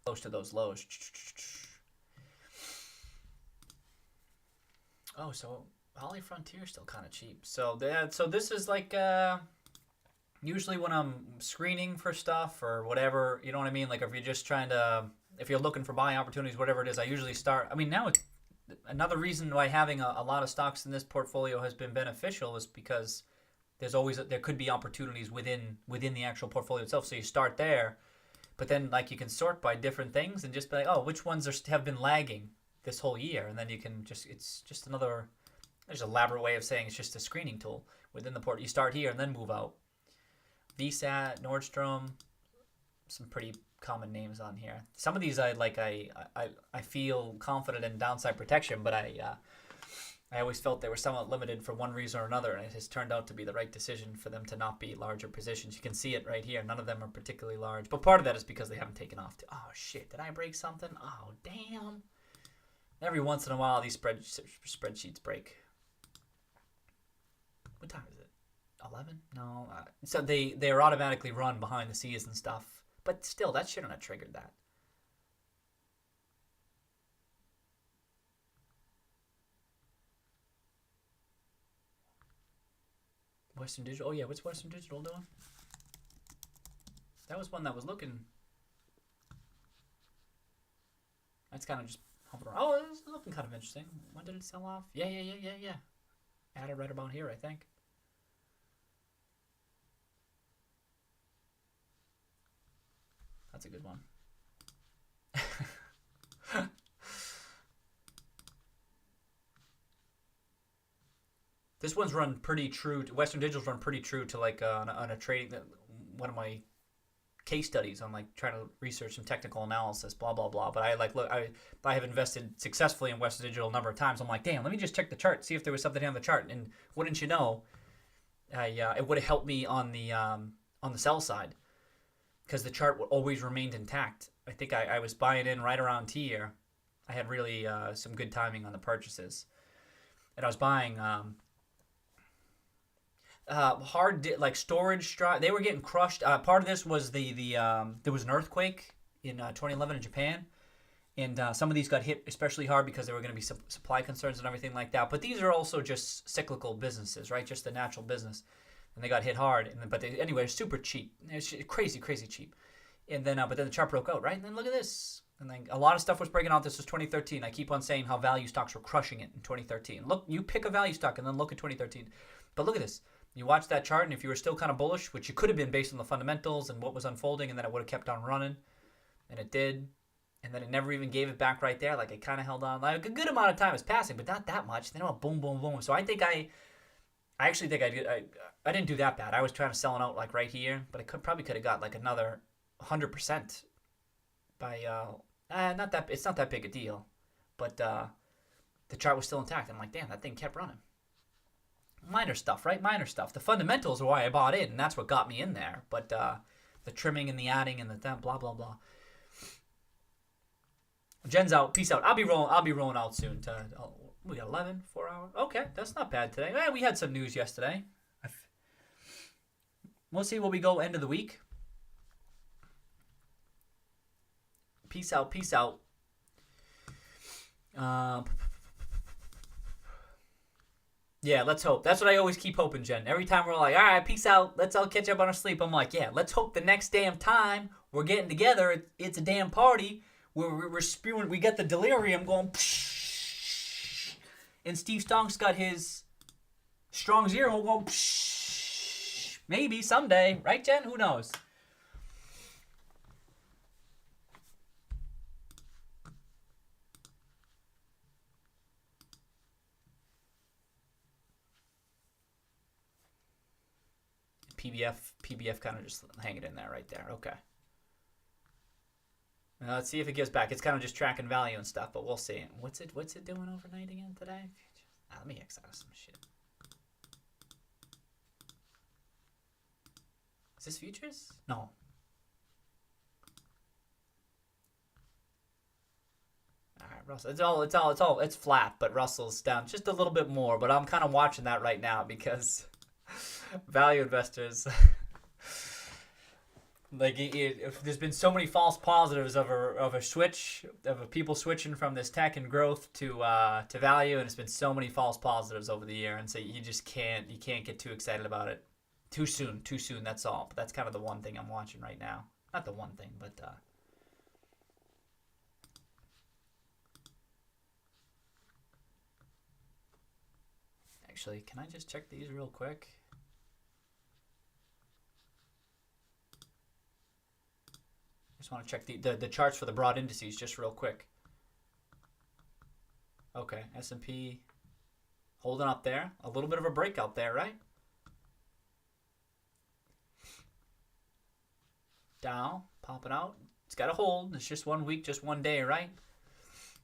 S1: those lows. Oh, so Holly Frontier still kind of cheap. So this is like usually when I'm screening for stuff or whatever, you know what I mean? Like if you're just if you're looking for buying opportunities, whatever it is, I usually start. I mean, now another reason why having a lot of stocks in this portfolio has been beneficial is because there could be opportunities within the actual portfolio itself. So you start there, but then like you can sort by different things and just be like, oh, which ones have been lagging this whole year, and then you can it's just another. There's an elaborate way of saying it's just a screening tool within the port. You start here and then move out. VSAT, Nordstrom, some pretty common names on here. Some of these I feel confident in downside protection, but I always felt they were somewhat limited for one reason or another, and it has turned out to be the right decision for them to not be larger positions. You can see it right here. None of them are particularly large, but part of that is because they haven't taken off. Oh shit! Did I break something? Oh damn! Every once in a while, these spreadsheets break. What time is it? 11? No. So they're automatically run behind the scenes and stuff. But still, that shouldn't have triggered that. Western Digital. Oh, yeah. What's Western Digital doing? That was one that was looking. That's kind of just humping around. Oh, it's looking kind of interesting. When did it sell off? Yeah. Added right about here, I think. That's a good one. This one's run pretty true. Western Digital's run pretty true to like on a trading. One of my case studies on like trying to research some technical analysis, blah blah blah. But I have invested successfully in Western Digital a number of times. I'm like, damn, let me just check the chart, see if there was something on the chart. And wouldn't you know, it would have helped me on the sell side. Because the chart always remained intact. I think I was buying in right around here. I had really some good timing on the purchases. And I was buying like storage drive. They were getting crushed. Part of this was there was an earthquake in 2011 in Japan. And some of these got hit especially hard because there were going to be supply concerns and everything like that. But these are also just cyclical businesses, right? Just a natural business. And they got hit hard, anyway, super cheap. It's crazy cheap. And then, but then the chart broke out, right? And then look at this. And then a lot of stuff was breaking out. This was 2013. I keep on saying how value stocks were crushing it in 2013. Look, you pick a value stock and then look at 2013. But look at this. You watch that chart, and if you were still kind of bullish, which you could have been based on the fundamentals and what was unfolding, and then it would have kept on running, and it did. And then it never even gave it back right there. Like it kind of held on. Like a good amount of time was passing, but not that much. Then it went boom, boom, boom. So I actually think I didn't do that bad. I was trying to sell it out like right here, but I probably could have got like another 100% by it's not that big a deal, but the chart was still intact. I'm like, damn, that thing kept running. Minor stuff, right? Minor stuff. The fundamentals are why I bought in, and that's what got me in there. But the trimming and the adding and the blah blah blah. Jen's out. Peace out. I'll be rolling out soon. We got 4 hours. Okay, that's not bad today. We had some news yesterday. We'll see where we go end of the week. Peace out. Yeah, let's hope. That's what I always keep hoping, Jen. Every time we're like, all right, peace out. Let's all catch up on our sleep. I'm like, yeah, let's hope the next damn time we're getting together, it's a damn party. we're spewing. We get the delirium going. Psh, and Steve Stonk's got his strong zero going. Psh, maybe someday, right, Jen? Who knows? PBF kind of just hang it in there right there. Okay. Now let's see if it gives back. It's kind of just tracking value and stuff, but we'll see. What's it doing overnight again today? Let me X out of some shit. Is this futures? No. All right, Russell. It's flat, but Russell's down just a little bit more. But I'm kind of watching that right now because value investors, like there's been so many false positives of a switch of people switching from this tech and growth to value, and it's been so many false positives over the year, and so you just can't get too excited about it too soon. That's all. But that's kind of the one thing I'm watching right now. Not the one thing, but actually, can I just check these real quick? Just want to check the charts for the broad indices just real quick. Okay, S&P holding up there. A little bit of a breakout there, right? Dow popping out. It's got to hold. It's just 1 week, just 1 day, right?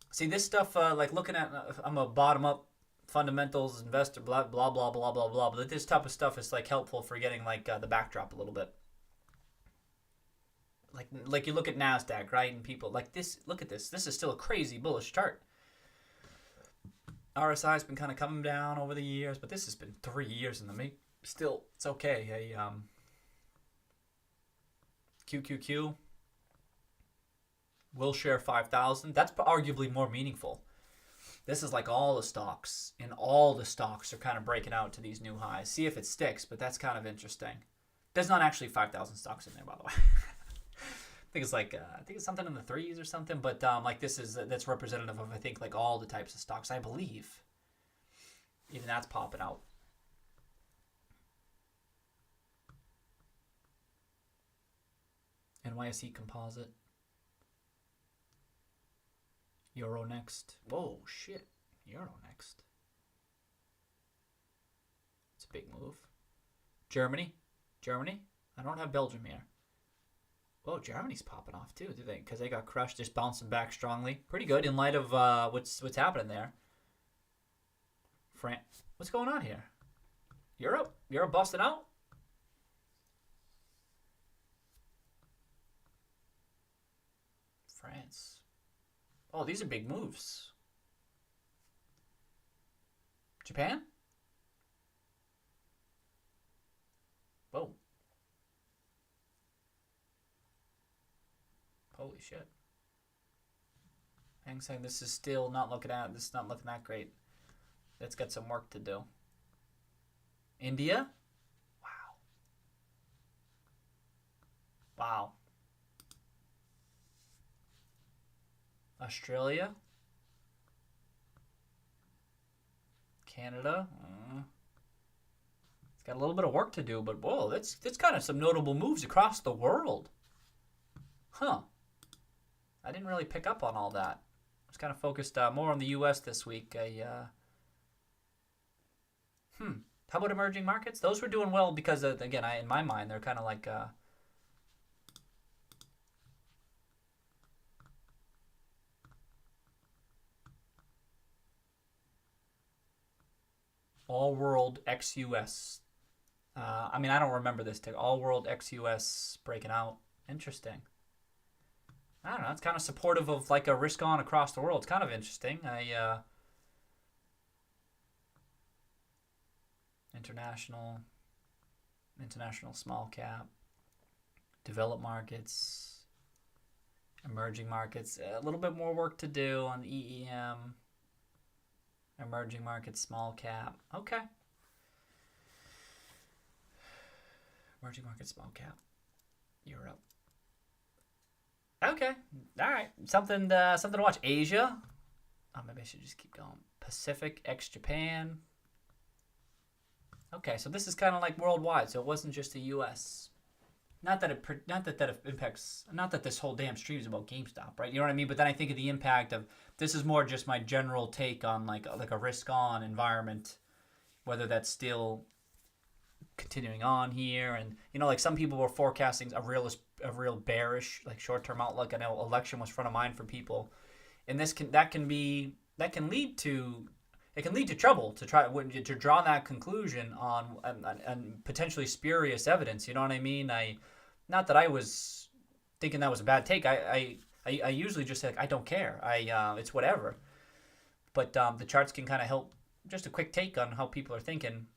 S1: See, this stuff, like looking at, I'm a bottom-up fundamentals investor, blah, blah, blah, blah, blah, blah. But this type of stuff is like helpful for getting like the backdrop a little bit. Like you look at NASDAQ, right? And people like this, look at this. This is still a crazy bullish chart. RSI has been kind of coming down over the years, but this has been 3 years in the make. Still, it's okay. QQQ, Wilshire 5,000. That's arguably more meaningful. This is like all the stocks, and all the stocks are kind of breaking out to these new highs. See if it sticks, but that's kind of interesting. There's not actually 5,000 stocks in there, by the way. I think it's something in the threes or something, but like that's representative of I think like all the types of stocks, I believe. Even that's popping out. NYSE Composite. Euronext. Whoa, shit. Euronext. It's a big move. Germany. I don't have Belgium here. Whoa, Germany's popping off too, do they? Because they got crushed, just bouncing back strongly. Pretty good in light of what's happening there. France. What's going on here? Europe busting out? France. Oh, these are big moves. Japan? Whoa. Holy shit. Hang Seng, this is still not looking that great. It's got some work to do. India? Wow. Australia? Canada? It's got a little bit of work to do, but whoa, that's kind of some notable moves across the world. Huh. I didn't really pick up on all that. I was kind of focused more on the U.S. this week. How about emerging markets? Those were doing well because, again, in my mind, they're kind of like... All World ex-US. I mean, I don't remember this. All World ex-US breaking out. Interesting. I don't know. It's kind of supportive of like a risk on across the world. It's kind of interesting. International small cap, developed markets, emerging markets. A little bit more work to do on EEM. Emerging markets, small cap. Okay. Emerging markets, small cap. Europe. Okay. All right. Something to watch. Asia. Oh, maybe I should just keep going. Pacific ex Japan. Okay, so this is kind of like worldwide, so it wasn't just the U.S. Not that it impacts. Not that this whole damn stream is about GameStop, right? You know what I mean? But then I think of the impact of this is more just my general take on like a risk-on environment, whether that's still continuing on here, and like some people were forecasting a real bearish like short-term outlook. I know election was front of mind for people, and that can lead to trouble to try to draw that conclusion on potentially spurious evidence. You know what I mean? Not that I was thinking that was a bad take. I usually just say like, I don't care. It's whatever. But the charts can kind of help. Just a quick take on how people are thinking.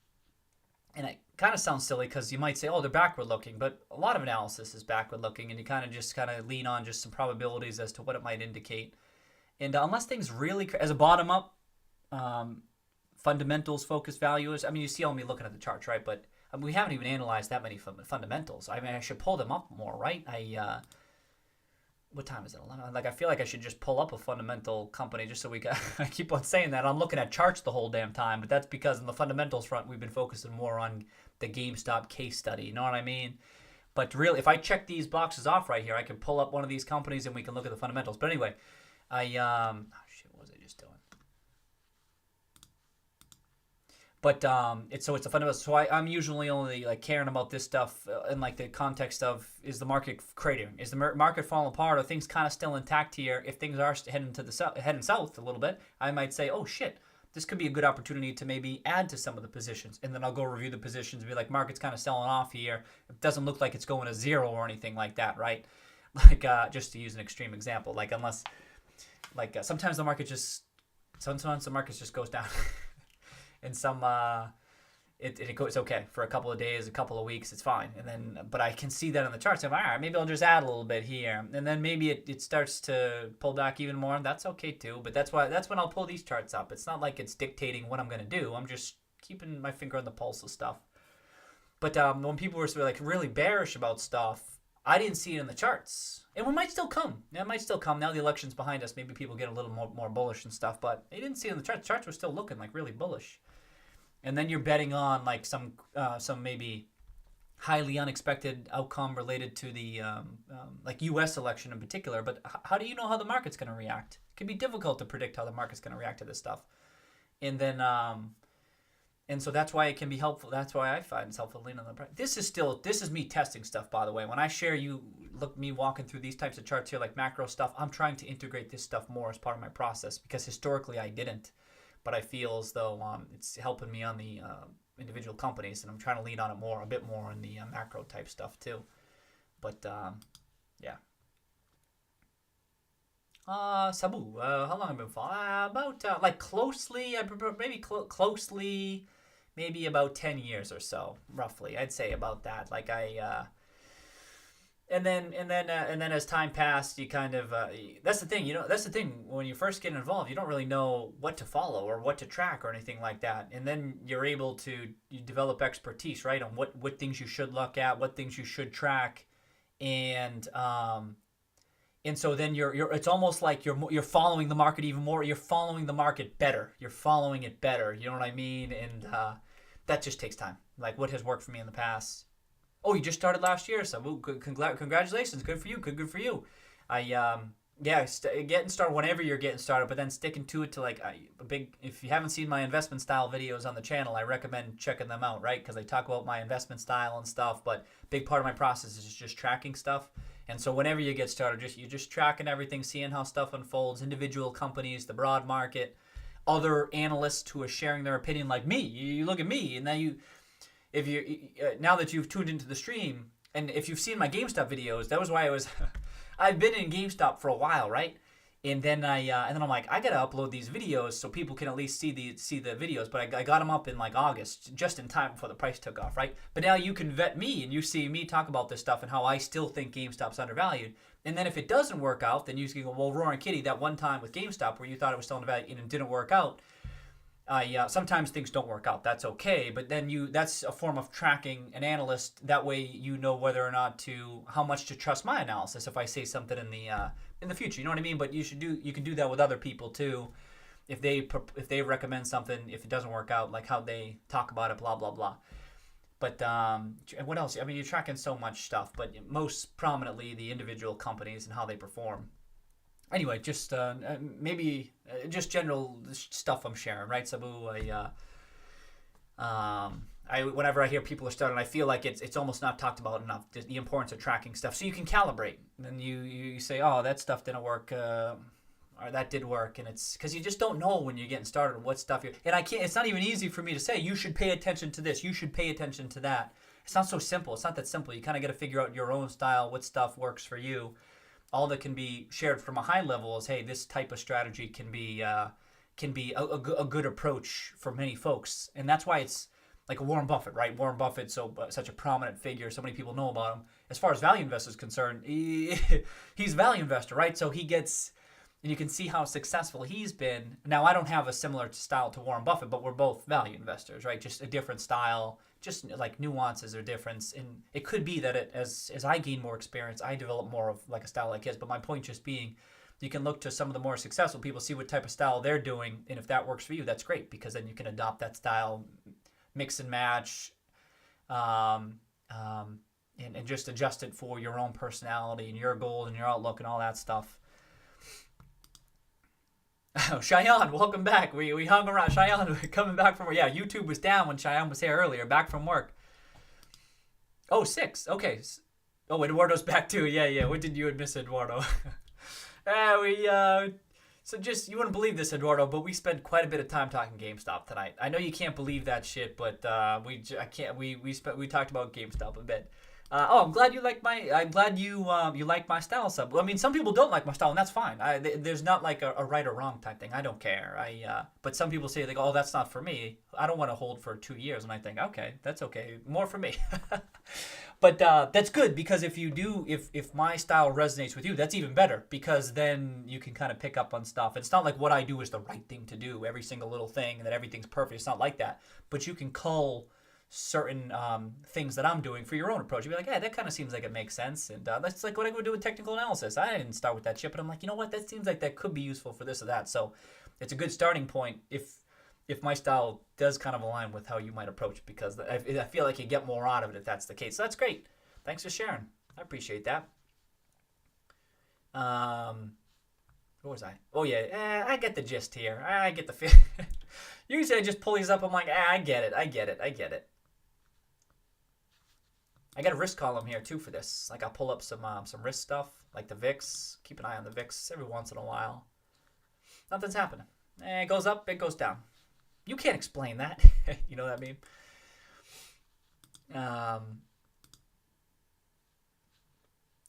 S1: And it kind of sounds silly because you might say, oh, they're backward looking, but a lot of analysis is backward looking, and you kind of lean on just some probabilities as to what it might indicate. And unless things really, as a bottom up, fundamentals focused values. I mean, you see all me looking at the charts, right? But we haven't even analyzed that many fundamentals. I mean, I should pull them up more, right? What time is it? 11? Like, I feel like I should just pull up a fundamental company just so we can. I keep on saying that. I'm looking at charts the whole damn time, but that's because on the fundamentals front, we've been focusing more on the GameStop case study. You know what I mean? But really, if I check these boxes off right here, I can pull up one of these companies and we can look at the fundamentals. But anyway, oh shit, what was I just doing? But it's a fundamental. So I'm usually only like caring about this stuff in like the context of, is the market cratering? Is the market falling apart? Are things kind of still intact here? If things are heading south a little bit, I might say, oh shit, this could be a good opportunity to maybe add to some of the positions, and then I'll go review the positions and be like, market's kind of selling off here. It doesn't look like it's going to zero or anything like that, right? Like just to use an extreme example, like unless like sometimes the market just goes down. And some it goes okay for a couple of days, a couple of weeks, it's fine. And then, but I can see that on the charts. I'm like, all right, maybe I'll just add a little bit here, and then maybe it starts to pull back even more. And that's okay too. But that's when I'll pull these charts up. It's not like it's dictating what I'm gonna do. I'm just keeping my finger on the pulse of stuff. But when people were like really bearish about stuff, I didn't see it in the charts. And it might still come. It might still come. Now the election's behind us. Maybe people get a little more bullish and stuff. But they didn't see it in the charts. Charts were still looking like really bullish. And then you're betting on like some maybe highly unexpected outcome related to the like U.S. election in particular. But how do you know how the market's going to react? It can be difficult to predict how the market's going to react to this stuff. And then and so that's why it can be helpful. That's why I find it's helpful to lean on the price. This is me testing stuff, by the way. When I share me walking through these types of charts here, like macro stuff, I'm trying to integrate this stuff more as part of my process, because historically I didn't. But I feel as though it's helping me on the individual companies, and I'm trying to lean on it a bit more in the macro type stuff too. But yeah. Sabu, how long have I been following? About like closely, maybe about 10 years or so, roughly. I'd say about that. Like and then as time passed, you kind of that's the thing, that's the thing, when you first get involved, you don't really know what to follow or what to track or anything like that. And then you're able to develop expertise, right, on what things you should look at, what things you should track, and so then it's almost like you're following the market even more. You're following the market better. You're following it better. You know what I mean? And that just takes time. Like what has worked for me in the past. Oh, you just started last year, so congratulations. Good for you. Good for you. Getting started whenever you're getting started, but then sticking to it to like if you haven't seen my investment style videos on the channel, I recommend checking them out, right? Because I talk about my investment style and stuff, but big part of my process is just tracking stuff. And so whenever you get started, you're just tracking everything, seeing how stuff unfolds, individual companies, the broad market, other analysts who are sharing their opinion like me. You look at me, and now now that you've tuned into the stream, and if you've seen my GameStop videos, that was why I've been in GameStop for a while, right? And then I'm like, I gotta upload these videos so people can at least see the videos. But I got them up in like August, just in time before the price took off, right? But now you can vet me and you see me talk about this stuff and how I still think GameStop's undervalued. And then if it doesn't work out, then you can go, well, Roaring Kitty, that one time with GameStop where you thought it was still undervalued and it didn't work out. Sometimes things don't work out. That's okay, but then that's a form of tracking an analyst. That way you know whether or not how much to trust my analysis if I say something in the future. You know what I mean? But you can do that with other people too. If they recommend something, if it doesn't work out, like how they talk about it, blah blah blah. But what else? I mean, you're tracking so much stuff, but most prominently the individual companies and how they perform. Anyway, just maybe just general stuff I'm sharing, right, Sabu? Whenever I hear people are starting, I feel like it's almost not talked about enough. The importance of tracking stuff, so you can calibrate. And you say, oh, that stuff didn't work, or that did work, and it's because you just don't know when you're getting started what stuff you're. And I can't. It's not even easy for me to say you should pay attention to this. You should pay attention to that. It's not so simple. It's not that simple. You kind of got to figure out your own style, what stuff works for you. All that can be shared from a high level is, hey, this type of strategy can be a good approach for many folks, and that's why it's like Warren Buffett, right? Warren Buffett's such a prominent figure. So many people know about him. As far as value investors is concerned, he's a value investor, right? So he gets, and you can see how successful he's been. Now, I don't have a similar style to Warren Buffett, but we're both value investors, right? Just a different style. Just like nuances or difference, and it could be that as I gain more experience, I develop more of like a style like his. But my point just being, you can look to some of the more successful people, see what type of style they're doing, and if that works for you, that's great, because then you can adopt that style, mix and match, and just adjust it for your own personality and your goals and your outlook and all that stuff. Oh, Cheyenne, welcome back. We hung around. Cheyenne, coming back from work. Yeah, YouTube was down when Cheyenne was here earlier, back from work. Oh, 6. Okay. Oh, Eduardo's back too. Yeah. What did you and Miss Eduardo? So just, you wouldn't believe this, Eduardo, but we spent quite a bit of time talking GameStop tonight. I know you can't believe that shit, but we talked about GameStop a bit. I'm glad you like you like my style, Sub. I mean, some people don't like my style, and that's fine. There's not like a right or wrong type thing. I don't care. But some people say, they go, oh, that's not for me. I don't want to hold for 2 years, and I think, okay, that's okay, more for me. But that's good, because if my style resonates with you, that's even better, because then you can kind of pick up on stuff. It's not like what I do is the right thing to do, every single little thing, and that everything's perfect. It's not like that. But you can cull certain things that I'm doing for your own approach. You'd be like, yeah, that kind of seems like it makes sense. And that's like what I would do with technical analysis. I didn't start with that shit, but I'm like, you know what? That seems like that could be useful for this or that. So it's a good starting point if my style does kind of align with how you might approach it, because I feel like you get more out of it if that's the case. So that's great. Thanks for sharing. I appreciate that. What was I? Oh, yeah. I get the gist here. I get the feel. Usually I just pull these up. I'm like, I get it. I got a risk column here too for this. Like, I'll pull up some risk stuff, like the VIX. Keep an eye on the VIX every once in a while. Nothing's happening. It goes up, it goes down. You can't explain that. You know what I mean?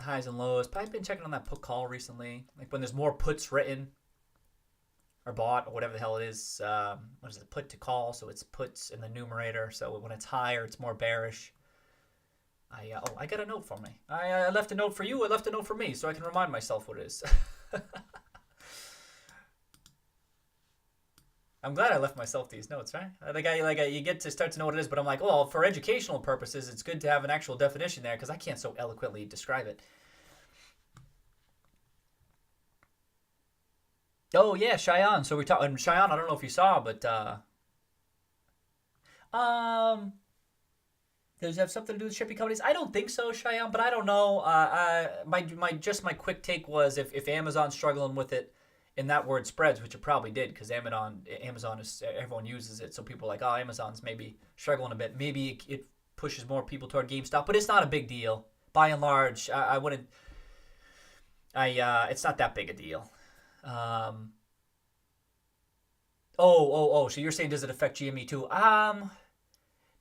S1: Highs and lows. But I've been checking on that put call recently. Like when there's more puts written or bought or whatever the hell it is. What is it? Put to call. So it's puts in the numerator. So when it's higher, it's more bearish. I got a note for me. I left a note for you. I left a note for me, so I can remind myself what it is. I'm glad I left myself these notes, right? You get to start to know what it is, but I'm like, well, for educational purposes, it's good to have an actual definition there, because I can't so eloquently describe it. Oh yeah, Cheyenne. So we're talking Cheyenne. I don't know if you saw, but does it have something to do with shipping companies? I don't think so, Cheyenne, but I don't know. My quick take was if Amazon's struggling with it, and that word spreads, which it probably did, because Amazon is, everyone uses it, so people are like, oh, Amazon's maybe struggling a bit. Maybe it pushes more people toward GameStop, but it's not a big deal. By and large, I wouldn't. It's not that big a deal. So you're saying, does it affect GME too?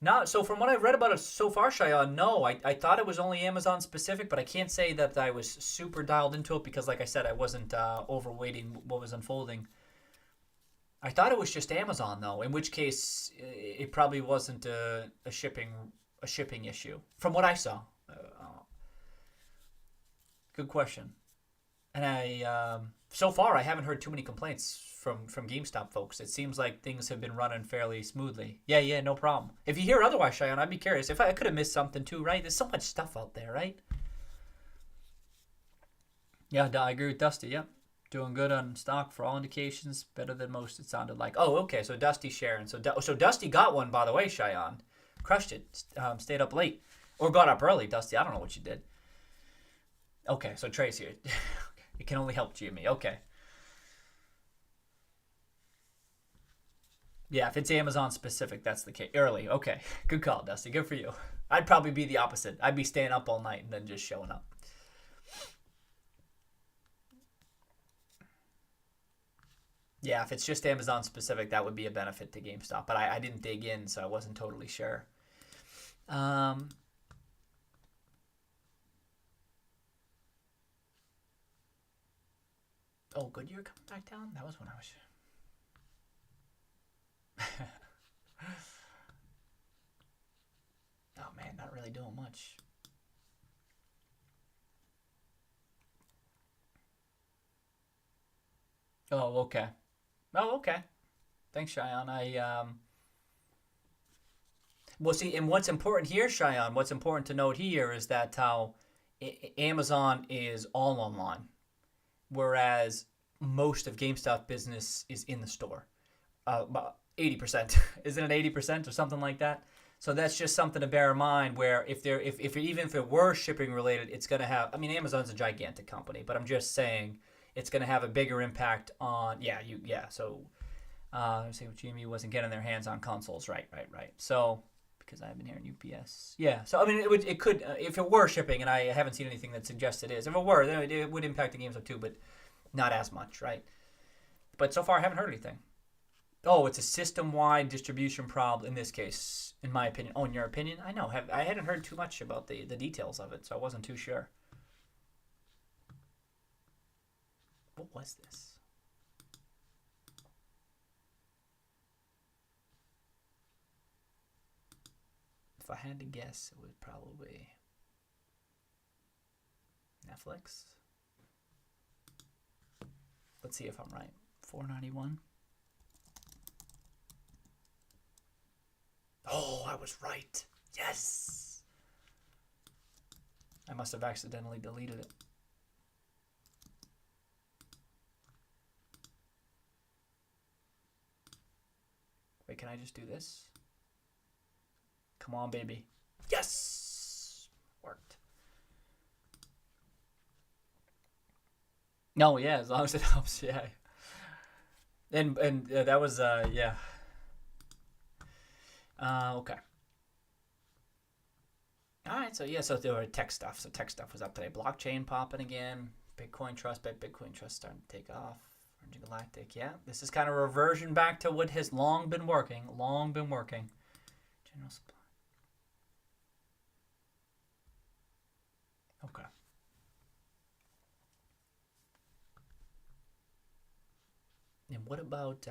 S1: Not so. From what I've read about it so far, Cheyenne, no. I thought it was only Amazon specific, but I can't say that I was super dialed into it, because, like I said, I wasn't overweighting what was unfolding. I thought it was just Amazon, though. In which case, it probably wasn't a shipping issue, from what I saw. Good question. And so far I haven't heard too many complaints from GameStop folks. It seems like things have been running fairly smoothly. Yeah, no problem. If you hear otherwise, Cheyenne, I'd be curious. If I could have missed something too, right? There's so much stuff out there, right? Yeah, I agree with Dusty. Yep. Doing good on stock for all indications. Better than most, it sounded like. Oh, okay. So Dusty sharing. So Dusty got one, by the way, Cheyenne. Crushed it. Stayed up late. Or got up early, Dusty. I don't know what you did. Okay, so Trace here. It can only help GME. Okay. Yeah, if it's Amazon specific, that's the case. Early. Okay. Good call, Dusty. Good for you. I'd probably be the opposite. I'd be staying up all night and then just showing up. Yeah, if it's just Amazon specific, that would be a benefit to GameStop. But I didn't dig in, so I wasn't totally sure. Oh, Goodyear coming back down? That was when I was... Oh man, not really doing much. Oh, okay. Oh, okay. Thanks, Cheyenne. Well, see, and what's important here, Cheyenne, what's important to note here is that how Amazon is all online, whereas most of GameStop business is in the store. About 80%, isn't it 80% or something like that? So that's just something to bear in mind. Where if even if it were shipping related, it's gonna have. I mean, Amazon's a gigantic company, but I'm just saying it's gonna have a bigger impact on. So, say GME wasn't getting their hands on consoles, right. So because I've been hearing UPS, yeah. So I mean, it could if it were shipping, and I haven't seen anything that suggests it is. If it were, then it would impact the GameStop too, but not as much, right? But so far, I haven't heard anything. Oh, it's a system-wide distribution problem in this case, in my opinion. Oh, in your opinion? I know. I hadn't heard too much about the details of it, so I wasn't too sure. What was this? If I had to guess, it would probably Netflix. Let's see if I'm right. $4.91. Oh, I was right. Yes. I must have accidentally deleted it. Wait, can I just do this? Come on, baby. Yes! Worked. No, yeah, as long as it helps, yeah. And that was, yeah. Okay. All right, so there were tech stuff. So tech stuff was up today. Blockchain popping again. Bitcoin Trust, Bitcoin Trust starting to take off. Virgin Galactic, yeah. This is kind of a reversion back to what has long been working. General supply. Okay. And what about,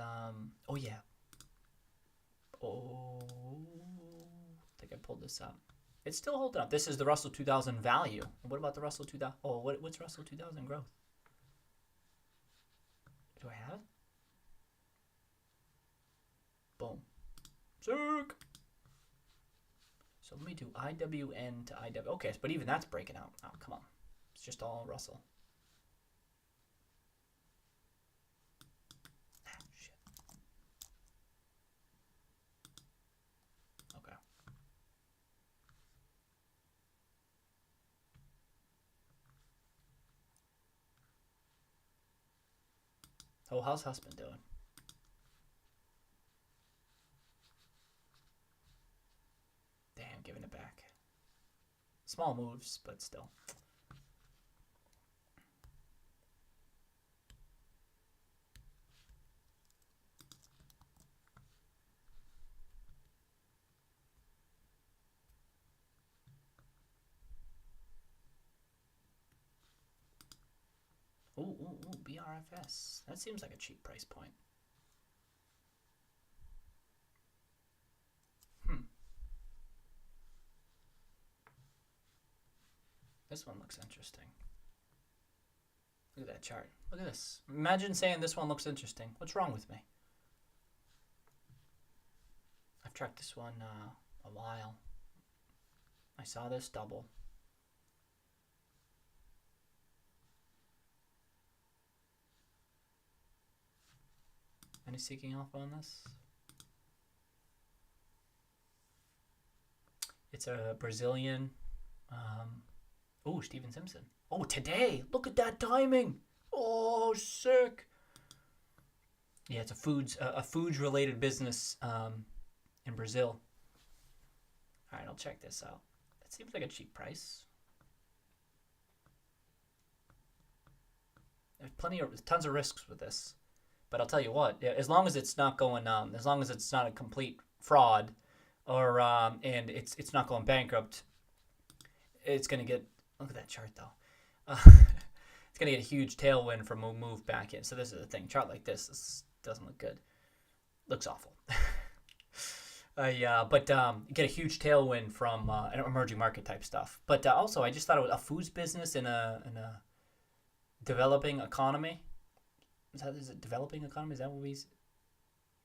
S1: oh yeah. Oh, I think I pulled this up. It's still holding up. This is the Russell 2000 value. What about the Russell 2000? Oh, what's Russell 2000 growth? Do I have it? Boom. Sick. So let me do IWN to IW. Okay, but even that's breaking out. Oh, come on. It's just all Russell. Oh, how's husband doing? Damn, giving it back. Small moves, but still. Ooh, BRFS. That seems like a cheap price point. This one looks interesting. Look at that chart. Look at this. Imagine saying this one looks interesting. What's wrong with me? I've tracked this one a while. I saw this double. Any seeking off on this? It's a Brazilian. Oh, Steven Simpson. Oh, today. Look at that timing. Oh, sick. Yeah, it's a foods related business in Brazil. All right, I'll check this out. It seems like a cheap price. There's tons of risks with this. But I'll tell you what, as long as it's not going, as long as it's not a complete fraud, or and it's not going bankrupt, it's gonna get. Look at that chart though. It's gonna get a huge tailwind from a move back in. So this is the thing. Chart like this doesn't look good. Looks awful. But get a huge tailwind from an emerging market type stuff. But also, I just thought it was a foods business in a developing economy. Is it developing economy? Is that what we?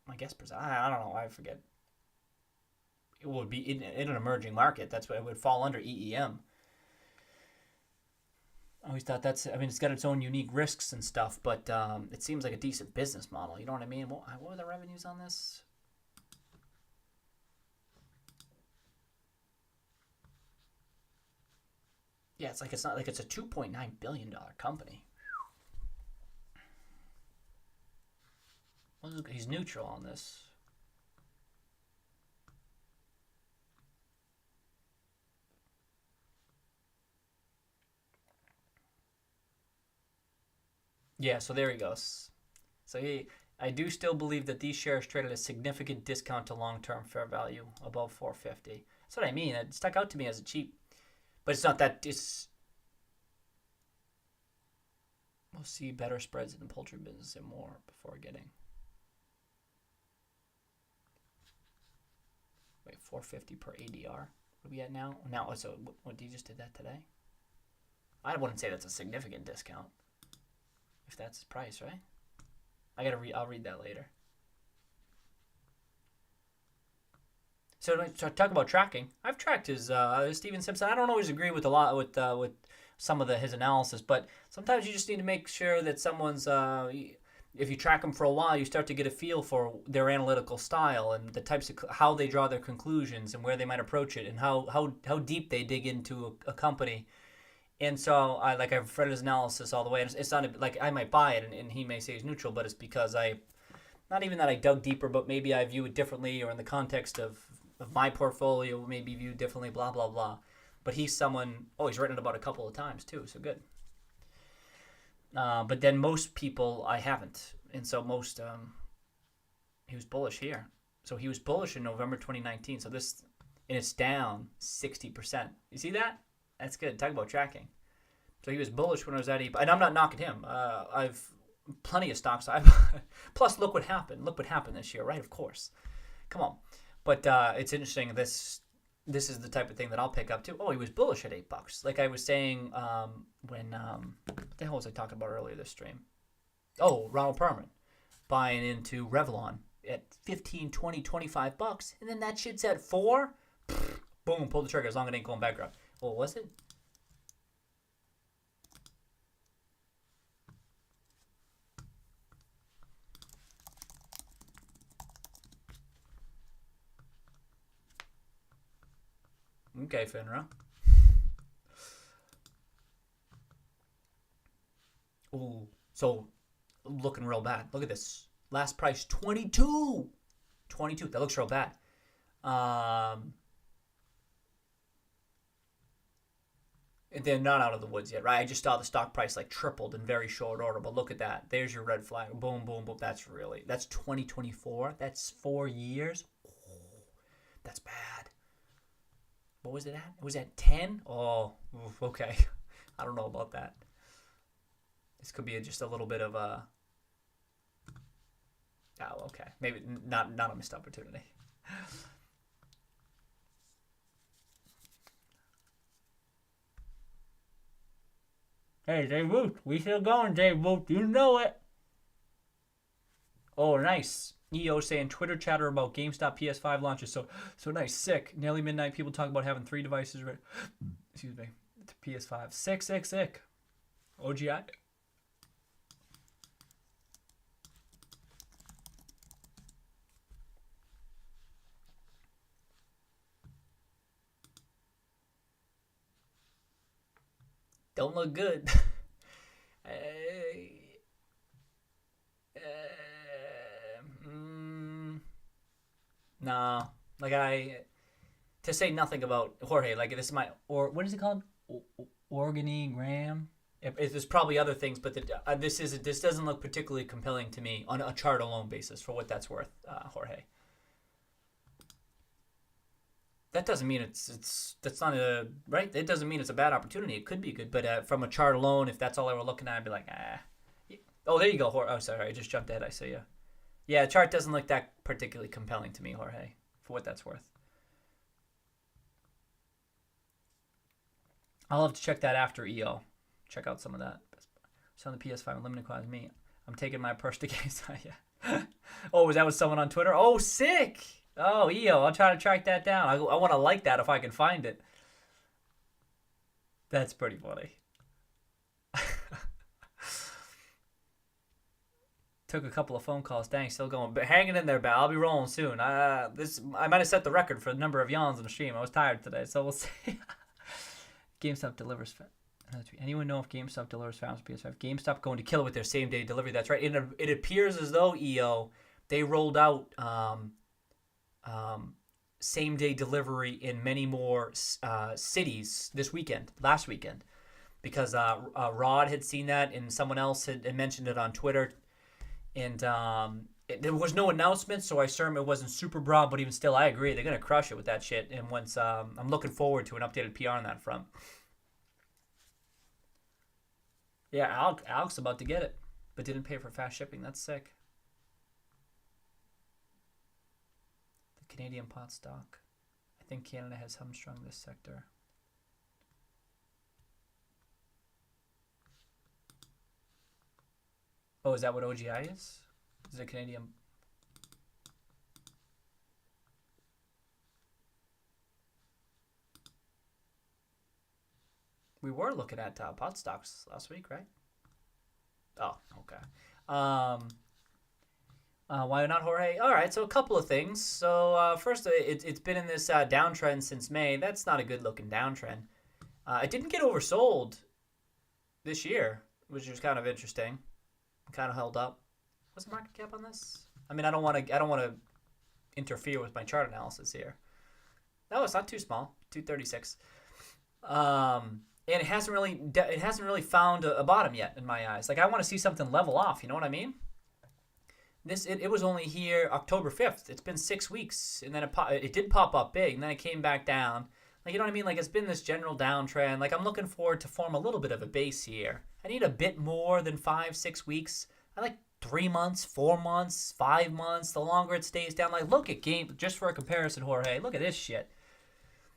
S1: My guess, I don't know. I forget. It would be in an emerging market. That's what it would fall under EEM. I always thought that's. I mean, it's got its own unique risks and stuff, but it seems like a decent business model. You know what I mean? What were the revenues on this? Yeah, it's not like it's a $2.9 billion company. Well, he's neutral on this. Yeah, so there he goes. So I do still believe that these shares trade at a significant discount to long-term fair value, above 450. That's what I mean. It stuck out to me as a cheap, but it's not that. We'll see better spreads in the poultry business and more before getting. Wait, 450 per ADR. What are we at now? Now, so what? You just did that today? I wouldn't say that's a significant discount. If that's his price, right? I'll read that later. So to talk about tracking, I've tracked his Steven Simpson. I don't always agree with a lot with some of his analysis, but sometimes you just need to make sure that someone's. If you track them for a while, you start to get a feel for their analytical style and the types of how they draw their conclusions and where they might approach it and how deep they dig into a company. And so I've read his analysis all the way. And it's not like I might buy it and he may say he's neutral, but it's because not even that I dug deeper, but maybe I view it differently or in the context of my portfolio, maybe viewed differently, blah, blah, blah. But he's someone, he's written it about a couple of times too, so good. But then most people I haven't. And so he was bullish here. So he was bullish in November 2019. So and it's down 60%. You see that? That's good. Talk about tracking. So he was bullish when I was at and I'm not knocking him. I've plenty of stocks. Plus, look what happened. Look what happened this year, right? Of course. Come on. But it's interesting. This is the type of thing that I'll pick up too. Oh, he was bullish at $8. Like I was saying when what the hell was I talking about earlier this stream? Oh, Ronald Perlman buying into Revlon at 15, 20, $25, and then that shit's at $4. Boom, pull the trigger as long as it ain't going bankrupt. Well, was it? Okay, Finra. Ooh, so looking real bad. Look at this. Last price, 22. 22. That looks real bad. They're not out of the woods yet, right? I just saw the stock price like tripled in very short order, but look at that. There's your red flag. Boom, boom, boom. That's 2024. That's 4 years. Oh, that's bad. What was it at? It was at 10? Oh, okay. I don't know about that. This could be just a little bit of a... Oh, okay. Maybe not a missed opportunity. Hey, Dave Booth. We still going, Dave Booth. You know it. Oh, nice. EO saying Twitter chatter about GameStop PS5 launches. So nice. Sick. Nearly midnight. People talk about having 3 devices. Right? Excuse me. PS5. Sick. OGI. Don't look good. Nah, like to say nothing about Jorge, like this is my, or what is it called? Organigram. There's probably other things, but this doesn't look particularly compelling to me on a chart alone basis for what that's worth, Jorge. That doesn't mean that's not a right. It doesn't mean it's a bad opportunity. It could be good, but from a chart alone, if that's all I were looking at, I'd be like, ah. Oh, there you go, Jorge. Oh, sorry, I just jumped ahead. I see you. Yeah, the chart doesn't look that particularly compelling to me, Jorge, for what that's worth. I'll have to check that after EO. Check out some of that. Selling the PS5 unlimited quads. Me, I'm taking my purse to GameStop. Yeah. Oh, was that with someone on Twitter? Oh, sick. Oh, EO, I'll try to track that down. I want to like that if I can find it. That's pretty funny. Took a couple of phone calls. Dang, still going. But hanging in there, I'll be rolling soon. I might have set the record for the number of yawns on the stream. I was tired today, so we'll see. GameStop delivers. Anyone know if GameStop delivers fast PS5? GameStop going to kill it with their same-day delivery. That's right. It appears as though, EO, they rolled out same-day delivery in many more cities last weekend, because Rod had seen that and someone else had mentioned it on Twitter, and there was no announcement, so I assume it wasn't super broad, but even still, I agree, they're going to crush it with that shit, and once I'm looking forward to an updated PR on that front. Yeah, Alex about to get it, but didn't pay for fast shipping. That's sick. Canadian pot stock. I think Canada has hamstrung this sector. Oh, is that what OGI is? Is it Canadian? We were looking at pot stocks last week, right? Oh, okay. Why not, Jorge? All right, so a couple of things. So first, it's been in this downtrend since May. That's not a good-looking downtrend. It didn't get oversold this year, which was kind of interesting. Kind of held up. What's the market cap on this? I mean, I don't want to interfere with my chart analysis here. No, it's not too small. 236. And it hasn't really found a bottom yet in my eyes. Like, I want to see something level off. You know what I mean? It was only here October 5th. It's been 6 weeks, and then it did pop up big, and then it came back down. Like, you know what I mean? Like, it's been this general downtrend. Like, I'm looking forward to form a little bit of a base here. I need a bit more than 5-6 weeks. I like 3 months, 4 months, 5 months. The longer it stays down. Like, look at just for a comparison, Jorge. Look at this shit.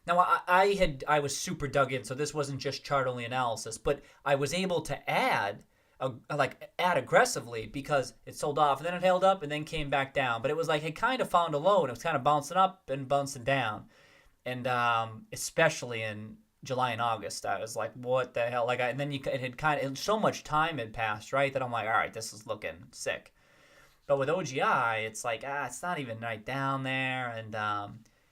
S1: Now, I was super dug in, so this wasn't just chart-only analysis, but I was able to add aggressively because it sold off, and then it held up, and then came back down. But it was like it kind of found a low, and it was kind of bouncing up and bouncing down. And especially in July and August, I was like, what the hell? Like, and then so much time had passed, right? That I'm like, all right, this is looking sick. But with OGI, it's like, it's not even right down there, and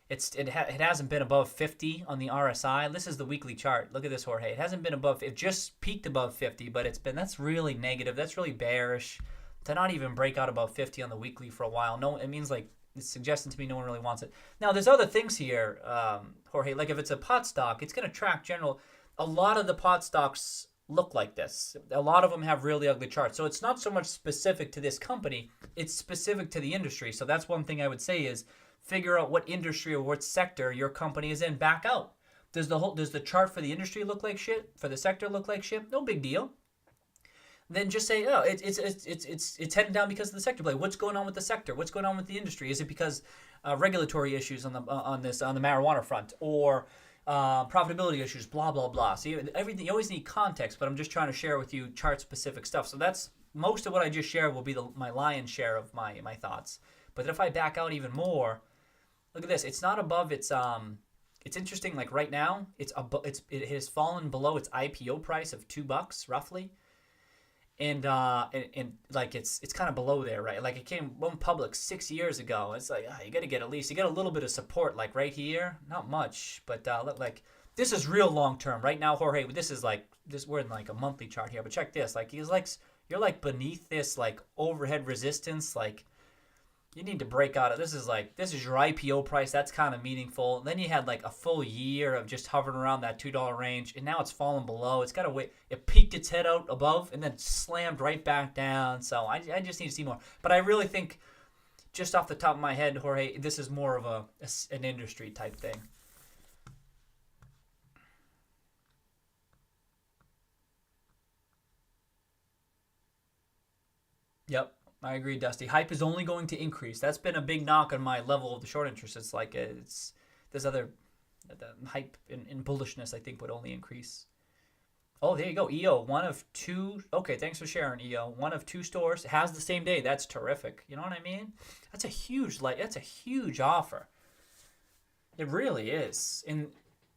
S1: it hasn't been above 50 on the RSI. This is the weekly chart. Look at this, Jorge. It hasn't been above. It just peaked above 50, but that's really negative. That's really bearish. To not even break out above 50 on the weekly for a while. No, it means like it's suggesting to me no one really wants it. Now, there's other things here, Jorge. Like if it's a pot stock, it's going to track general. A lot of the pot stocks look like this. A lot of them have really ugly charts. So it's not so much specific to this company. It's specific to the industry. So that's one thing I would say is figure out what industry or what sector your company is in. Back out. Does the chart for the industry look like shit? For the sector look like shit? No big deal. Then just say, oh, it's heading down because of the sector play. What's going on with the sector? What's going on with the industry? Is it because regulatory issues on the marijuana front, or profitability issues, blah blah blah. So everything, you always need context, but I'm just trying to share with you chart specific stuff. So that's most of what I just shared will be my lion's share of my thoughts. But if I back out even more, look at this. It's not above its It's interesting. Like right now, it has fallen below its IPO price of $2 roughly. And like it's kind of below there, right? Like it went public 6 years ago. It's like you got to get you get a little bit of support, like right here, not much, but look, like this is real long term. Right now, Jorge, this is like we're in like a monthly chart here, but check this. Like you're like beneath this like overhead resistance, like. You need to break out of this is your IPO price. That's kind of meaningful. Then you had like a full year of just hovering around that $2 range, and now it's fallen below. It's got to wait. It peeked its head out above and then slammed right back down. So I just need to see more. But I really think, just off the top of my head, Jorge, this is more of an industry type thing. Yep. I agree, Dusty. Hype is only going to increase. That's been a big knock on my level of the short interest. It's like there's other the hype and bullishness. I think would only increase. Oh, there you go. EO, one of two. Okay, thanks for sharing, EO. One of two stores has the same day. That's terrific. You know what I mean? That's a huge offer. It really is, and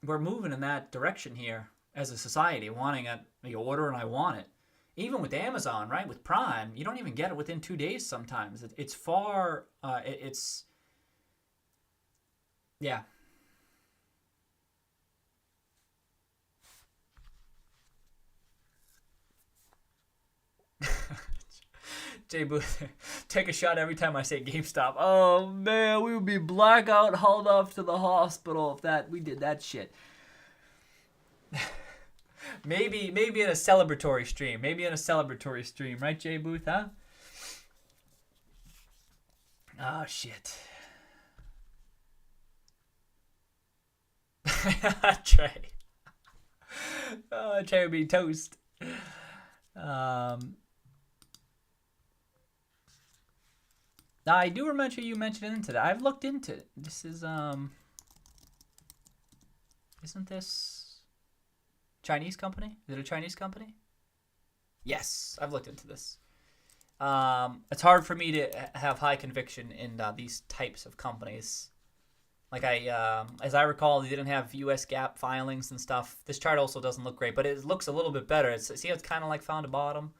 S1: we're moving in that direction here as a society, wanting the order, and I want it. Even with Amazon, right? With Prime, you don't even get it within 2 days sometimes. It's far, yeah. Jay Booth, take a shot every time I say GameStop. Oh man, we would be blackout hauled off to the hospital if we did that shit. Maybe in a celebratory stream. Right, Jay Booth, huh? Oh, shit. Trey. Oh, Trey would be toast. Now, I do remember you mentioned into that. I've looked into it. This is, isn't this... Chinese company? Is it a Chinese company? Yes, I've looked into this. It's hard for me to have high conviction in these types of companies. Like as I recall, they didn't have U.S. GAAP filings and stuff. This chart also doesn't look great, but it looks a little bit better. See how it's kind of like found a bottom.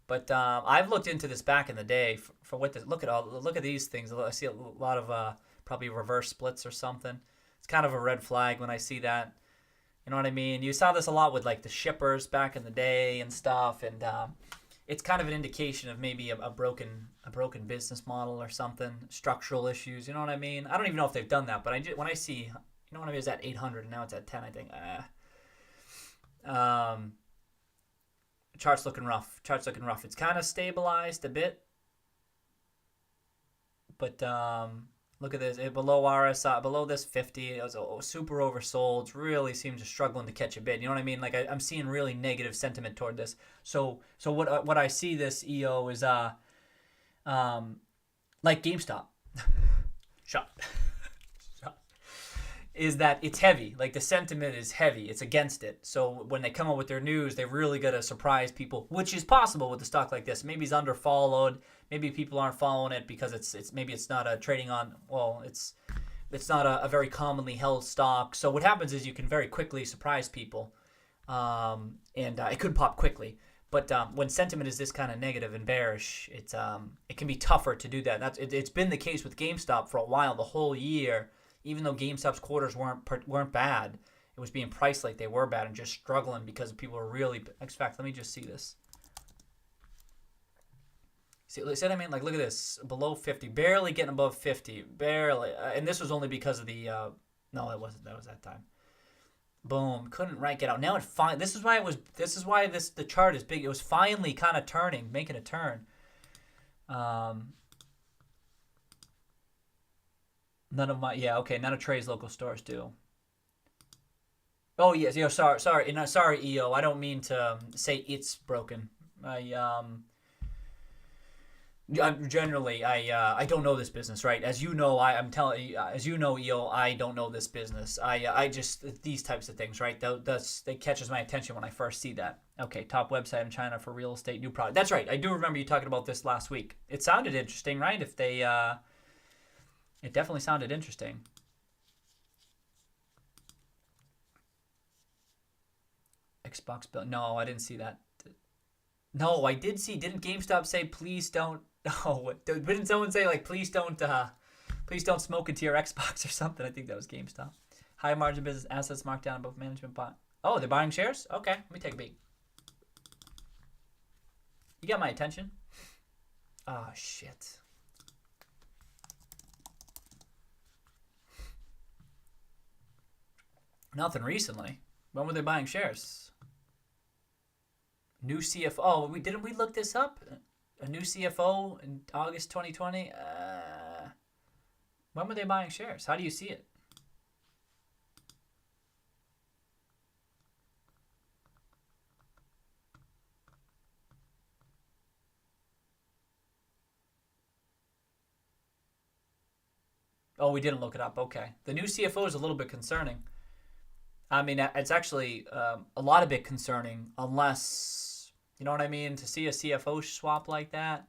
S1: But I've looked into this back in the day for what this. Look at these things. I see a lot of probably reverse splits or something. It's kind of a red flag when I see that. You know what I mean? You saw this a lot with like the shippers back in the day and stuff, and it's kind of an indication of maybe a broken business model or something, structural issues. You know what I mean? I don't even know if they've done that, but when I see, you know what I mean, it's at 800 and now it's at 10. I think, chart's looking rough. It's kind of stabilized a bit, but look at this. Below RSI, below this 50, it was super oversold. It really seems to struggling to catch a bid. You know what I mean? Like I'm seeing really negative sentiment toward this. So what I see this EO is like GameStop. Shut. Is that it's heavy. Like the sentiment is heavy. It's against it. So when they come up with their news, they really got to surprise people, which is possible with a stock like this. Maybe it's underfollowed. Maybe people aren't following it because it's not a trading on. Well, it's not a very commonly held stock. So what happens is you can very quickly surprise people, and it could pop quickly. But when sentiment is this kind of negative and bearish, it can be tougher to do that. It's been the case with GameStop for a while, the whole year. Even though GameStop's quarters weren't bad, it was being priced like they were bad and just struggling because people were really. In fact, let me just see this. See what I mean? Like, look at this, below 50, barely getting above 50, barely. And this was only because of the. No, it wasn't. That was that time. Boom! Couldn't rank it out. Now it This is why the chart is big. It was finally kind of turning, making a turn. None of Trey's local stores do. Oh yes, sorry, EO. I don't mean to say it's broken. Generally, I don't know this business, right? As you know, I'm telling you, as you know, EO, I don't know this business. I just these types of things, right? That catches my attention when I first see that. Okay, top website in China for real estate new product. That's right. I do remember you talking about this last week. It sounded interesting, right? If they, it definitely sounded interesting. Xbox bill? No, I didn't see that. No, I did see. Didn't GameStop say please don't? Oh, didn't someone say like please don't smoke into your Xbox or something? I think that was GameStop. High margin business assets marked down above management buy. Oh, they're buying shares. Okay, let me take a peek. You got my attention. Oh shit. Nothing recently. When were they buying shares? New CFO. Oh, didn't we look this up? A new CFO in August 2020. When were they buying shares? How do you see it? Oh, we didn't look it up. Okay. The new CFO is a little bit concerning. I mean, it's actually a lot of bit concerning unless, you know what I mean, to see a CFO swap like that.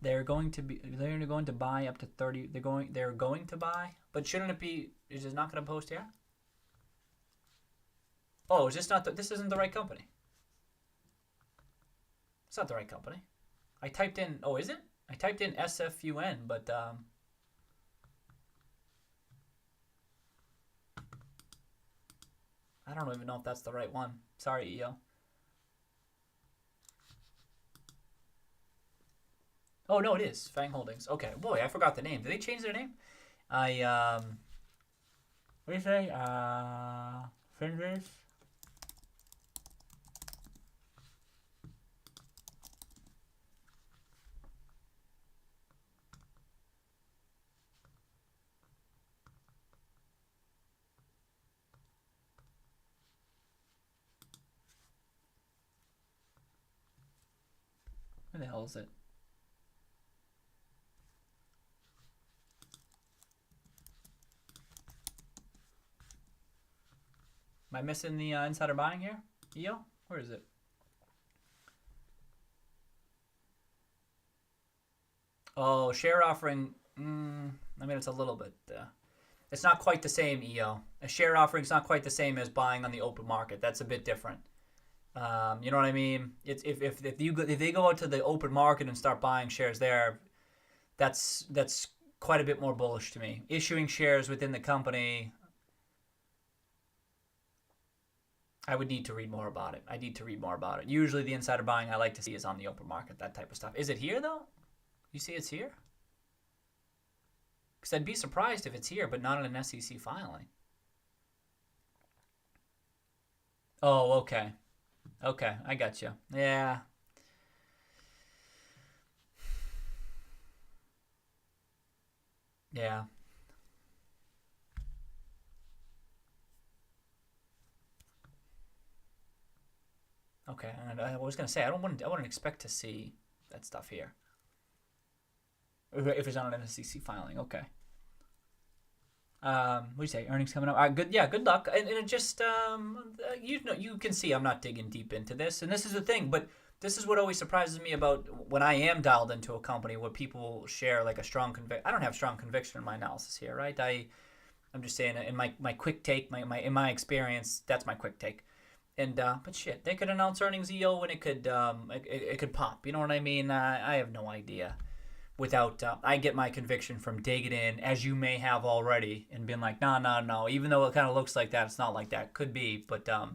S1: They're going to buy up to 30. They're going to buy, but shouldn't it be, is it not going to post here? Oh, is this not, this isn't the right company. It's not the right company. I typed in, oh, is it? I typed in SFUN, but I don't even know if that's the right one. Sorry, EO. Oh, no, it is. Fang Holdings. Okay. Boy, I forgot the name. Did they change their name? What do you say? Fingers? Where the hell is it? Am I missing the insider buying here? EO? Where is it? Oh, share offering. I mean, it's a little bit. It's not quite the same, EO. A share offering is not quite the same as buying on the open market. That's a bit different. You know what I mean? It's if they go out to the open market and start buying shares there, that's quite a bit more bullish to me. Issuing shares within the company, I would need to read more about it. I need to read more about it. Usually the insider buying I like to see is on the open market, that type of stuff. Is it here though? You see it's here? Because I'd be surprised if it's here, but not in an SEC filing. Oh, okay. Okay, I got you. Yeah. Yeah. Okay, and I was gonna say I wouldn't expect to see that stuff here if it's on an SEC filing. Okay. What do you say? Earnings coming up. Good. Yeah. Good luck. And it just you can see I'm not digging deep into this, and this is the thing. But this is what always surprises me about when I am dialed into a company where people share like a strong conviction. I don't have strong conviction in my analysis here, right? I'm just saying in my quick take, in my experience, that's my quick take. And but shit, they could announce earnings EO and it could pop. You know what I mean? I have no idea. Without I get my conviction from digging in, as you may have already, and being like, no. Even though it kind of looks like that, it's not like that. Could be, but I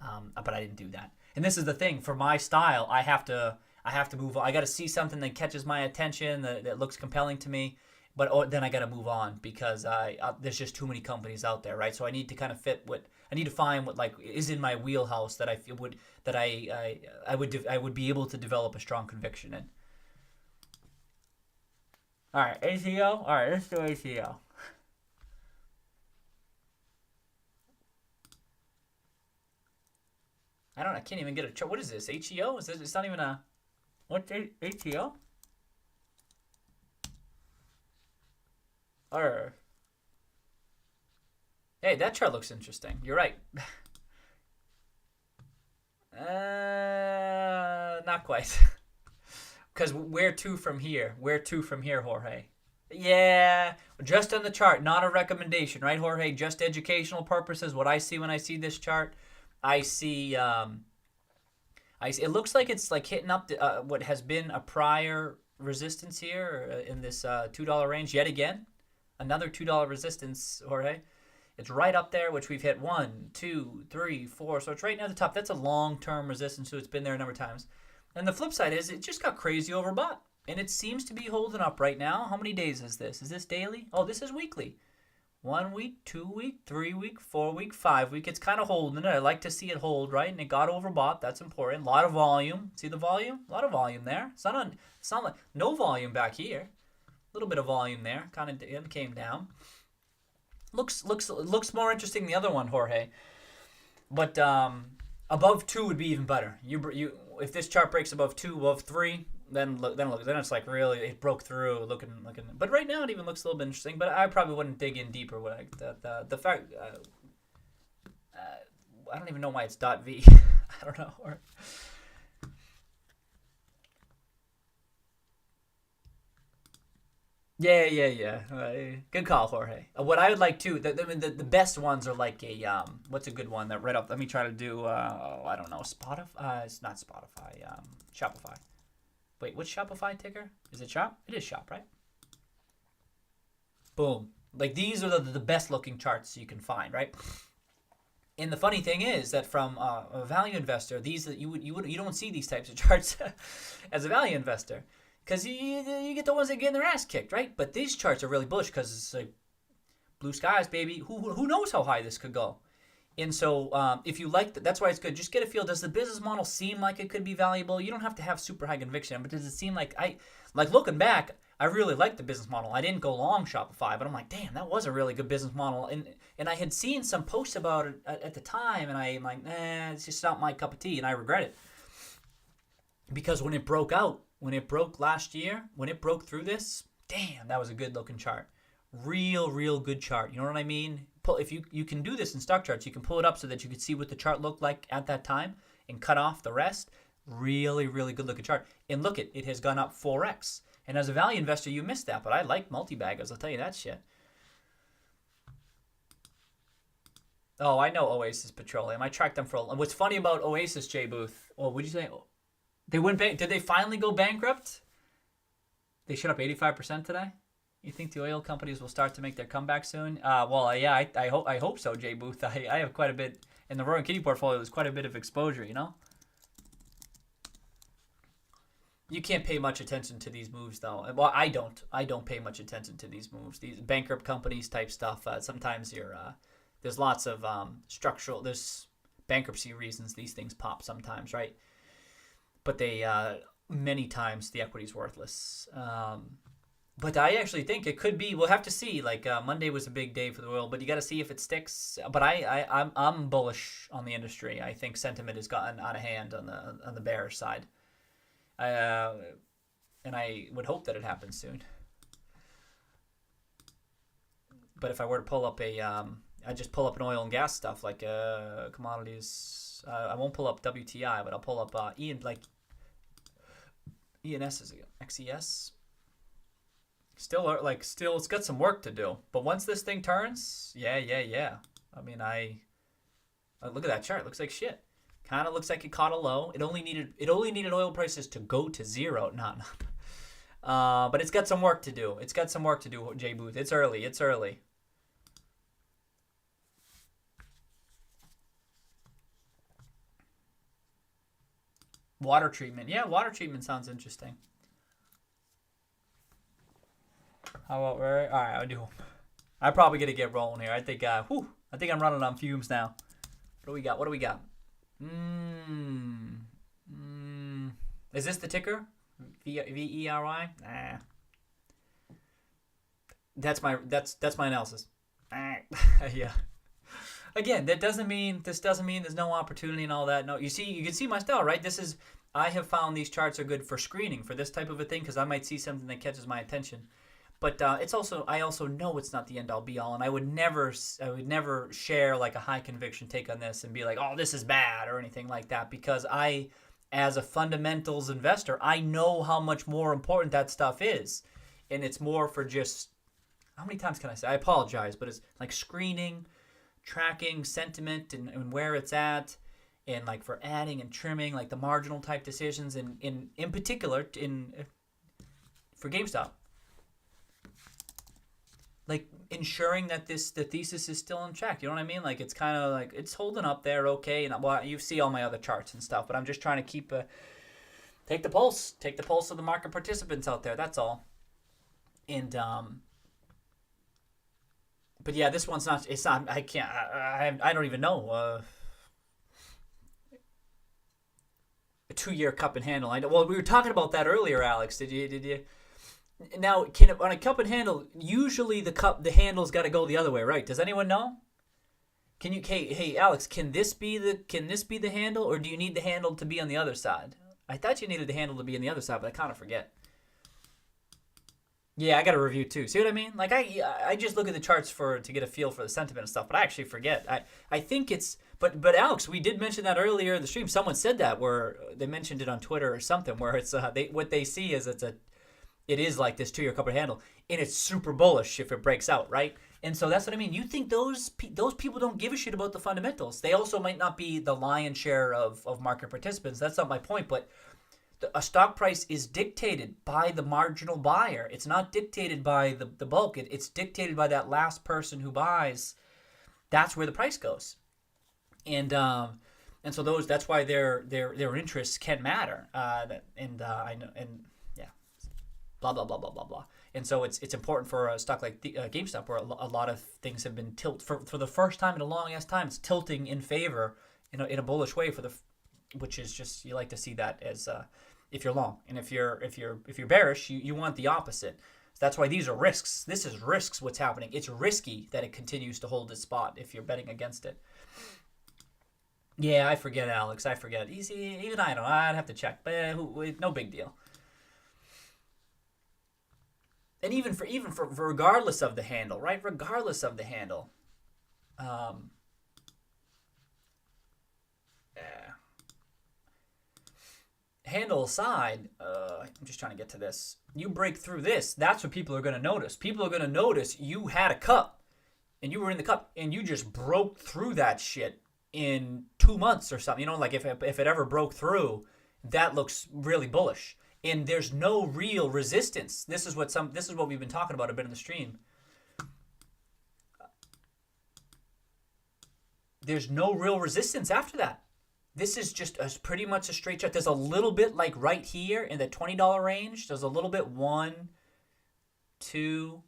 S1: didn't do that. And this is the thing for my style. I have to move on. I got to see something that catches my attention that looks compelling to me. But then I got to move on because there's just too many companies out there, right? So I need to kind of fit what I need to find what like is in my wheelhouse that I feel I would be able to develop a strong conviction in. All right, ACO. All right, let's do ACO. I can't even get a chart. What is this? HEO? Is this? It's not even a. What's HEO? Or. Hey, that chart looks interesting. You're right. Not quite. Because where to from here? Where to from here, Jorge? Yeah, just on the chart, not a recommendation, right, Jorge? Just educational purposes. What I see when I see this chart, I see, it looks like it's like hitting up what has been a prior resistance here in this $2 range yet again. Another $2 resistance, Jorge. It's right up there, which we've hit 1, 2, 3, 4. So it's right near the top. That's a long-term resistance, so it's been there a number of times. And the flip side is it just got crazy overbought. And it seems to be holding up right now. How many days is this? Is this daily? Oh, this is weekly. 1 week, 2 week, 3 week, 4 week, 5 week. It's kind of holding it. I like to see it hold, right? And it got overbought. That's important. A lot of volume. See the volume? A lot of volume there. It's not like no volume back here. A little bit of volume there. Kind of came down. Looks more interesting than the other one, Jorge. But above 2 would be even better. You if this chart breaks above 2, above 3. Then it's like really it broke through looking. But right now it even looks a little bit interesting. But I probably wouldn't dig in deeper. The fact I don't even know why it's .v. I don't know. Yeah. Good call, Jorge. What I would like too. The best ones are like a what's a good one that right up. Let me try to do. I don't know. Spotify. It's not Spotify. Shopify. Wait, what's Shopify ticker? Is it Shop? It is Shop, right? Boom. Like these are the best looking charts you can find, right? And the funny thing is that from a value investor, these you don't see these types of charts as a value investor because you get the ones that get their ass kicked, right? But these charts are really bullish because it's like blue skies, baby. Who knows how high this could go? And so if you like that's why it's good. Just get a feel. Does the business model seem like it could be valuable? You don't have to have super high conviction, but does it seem like looking back, I really like the business model. I didn't go long Shopify, but I'm like, damn, that was a really good business model. And I had seen some posts about it at the time, and I'm like, it's just not my cup of tea, and I regret it. Because when it broke last year, when it broke through this, damn, that was a good looking chart. Real good chart. You know what I mean? If you can do this in stock charts, you can pull it up so that you can see what the chart looked like at that time and cut off the rest. Really good looking chart. And look, it has gone up 4x. And as a value investor, you missed that. But I like multi-baggers. I'll tell you that shit. Oh, I know Oasis Petroleum. I tracked them for what's funny about Oasis, Jay Booth. Oh, what'd you say? They went did they finally go bankrupt? They shut up 85% today? You think the oil companies will start to make their comeback soon? Well, yeah, I hope so, Jay Booth. I have quite a bit in the Roy and Kitty portfolio. There's quite a bit of exposure, you know. You can't pay much attention to these moves, though. Well, I don't pay much attention to these moves. These bankrupt companies type stuff. Sometimes there's lots of there's bankruptcy reasons these things pop sometimes, right? But they many times the equity's worthless. But I actually think it could be. We'll have to see. Like Monday was a big day for the oil, but you got to see if it sticks. But I'm bullish on the industry. I think sentiment has gotten out of hand on the bearish side, and I would hope that it happens soon. But if I were to pull up I just pull up an oil and gas stuff like commodities. I won't pull up WTI, but I'll pull up ENS is XES. Still, it's got some work to do. But once this thing turns, yeah. I mean, look at that chart. It looks like shit. Kind of looks like it caught a low. It only needed oil prices to go to zero. But it's got some work to do. Jay Booth. It's early. Water treatment. Yeah, water treatment sounds interesting. How about all right, I'll do. I'm probably gonna get rolling here. I think I'm running on fumes now. What do we got? Is this the ticker? VERY? Nah. That's my analysis. Yeah. Again, this doesn't mean there's no opportunity and all that. No, you can see my style, right? I have found these charts are good for screening for this type of a thing because I might see something that catches my attention. But I also know it's not the end all be all, and I would never share like a high conviction take on this and be like, oh, this is bad or anything like that, because as a fundamentals investor, I know how much more important that stuff is, and it's more for just, how many times can I say? I apologize, but it's like screening, tracking sentiment and where it's at, and like for adding and trimming, like the marginal type decisions, and in particular for GameStop. Like ensuring that the thesis is still in check. You know what I mean? Like it's kind of like it's holding up there, okay. And well, you see all my other charts and stuff, but I'm just trying to take the pulse of the market participants out there. That's all. And but yeah, this one's not. It's not. I can't. I don't even know. A 2-year cup and handle. Well, we were talking about that earlier, Alex. Did you? Now, on a cup and handle, usually the handle's got to go the other way, right? Does anyone know? Hey Alex, can this be the handle, or do you need the handle to be on the other side? I thought you needed the handle to be on the other side, but I kind of forget. Yeah, I got a review too. See what I mean? Like I just look at the charts to get a feel for the sentiment and stuff, but I actually forget. I think it's but Alex, we did mention that earlier in the stream. Someone said that, where they mentioned it on Twitter or something, where it's what they see is it is like this 2-year cup and handle, and it's super bullish if it breaks out, right? And so that's what I mean. You think those people don't give a shit about the fundamentals? They also might not be the lion's share of market participants. That's not my point, but a stock price is dictated by the marginal buyer. It's not dictated by the bulk. It's dictated by that last person who buys. That's where the price goes, and so that's why their interests can matter. I know, and yeah, blah blah blah blah blah blah. And so it's important for a stock like GameStop, where a lot of things have been for the first time in a long ass time. It's tilting in favor in a bullish way which is just, you like to see that as if you're long, and if you're bearish, you want the opposite. So that's why these are risks. This is risks. What's happening? It's risky that it continues to hold its spot if you're betting against it. Yeah, I forget, Alex. I forget. Easy. Even I don't. I'd have to check, but no big deal. And even for regardless of the handle, right? Regardless of the handle, handle aside, I'm just trying to get to this. You break through this, that's what people are going to notice. People are going to notice you had a cup, and you were in the cup, and you just broke through that shit in 2 months or something. You know, like if it ever broke through, that looks really bullish. And there's no real resistance. This is what we've been talking about a bit in the stream. There's no real resistance after that. This is just pretty much a straight shot. There's a little bit like right here in the $20 range. There's a little bit 1, 2,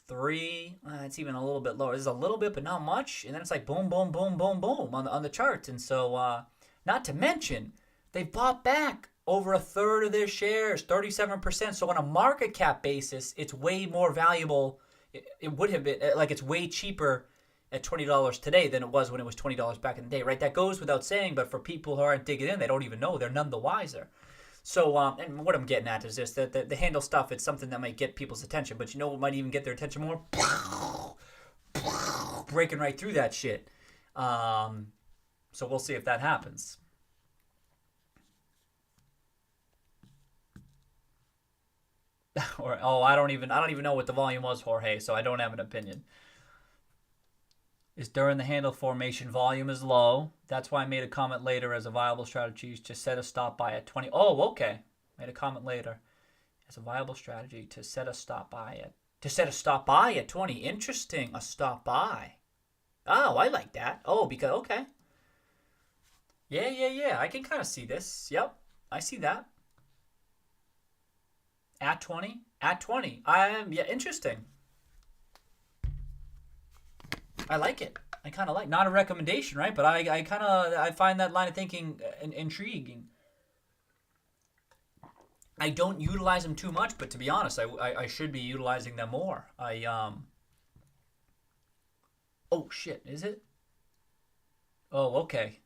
S1: 3. It's even a little bit lower. There's a little bit, but not much. And then it's like boom, boom, boom, boom, boom on the chart. And so, not to mention, they bought back over a third of their shares, 37%. So on a market cap basis, it's way more valuable. It would have been like it's way cheaper at $20 today than it was when it was $20 back in the day, right? That goes without saying, but for people who aren't digging in, they don't even know. They're none the wiser. So, and what I'm getting at is this, that the handle stuff, it's something that might get people's attention, but you know what might even get their attention more? Breaking right through that shit. So we'll see if that happens. I don't even know what the volume was, Jorge, so I don't have an opinion. Is during the handle formation, volume is low. That's why I made a comment later as a viable strategy to set a stop buy at 20. Oh, okay. Made a comment later as a viable strategy to set a stop buy at 20. Interesting. A stop buy. Oh, I like that. Oh, because okay. Yeah. I can kind of see this. Yep, I see that. At 20. Interesting. I like it. I kind of like, not a recommendation, right? But I find that line of thinking intriguing. I don't utilize them too much, but to be honest, I should be utilizing them more. Oh shit, is it? Oh, okay.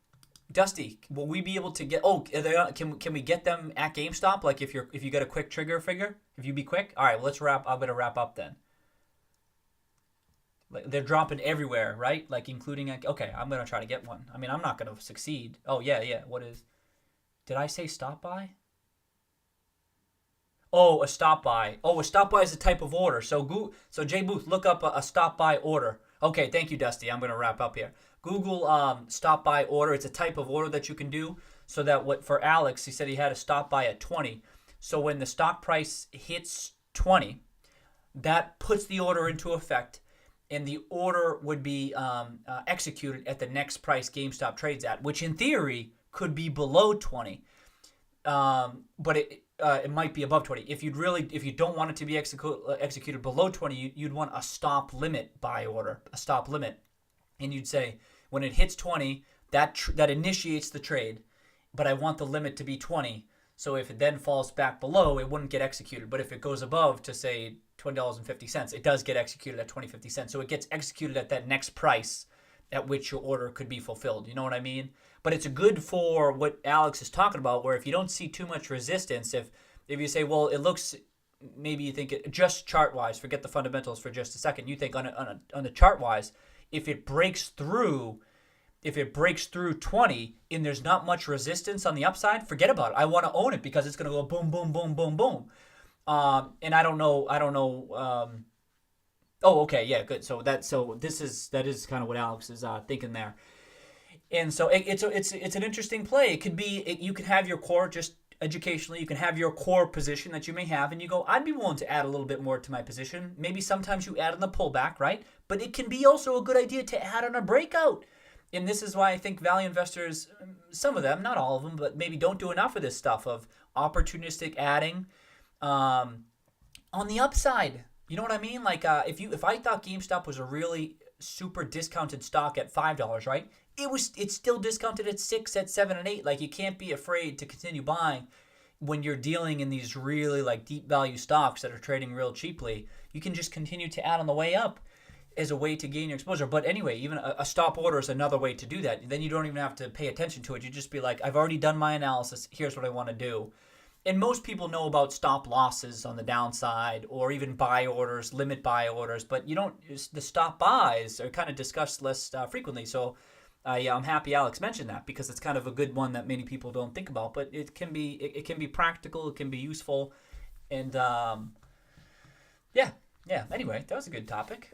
S1: Dusty, will we be able to get? Oh, can we get them at GameStop? Like if you get a quick trigger figure, if you be quick. All right, well, let's wrap. I'm gonna wrap up then. Like they're dropping everywhere, right? Like including. Okay, I'm gonna try to get one. I mean, I'm not gonna succeed. Oh yeah, yeah. What is? Did I say stop by? Oh, a stop by. Oh, a stop by is a type of order. So Jay Booth, look up a stop by order. Okay, thank you, Dusty. I'm gonna wrap up here. Google stop by order. It's a type of order that you can do. So that what for Alex, he said he had a stop by at 20. So when the stock price hits 20, that puts the order into effect, and the order would be executed at the next price GameStop trades at, which in theory could be below 20. But it might be above 20. If you don't want it to be executed below 20, you'd want a stop limit buy order, a stop limit, and you'd say when it hits 20, that initiates the trade, but I want the limit to be 20. So if it then falls back below, it wouldn't get executed. But if it goes above to say $20.50, it does get executed at 20.50 cents. So it gets executed at that next price at which your order could be fulfilled. You know what I mean? But it's good for what Alex is talking about, where if you don't see too much resistance, if you say, well, it looks, maybe you think it, just chart-wise, forget the fundamentals for just a second, you think on the chart-wise, if it breaks through 20 and there's not much resistance on the upside, forget about it. I want to own it because it's going to go boom, boom, boom, boom, boom. And I don't know. Oh, okay, yeah, good. So that is kind of what Alex is thinking there. And so it's an interesting play. It could be you can have your core just educationally. You can have your core position that you may have, and you go, I'd be willing to add a little bit more to my position. Maybe sometimes you add on the pullback, right? But it can be also a good idea to add on a breakout. And this is why I think value investors, some of them, not all of them, but maybe don't do enough of this stuff of opportunistic adding on the upside. You know what I mean? Like if I thought GameStop was a really super discounted stock at $5, right? It's still discounted at 6, at 7, and 8. Like you can't be afraid to continue buying when you're dealing in these really like deep value stocks that are trading real cheaply. You can just continue to add on the way up as a way to gain your exposure. But anyway, even a stop order is another way to do that. Then you don't even have to pay attention to it. You just be like, I've already done my analysis. Here's what I want to do. And most people know about stop losses on the downside or even buy orders, limit buy orders, but you don't. The stop buys are kind of discussed less frequently. So I'm happy Alex mentioned that because it's kind of a good one that many people don't think about. But it can be practical, it can be useful, and yeah. Anyway, that was a good topic.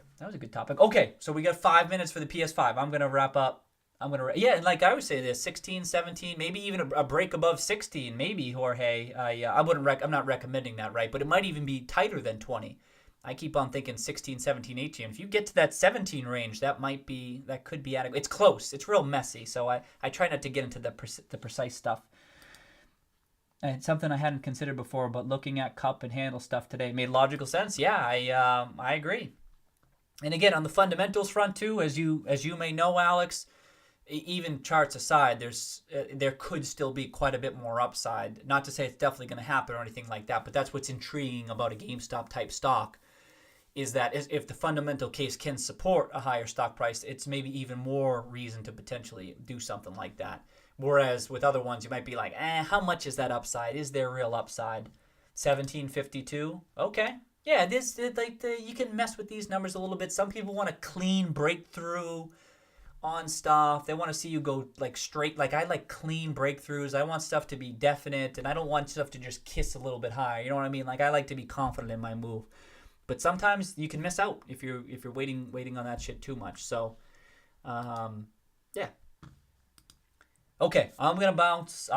S1: Okay, so we got 5 minutes for the PS5. I'm gonna wrap up. And like I would say, this 16, 17, maybe even a break above 16, maybe Jorge. I'm not recommending that, right? But it might even be tighter than 20. I keep on thinking 16, 17, 18. If you get to that 17 range, that could be adequate. It's close. It's real messy. So I try not to get into the precise stuff. And it's something I hadn't considered before, but looking at cup and handle stuff today made logical sense. Yeah, I agree. And again, on the fundamentals front too, as you may know, Alex, even charts aside, there could still be quite a bit more upside. Not to say it's definitely going to happen or anything like that, but that's what's intriguing about a GameStop type stock, is that if the fundamental case can support a higher stock price, it's maybe even more reason to potentially do something like that. Whereas with other ones, you might be like, how much is that upside? Is there real upside? 1752? Okay. Yeah, you can mess with these numbers a little bit. Some people want a clean breakthrough on stuff. They want to see you go like straight. Like I like clean breakthroughs. I want stuff to be definite, and I don't want stuff to just kiss a little bit higher. You know what I mean? Like I like to be confident in my move. But sometimes you can miss out if you're waiting on that shit too much. So, yeah. Okay, I'm gonna bounce.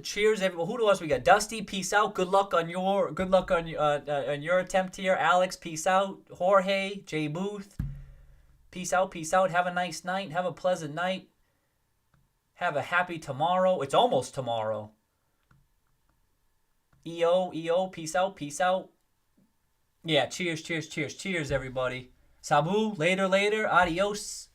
S1: Cheers, everyone. Who else we got? Dusty, peace out. Good luck on your attempt here. Alex, peace out. Jorge, Jay Booth, peace out. Have a nice night. Have a pleasant night. Have a happy tomorrow. It's almost tomorrow. EO, peace out. Yeah, cheers, everybody. Sabu, later. Adios.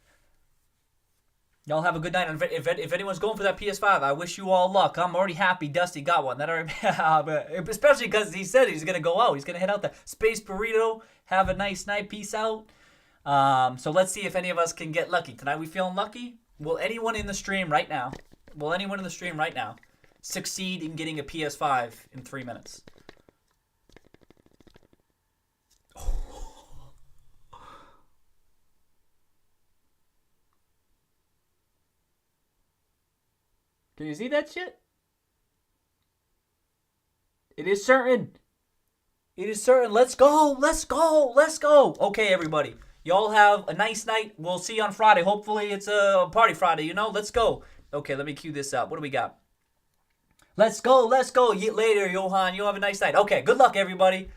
S1: Y'all have a good night. And if anyone's going for that PS5, I wish you all luck. I'm already happy Dusty got one. Especially because he said he's going to go out. He's going to head out there. Space Burrito, have a nice night. Peace out. So let's see if any of us can get lucky. Tonight we feeling lucky? Will anyone in the stream right now, succeed in getting a PS5 in 3 minutes? Can you see that shit? It is certain. It is certain. Let's go. Let's go. Let's go. Okay, everybody. Y'all have a nice night. We'll see you on Friday. Hopefully it's a party Friday, you know? Let's go. Okay, let me cue this up. What do we got? Let's go. Let's go. Later, Johan. You'll have a nice night. Okay, good luck, everybody.